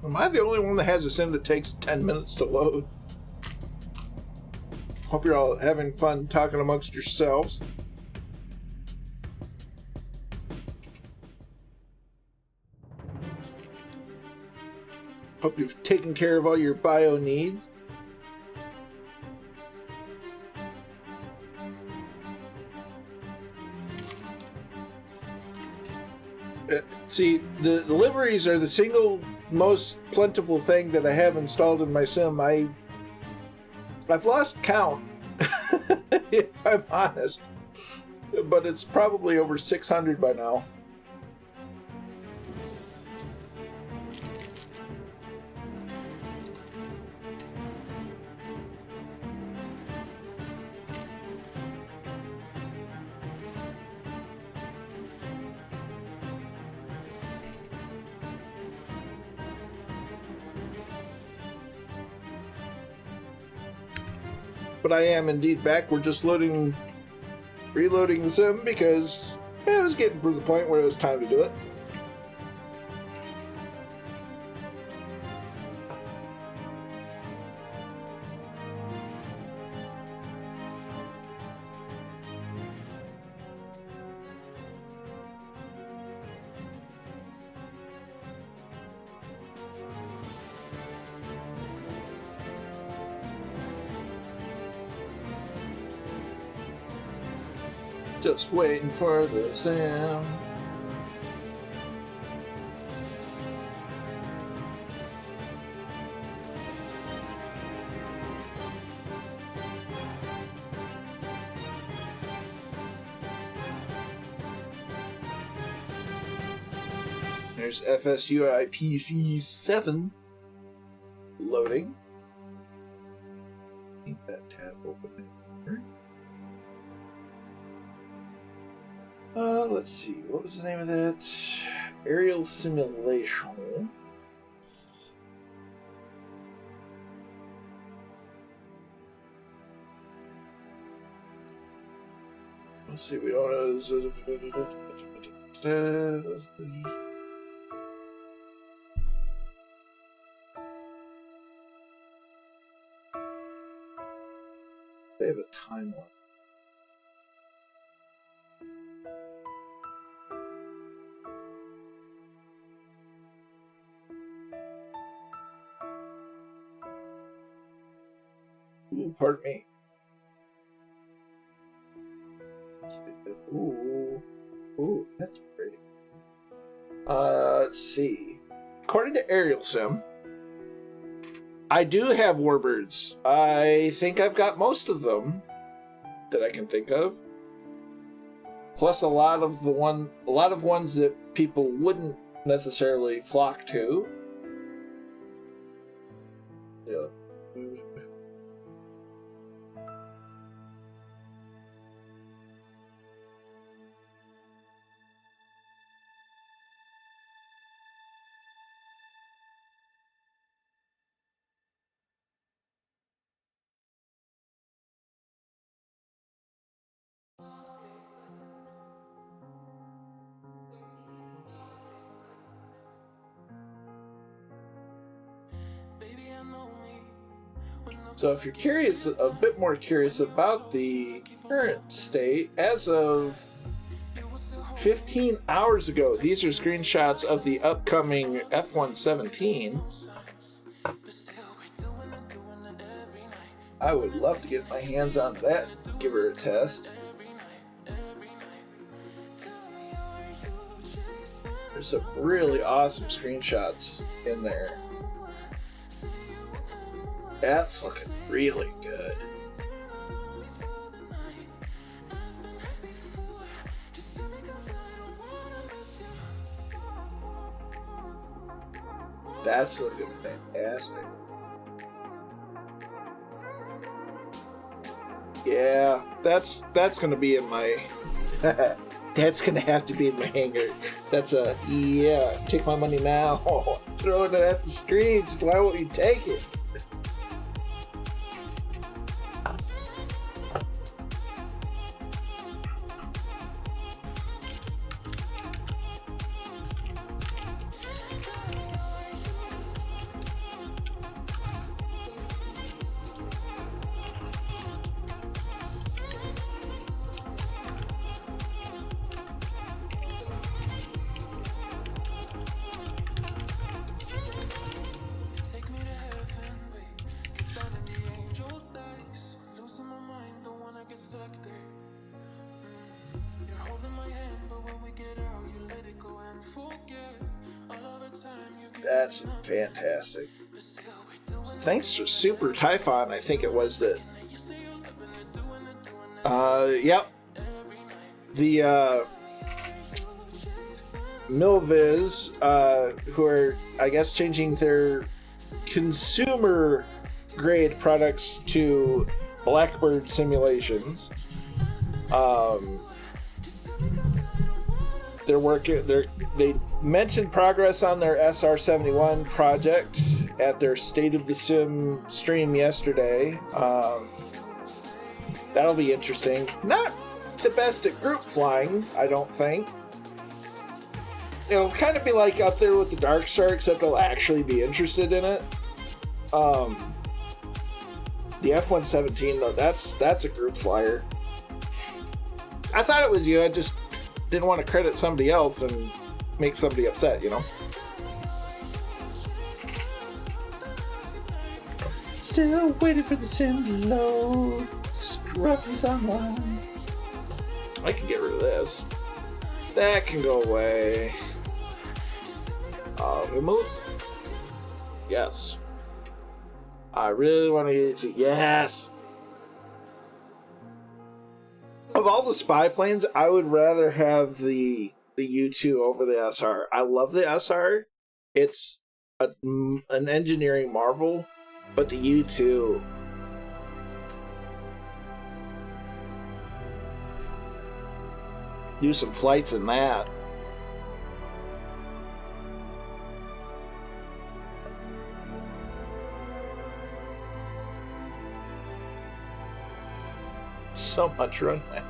Am I the only one that has a sim that takes 10 minutes to load? Hope you're all having fun talking amongst yourselves. Hope you've taken care of all your bio needs. See, the liveries are the single most plentiful thing that I have installed in my sim. I've lost count, if I'm honest, but it's probably over 600 by now. But I am indeed back. We're just reloading the sim because it was getting to the point where it was time to do it. Just waiting for the sim. There's FSUI PC7 loading. Keep that tab open. Let's see, what was the name of that? Aerial simulation. Let's see, we don't know. They have a timeline. Ooh, pardon me. Ooh, that's pretty. Let's see. According to Aerial Sim, I do have warbirds. I think I've got most of them that I can think of. Plus a lot of ones that people wouldn't necessarily flock to. Yeah. So if you're curious, a bit more curious about the current state, as of 15 hours ago, these are screenshots of the upcoming F-117. I would love to get my hands on that and give her a test. There's some really awesome screenshots in there. That's looking really good. That's looking fantastic. Yeah, that's gonna be in my that's gonna have to be in my hangar. That's a yeah, take my money now. Throwing it at the streets. Why won't you take it? That's fantastic. Thanks to Super Typhon, I think it was that. Yep. The Milviz, who are, I guess, changing their consumer grade products to Blackbird simulations. They're working. They mentioned progress on their SR-71 project at their State of the Sim stream yesterday. That'll be interesting. Not the best at group flying, I don't think. It'll kind of be like up there with the Dark Star, except I'll actually be interested in it. The F-117, though, that's a group flyer. I thought it was you. I just didn't want to credit somebody else and make somebody upset, you know? Still waiting for the sim to load. Scruffy's online. I can get rid of this. That can go away. Remove. Yes. I really want to get it to. Yes. Of all the spy planes, I would rather have the U-2 over the SR. I love the SR. It's an engineering marvel, but the U-2. Do some flights in that. So much runway.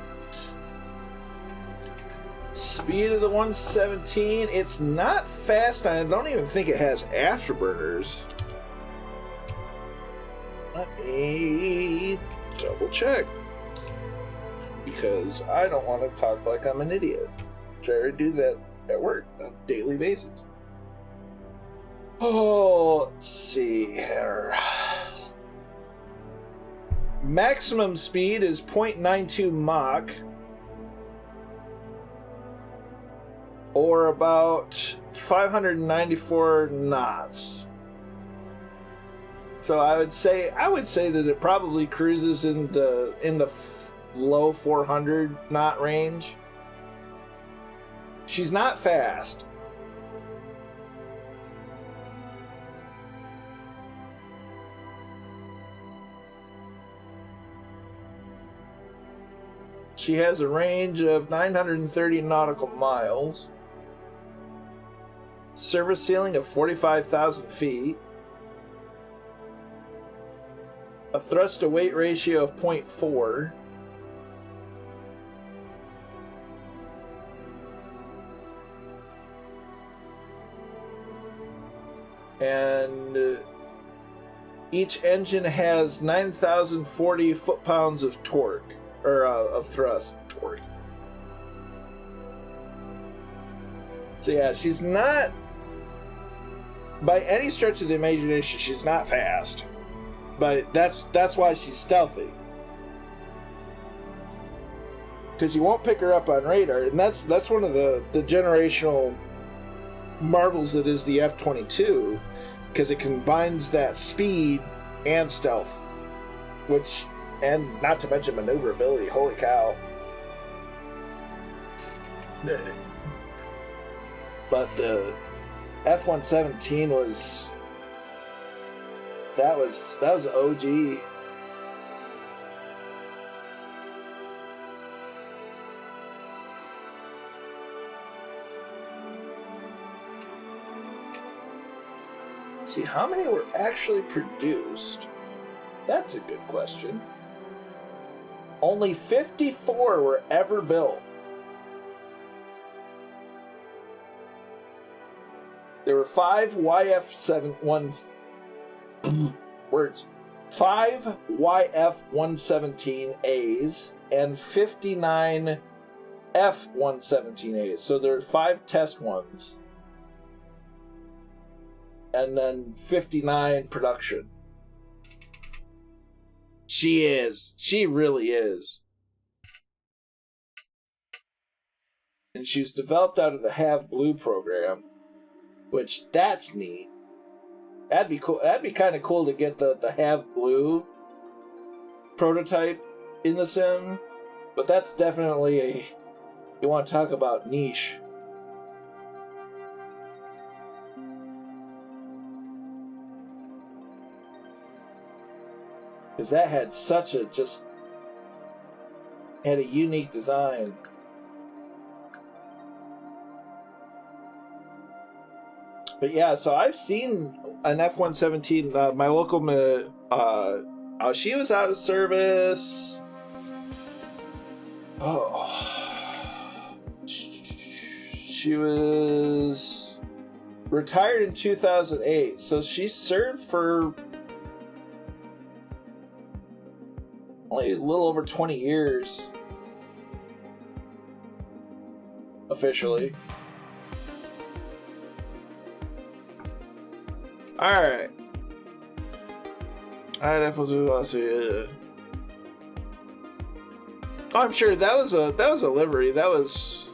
Speed of the 117. It's not fast, and I don't even think it has afterburners. Let me double check. Because I don't want to talk like I'm an idiot. Try to do that at work on a daily basis. Oh, let's see here. Maximum speed is 0.92 Mach, or about 594 knots. So I would say that it probably cruises in the low 400 knot range. She's not fast. She has a range of 930 nautical miles, service ceiling of 45,000 feet, a thrust to weight ratio of 0.4, and each engine has 9,040 foot-pounds of torque. Or of thrust torque. So yeah, she's not, by any stretch of the imagination, she's not fast. But that's why she's stealthy. Because you won't pick her up on radar, and that's one of the generational marvels that is the F-22, because it combines that speed and stealth, and not to mention maneuverability. Holy cow. But the F-117 was an OG. Let's see, how many were actually produced? That's a good question. Only 54 were ever built. There were 5 YF-117 YF-117As and 59 F-117As. So there are 5 test ones. And then 59 production. She is. She really is. And she was developed out of the Have Blue program, which that's neat. That'd be cool. That'd be kind of cool to get the Have Blue prototype in the sim, but that's definitely a, you want to talk about niche. Because that had such a, just had a unique design. But yeah, so I've seen an F-117. My local, she was out of service. Oh, she was retired in 2008. So she served for only a little over 20 years officially. Alright. I definitely want to see. Oh, I'm sure that was a livery. That was.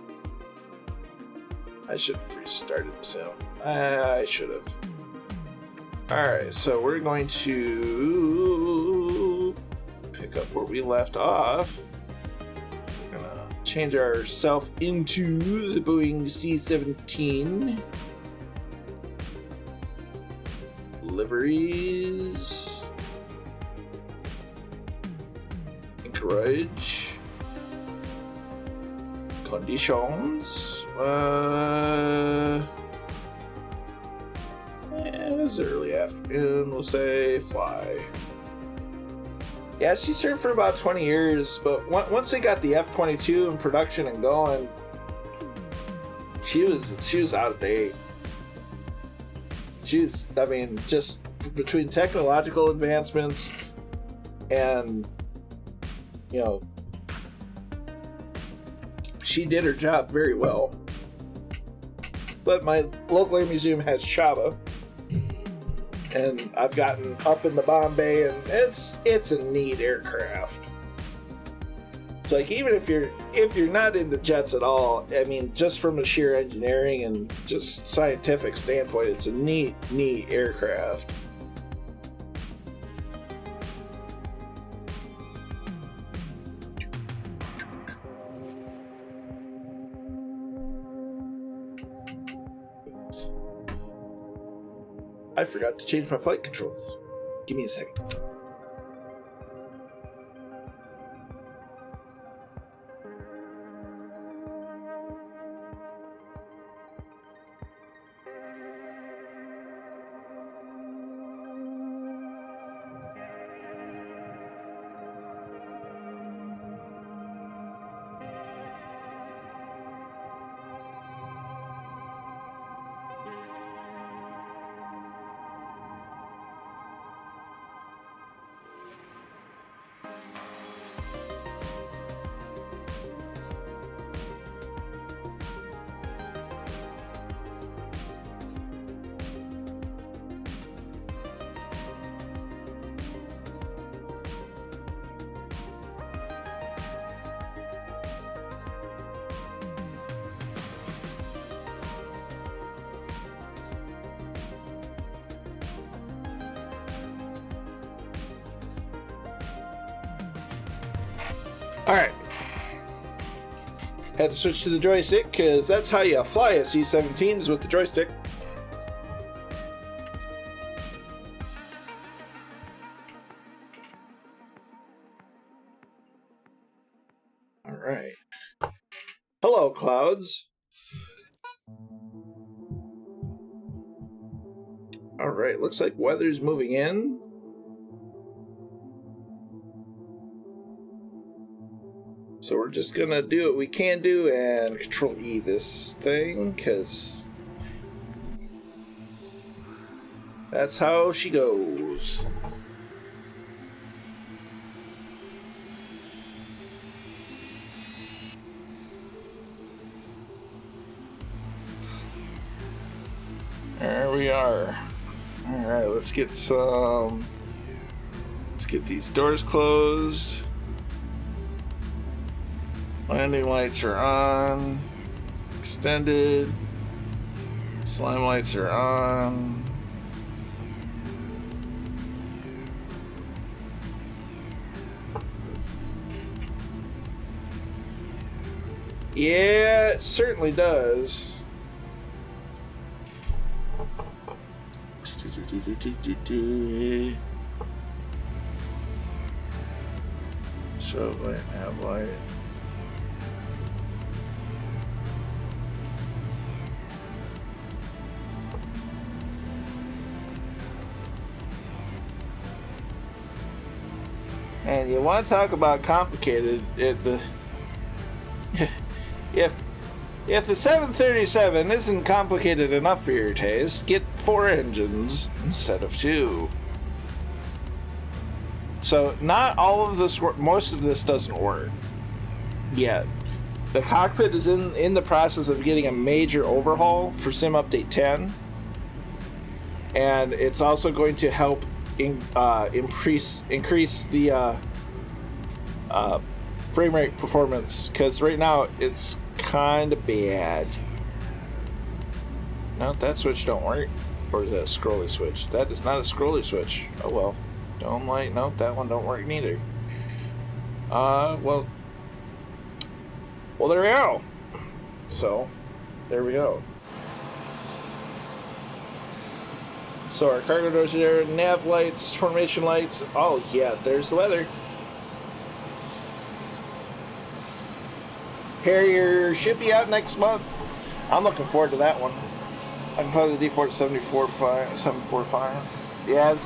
I should have restarted the sim. I should have. Alright, so we're going to pick up where we left off. We're gonna change ourselves into the Boeing C-17. Liveries. Encourage. Conditions. It's early afternoon, we'll say. Fly. Yeah, she served for about 20 years, but once they got the F-22 in production and going, she was out of date. I mean, just between technological advancements and, you know, she did her job very well. But my local air museum has Shaba, and I've gotten up in the Bombay, and it's a neat aircraft. It's like, even if you're not into jets at all, I mean, just from a sheer engineering and just scientific standpoint, it's a neat aircraft. I forgot to change my flight controls. Give me a second. Alright. Had to switch to the joystick, because that's how you fly a C-17, is with the joystick. Alright. Hello, clouds. Alright, looks like weather's moving in. So we're just gonna do what we can do and Control E this thing, because that's how she goes. There we are. Alright, let's get these doors closed. Landing lights are on. Extended. Slime lights are on. Yeah, it certainly does. So light, nav light. And you want to talk about complicated? If the 737 isn't complicated enough for your taste, get 4 engines instead of 2. So not all of this, most of this doesn't work yet. The cockpit is in the process of getting a major overhaul for Sim Update 10, and it's also going to help increase the frame rate performance, because right now it's kind of bad. No, that switch don't work. Or is that a scrolly switch? That is not a scrolly switch. Oh well. Dome light, no, that one don't work neither. Well, there we go. So, there we go. So our cargo doors are there, nav lights, formation lights. Oh yeah, there's the weather. Harrier should be out next month. I'm looking forward to that one. I can fly the D-Force 745. Yeah,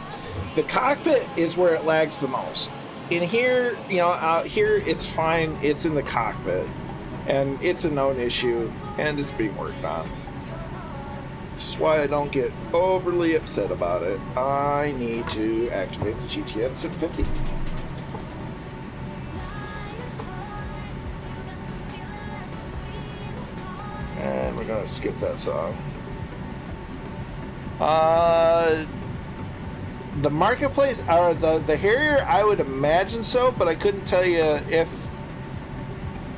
the cockpit is where it lags the most. In here, out here, it's fine. It's in the cockpit, and it's a known issue, and it's being worked on. This is why I don't get overly upset about it. I need to activate the GTN 750. And we're gonna skip that song. The marketplace, or the Harrier, I would imagine so, but I couldn't tell you if.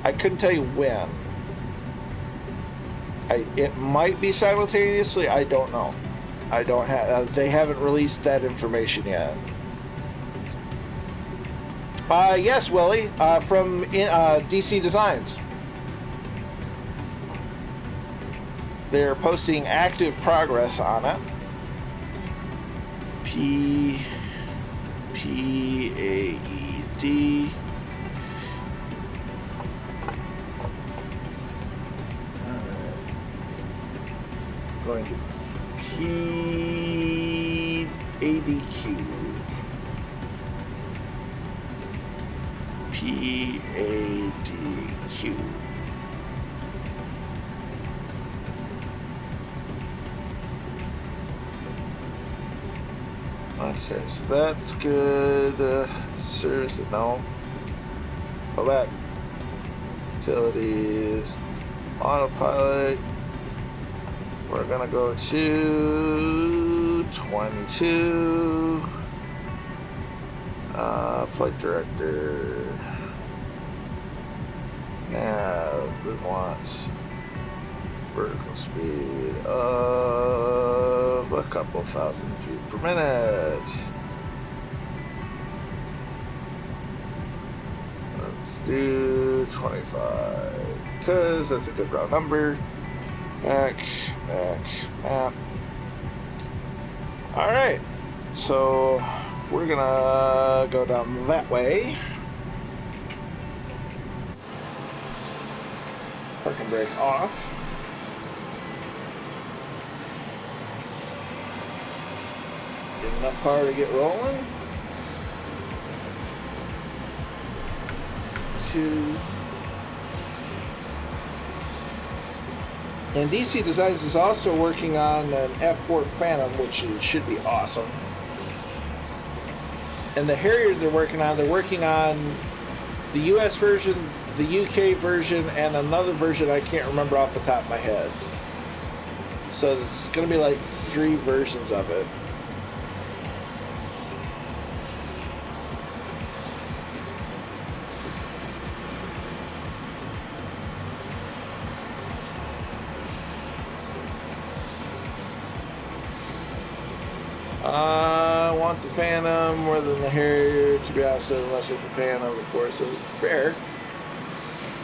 I couldn't tell you when. It might be simultaneously. I don't know. I don't have. They haven't released that information yet. Yes, Willie, from DC Designs. They're posting active progress on it. P-8. Going to P-ADQ. P-ADQ. Okay, so that's good. Seriously, no. Go back. Utilities. Autopilot. We're gonna go to 22. Flight director. Now we want vertical speed of a couple thousand feet per minute. Let's do 25, because that's a good round number. Back, map. Alright, so we're gonna go down that way. Parking brake off. Get enough power to get rolling. 2. And DC Designs is also working on an F4 Phantom, which should be awesome. And the Harrier they're working on the US version, the UK version, and another version I can't remember off the top of my head. So it's going to be like 3 versions of it. I want the Phantom more than the Harrier, to be honest, unless it's the Phantom before, so fair.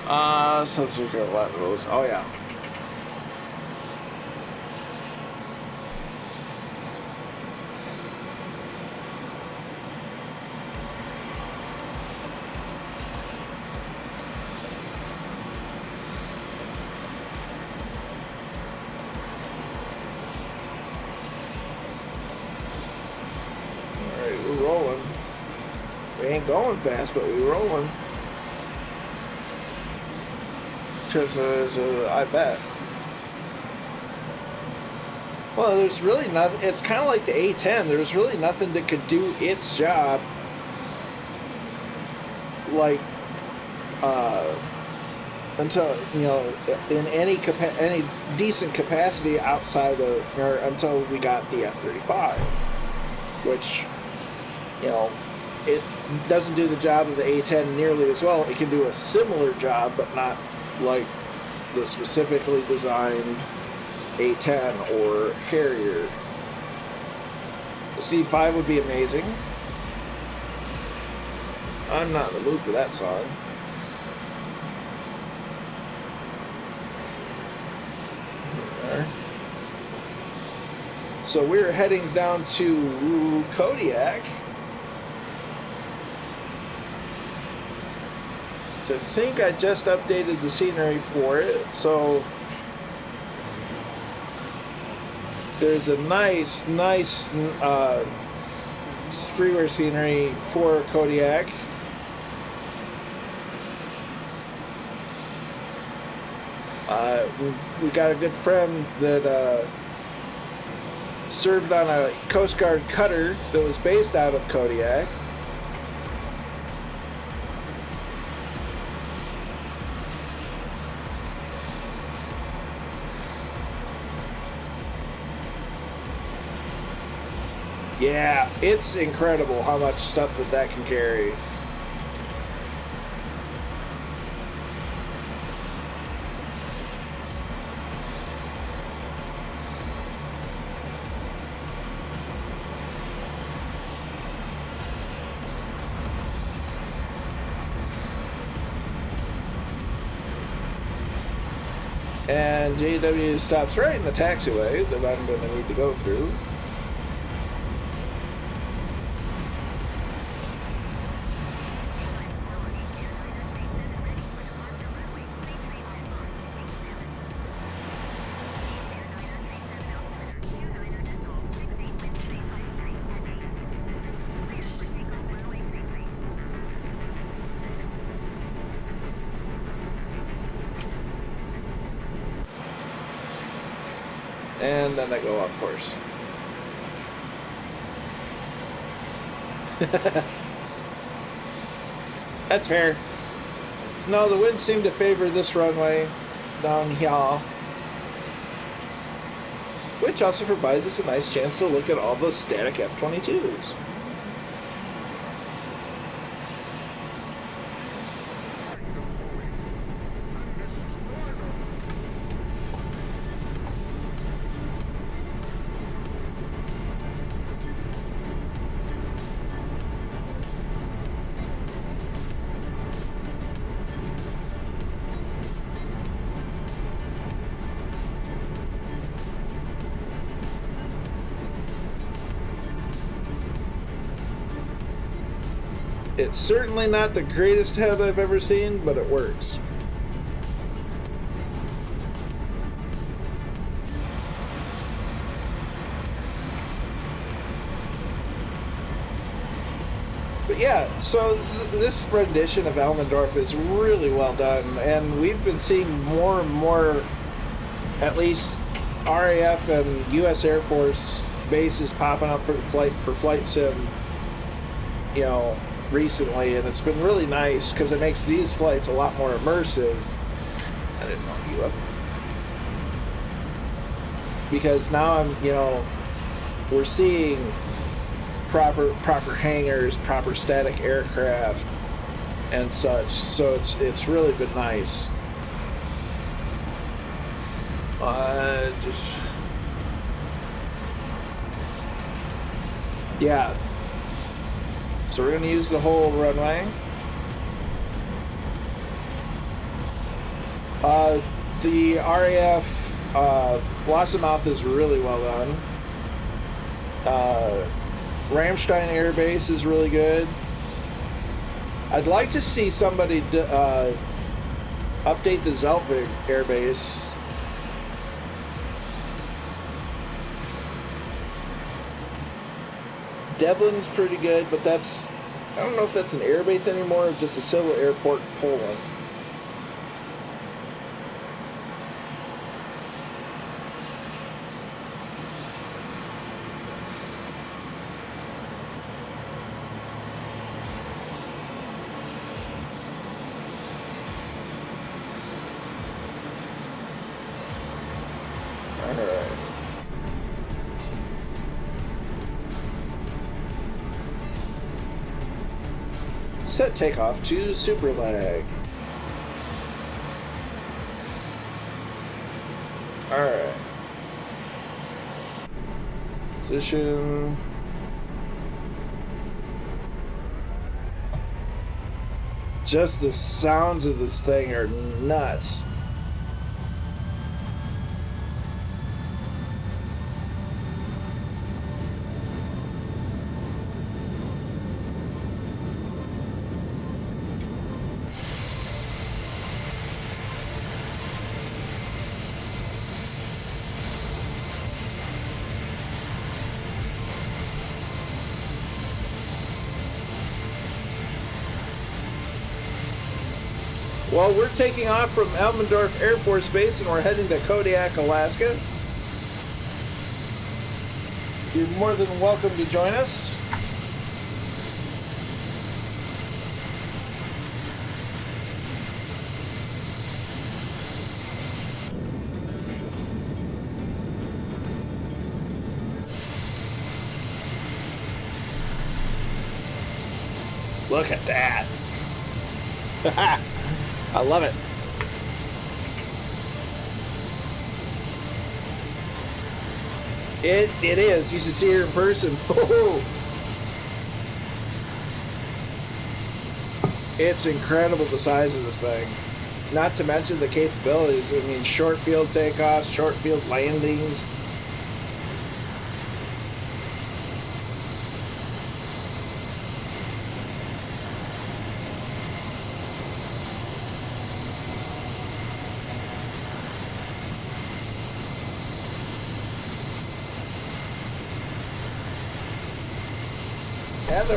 So let's look at a lot of those. Oh, yeah. Alright, we're rolling. We ain't going fast, but we're rolling. I bet. Well, there's really nothing. It's kind of like the A-10. There's really nothing that could do its job, like, until, you know, in any decent capacity outside of, or until we got the F-35, which, you know, it doesn't do the job of the A-10 nearly as well. It can do a similar job, but not like the specifically designed A-10 or Harrier. The C-5 would be amazing. I'm not in the mood for that song. There. So we're heading down to Kodiak to think. I just updated the scenery for it, so there's a nice freeware scenery for Kodiak. We got a good friend that served on a Coast Guard cutter that was based out of Kodiak. Yeah, it's incredible how much stuff that can carry. And JW stops right in the taxiway that I'm going to need to go through. And then I go off course. That's fair. No, the winds seem to favor this runway down here, which also provides us a nice chance to look at all those static F-22s. It's certainly not the greatest head I've ever seen, but it works. But yeah, so this rendition of Elmendorf is really well done, and we've been seeing more and more, at least RAF and U.S. Air Force bases popping up for flight sim, you know, recently, and it's been really nice because it makes these flights a lot more immersive. I didn't know you up. Because now we're seeing proper hangars, proper static aircraft, and such. So it's really been nice. Yeah. So we're gonna use the whole runway. The RAF Blossom Mouth is really well done. Ramstein Air Base is really good. I'd like to see somebody update the Zeltwig Air Base. Deblin's pretty good, but that's, I don't know if that's an air base anymore or just a civil airport in Poland. Alright. Set takeoff to super lag. Alright. Position. Just the sounds of this thing are nuts. Well, we're taking off from Elmendorf Air Force Base and we're heading to Kodiak, Alaska. You're more than welcome to join us. Look at that. I love it. It is. You should see her in person. It's incredible the size of this thing. Not to mention the capabilities. I mean, short field takeoffs, short field landings. And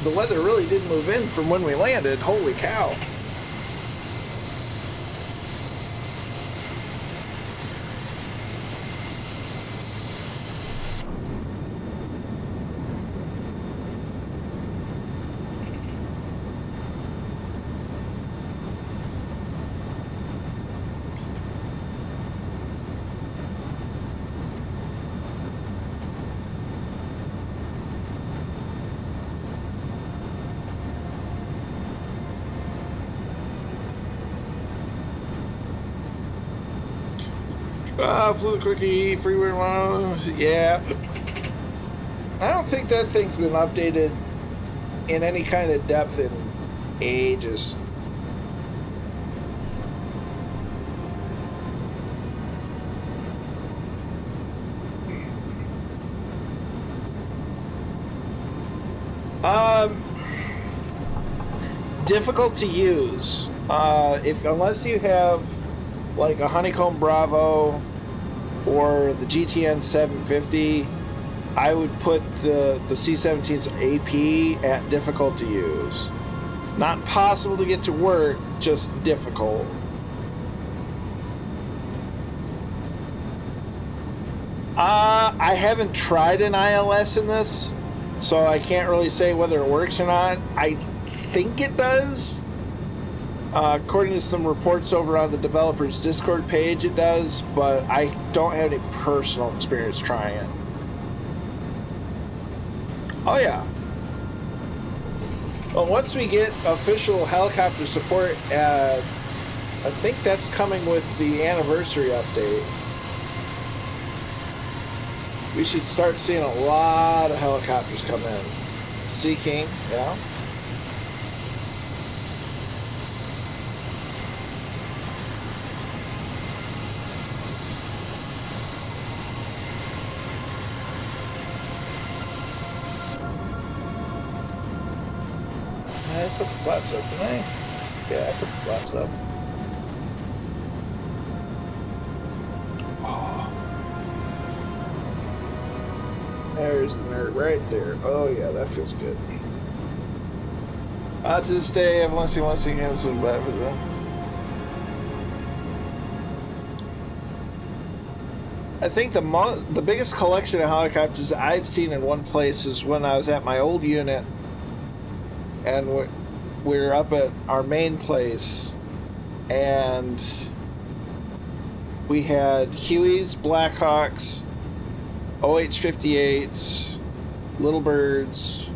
the weather really did move in from when we landed. Holy cow. Flew quickie, freeway one. Yeah. I don't think that thing's been updated in any kind of depth in ages. Difficult to use. Unless you have like a Honeycomb Bravo or the GTN 750, I would put the C-17's AP at difficult to use. Not possible to get to work, just difficult. I haven't tried an ILS in this, so I can't really say whether it works or not. I think it does. According to some reports over on the developers Discord page, it does, but I don't have any personal experience trying it. Oh yeah. Well, once we get official helicopter support, I think that's coming with the anniversary update. We should start seeing a lot of helicopters come in. Sea King, yeah. I put the flaps up, didn't I? Yeah, I put the flaps up. Oh. There's the nerd right there. Oh yeah, that feels good. To this day, I've only seen one sequence of that. I think the biggest collection of helicopters I've seen in one place is when I was at my old unit, and we're up at our main place, and we had Hueys, Blackhawks, OH-58s, Little Birds.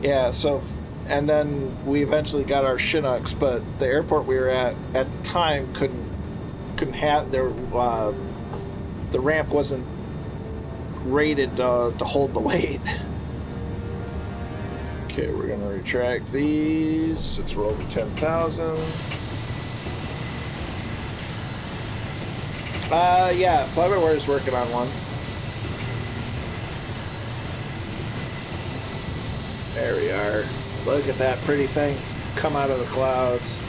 Yeah, so, and then we eventually got our Chinooks, but the airport we were at the time couldn't have their the ramp wasn't rated to hold the weight. Okay, we're gonna retract these. Let's roll to 10,000. Yeah, Fly-by-Wire is working on one. There we are. Look at that pretty thing come out of the clouds.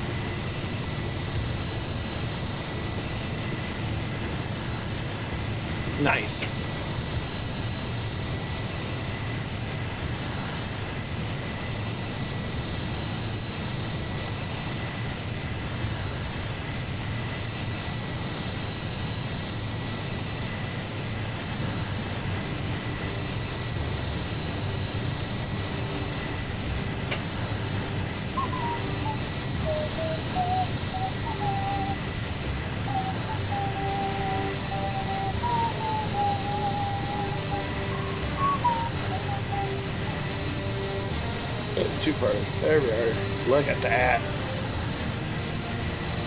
Nice. Too far. There we are. Look at that.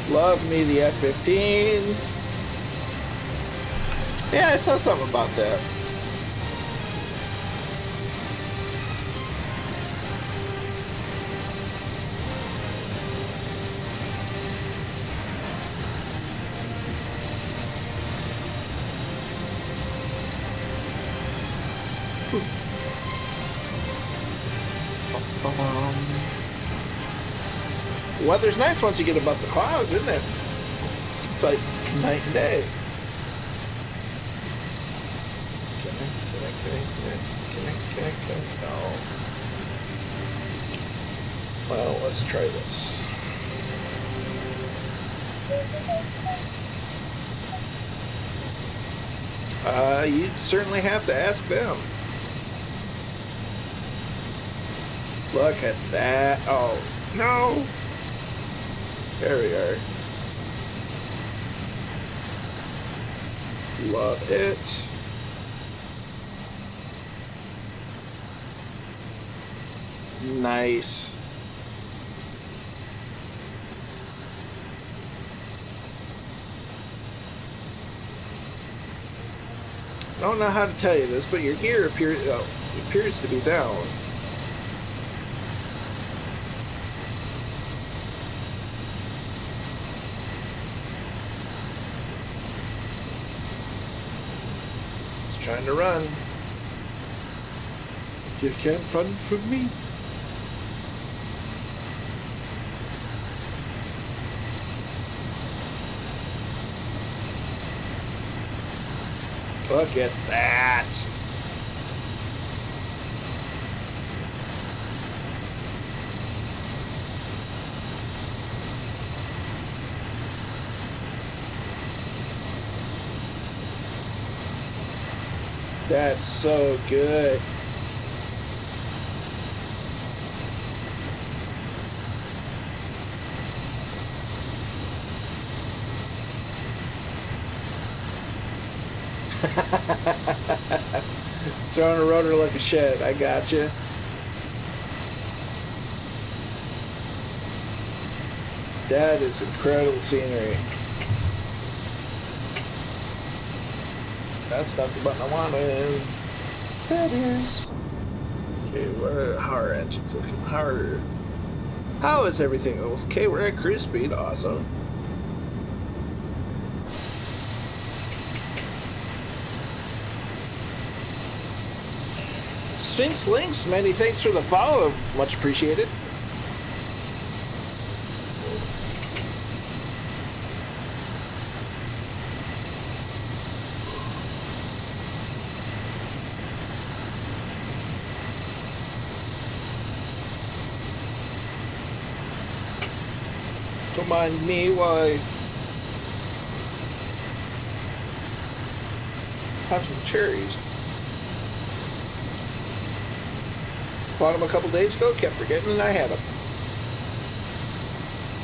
Love me the F-15. Yeah, I saw something about that. Weather's nice once you get above the clouds, isn't it? It's like night and day. Can I? No. Well, let's try this. You'd certainly have to ask them. Look at that. Oh, no. There we are. Love it. Nice. I don't know how to tell you this, but your gear appears to be down. Trying to run. You can't run from me. Look at that. That's so good. Throwing a rotor like a shed. I gotcha. That is incredible scenery. That's not the button I wanted. That is. Okay, how are engines looking? How is everything? Okay, we're at cruise speed. Awesome. Sphinx Links, many thanks for the follow. Much appreciated. Don't mind me while I have some cherries. Bought them a couple days ago, kept forgetting that I had them.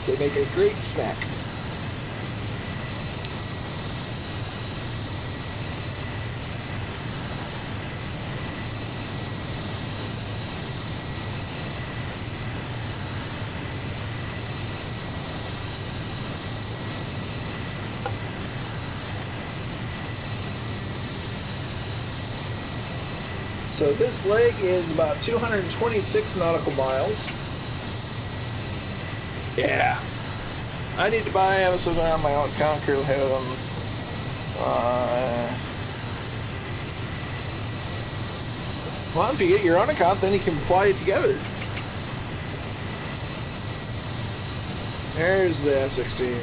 They make a great snack. So this leg is about 226 nautical miles. Yeah. I need to buy MSFS on my own account. Currently have them. Well, if you get your own account, then you can fly it together. There's the F-16.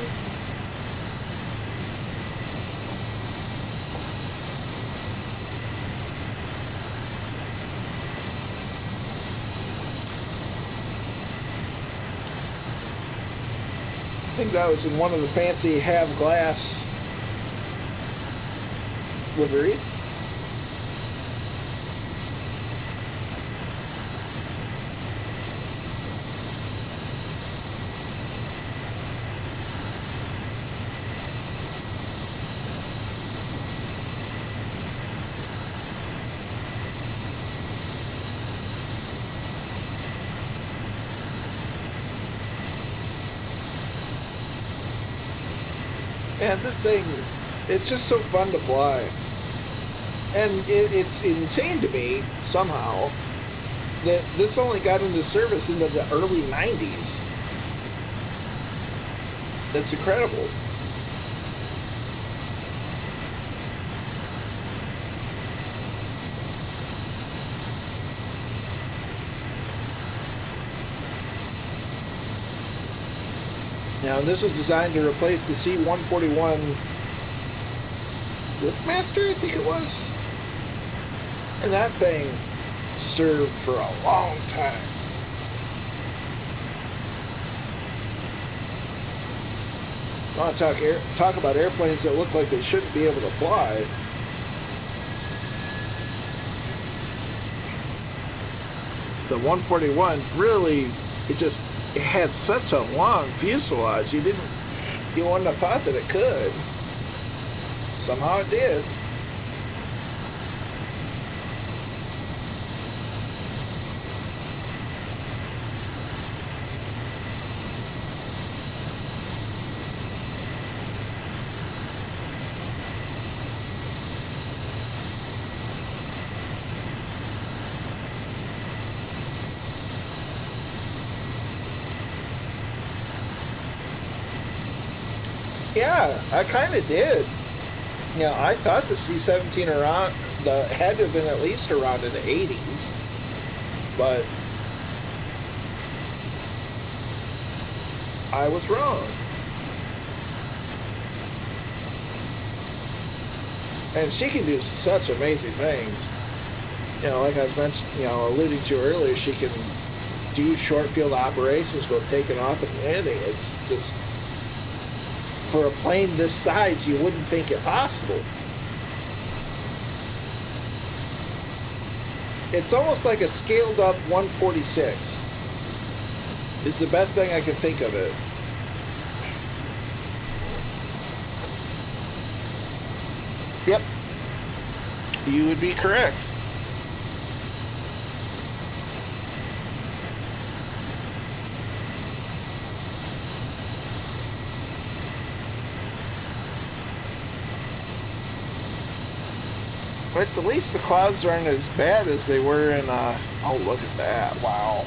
I think that was in one of the fancy have glass livery. Man, this thing, it's just so fun to fly. And it's insane to me, somehow, that this only got into service into the early 90s. That's incredible. Now, this was designed to replace the C-141 Globemaster, I think it was. And that thing served for a long time. I want to talk about airplanes that look like they shouldn't be able to fly. The 141 really, it had such a long fuselage. You wouldn't have thought that it could. Somehow it did. Yeah, I kind of did. You know, I thought the C-17 had to have been at least around in the 80s, but I was wrong. And she can do such amazing things. You know, like I was alluding to earlier, she can do short field operations, both taking off and landing. It's just, for a plane this size, you wouldn't think it possible. It's almost like a scaled up 146. It's the best thing I can think of it. Yep. You would be correct. But at least the clouds aren't as bad as they were in, oh, look at that. Wow.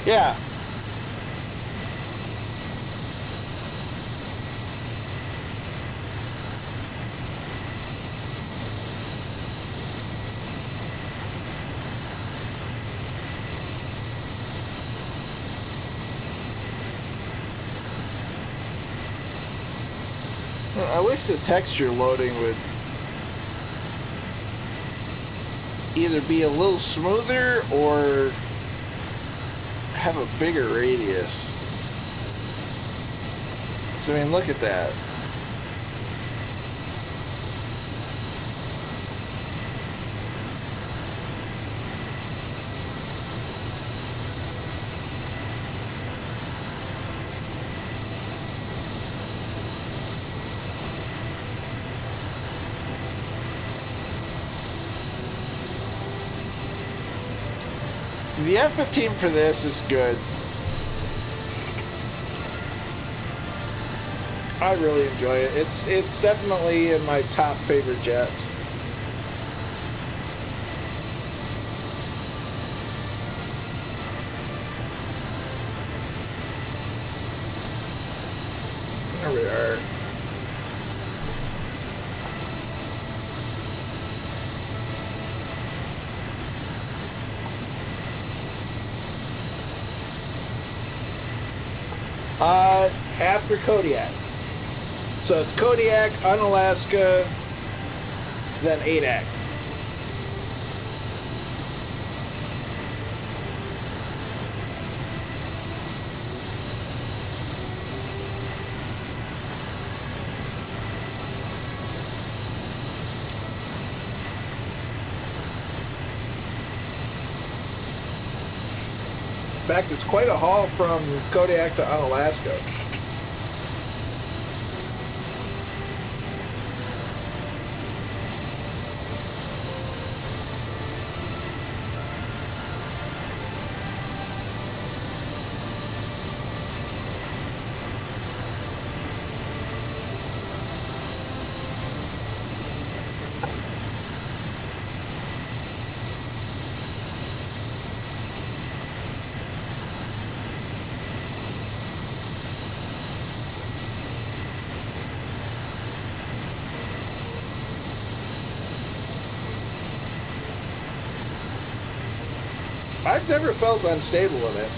Yeah. I wish the texture loading would either be a little smoother or have a bigger radius. So, I mean, look at that. The F-15 for this is good. I really enjoy it. It's definitely in my top favorite jets. There we are. After Kodiak. So it's Kodiak, Unalaska, then ADAC. In fact, it's quite a haul from Kodiak to Unalaska. I've never felt unstable in it.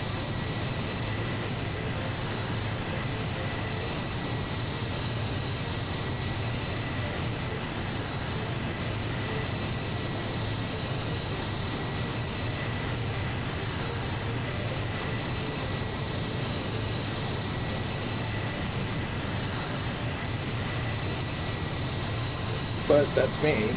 But that's me.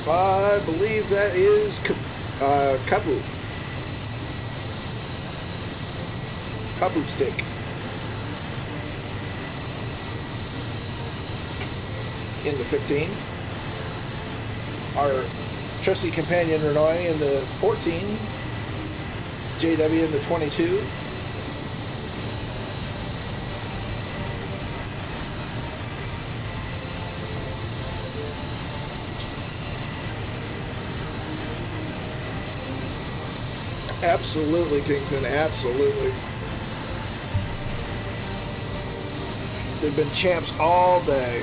I believe that is Kabu. Kabu stick. In the 15. Our trusty companion Renoi in the 14. JW in the 22. Absolutely, Kingsman, absolutely. They've been champs all day.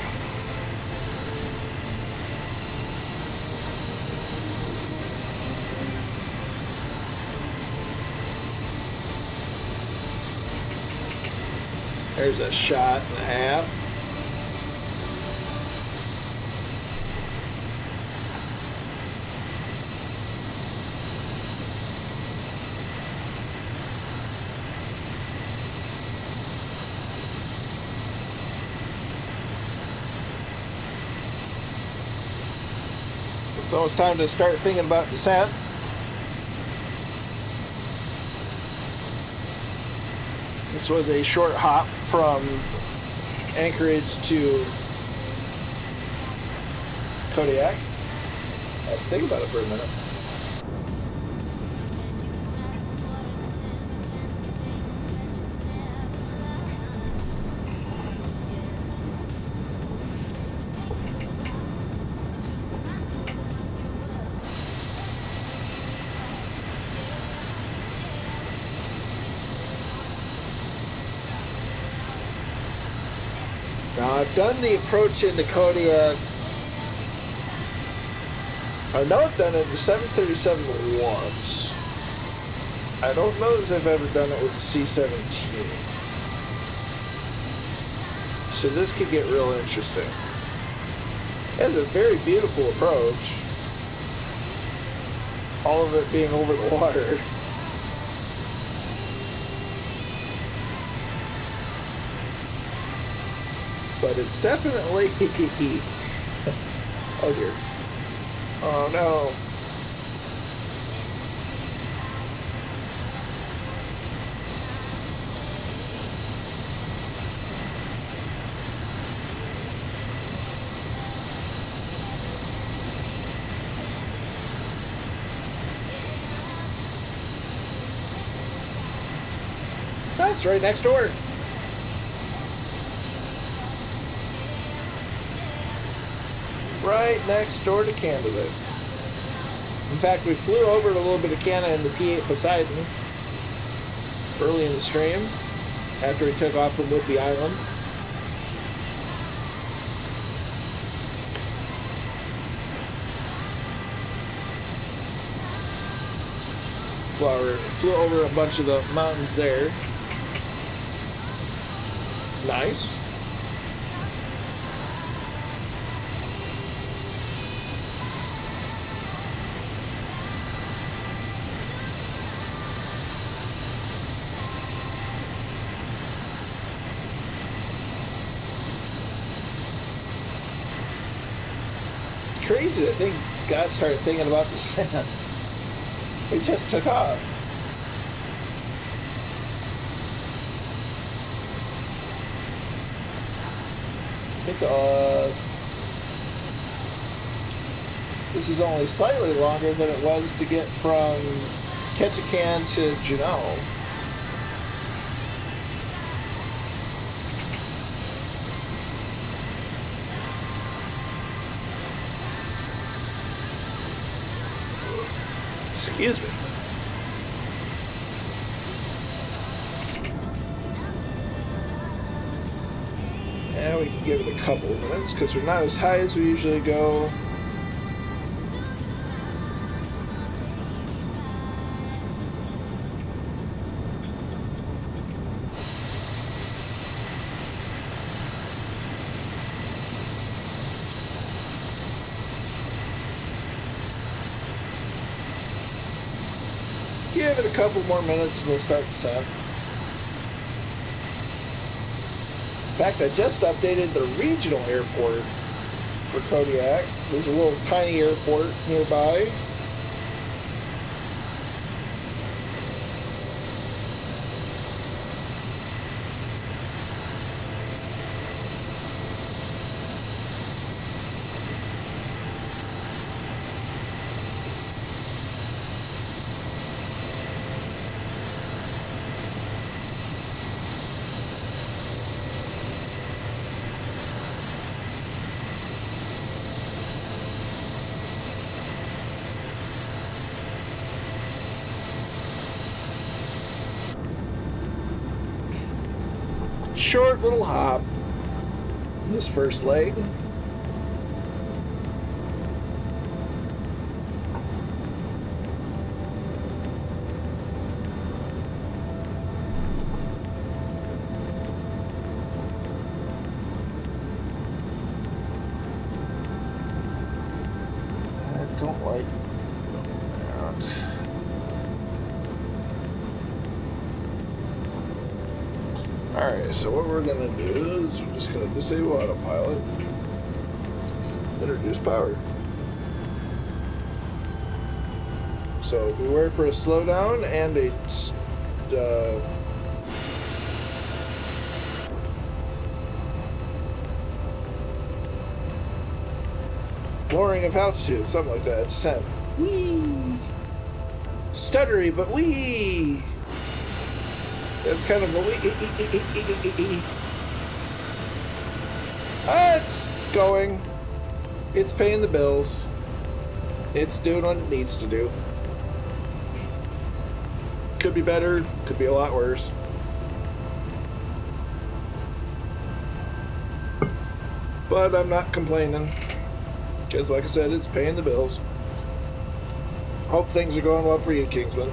There's a shot and a half. So it's time to start thinking about descent. This was a short hop from Anchorage to Kodiak. I had to think about it for a minute. Now I've done the approach into Kodiak. I know I've done it in the 737 once. I don't know if I've ever done it with the C-17. So this could get real interesting. It has a very beautiful approach. All of it being over the water. But it's definitely... oh dear. Oh no. That's right next door. Right next door to Canada. In fact, we flew over a little bit of Canada in the P-8 Poseidon early in the stream after we took off from Whidbey Island. Flew over a bunch of the mountains there. Nice. It's crazy to think God started thinking about the sand. We just took off. I think this is only slightly longer than it was to get from Ketchikan to Juneau. Excuse me. And we can give it a couple of minutes because we're not as high as we usually go. Give it a couple more minutes and we'll start the set. In fact, I just updated the regional airport for Kodiak. There's a little tiny airport nearby. Short little hop. This first leg. I don't like that. Alright, so what we're going to do is we're just going to disable autopilot, introduce power. So beware for a slowdown and a lowering of altitude, something like that. Descent. Whee! Stuttery, but wee! That's kind of a wee. It's going. It's paying the bills. It's doing what it needs to do. Could be better, could be a lot worse. But I'm not complaining. Because like I said, it's paying the bills. Hope things are going well for you, Kingsman.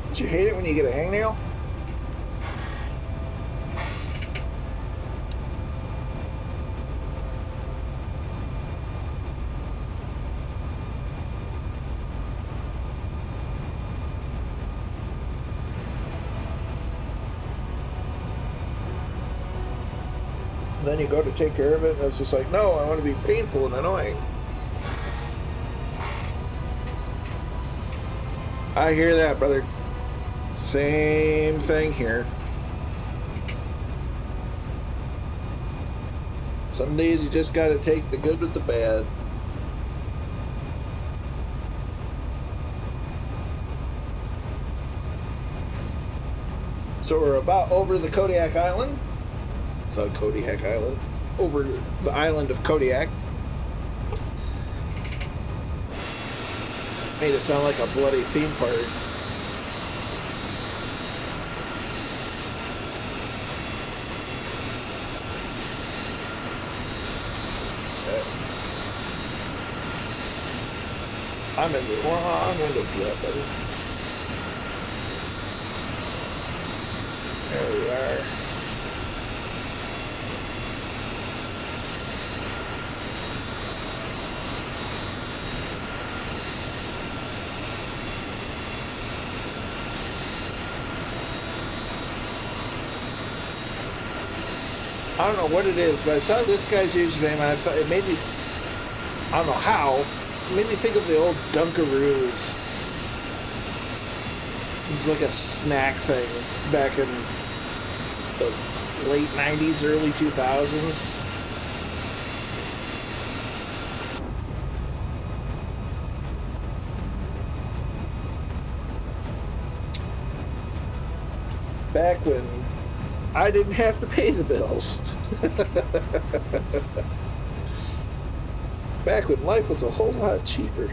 Don't you hate it when you get a hangnail? Then you go to take care of it, and it's just like, no, I want to be painful and annoying. I hear that, brother. Same thing here. Some days you just gotta take the good with the bad. So we're about over the Kodiak Island. The Kodiak Island. Over the island of Kodiak. Made it sound like a bloody theme park. Okay. I'm in the wrong window for that, buddy. There we are. I don't know what it is, but I saw this guy's username and I thought it made me, I don't know how, it made me think of the old Dunkaroos. It's like a snack thing back in the late 90s, early 2000s. Back when I didn't have to pay the bills. Back when life was a whole lot cheaper.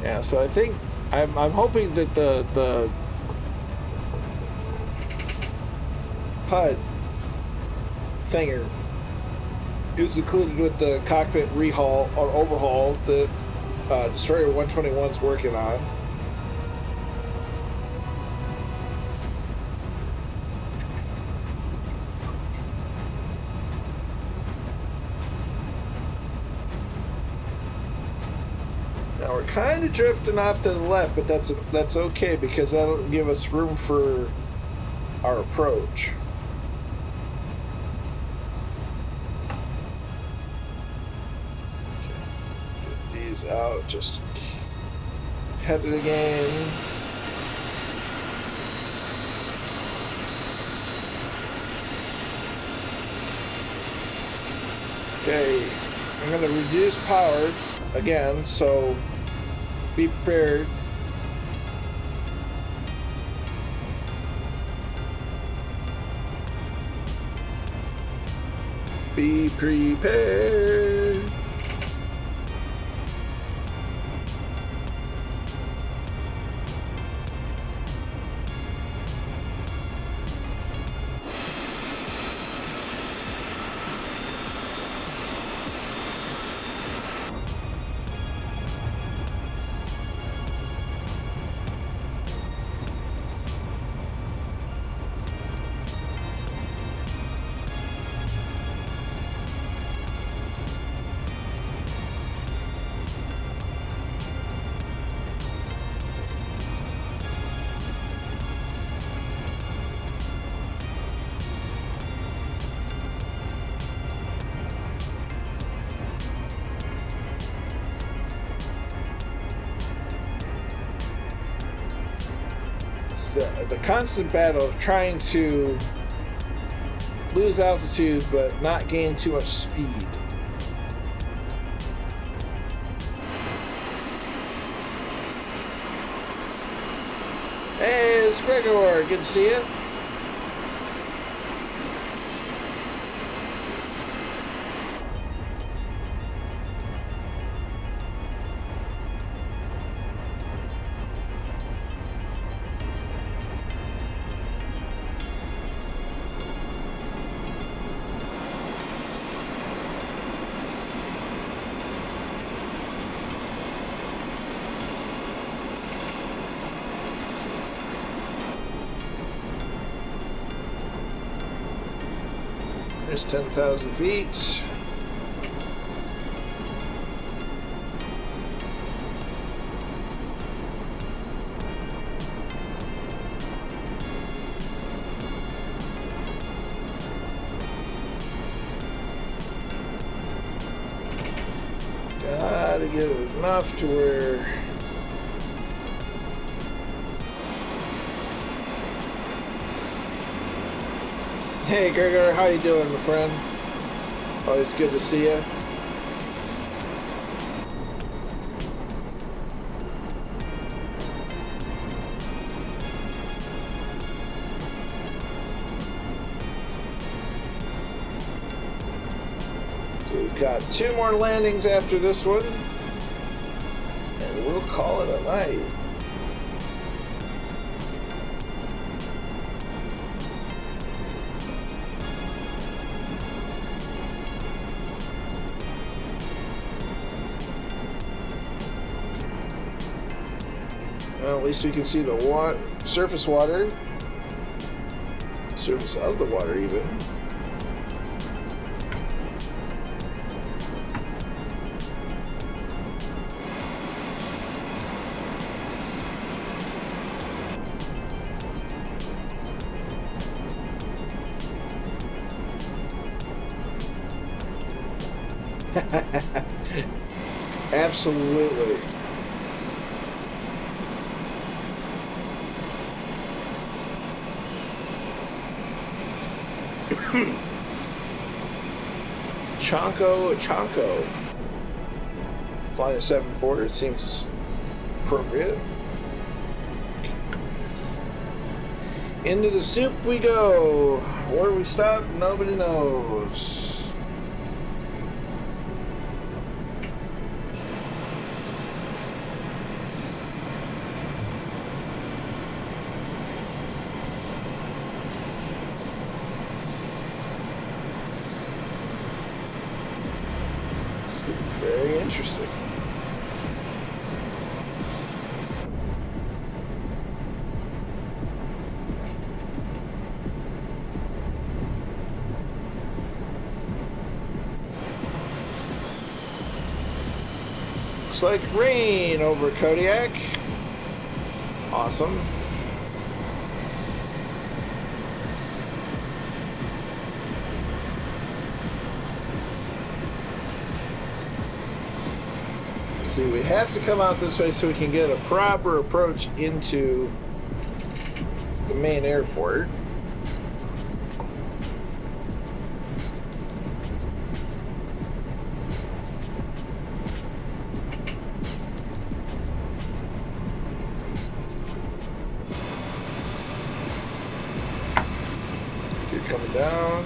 Yeah, so I think I'm hoping that the HUD thinger is included with the cockpit rehaul or overhaul that Destroyer 121's working on. Now we're kind of drifting off to the left, but that's okay because that'll give us room for our approach. Out, just head it again. Okay, I'm going to reduce power again, so be prepared. Be prepared. the constant battle of trying to lose altitude but not gain too much speed. Hey, it's Gregor. Good to see you. There's 10,000 feet. Gotta get enough to where Hey Gregor, how you doing, my friend? Always good to see you. So we've got 2 more landings after this one, and we'll call it a night. Well, at least we can see the surface water. Surface of the water, even. Absolutely. Chonko. Flying a 7-4, it seems appropriate. Into the soup we go. Where we stop, nobody knows. Very interesting. Looks like rain over Kodiak. Awesome. See, we have to come out this way so we can get a proper approach into the main airport. You're coming down.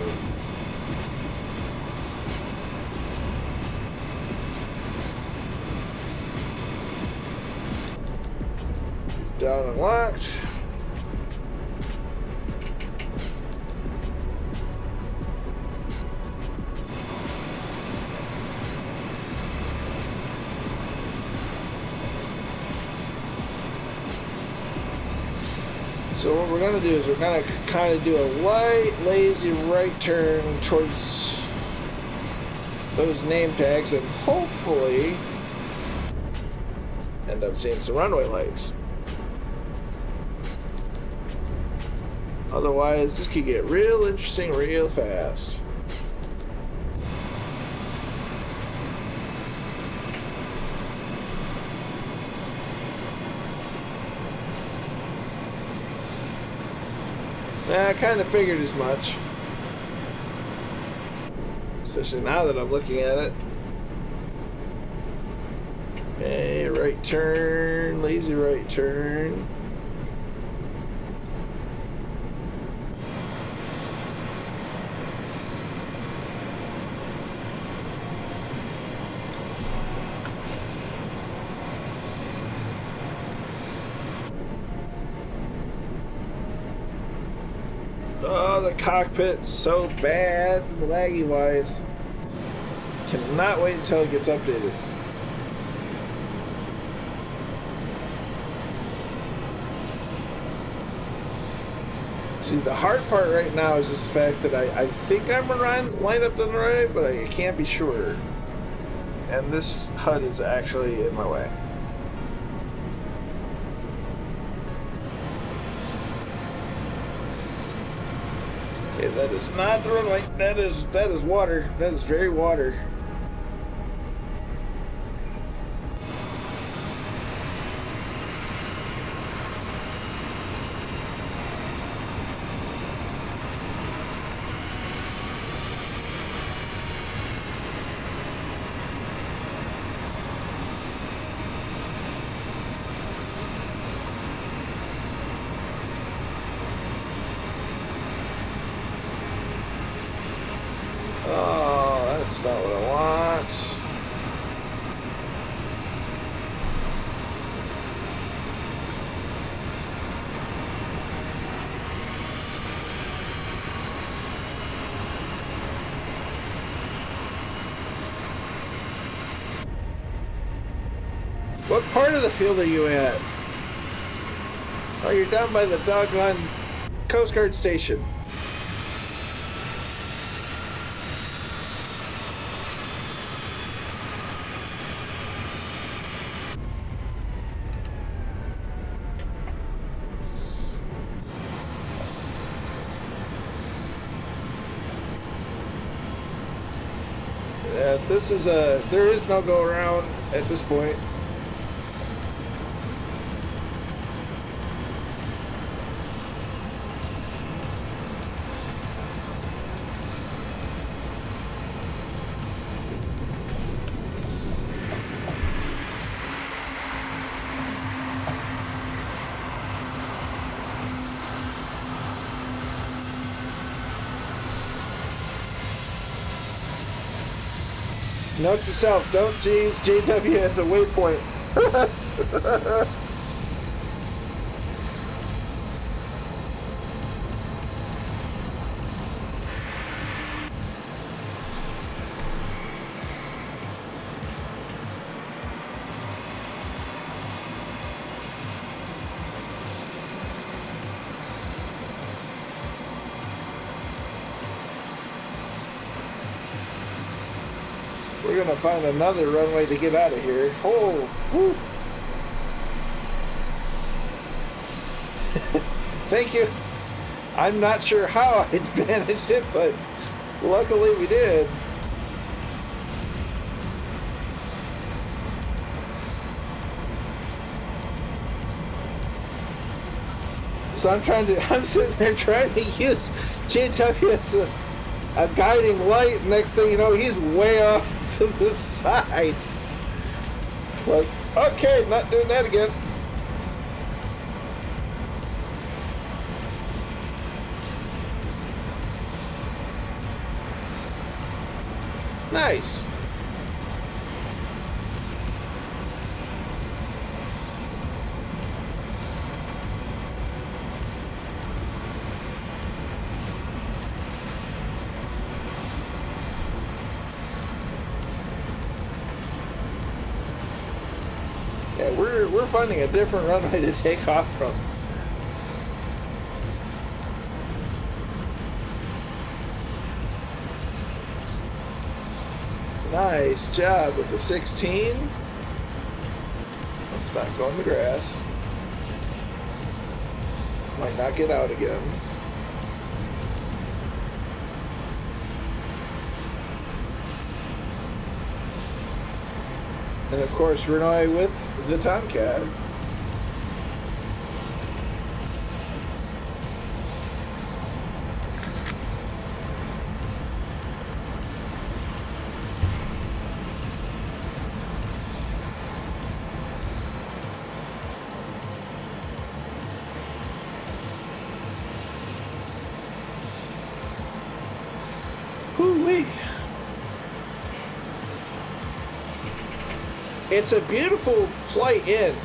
Down and locked. So what we're going to do is we're going to kind of do a light, lazy right turn towards those name tags and hopefully end up seeing some runway lights. Otherwise, this could get real interesting real fast. I kind of figured as much. Especially now that I'm looking at it. Okay, right turn, lazy right turn. Oh, the cockpit's so bad, laggy wise. Cannot wait until it gets updated. See, the hard part right now is just the fact that I think I'm lined up the right, but I can't be sure. And this HUD is actually in my way. Okay, that is not the runway. That is water. That is very water. Oh, that's not what I want. What part of the field are you at? Oh, you're down by the doggone Coast Guard station. There is no go around at this point. Note to self, don't use JW as a waypoint. We're gonna find another runway to get out of here. Oh, whew. Thank you. I'm not sure how I managed it, but luckily we did. So I'm sitting there trying to use JW as a guiding light. Next thing you know, he's way off to the side. Like, okay, not doing that again. Nice. Yeah, we're finding a different runway to take off from. Nice job with the 16. Let's not go in the grass. Might not get out again. And of course, Renoi with the Tomcat. Whoo-wee. It's a beautiful flight in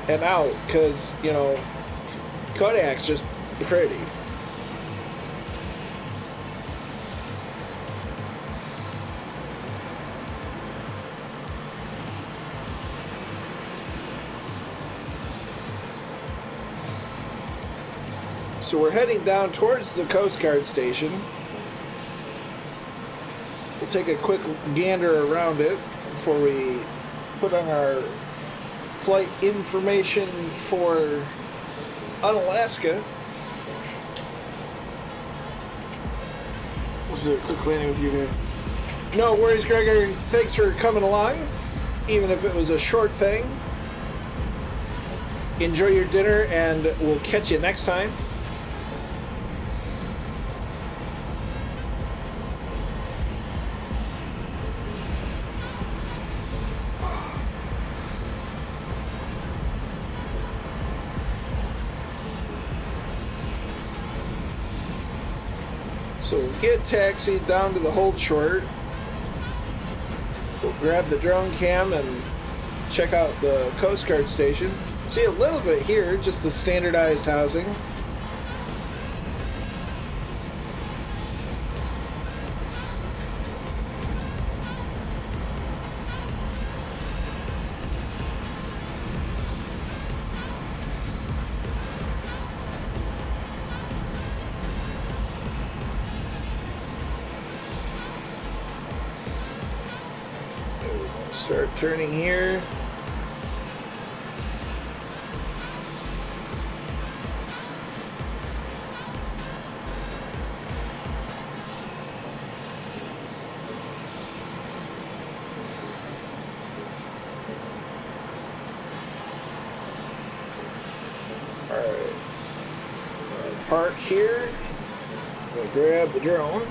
and out because, you know, Kodak's just pretty. So we're heading down towards the Coast Guard station. We'll take a quick gander around it before we put on our flight information for Unalaska. This is a quick landing with you here. No worries, Gregor. Thanks for coming along, even if it was a short thing. Enjoy your dinner, and we'll catch you next time. So we'll get taxied down to the hold short. We'll grab the drone cam and check out the Coast Guard station. See a little bit here, just the standardized housing. Start turning here. All right. Park here. We'll grab the drone.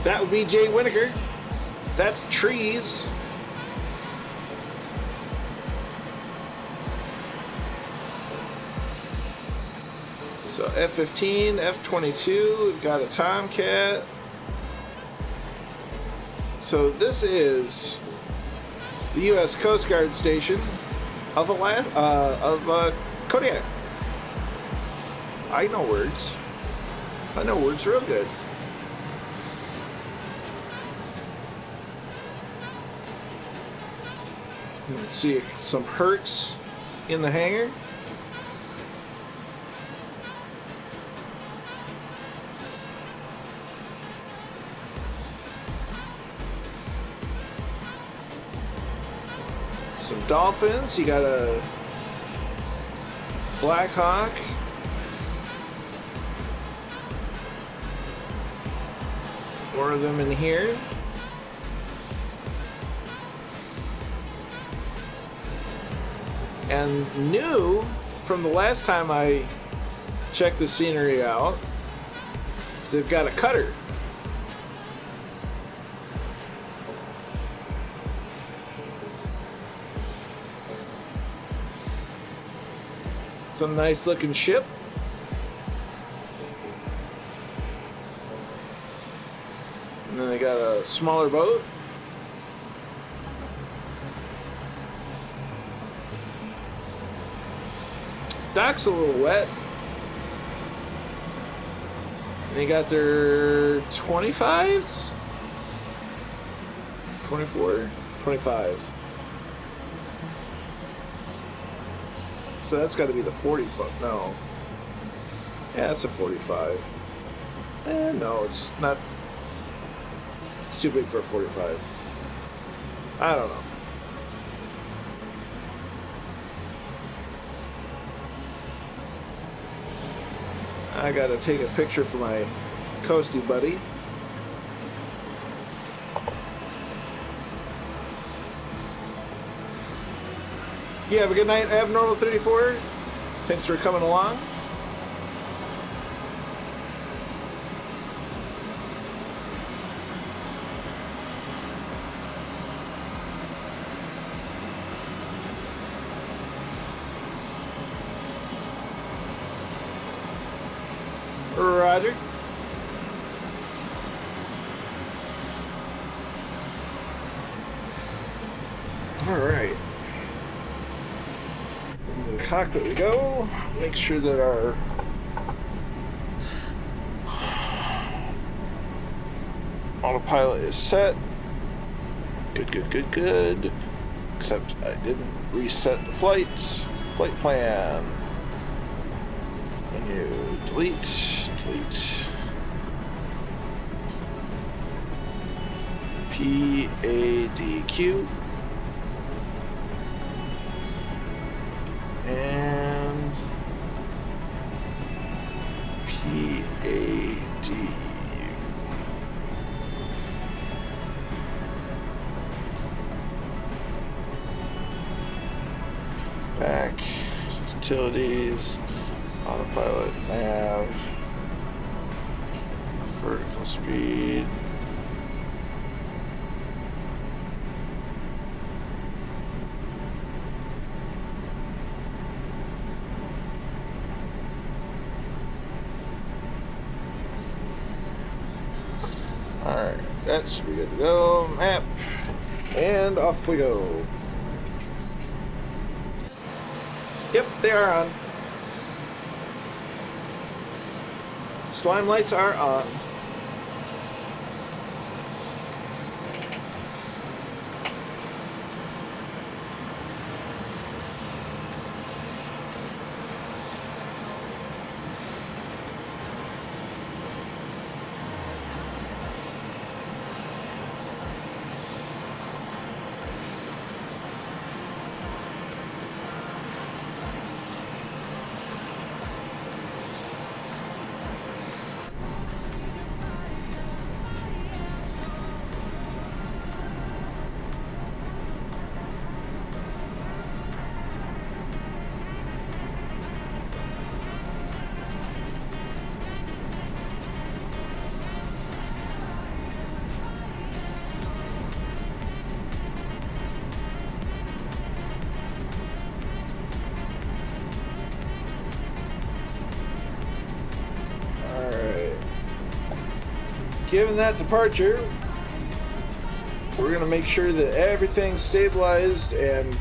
That would be Jay Winokur. That's trees. So F-15, F-22, we've got a Tomcat. So this is the U.S. Coast Guard station of Kodiak. I know words. I know words real good. Let's see some Hertz in the hangar. Some Dolphins. You got a Black Hawk. More of them in here. And new from the last time I checked the scenery out is they've got a cutter. Some nice looking ship. And then they got a smaller boat. Dock's a little wet. And they got their 25s? 24? 25s. So that's got to be the 40 foot. No. Yeah, it's a 45. No, it's not. It's too big for a 45. I don't know. I gotta take a picture for my coastie buddy. You have a good night, Abnormal 34. Thanks for coming along. Roger. Alright. In the cockpit we go. Make sure that our autopilot is set. Good, good, good, good. Except I didn't reset the flight plan. Menu, delete. PADQ. And PAD. Back, utilities, autopilot, nav, vertical speed. Alright, that should be good to go. Map, and off we go. Yep, they are on. Slime lights are on. Given that departure, we're going to make sure that everything's stabilized and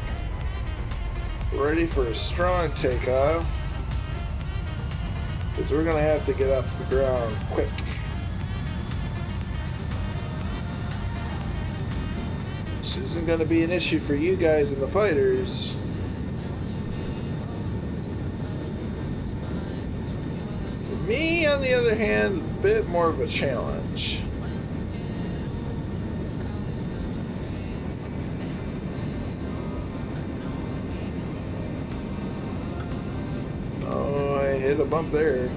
ready for a strong takeoff, because we're going to have to get off the ground quick. This isn't going to be an issue for you guys in the fighters. For me, on the other hand, a bit more of a challenge. Oh, I hit a bump there.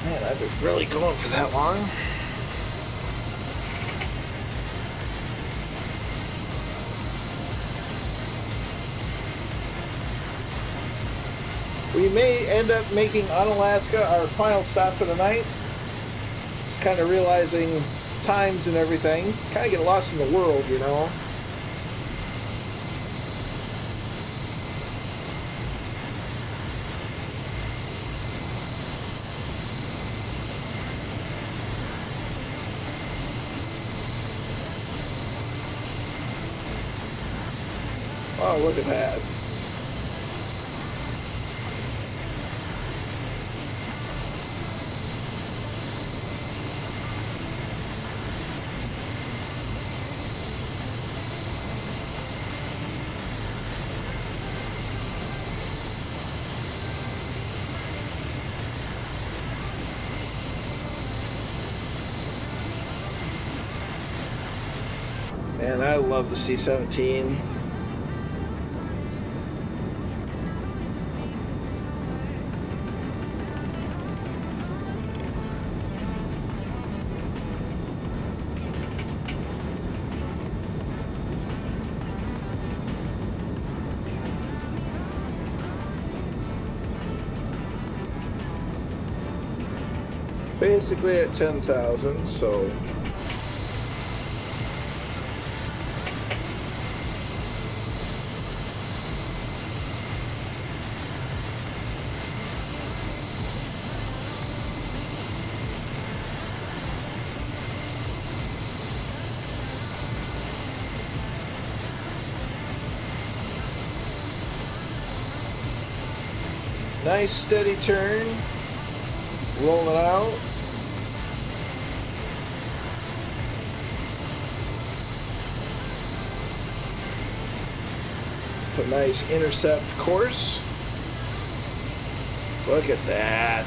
Man, I've been really going for that long. We may end up making Unalaska our final stop for the night. Just kind of realizing times and everything. Kind of get lost in the world, you know. Oh, look at that. And I love the C-17. Basically at 10,000, so nice steady turn, rolling out. A nice intercept course. Look at that.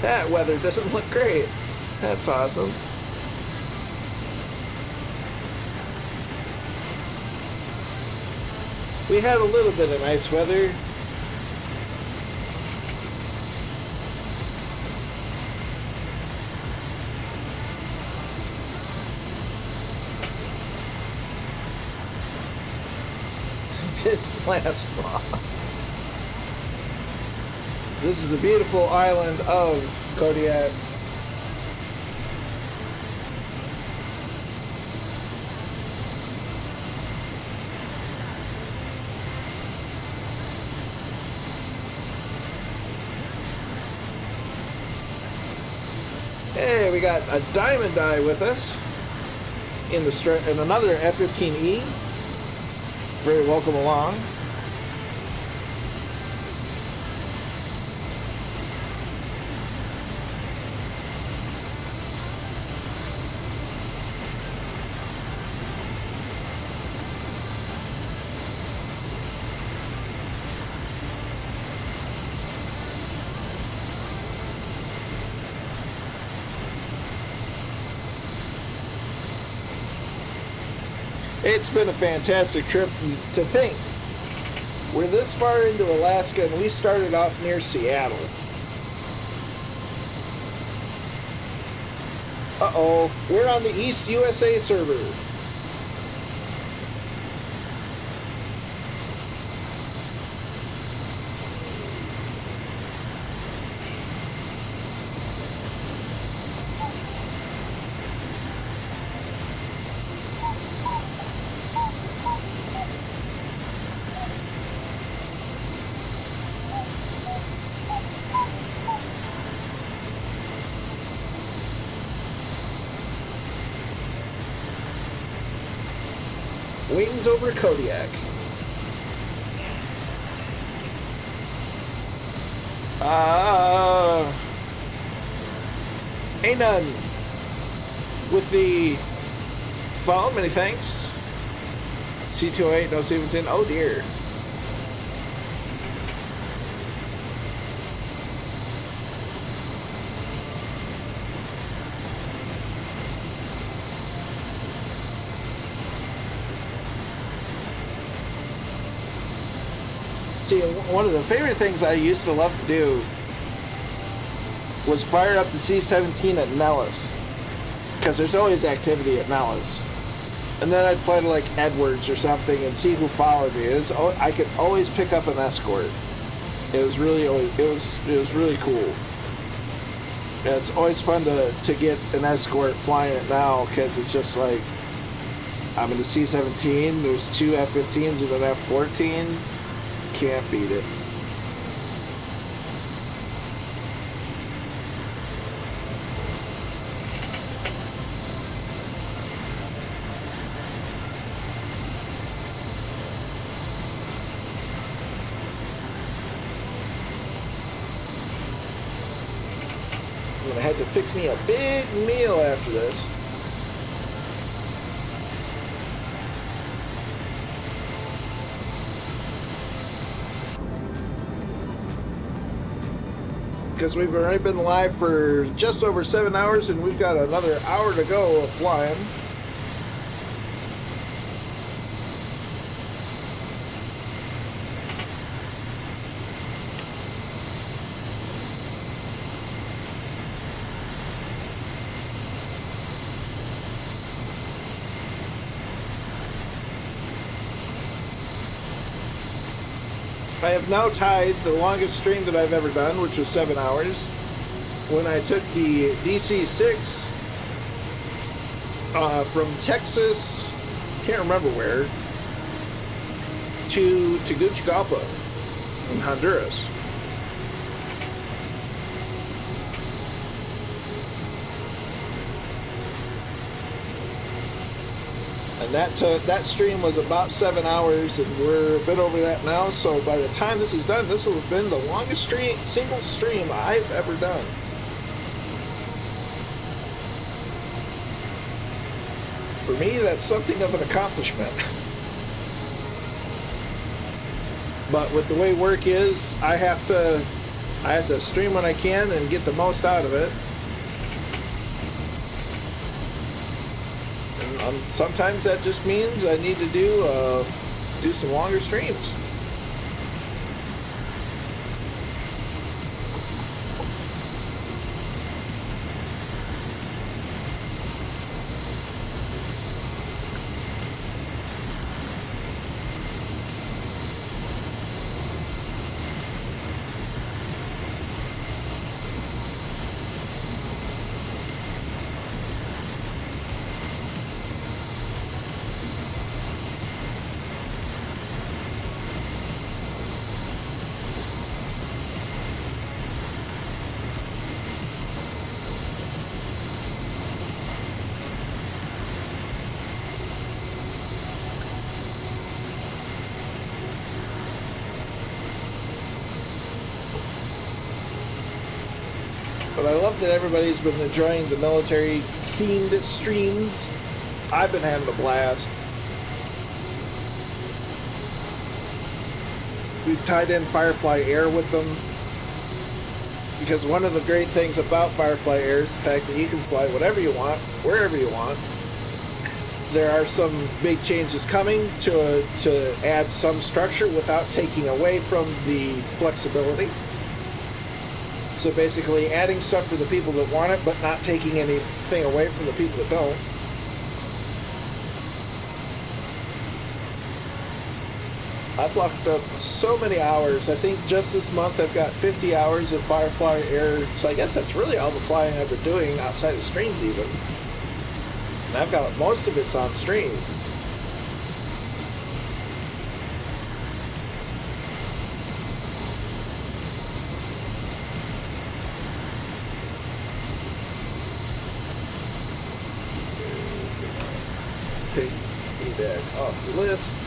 That weather doesn't look great. That's awesome. We had a little bit of nice weather. Didn't last long. This is the beautiful island of Kodiak. Hey, we got a Diamond Eye with us in the in another F-15E. Very welcome along. It's been a fantastic trip. To think we're this far into Alaska and we started off near Seattle. Uh-oh, we're on the East USA server. Wings over Kodiak. Ain't none with the phone. Many thanks. C-208, no C-17. Oh dear. See, one of the favorite things I used to love to do was fire up the C-17 at Nellis, because there's always activity at Nellis. And then I'd fly to like Edwards or something and see who followed me. I could always pick up an escort. It was really cool. And it's always fun to get an escort flying it now, because it's just like, I'm in the C-17, there's two F-15s and an F-14. Can't beat it. I'm gonna have to fix me a big meal after this. because we've already been live for just over 7 hours, and we've got another hour to go of flying. I have now tied the longest stream that I've ever done, which was 7 hours, when I took the DC-6 from Texas, can't remember where, to Tegucigalpa in Honduras. And that stream was about 7 hours, and we're a bit over that now. So by the time this is done, this will have been the longest single stream I've ever done. For me, that's something of an accomplishment. But with the way work is, I have to stream when I can and get the most out of it. Sometimes that just means I need to do some longer streams. But I love that everybody's been enjoying the military-themed streams. I've been having a blast. We've tied in Firefly Air with them, because one of the great things about Firefly Air is the fact that you can fly whatever you want, wherever you want. There are some big changes coming to add some structure without taking away from the flexibility. So basically adding stuff for the people that want it, but not taking anything away from the people that don't. I've locked up so many hours. I think just this month I've got 50 hours of Firefly Air. So I guess that's really all the flying I've been doing outside of streams even. And I've got most of it's on stream. Take that off the list.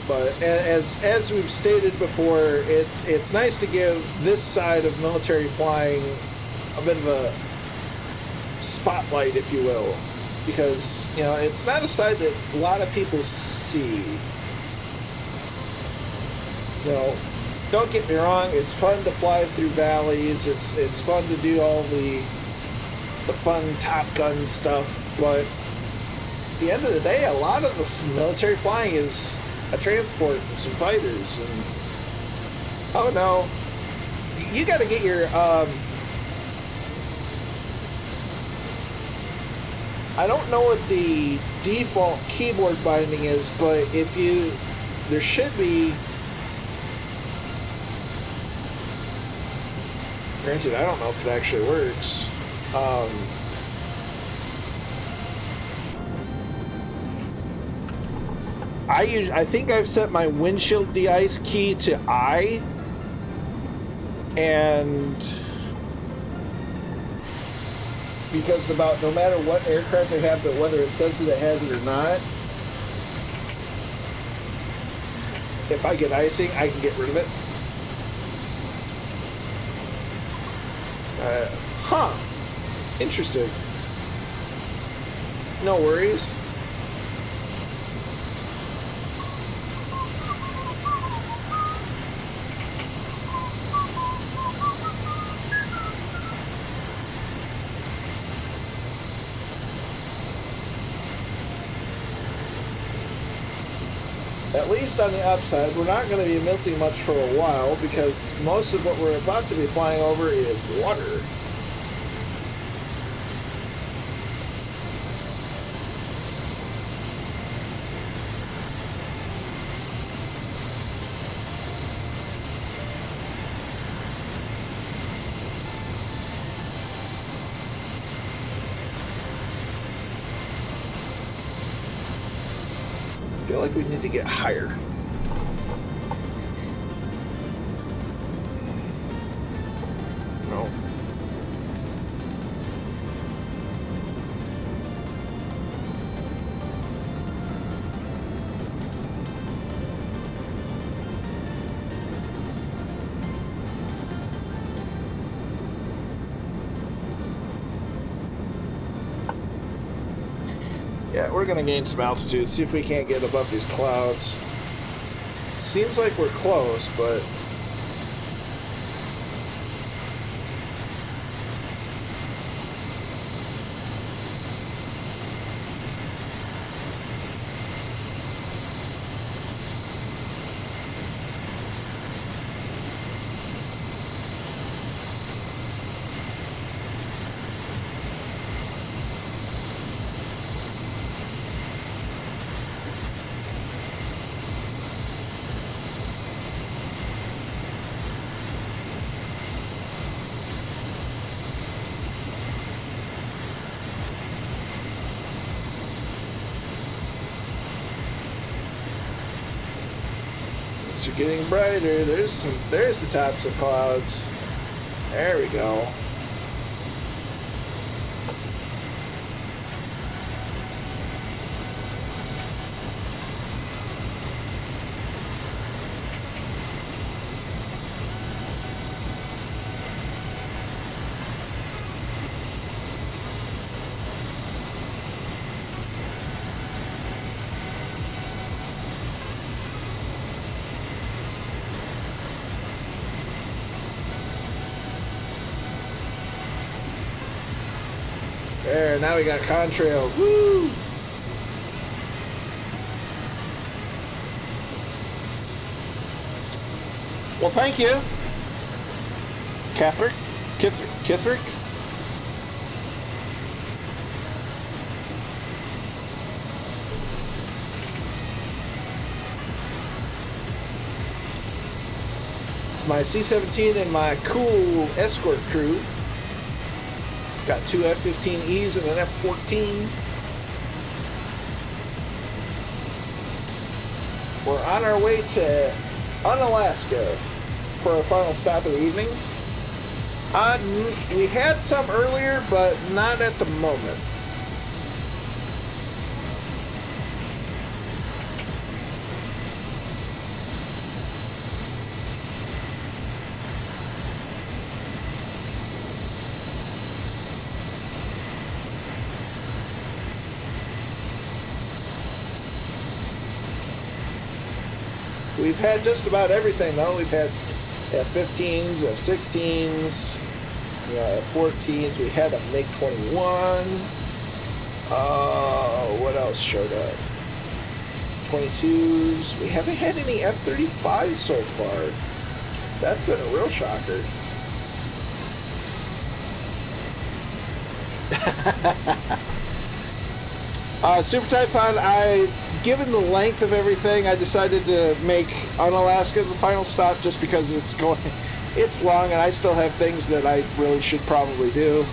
But as we've stated before, it's nice to give this side of military flying a bit of a spotlight, if you will, because it's not a side that a lot of people see. Don't get me wrong, it's fun to fly through valleys, it's fun to do all the fun Top Gun stuff, but at the end of the day, a lot of the military flying is a transport and some fighters, and oh no, you got to get your I don't know what the default keyboard binding is, but there should be. Granted, I don't know if it actually works. I think I've set my windshield de-ice key to I, and because about no matter what aircraft I have, but whether it says that it has it or not, if I get icing, I can get rid of it. Interesting. no worries. At least on the upside, we're not going to be missing much for a while because most of what we're about to be flying over is water. I feel like we need to get higher. No. Yeah, we're gonna gain some altitude, see if we can't get above these clouds. Seems like we're close, but are getting brighter. There's the tops of clouds. There we go. There, now we got contrails. Woo! Well, thank you, Kithrick. It's my C-17 and my cool escort crew. Got two F-15Es and an F-14. We're on our way to Unalaska for our final stop of the evening. We had some earlier, but not at the moment. We've had just about everything, though. We've had F-15s, F-16s, F-14s. We had a MiG-21. What else showed up? 22s. We haven't had any F-35s so far. That's been a real shocker. Super Typhoon, given the length of everything, I decided to make Unalaska the final stop just because it's long and I still have things that I really should probably do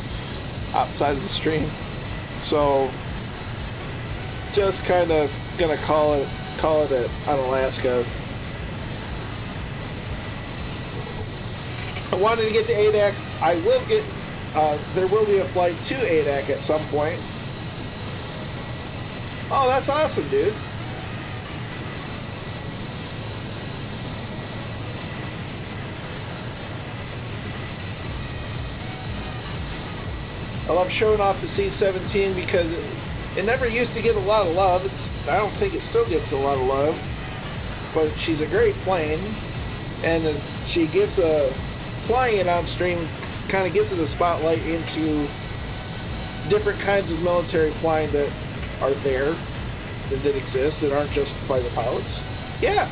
outside of the stream. So just kind of gonna call it at Unalaska. I wanted to get to ADAC. I will get, there will be a flight to ADAC at some point. Oh, that's awesome, dude. I love showing off the C-17 because It never used to get a lot of love. I don't think it still gets a lot of love, but she's a great plane, and she gives flying it on stream kind of gives it a spotlight into different kinds of military flying that are there, that exist, that aren't just fighter pilots. Yeah,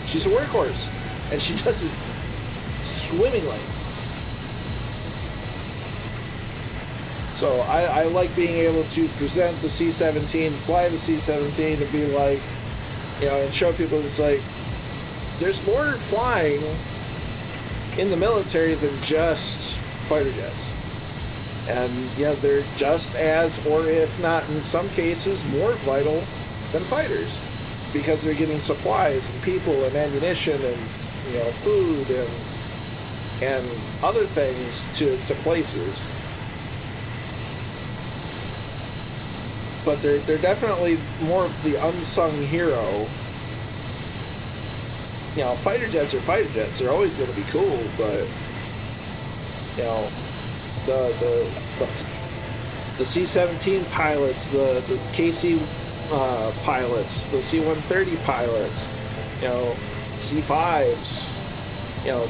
she's a workhorse, and she does it swimmingly. So I like being able to present the C-17, fly the C-17, and be like, you know, and show people it's like, there's more flying in the military than just fighter jets. And yeah, they're just as, or if not in some cases, more vital than fighters, because they're getting supplies and people and ammunition and, you know, food and other things to places. But they're definitely more of the unsung hero. You know, fighter jets are fighter jets. They're always going to be cool, but you know, the C-17 pilots, the KC pilots, the C-130 pilots, you know, C-5s, you know,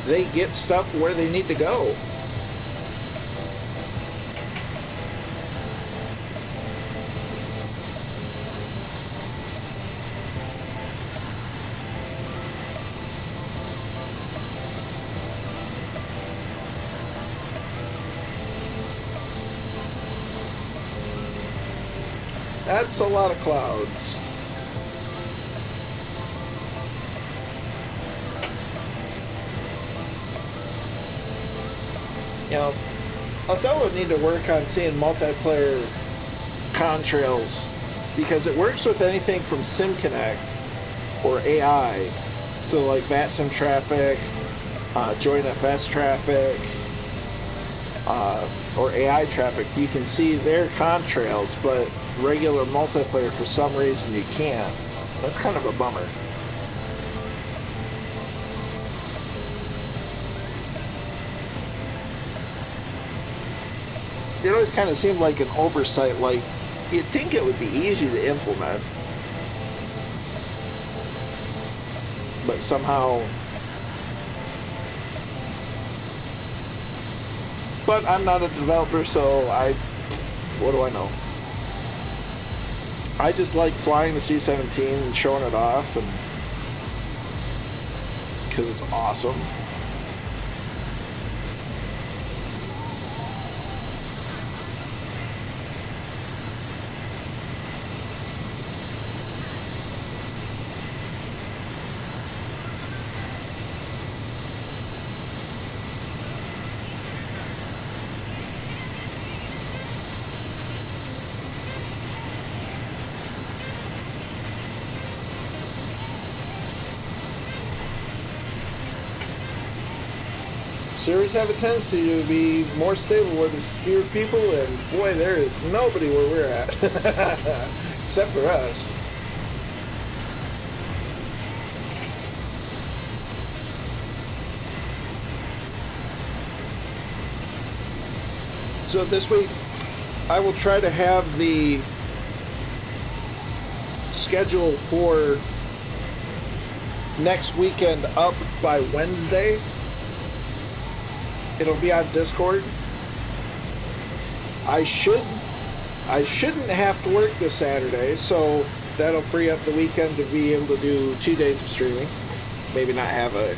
they get stuff where they need to go. That's a lot of clouds. You know, I still would need to work on seeing multiplayer contrails, because it works with anything from SimConnect or AI. So like VATSIM traffic, Joint FS traffic, or AI traffic, you can see their contrails, but regular multiplayer, for some reason, you can't. That's kind of a bummer. It always kind of seemed like an oversight, like, you'd think it would be easy to implement, but somehow... But I'm not a developer, so what do I know? I just like flying the C-17 and showing it off, and because it's awesome. Servers have a tendency to be more stable where there's fewer people, and boy, there is nobody where we're at. Except for us. So this week, I will try to have the schedule for next weekend up by Wednesday. It'll be on Discord. I shouldn't have to work this Saturday, so that'll free up the weekend to be able to do 2 days of streaming. Maybe not have a,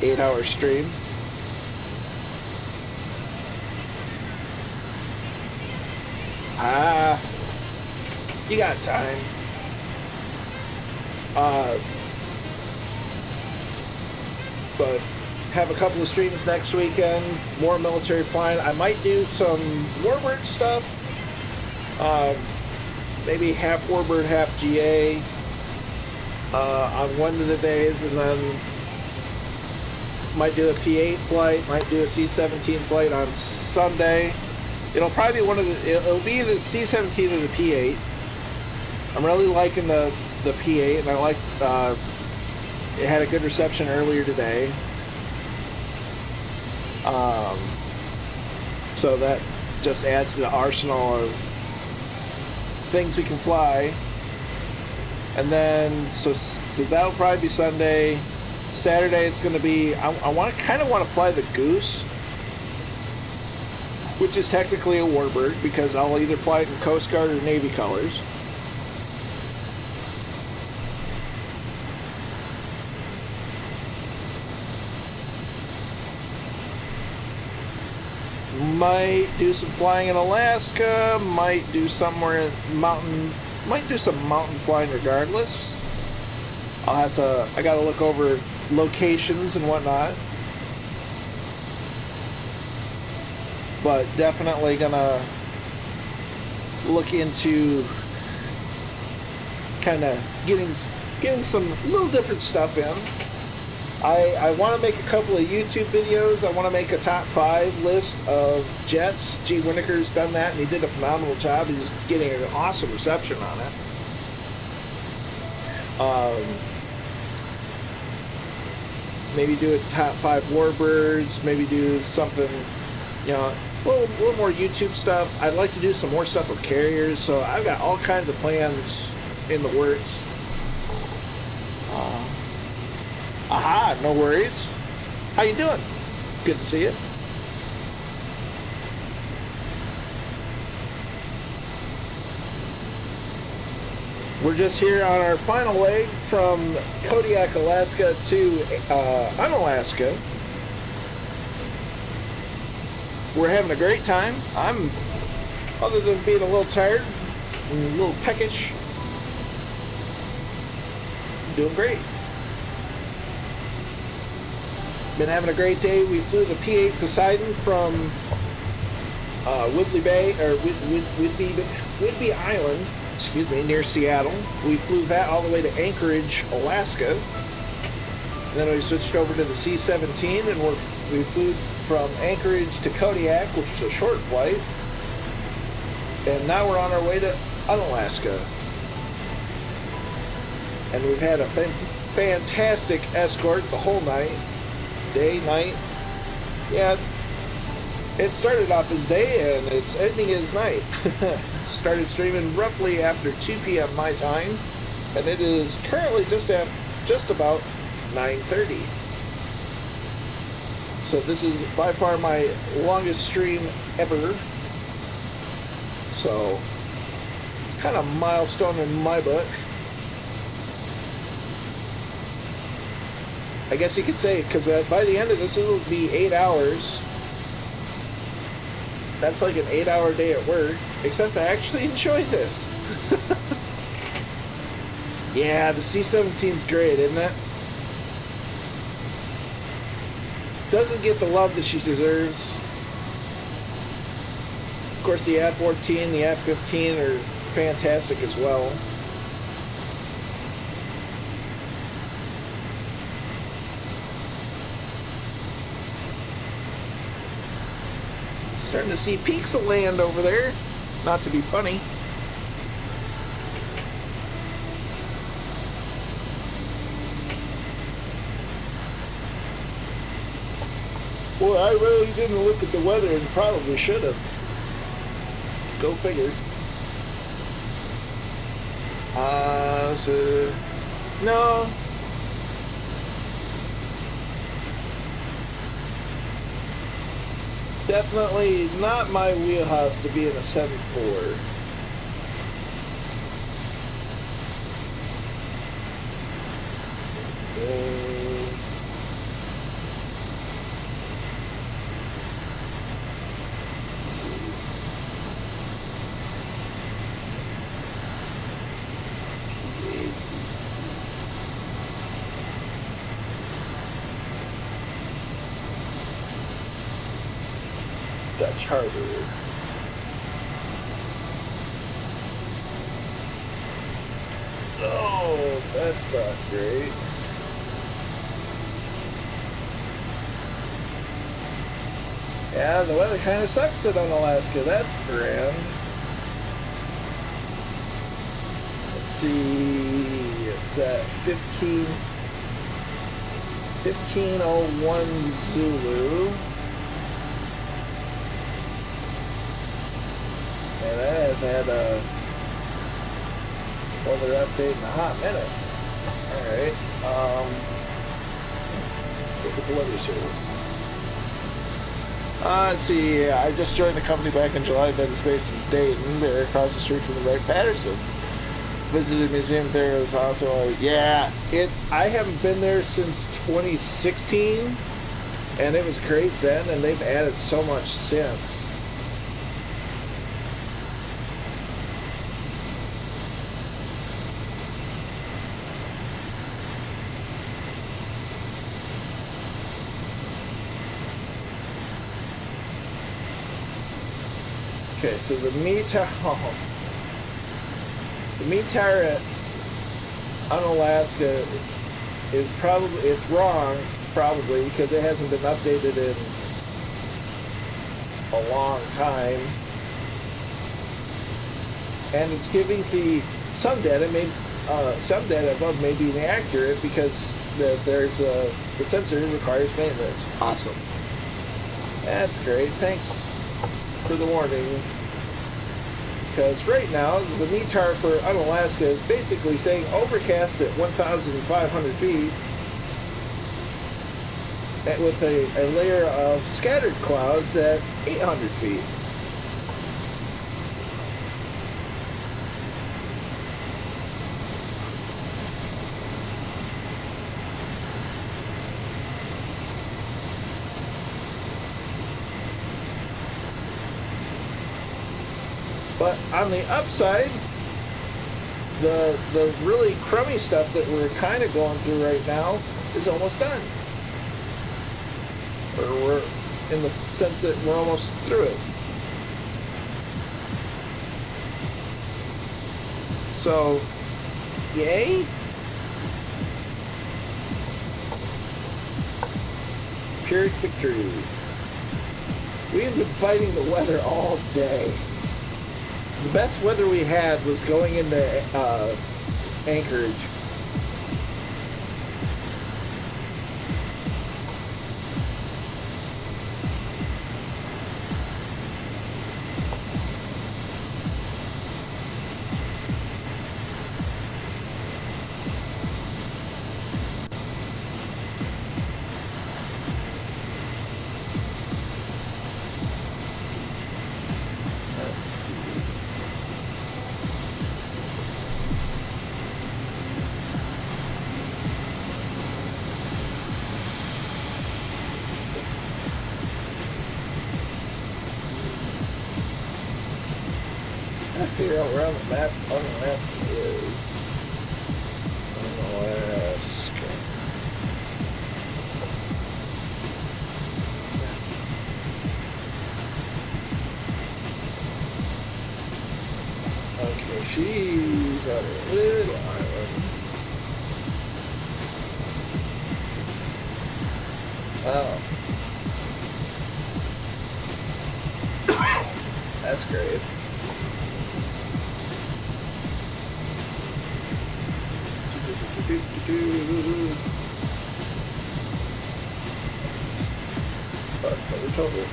8-hour stream. You got time. But have a couple of streams next weekend, more military flying. I might do some Warbird stuff. Maybe half Warbird, half GA on one of the days, and then might do a P-8 flight, might do a C-17 flight on Sunday. It'll probably be it'll be the C-17 or the P-8. I'm really liking the P-8, and I like it had a good reception earlier today. So just adds to the arsenal of things we can fly. And then, so that'll probably be Sunday. Saturday, it's going to be, I kind of want to fly the Goose, which is technically a warbird, because I'll either fly it in Coast Guard or Navy colors. Might do some flying in Alaska, might do somewhere in might do some mountain flying regardless. I gotta look over locations and whatnot. But definitely gonna look into kind of getting some little different stuff in. I want to make a couple of YouTube videos. I want to make a top 5 list of jets. G. Winokur's done that, and he did a phenomenal job. He's getting an awesome reception on it. Maybe do a top 5 warbirds. Maybe do something, a little more YouTube stuff. I'd like to do some more stuff with carriers. So I've got all kinds of plans in the works. Aha, no worries. How you doing? Good to see you. We're just here on our final leg from Kodiak, Alaska to Unalaska. We're having a great time. Other than being a little tired and a little peckish, doing great. Been having a great day. We flew the P-8 Poseidon from Whidbey Island, near Seattle. We flew that all the way to Anchorage, Alaska. And then we switched over to the C-17, and we flew from Anchorage to Kodiak, which was a short flight. And now we're on our way to Unalaska. And we've had a fantastic escort the whole night. Day, night. Yeah, it started off as day and it's ending as night. Started streaming roughly after 2 p.m. my time, and it is currently just about 9:30. So this is by far my longest stream ever. So it's kind of a milestone in my book. I guess you could say, because by the end of this, it'll be 8 hours. That's like an 8-hour day at work, except I actually enjoy this. Yeah, the C-17's great, isn't it? Doesn't get the love that she deserves. Of course, the F-14, the F-15 are fantastic as well. Starting to see peaks of land over there. Not to be funny. Well, I really didn't look at the weather and probably should have. Go figure. No. Definitely not my wheelhouse to be in a 7.4. Dutch Harbor. Oh, that's not great. Yeah, the weather kind of sucks at Unalaska. That's grand. Let's see. It's at 1501 Zulu. had a weather update in a hot minute. Alright, let's look at the weather service. Let's see, I just joined the company back in July, been in space in Dayton. They're across the street from the Wright-Patterson. Visited the museum there. It was also, I haven't been there since 2016, and it was great then, and they've added so much since. Okay, so the meter at Unalaska is it's wrong, probably, because it hasn't been updated in a long time. And it's giving the some data above may be inaccurate because the sensor requires maintenance. Awesome. That's great. Thanks for the warning. Because right now, the METAR for Unalaska is basically saying overcast at 1,500 feet and with a layer of scattered clouds at 800 feet. But on the upside, the really crummy stuff that we're kind of going through right now is almost done. Or we're in the sense that we're almost through it. So, yay? Pyrrhic victory. We have been fighting the weather all day. The best weather we had was going into Anchorage. Figure out where on the map Unalaska is. Unalaska. Okay, she's on a little island. Oh. That's great. Total.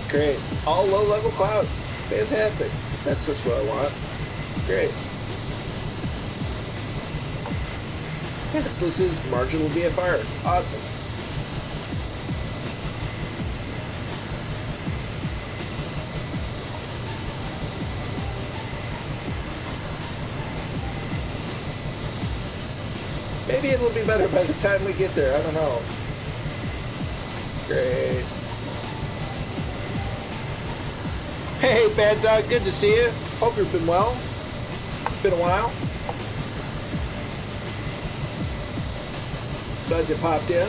Great. All low-level clouds. Fantastic. That's just what I want. Great. Yes, this is marginal VFR. Awesome. Maybe it'll be better by the time we get there. I don't know. Great. Hey, Bad Dog. Good to see you. Hope you've been well. Been a while. Glad you popped in.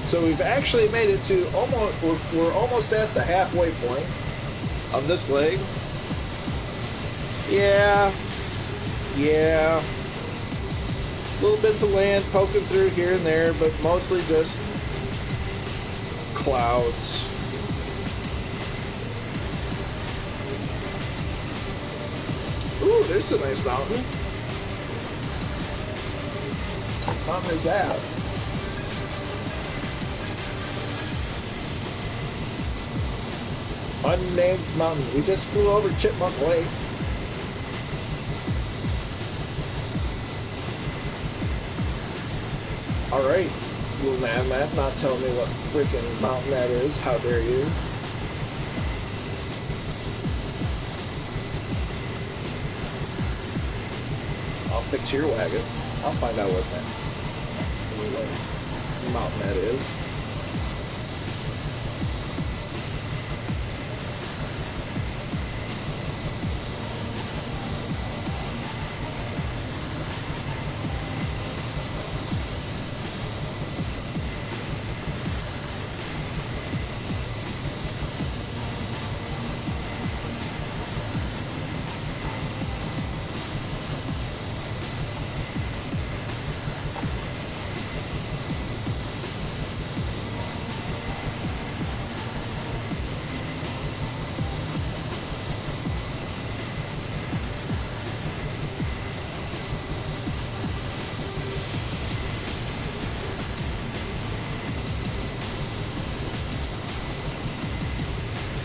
So we've actually made it to almost, we're almost at the halfway point of this leg. Yeah. Little bits of land poking through here and there, but mostly just clouds. Ooh, there's a nice mountain. What mountain is that? Unnamed mountain. We just flew over Chipmunk Lake. Alright, little man, not telling me what freaking mountain that is. How dare you? I'll fix your wagon. I'll find out what mountain that is.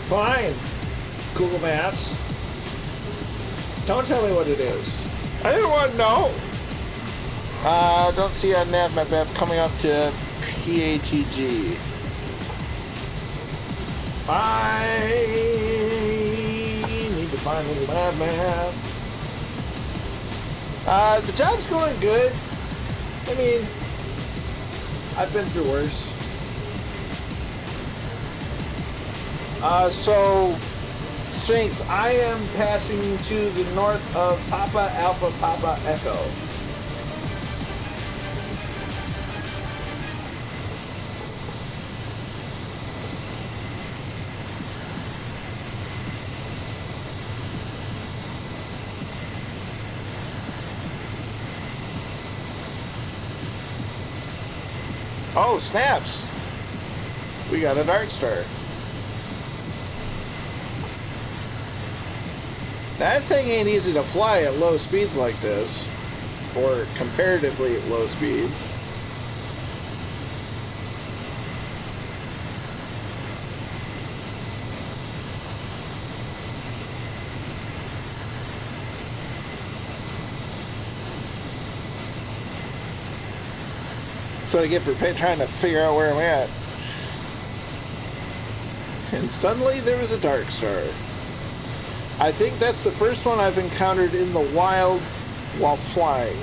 Fine, Google Maps. Don't tell me what it is. I didn't want to know. Don't see a nav map app coming up to PATG. I need to find a little nav map. The job's going good. I mean, I've been through worse. So, Sphinx, I am passing to the north of Papa Alpha Papa Echo. Oh, snaps! We got a Dark Star. That thing ain't easy to fly at low speeds like this, or comparatively at low speeds. That's what I get for trying to figure out where I'm at. And suddenly there was a Dark Star. I think that's the first one I've encountered in the wild while flying.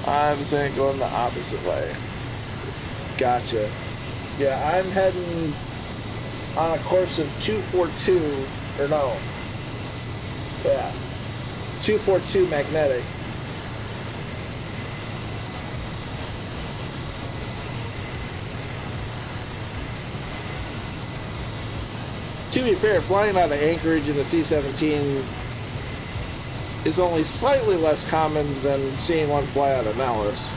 I was going the opposite way. Gotcha. Yeah, I'm heading on a course of 242, or no. Yeah. 242 magnetic. To be fair, flying out of Anchorage in the C-17 is only slightly less common than seeing one fly out of Nellis.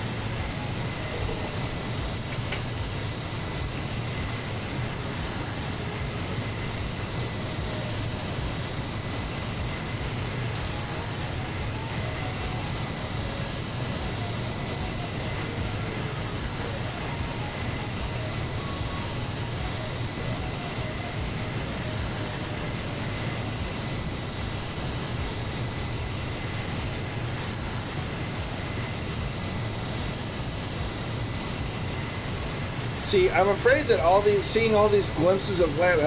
See, I'm afraid that seeing all these glimpses of land,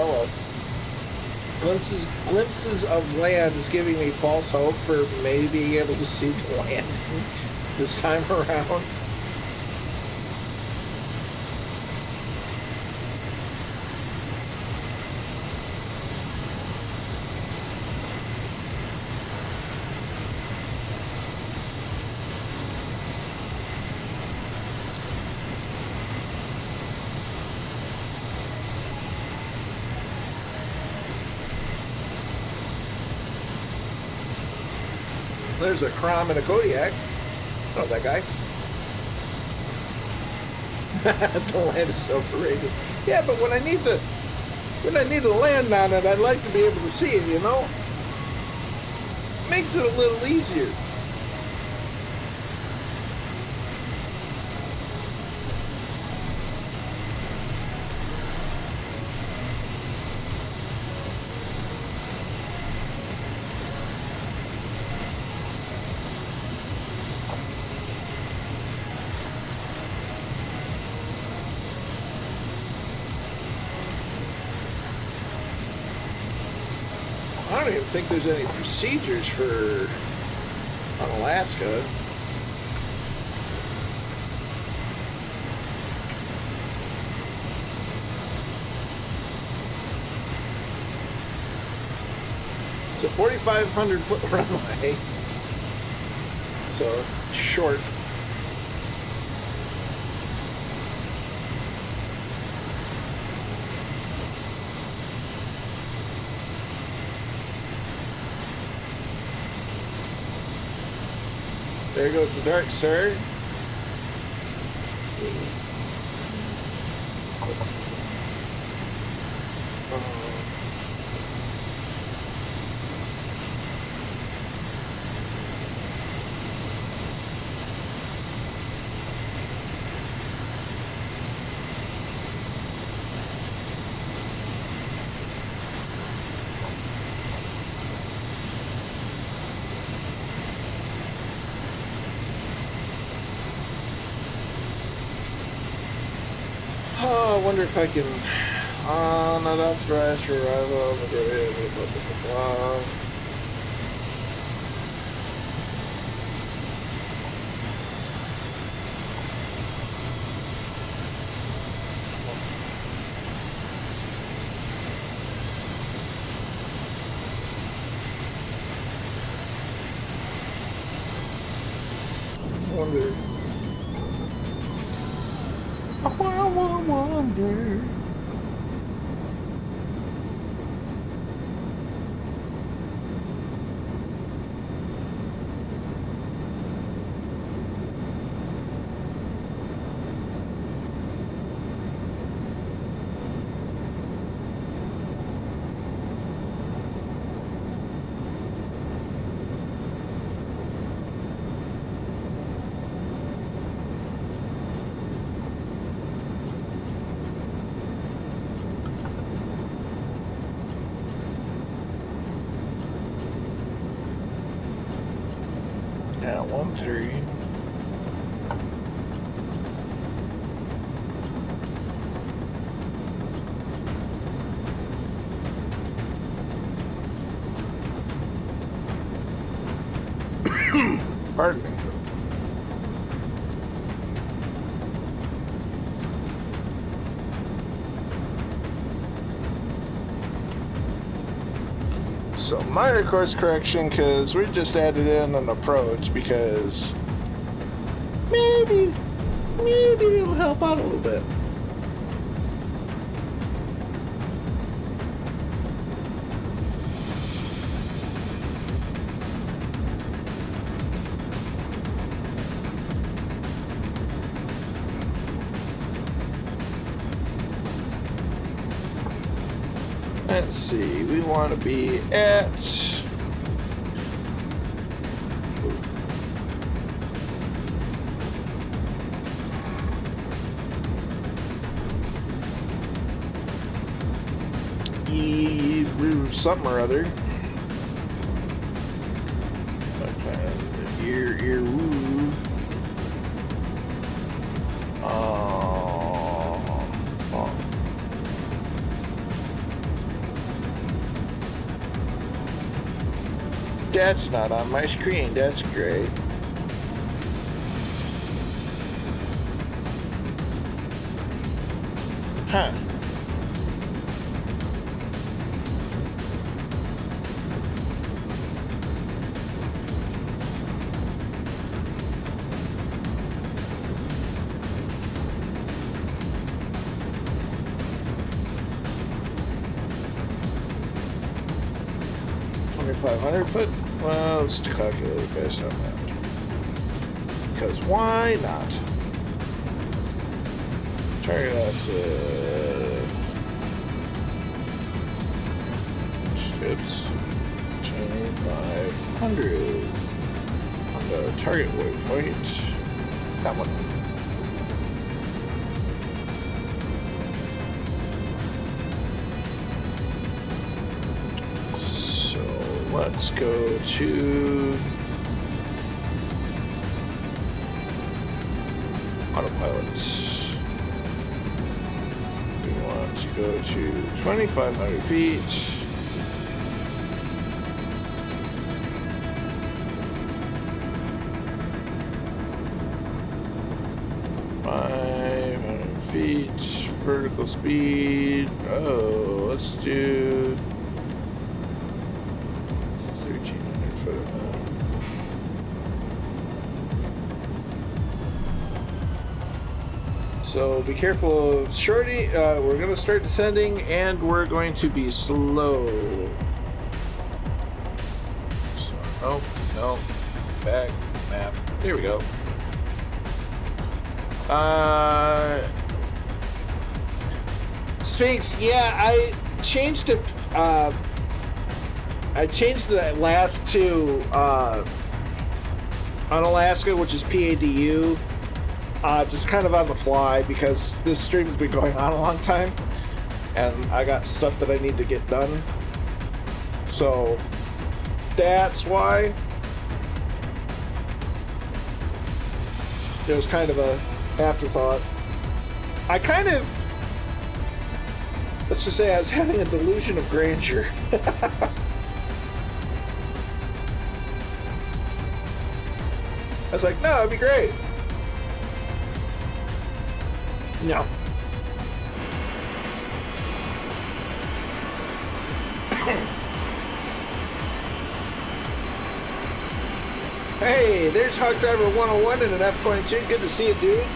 glimpses of land is giving me false hope for maybe being able to see the land this time around. There's a Crom and a Kodiak. Oh, that guy. The land is overrated. Yeah, but when I need to land on it, I'd like to be able to see it, you know? Makes it a little easier. I don't even think there's any procedures for on Alaska. It's a 4,500-foot runway, so short. There goes the Dark Star. Oh, I wonder if I can not authorized for arrival. Blah, blah, blah, blah. I wonder. I wonder. Yeah, 1-3. Pardon me. So minor course correction, because we just added in an approach because maybe it'll help out a little bit. Let's see, we want to be at something or other. Okay, woo. That's not on my screen. That's great. Huh. $2,500 foot. Well, let's calculate it based on that. Because why not? target out to ships 2500 on the target waypoint. That one. So let's go to autopilot. We want to go to 2,500 feet. Feet, vertical speed. Oh, let's do 1,300 foot of that. So be careful of shorty. We're going to start descending and we're going to be slow. So, no, back, map. Here we go. Sphinx, yeah, I changed it. I changed the last two on Alaska, which is PADU, just kind of on the fly because this stream has been going on a long time, and I got stuff that I need to get done. So that's why it was kind of a afterthought. I kind of. Let's just say I was having a delusion of grandeur. I was like, no, it'd be great. No. Hey, there's Hawk Driver 101 in an F-22. Good to see you, dude.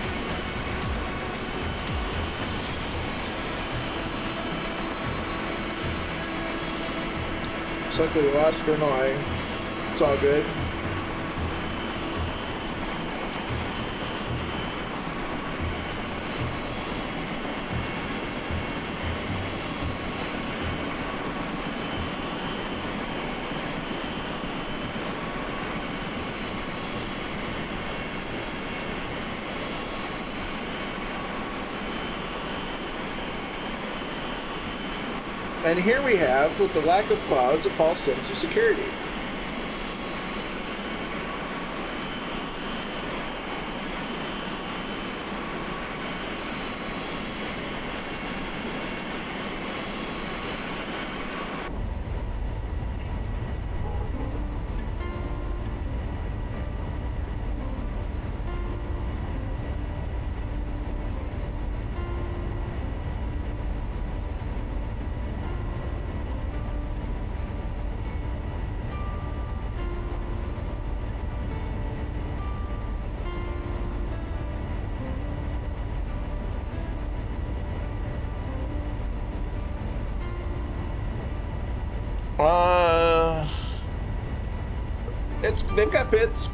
Looks like we lost Renoi. It's all good. And here we have, with the lack of clouds, a false sense of security. They've got pits.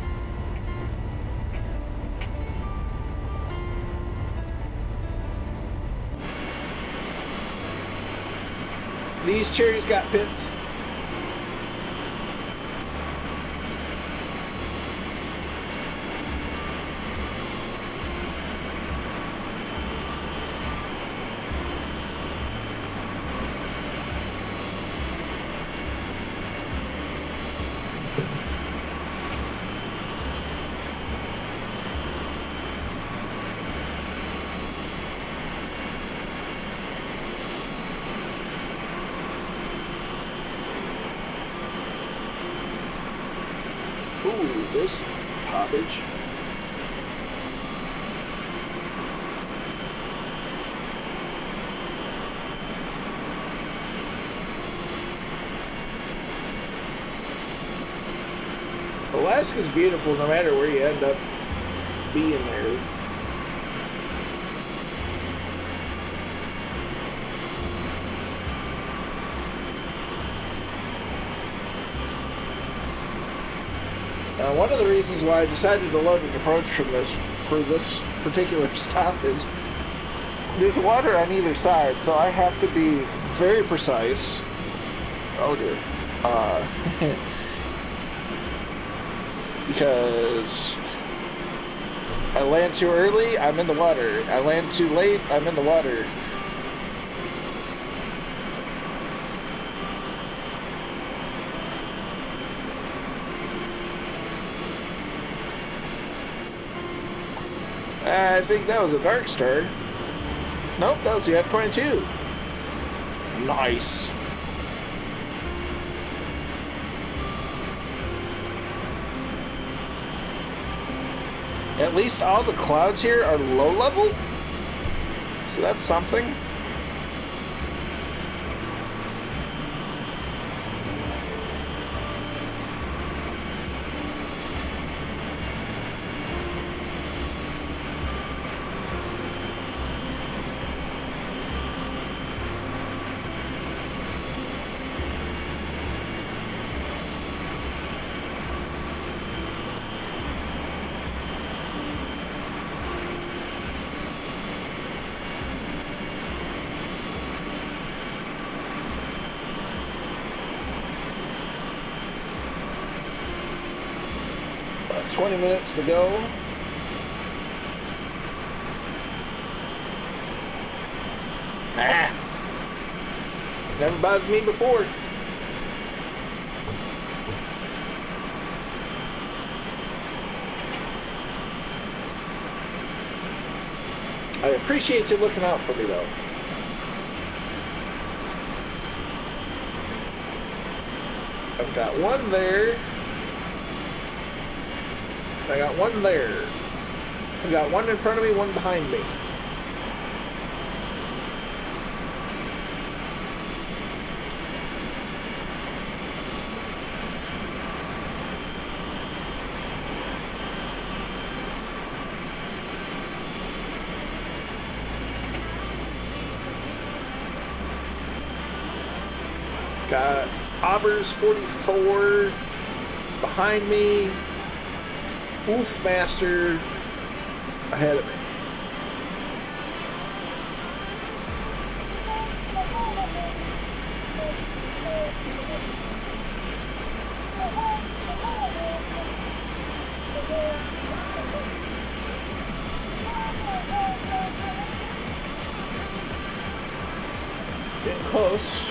These cherries got pits. Ooh, there's poppage. Alaska's beautiful no matter where you end up being there. One of the reasons why I decided to load an approach from this for this particular stop is there's water on either side, so I have to be very precise. Oh dear. Because I land too early, I'm in the water. I land too late, I'm in the water. I think that was a dark star. Nope, that was the F-22. Nice. At least all the clouds here are low level, so that's something. About 20 minutes to go. Ah! Never bothered me before. I appreciate you looking out for me, though. I've got one there. I got one there. I got one in front of me, one behind me. Got Aubers 44 behind me. Globemaster ahead of me. Getting close.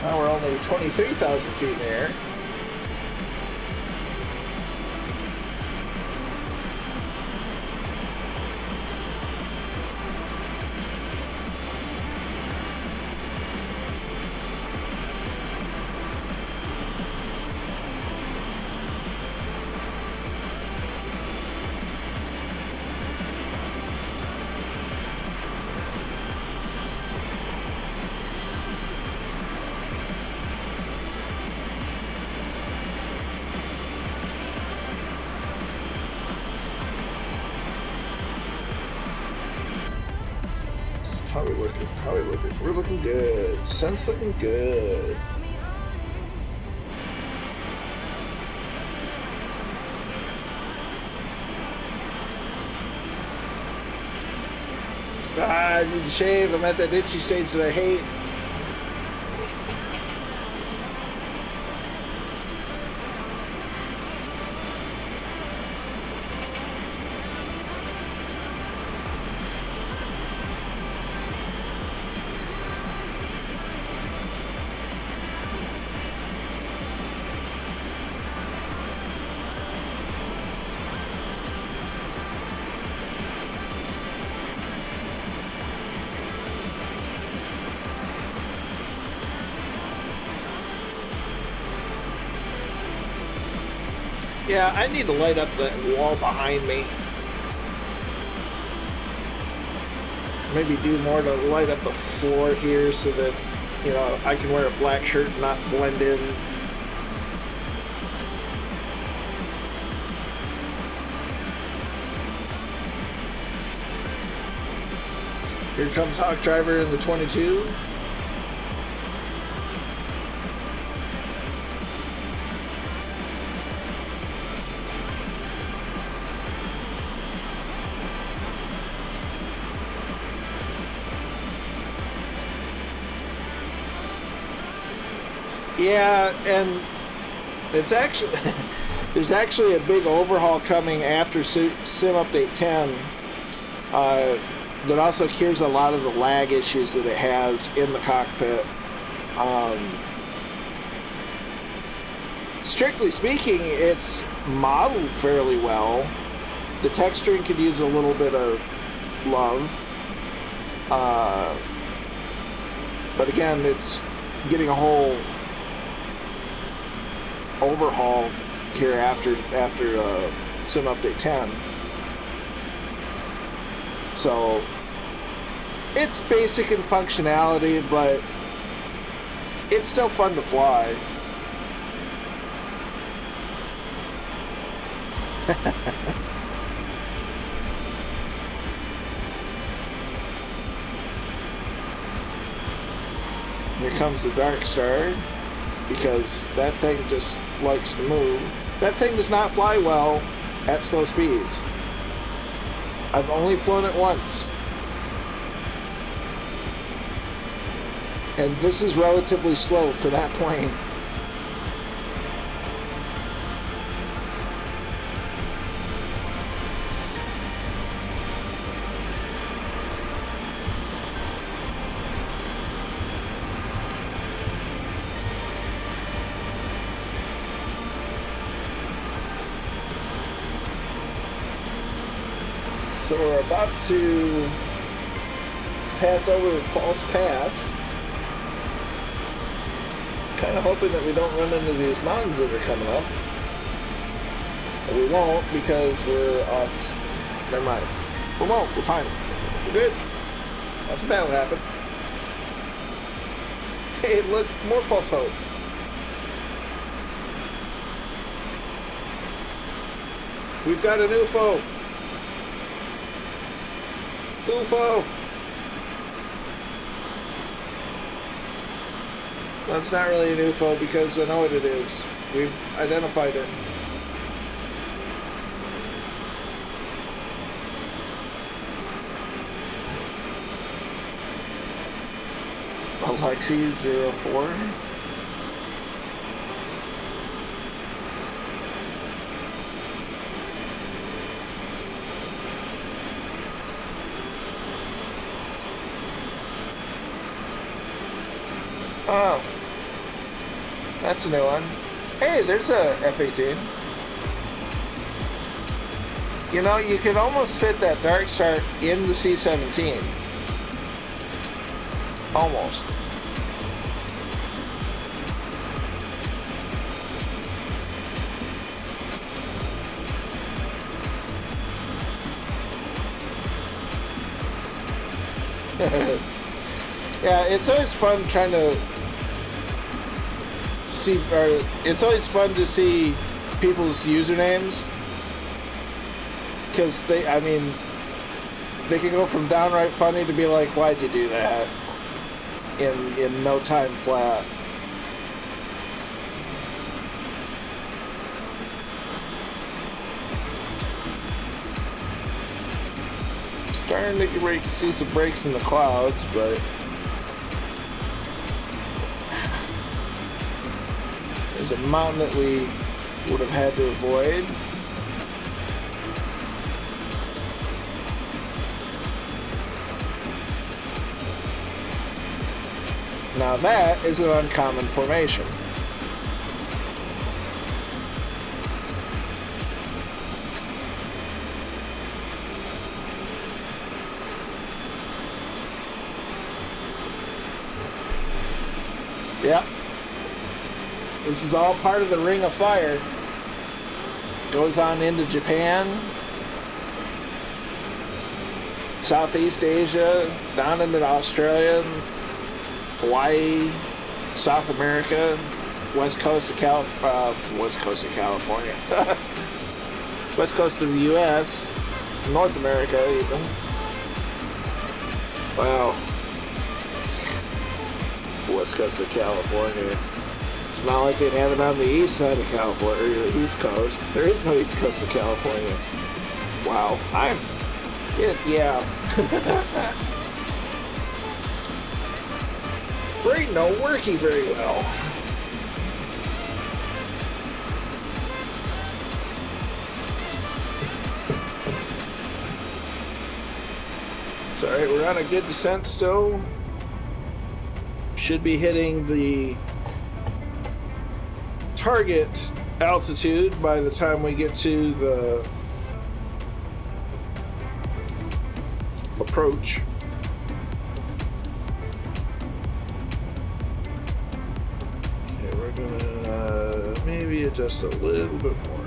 Now we're only 23,000 feet in the air. How we looking? How we looking? We're looking good. Sun's looking good. I need to shave. I'm at that itchy stage that I hate. Yeah, I need to light up the wall behind me. Maybe do more to light up the floor here so that, you know, I can wear a black shirt and not blend in. Here comes Hawk Driver in the 22. Yeah, and it's actually there's actually a big overhaul coming after Sim Update 10 that also cures a lot of the lag issues that it has in the cockpit. Strictly speaking, it's modeled fairly well. The texturing could use a little bit of love. But again, it's getting a whole overhaul here after Sim Update 10. So it's basic in functionality, but it's still fun to fly. Here comes the Dark Star, because that thing just likes to move. That thing does not fly well at slow speeds. I've only flown it once. And this is relatively slow for that plane. So we're about to pass over False Pass. Kind of hoping that we don't run into these mountains that are coming up. But we won't, because we're on... Never mind. We won't. We're fine. We're good. Nothing bad will happen. Hey, look. More False Hope. We've got an UFO. UFO! That's not really an UFO because I know what it is. We've identified it. Alexi 04. Oh, that's a new one. Hey, there's a F-18. You know, you could almost fit that Dark Star in the C-17. Almost. Yeah, it's always fun trying to see, or it's always fun to see people's usernames, because they can go from downright funny to be like, why'd you do that, in no time flat. Starting to see some breaks in the clouds, but there's a mountain that we would have had to avoid. Now that is an uncommon formation. Yep. This is all part of the Ring of Fire. Goes on into Japan, Southeast Asia, down into Australia, Hawaii, South America, West Coast of California, West Coast of the U.S., North America even. Wow. West Coast of California. It's not like they'd have it on the east side of California, or the East Coast. There is no East Coast of California. Wow. Yeah. Brain don't worky very well. It's alright, we're on a good descent still. Should be hitting the target altitude by the time we get to the approach. Okay, we're gonna maybe adjust a little bit more.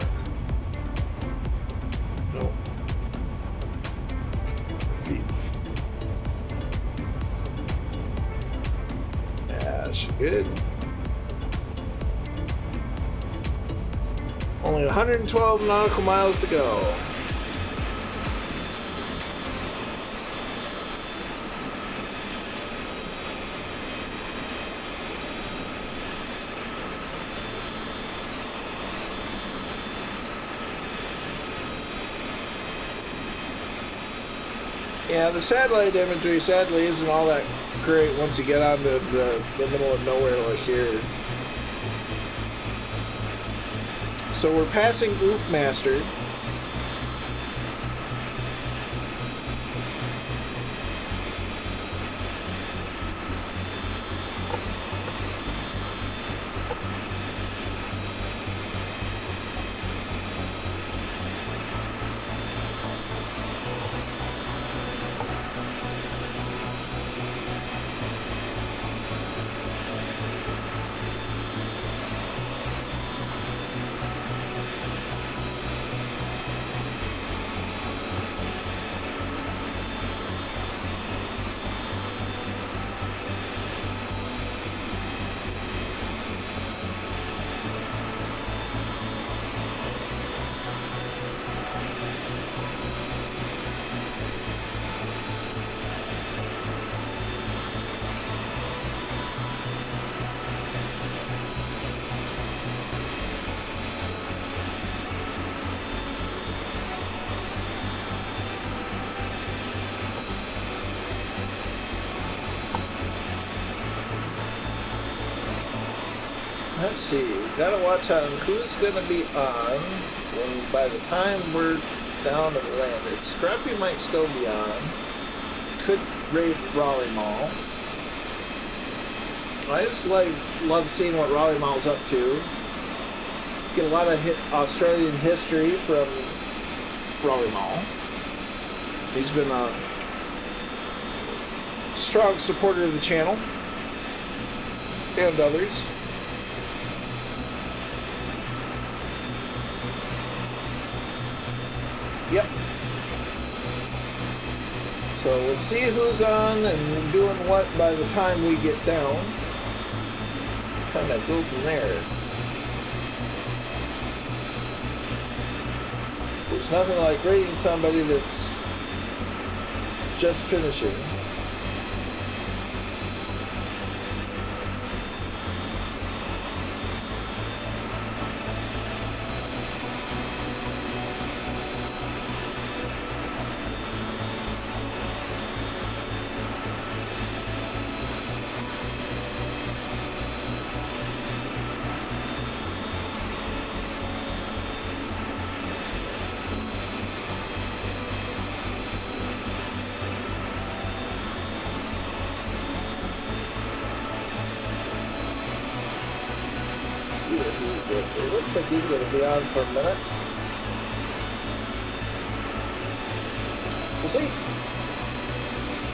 No. Feet. That's good. Only 112 nautical miles to go. Yeah, the satellite imagery sadly isn't all that great once you get out to the middle of nowhere like here. So we're passing Globemaster. Let's see, gotta watch on who's gonna be on when by the time we're down and landed. Scruffy might still be on. Could raid Raleigh Mall. I just love seeing what Raleigh Mall's up to. Get a lot of Australian history from Raleigh Mall. He's been a strong supporter of the channel and others. Yep. So we'll see who's on and doing what by the time we get down. Kind of go from there. There's nothing like rating somebody that's just finishing. It looks like he's going to be on for a minute. We'll see.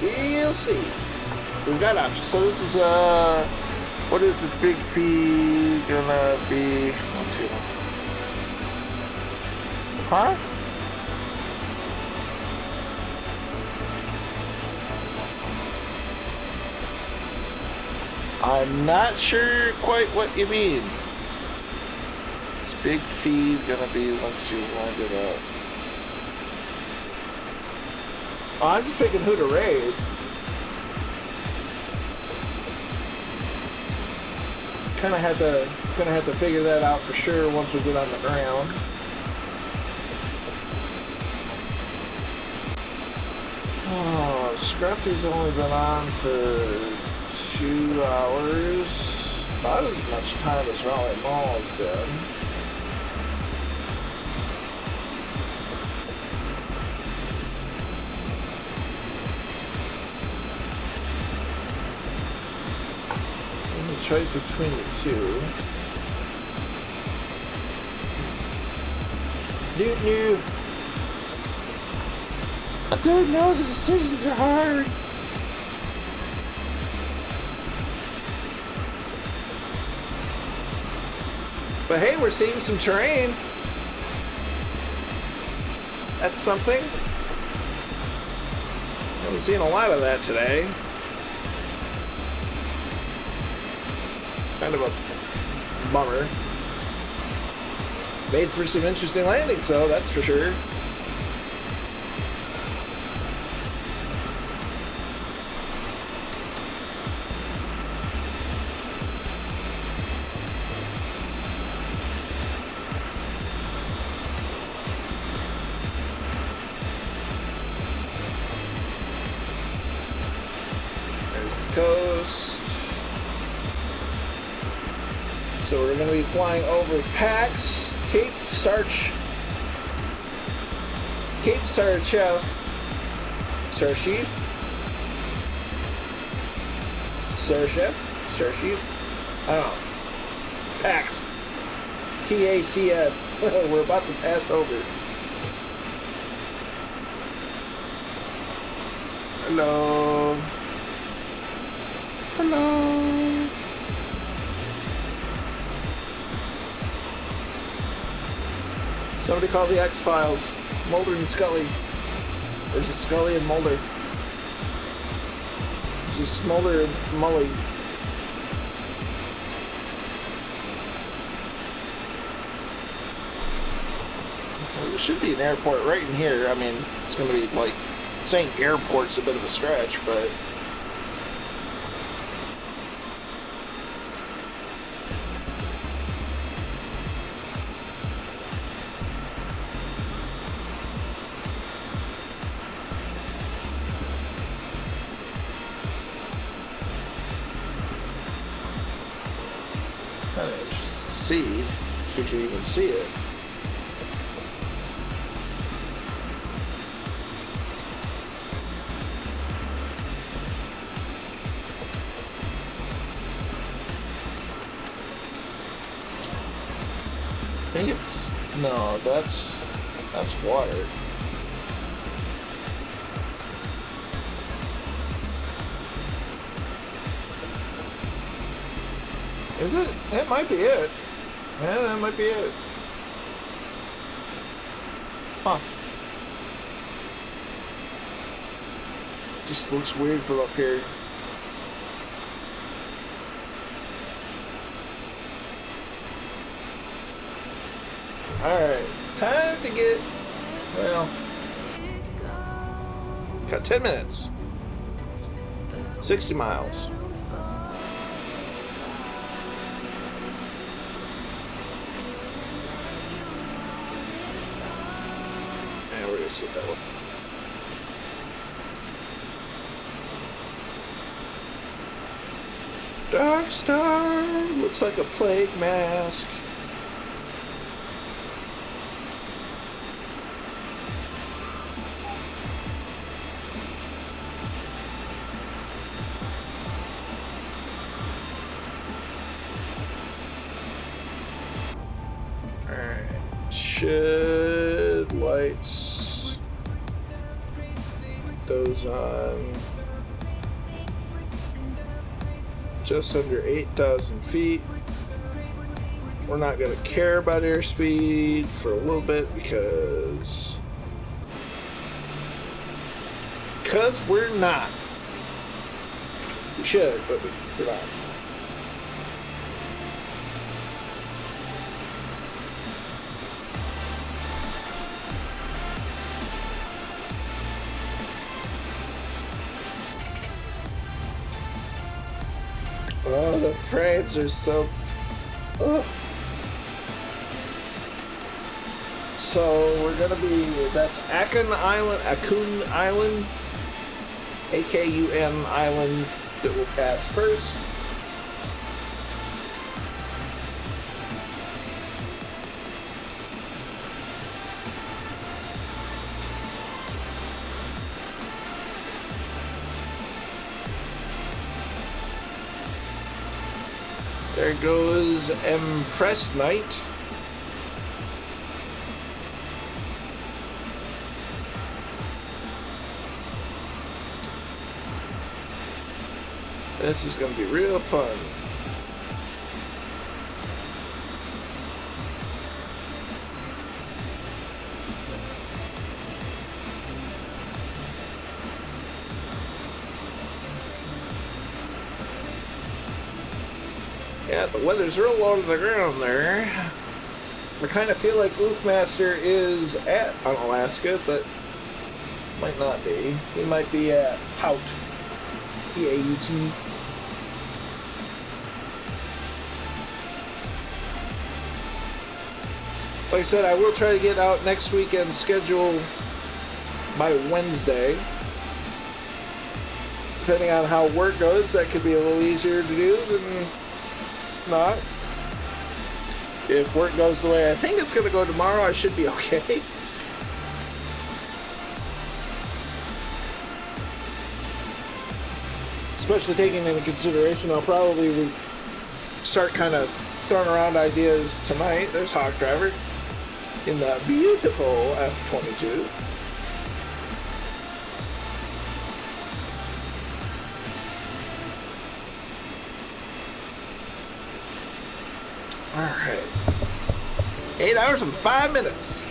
We'll see. We've got options. So this is, what is this big fee gonna be? Let's see. Huh? I'm not sure quite what you mean. This big fee gonna be once you wind it up. Oh, I'm just picking who to raid. Gonna have to figure that out for sure once we get on the ground. Oh, Scruffy's only been on for 2 hours. About as much time as Raleigh Mall's been. choice between the two. No. I don't know, the decisions are hard. But hey, we're seeing some terrain. That's something. Haven't seen a lot of that today. Kind of a bummer. Made for some interesting landings, though, that's for sure. Coast. So we're going to be flying over Pax, Cape Sarchef, I don't know. Pax, P-A-C-S. We're about to pass over. Hello. Hello. Somebody call the X-Files. Mulder and Scully. Or is it Scully and Mulder? This is Mulder and Mully. There should be an airport right in here. I mean, it's going to be like, saying airport's a bit of a stretch, but... see if you can even see it. I think it's no, that's water. Is it? That might be it. Yeah, that might be it. Huh. Just looks weird from up here. Alright, time to get, well, got 10 minutes. 60 miles. Let's get that one. Dark Star looks like a plague mask. Alright, shed lights. Those on just under 8,000 feet. We're not going to care about airspeed for a little bit because we're not. We should, but we're not. Oh, the frames are so... Ugh. So we're gonna be... That's Akun Island, A-K-U-N Island that we'll pass first. There goes Empress Knight. This is going to be real fun. Yeah, the weather's real low to the ground there. I kind of feel like Globemaster is at Alaska, but might not be. He might be at Pout. P-8. Like I said, I will try to get out next weekend's schedule by Wednesday. Depending on how work goes, that could be a little easier to do than not. If work goes the way I think it's going to go tomorrow, I should be okay. Especially taking into consideration, I'll probably start kind of throwing around ideas tonight. There's Hawk Driver in the beautiful F-22. Alright. 8 hours and 5 minutes.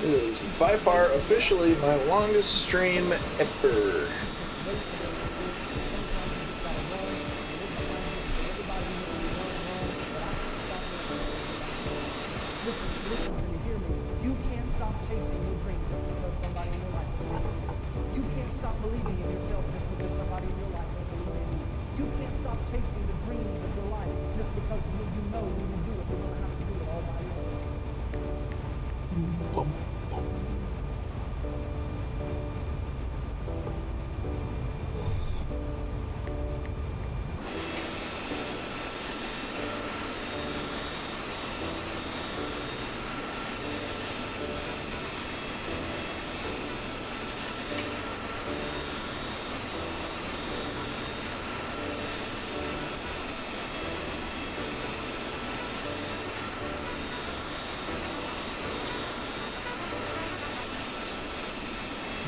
It is by far officially my longest stream ever. You can't stop chasing your dream just because somebody in your life believes in you. You can't stop believing in yourself just because somebody in your life believes in you. You can't stop chasing the dreams of your life just because you know when you do it, you're going to have to do it all by yourself.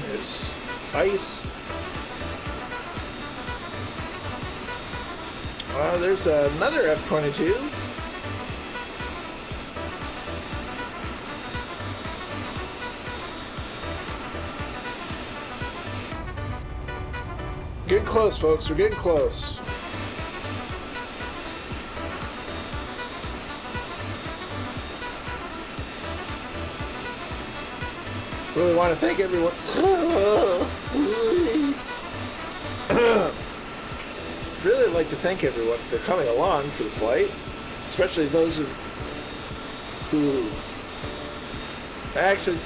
There's ice. There's another F-22. Getting close, folks. We're getting close. Really want to thank everyone. Really like to thank everyone for coming along for the flight, especially those who actually,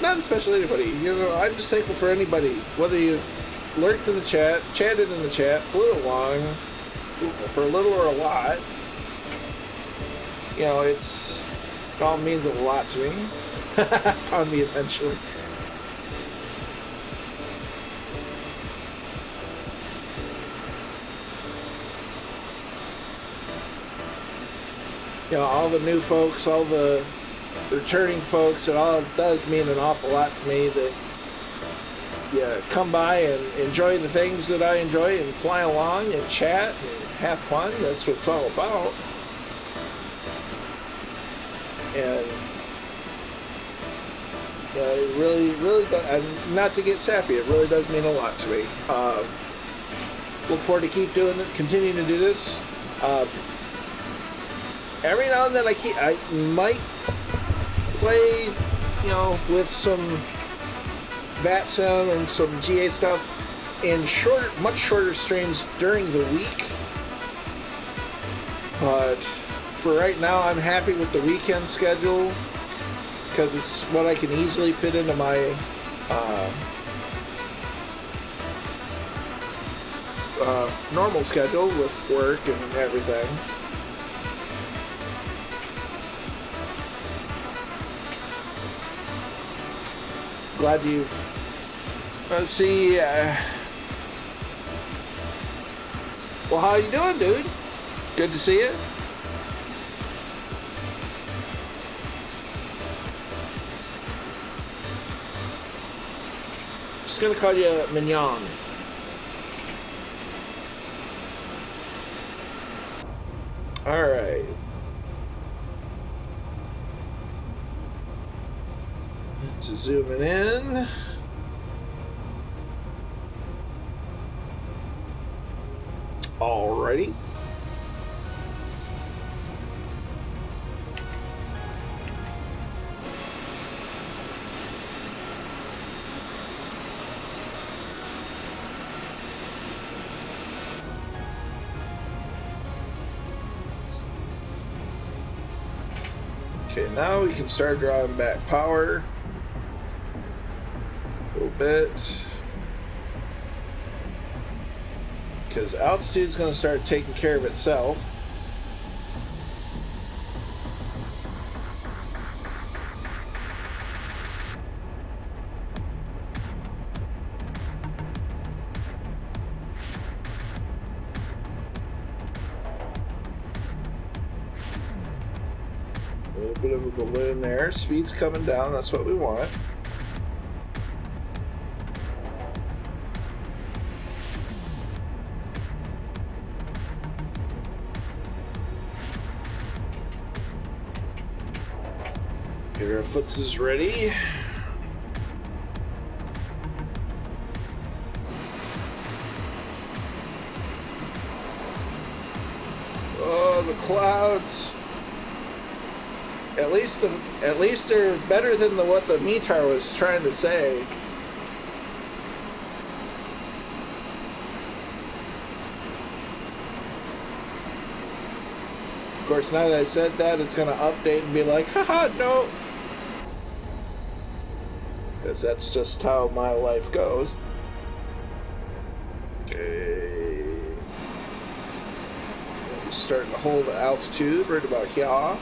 not especially anybody. I'm just thankful for anybody, whether you've lurked in the chat, chatted in the chat, flew along for a little or a lot. It all means a lot to me. Found me eventually. All the new folks, all the returning folks, it all does mean an awful lot to me that you come by and enjoy the things that I enjoy and fly along and chat and have fun. That's what it's all about. And it really does, and not to get sappy, it really does mean a lot to me. Look forward to continuing to do this. Every now and then I might play, with some VATSIM and some GA stuff in much shorter streams during the week. But for right now, I'm happy with the weekend schedule because it's what I can easily fit into my normal schedule with work and everything. Glad you've... Let's see... Well, how you doing, dude? Good to see you. Just gonna call you Mignon. All right. Let's zoom it in. Alrighty. Okay, now we can start drawing back power a little bit, because altitude's going to start taking care of itself. A little bit of a balloon there. Speed's coming down. That's what we want. Get our footses ready. Oh, the clouds. At least they're better than what the METAR was trying to say. Of course, now that I said that, it's going to update and be like, haha, no. Because that's just how my life goes. Okay. We're starting to hold altitude right about here.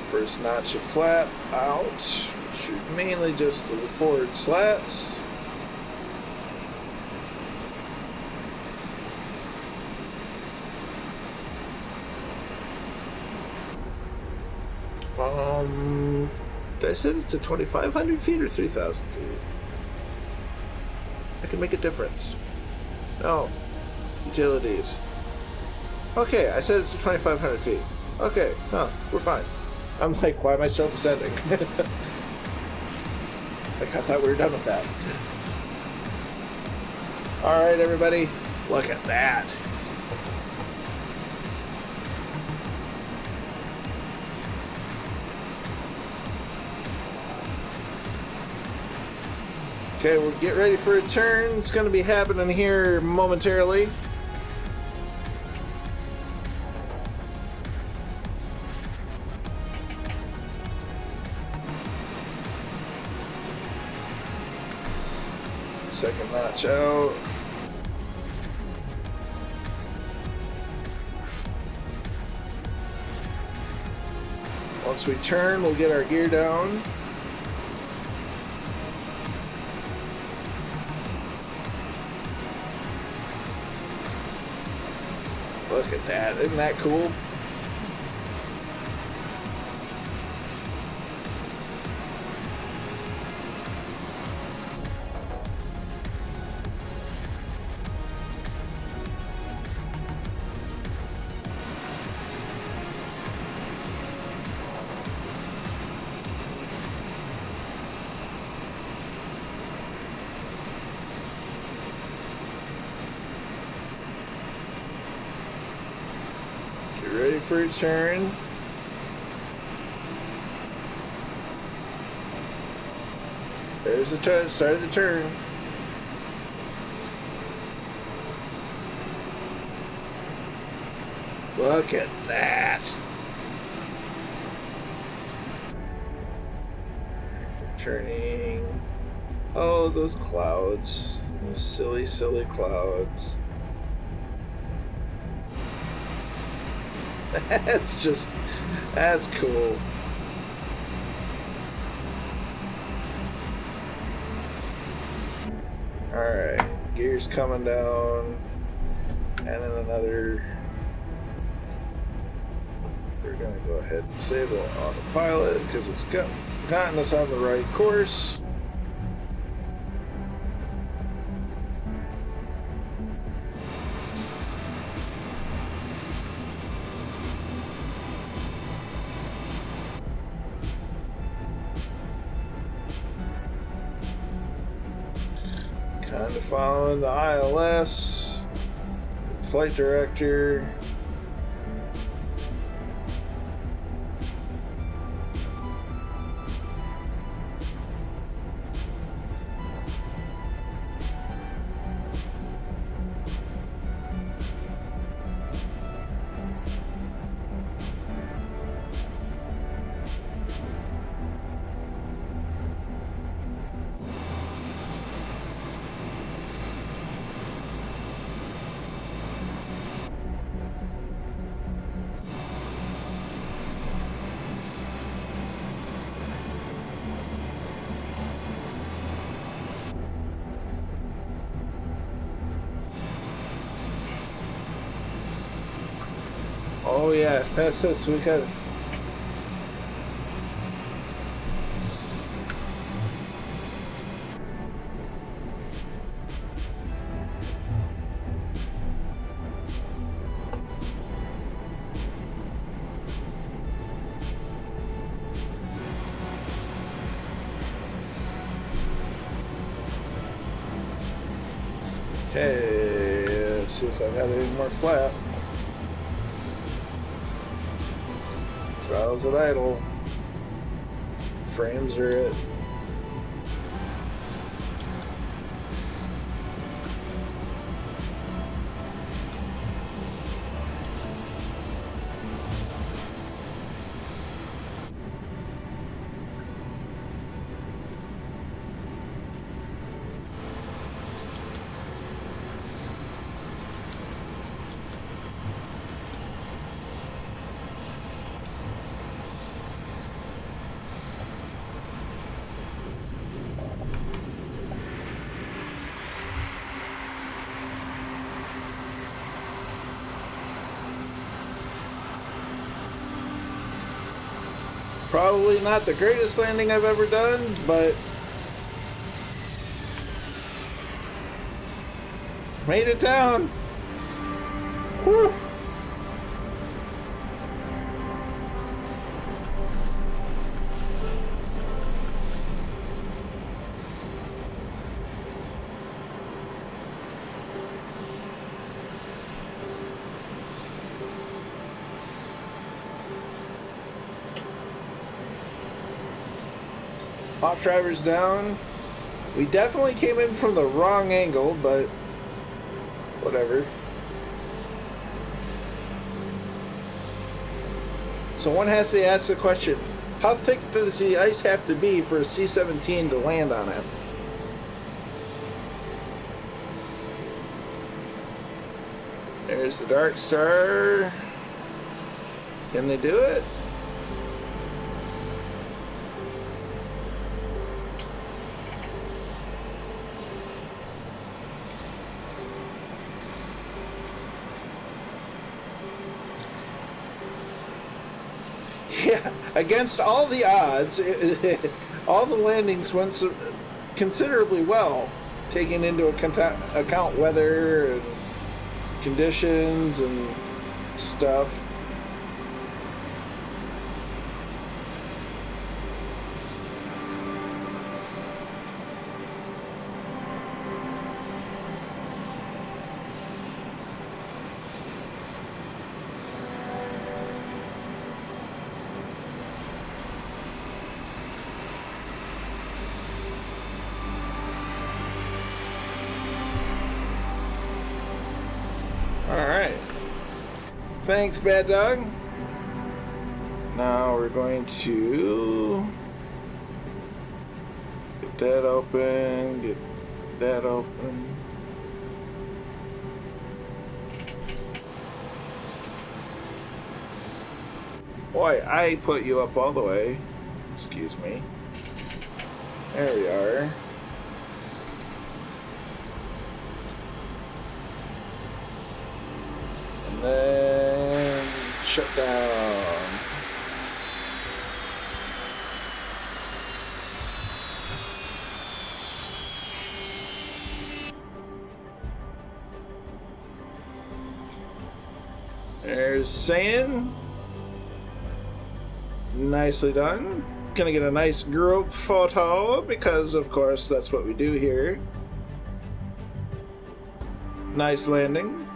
First notch of flap out. Shoot mainly just the forward slats. Did I set it to 2,500 feet or 3,000 feet? I can make a difference. No. Utilities. Okay, I set it to 2,500 feet. Okay, no, we're fine. I'm like, why am I still descending? Like, I thought we were done with that. Alright, everybody. Look at that. Okay, we'll get ready for a turn. It's going to be happening here momentarily. Second notch out. Once we turn, we'll get our gear down. Look at that. Isn't that cool? Ready for a turn. There's the turn. Start of the turn. Look at that. Turning. Oh, those clouds. Those silly, silly clouds. That's cool. Alright, gears coming down, and then another. We're gonna go ahead and disable autopilot because it's gotten us on the right course. Kind of following the ILS, flight director. Oh yeah, that's this. We got. Okay, let's see if I have any more flap. Throttles at idle. Frames are at. Probably not the greatest landing I've ever done, but made it down. Whew. Hop driver's down. We definitely came in from the wrong angle, but whatever. So one has to ask the question, how thick does the ice have to be for a C-17 to land on it? There's the Dark Star. Can they do it? Yeah, against all the odds, all the landings went considerably well, taking into account weather and conditions and stuff. Alright. Thanks, Bad Dog. Now we're going to get that open, get that open. Boy, I put you up all the way. Excuse me. There we are. And then shut down. There's sand. Nicely done. Gonna get a nice group photo because, of course, that's what we do here. Nice landing.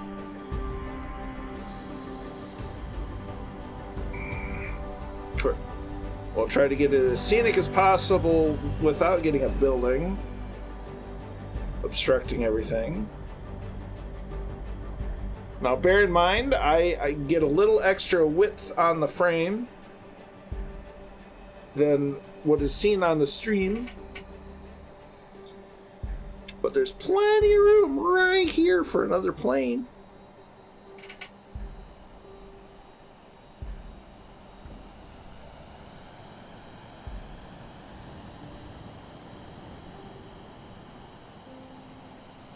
We'll try to get it as scenic as possible without getting a building obstructing everything. Now, bear in mind, I get a little extra width on the frame than what is seen on the stream. But there's plenty of room right here for another plane.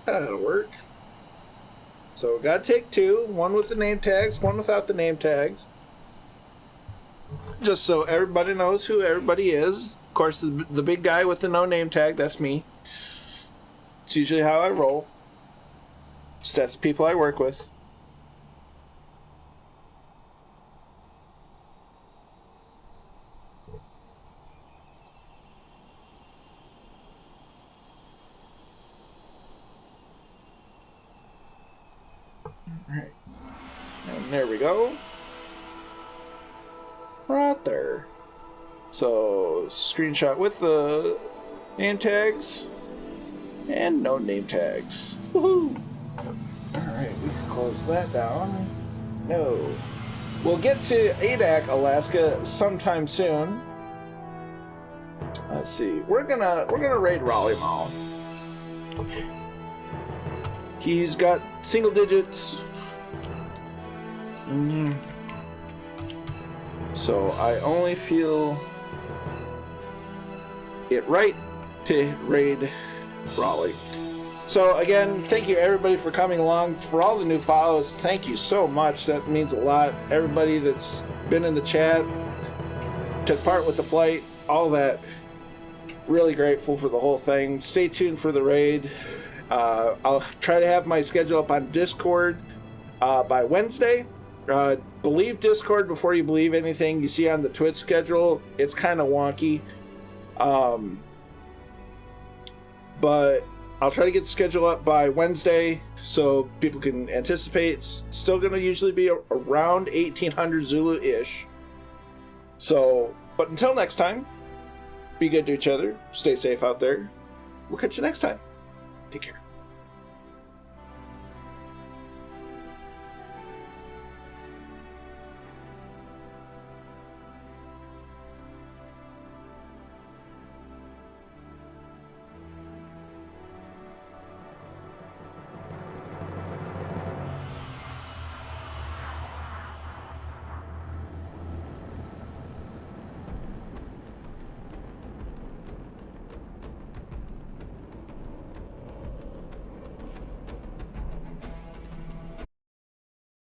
That'll work. So we gotta take two, one with the name tags, one without the name tags. Just so everybody knows who everybody is. Of course, the big guy with the no name tag, that's me. It's usually how I roll. Just that's the people I work with. Alright. And there we go. Right there. So, screenshot with the name tags and no name tags. Woohoo! Alright, we can close that down. No. We'll get to Adak, Alaska sometime soon. Let's see. We're gonna raid Raleigh Mall. He's got single digits. So I only feel it right to raid Raleigh. So again, thank you everybody for coming along. For all the new follows, thank you so much. That means a lot. Everybody that's been in the chat, took part with the flight, all that. Really grateful for the whole thing. Stay tuned for the raid. I'll try to have my schedule up on Discord by Wednesday. Believe Discord before you believe anything you see on the Twitch schedule. It's kind of wonky. But I'll try to get the schedule up by Wednesday so people can anticipate. It's still going to usually be around 1800 Zulu-ish. So, but until next time, be good to each other. Stay safe out there. We'll catch you next time. Take care.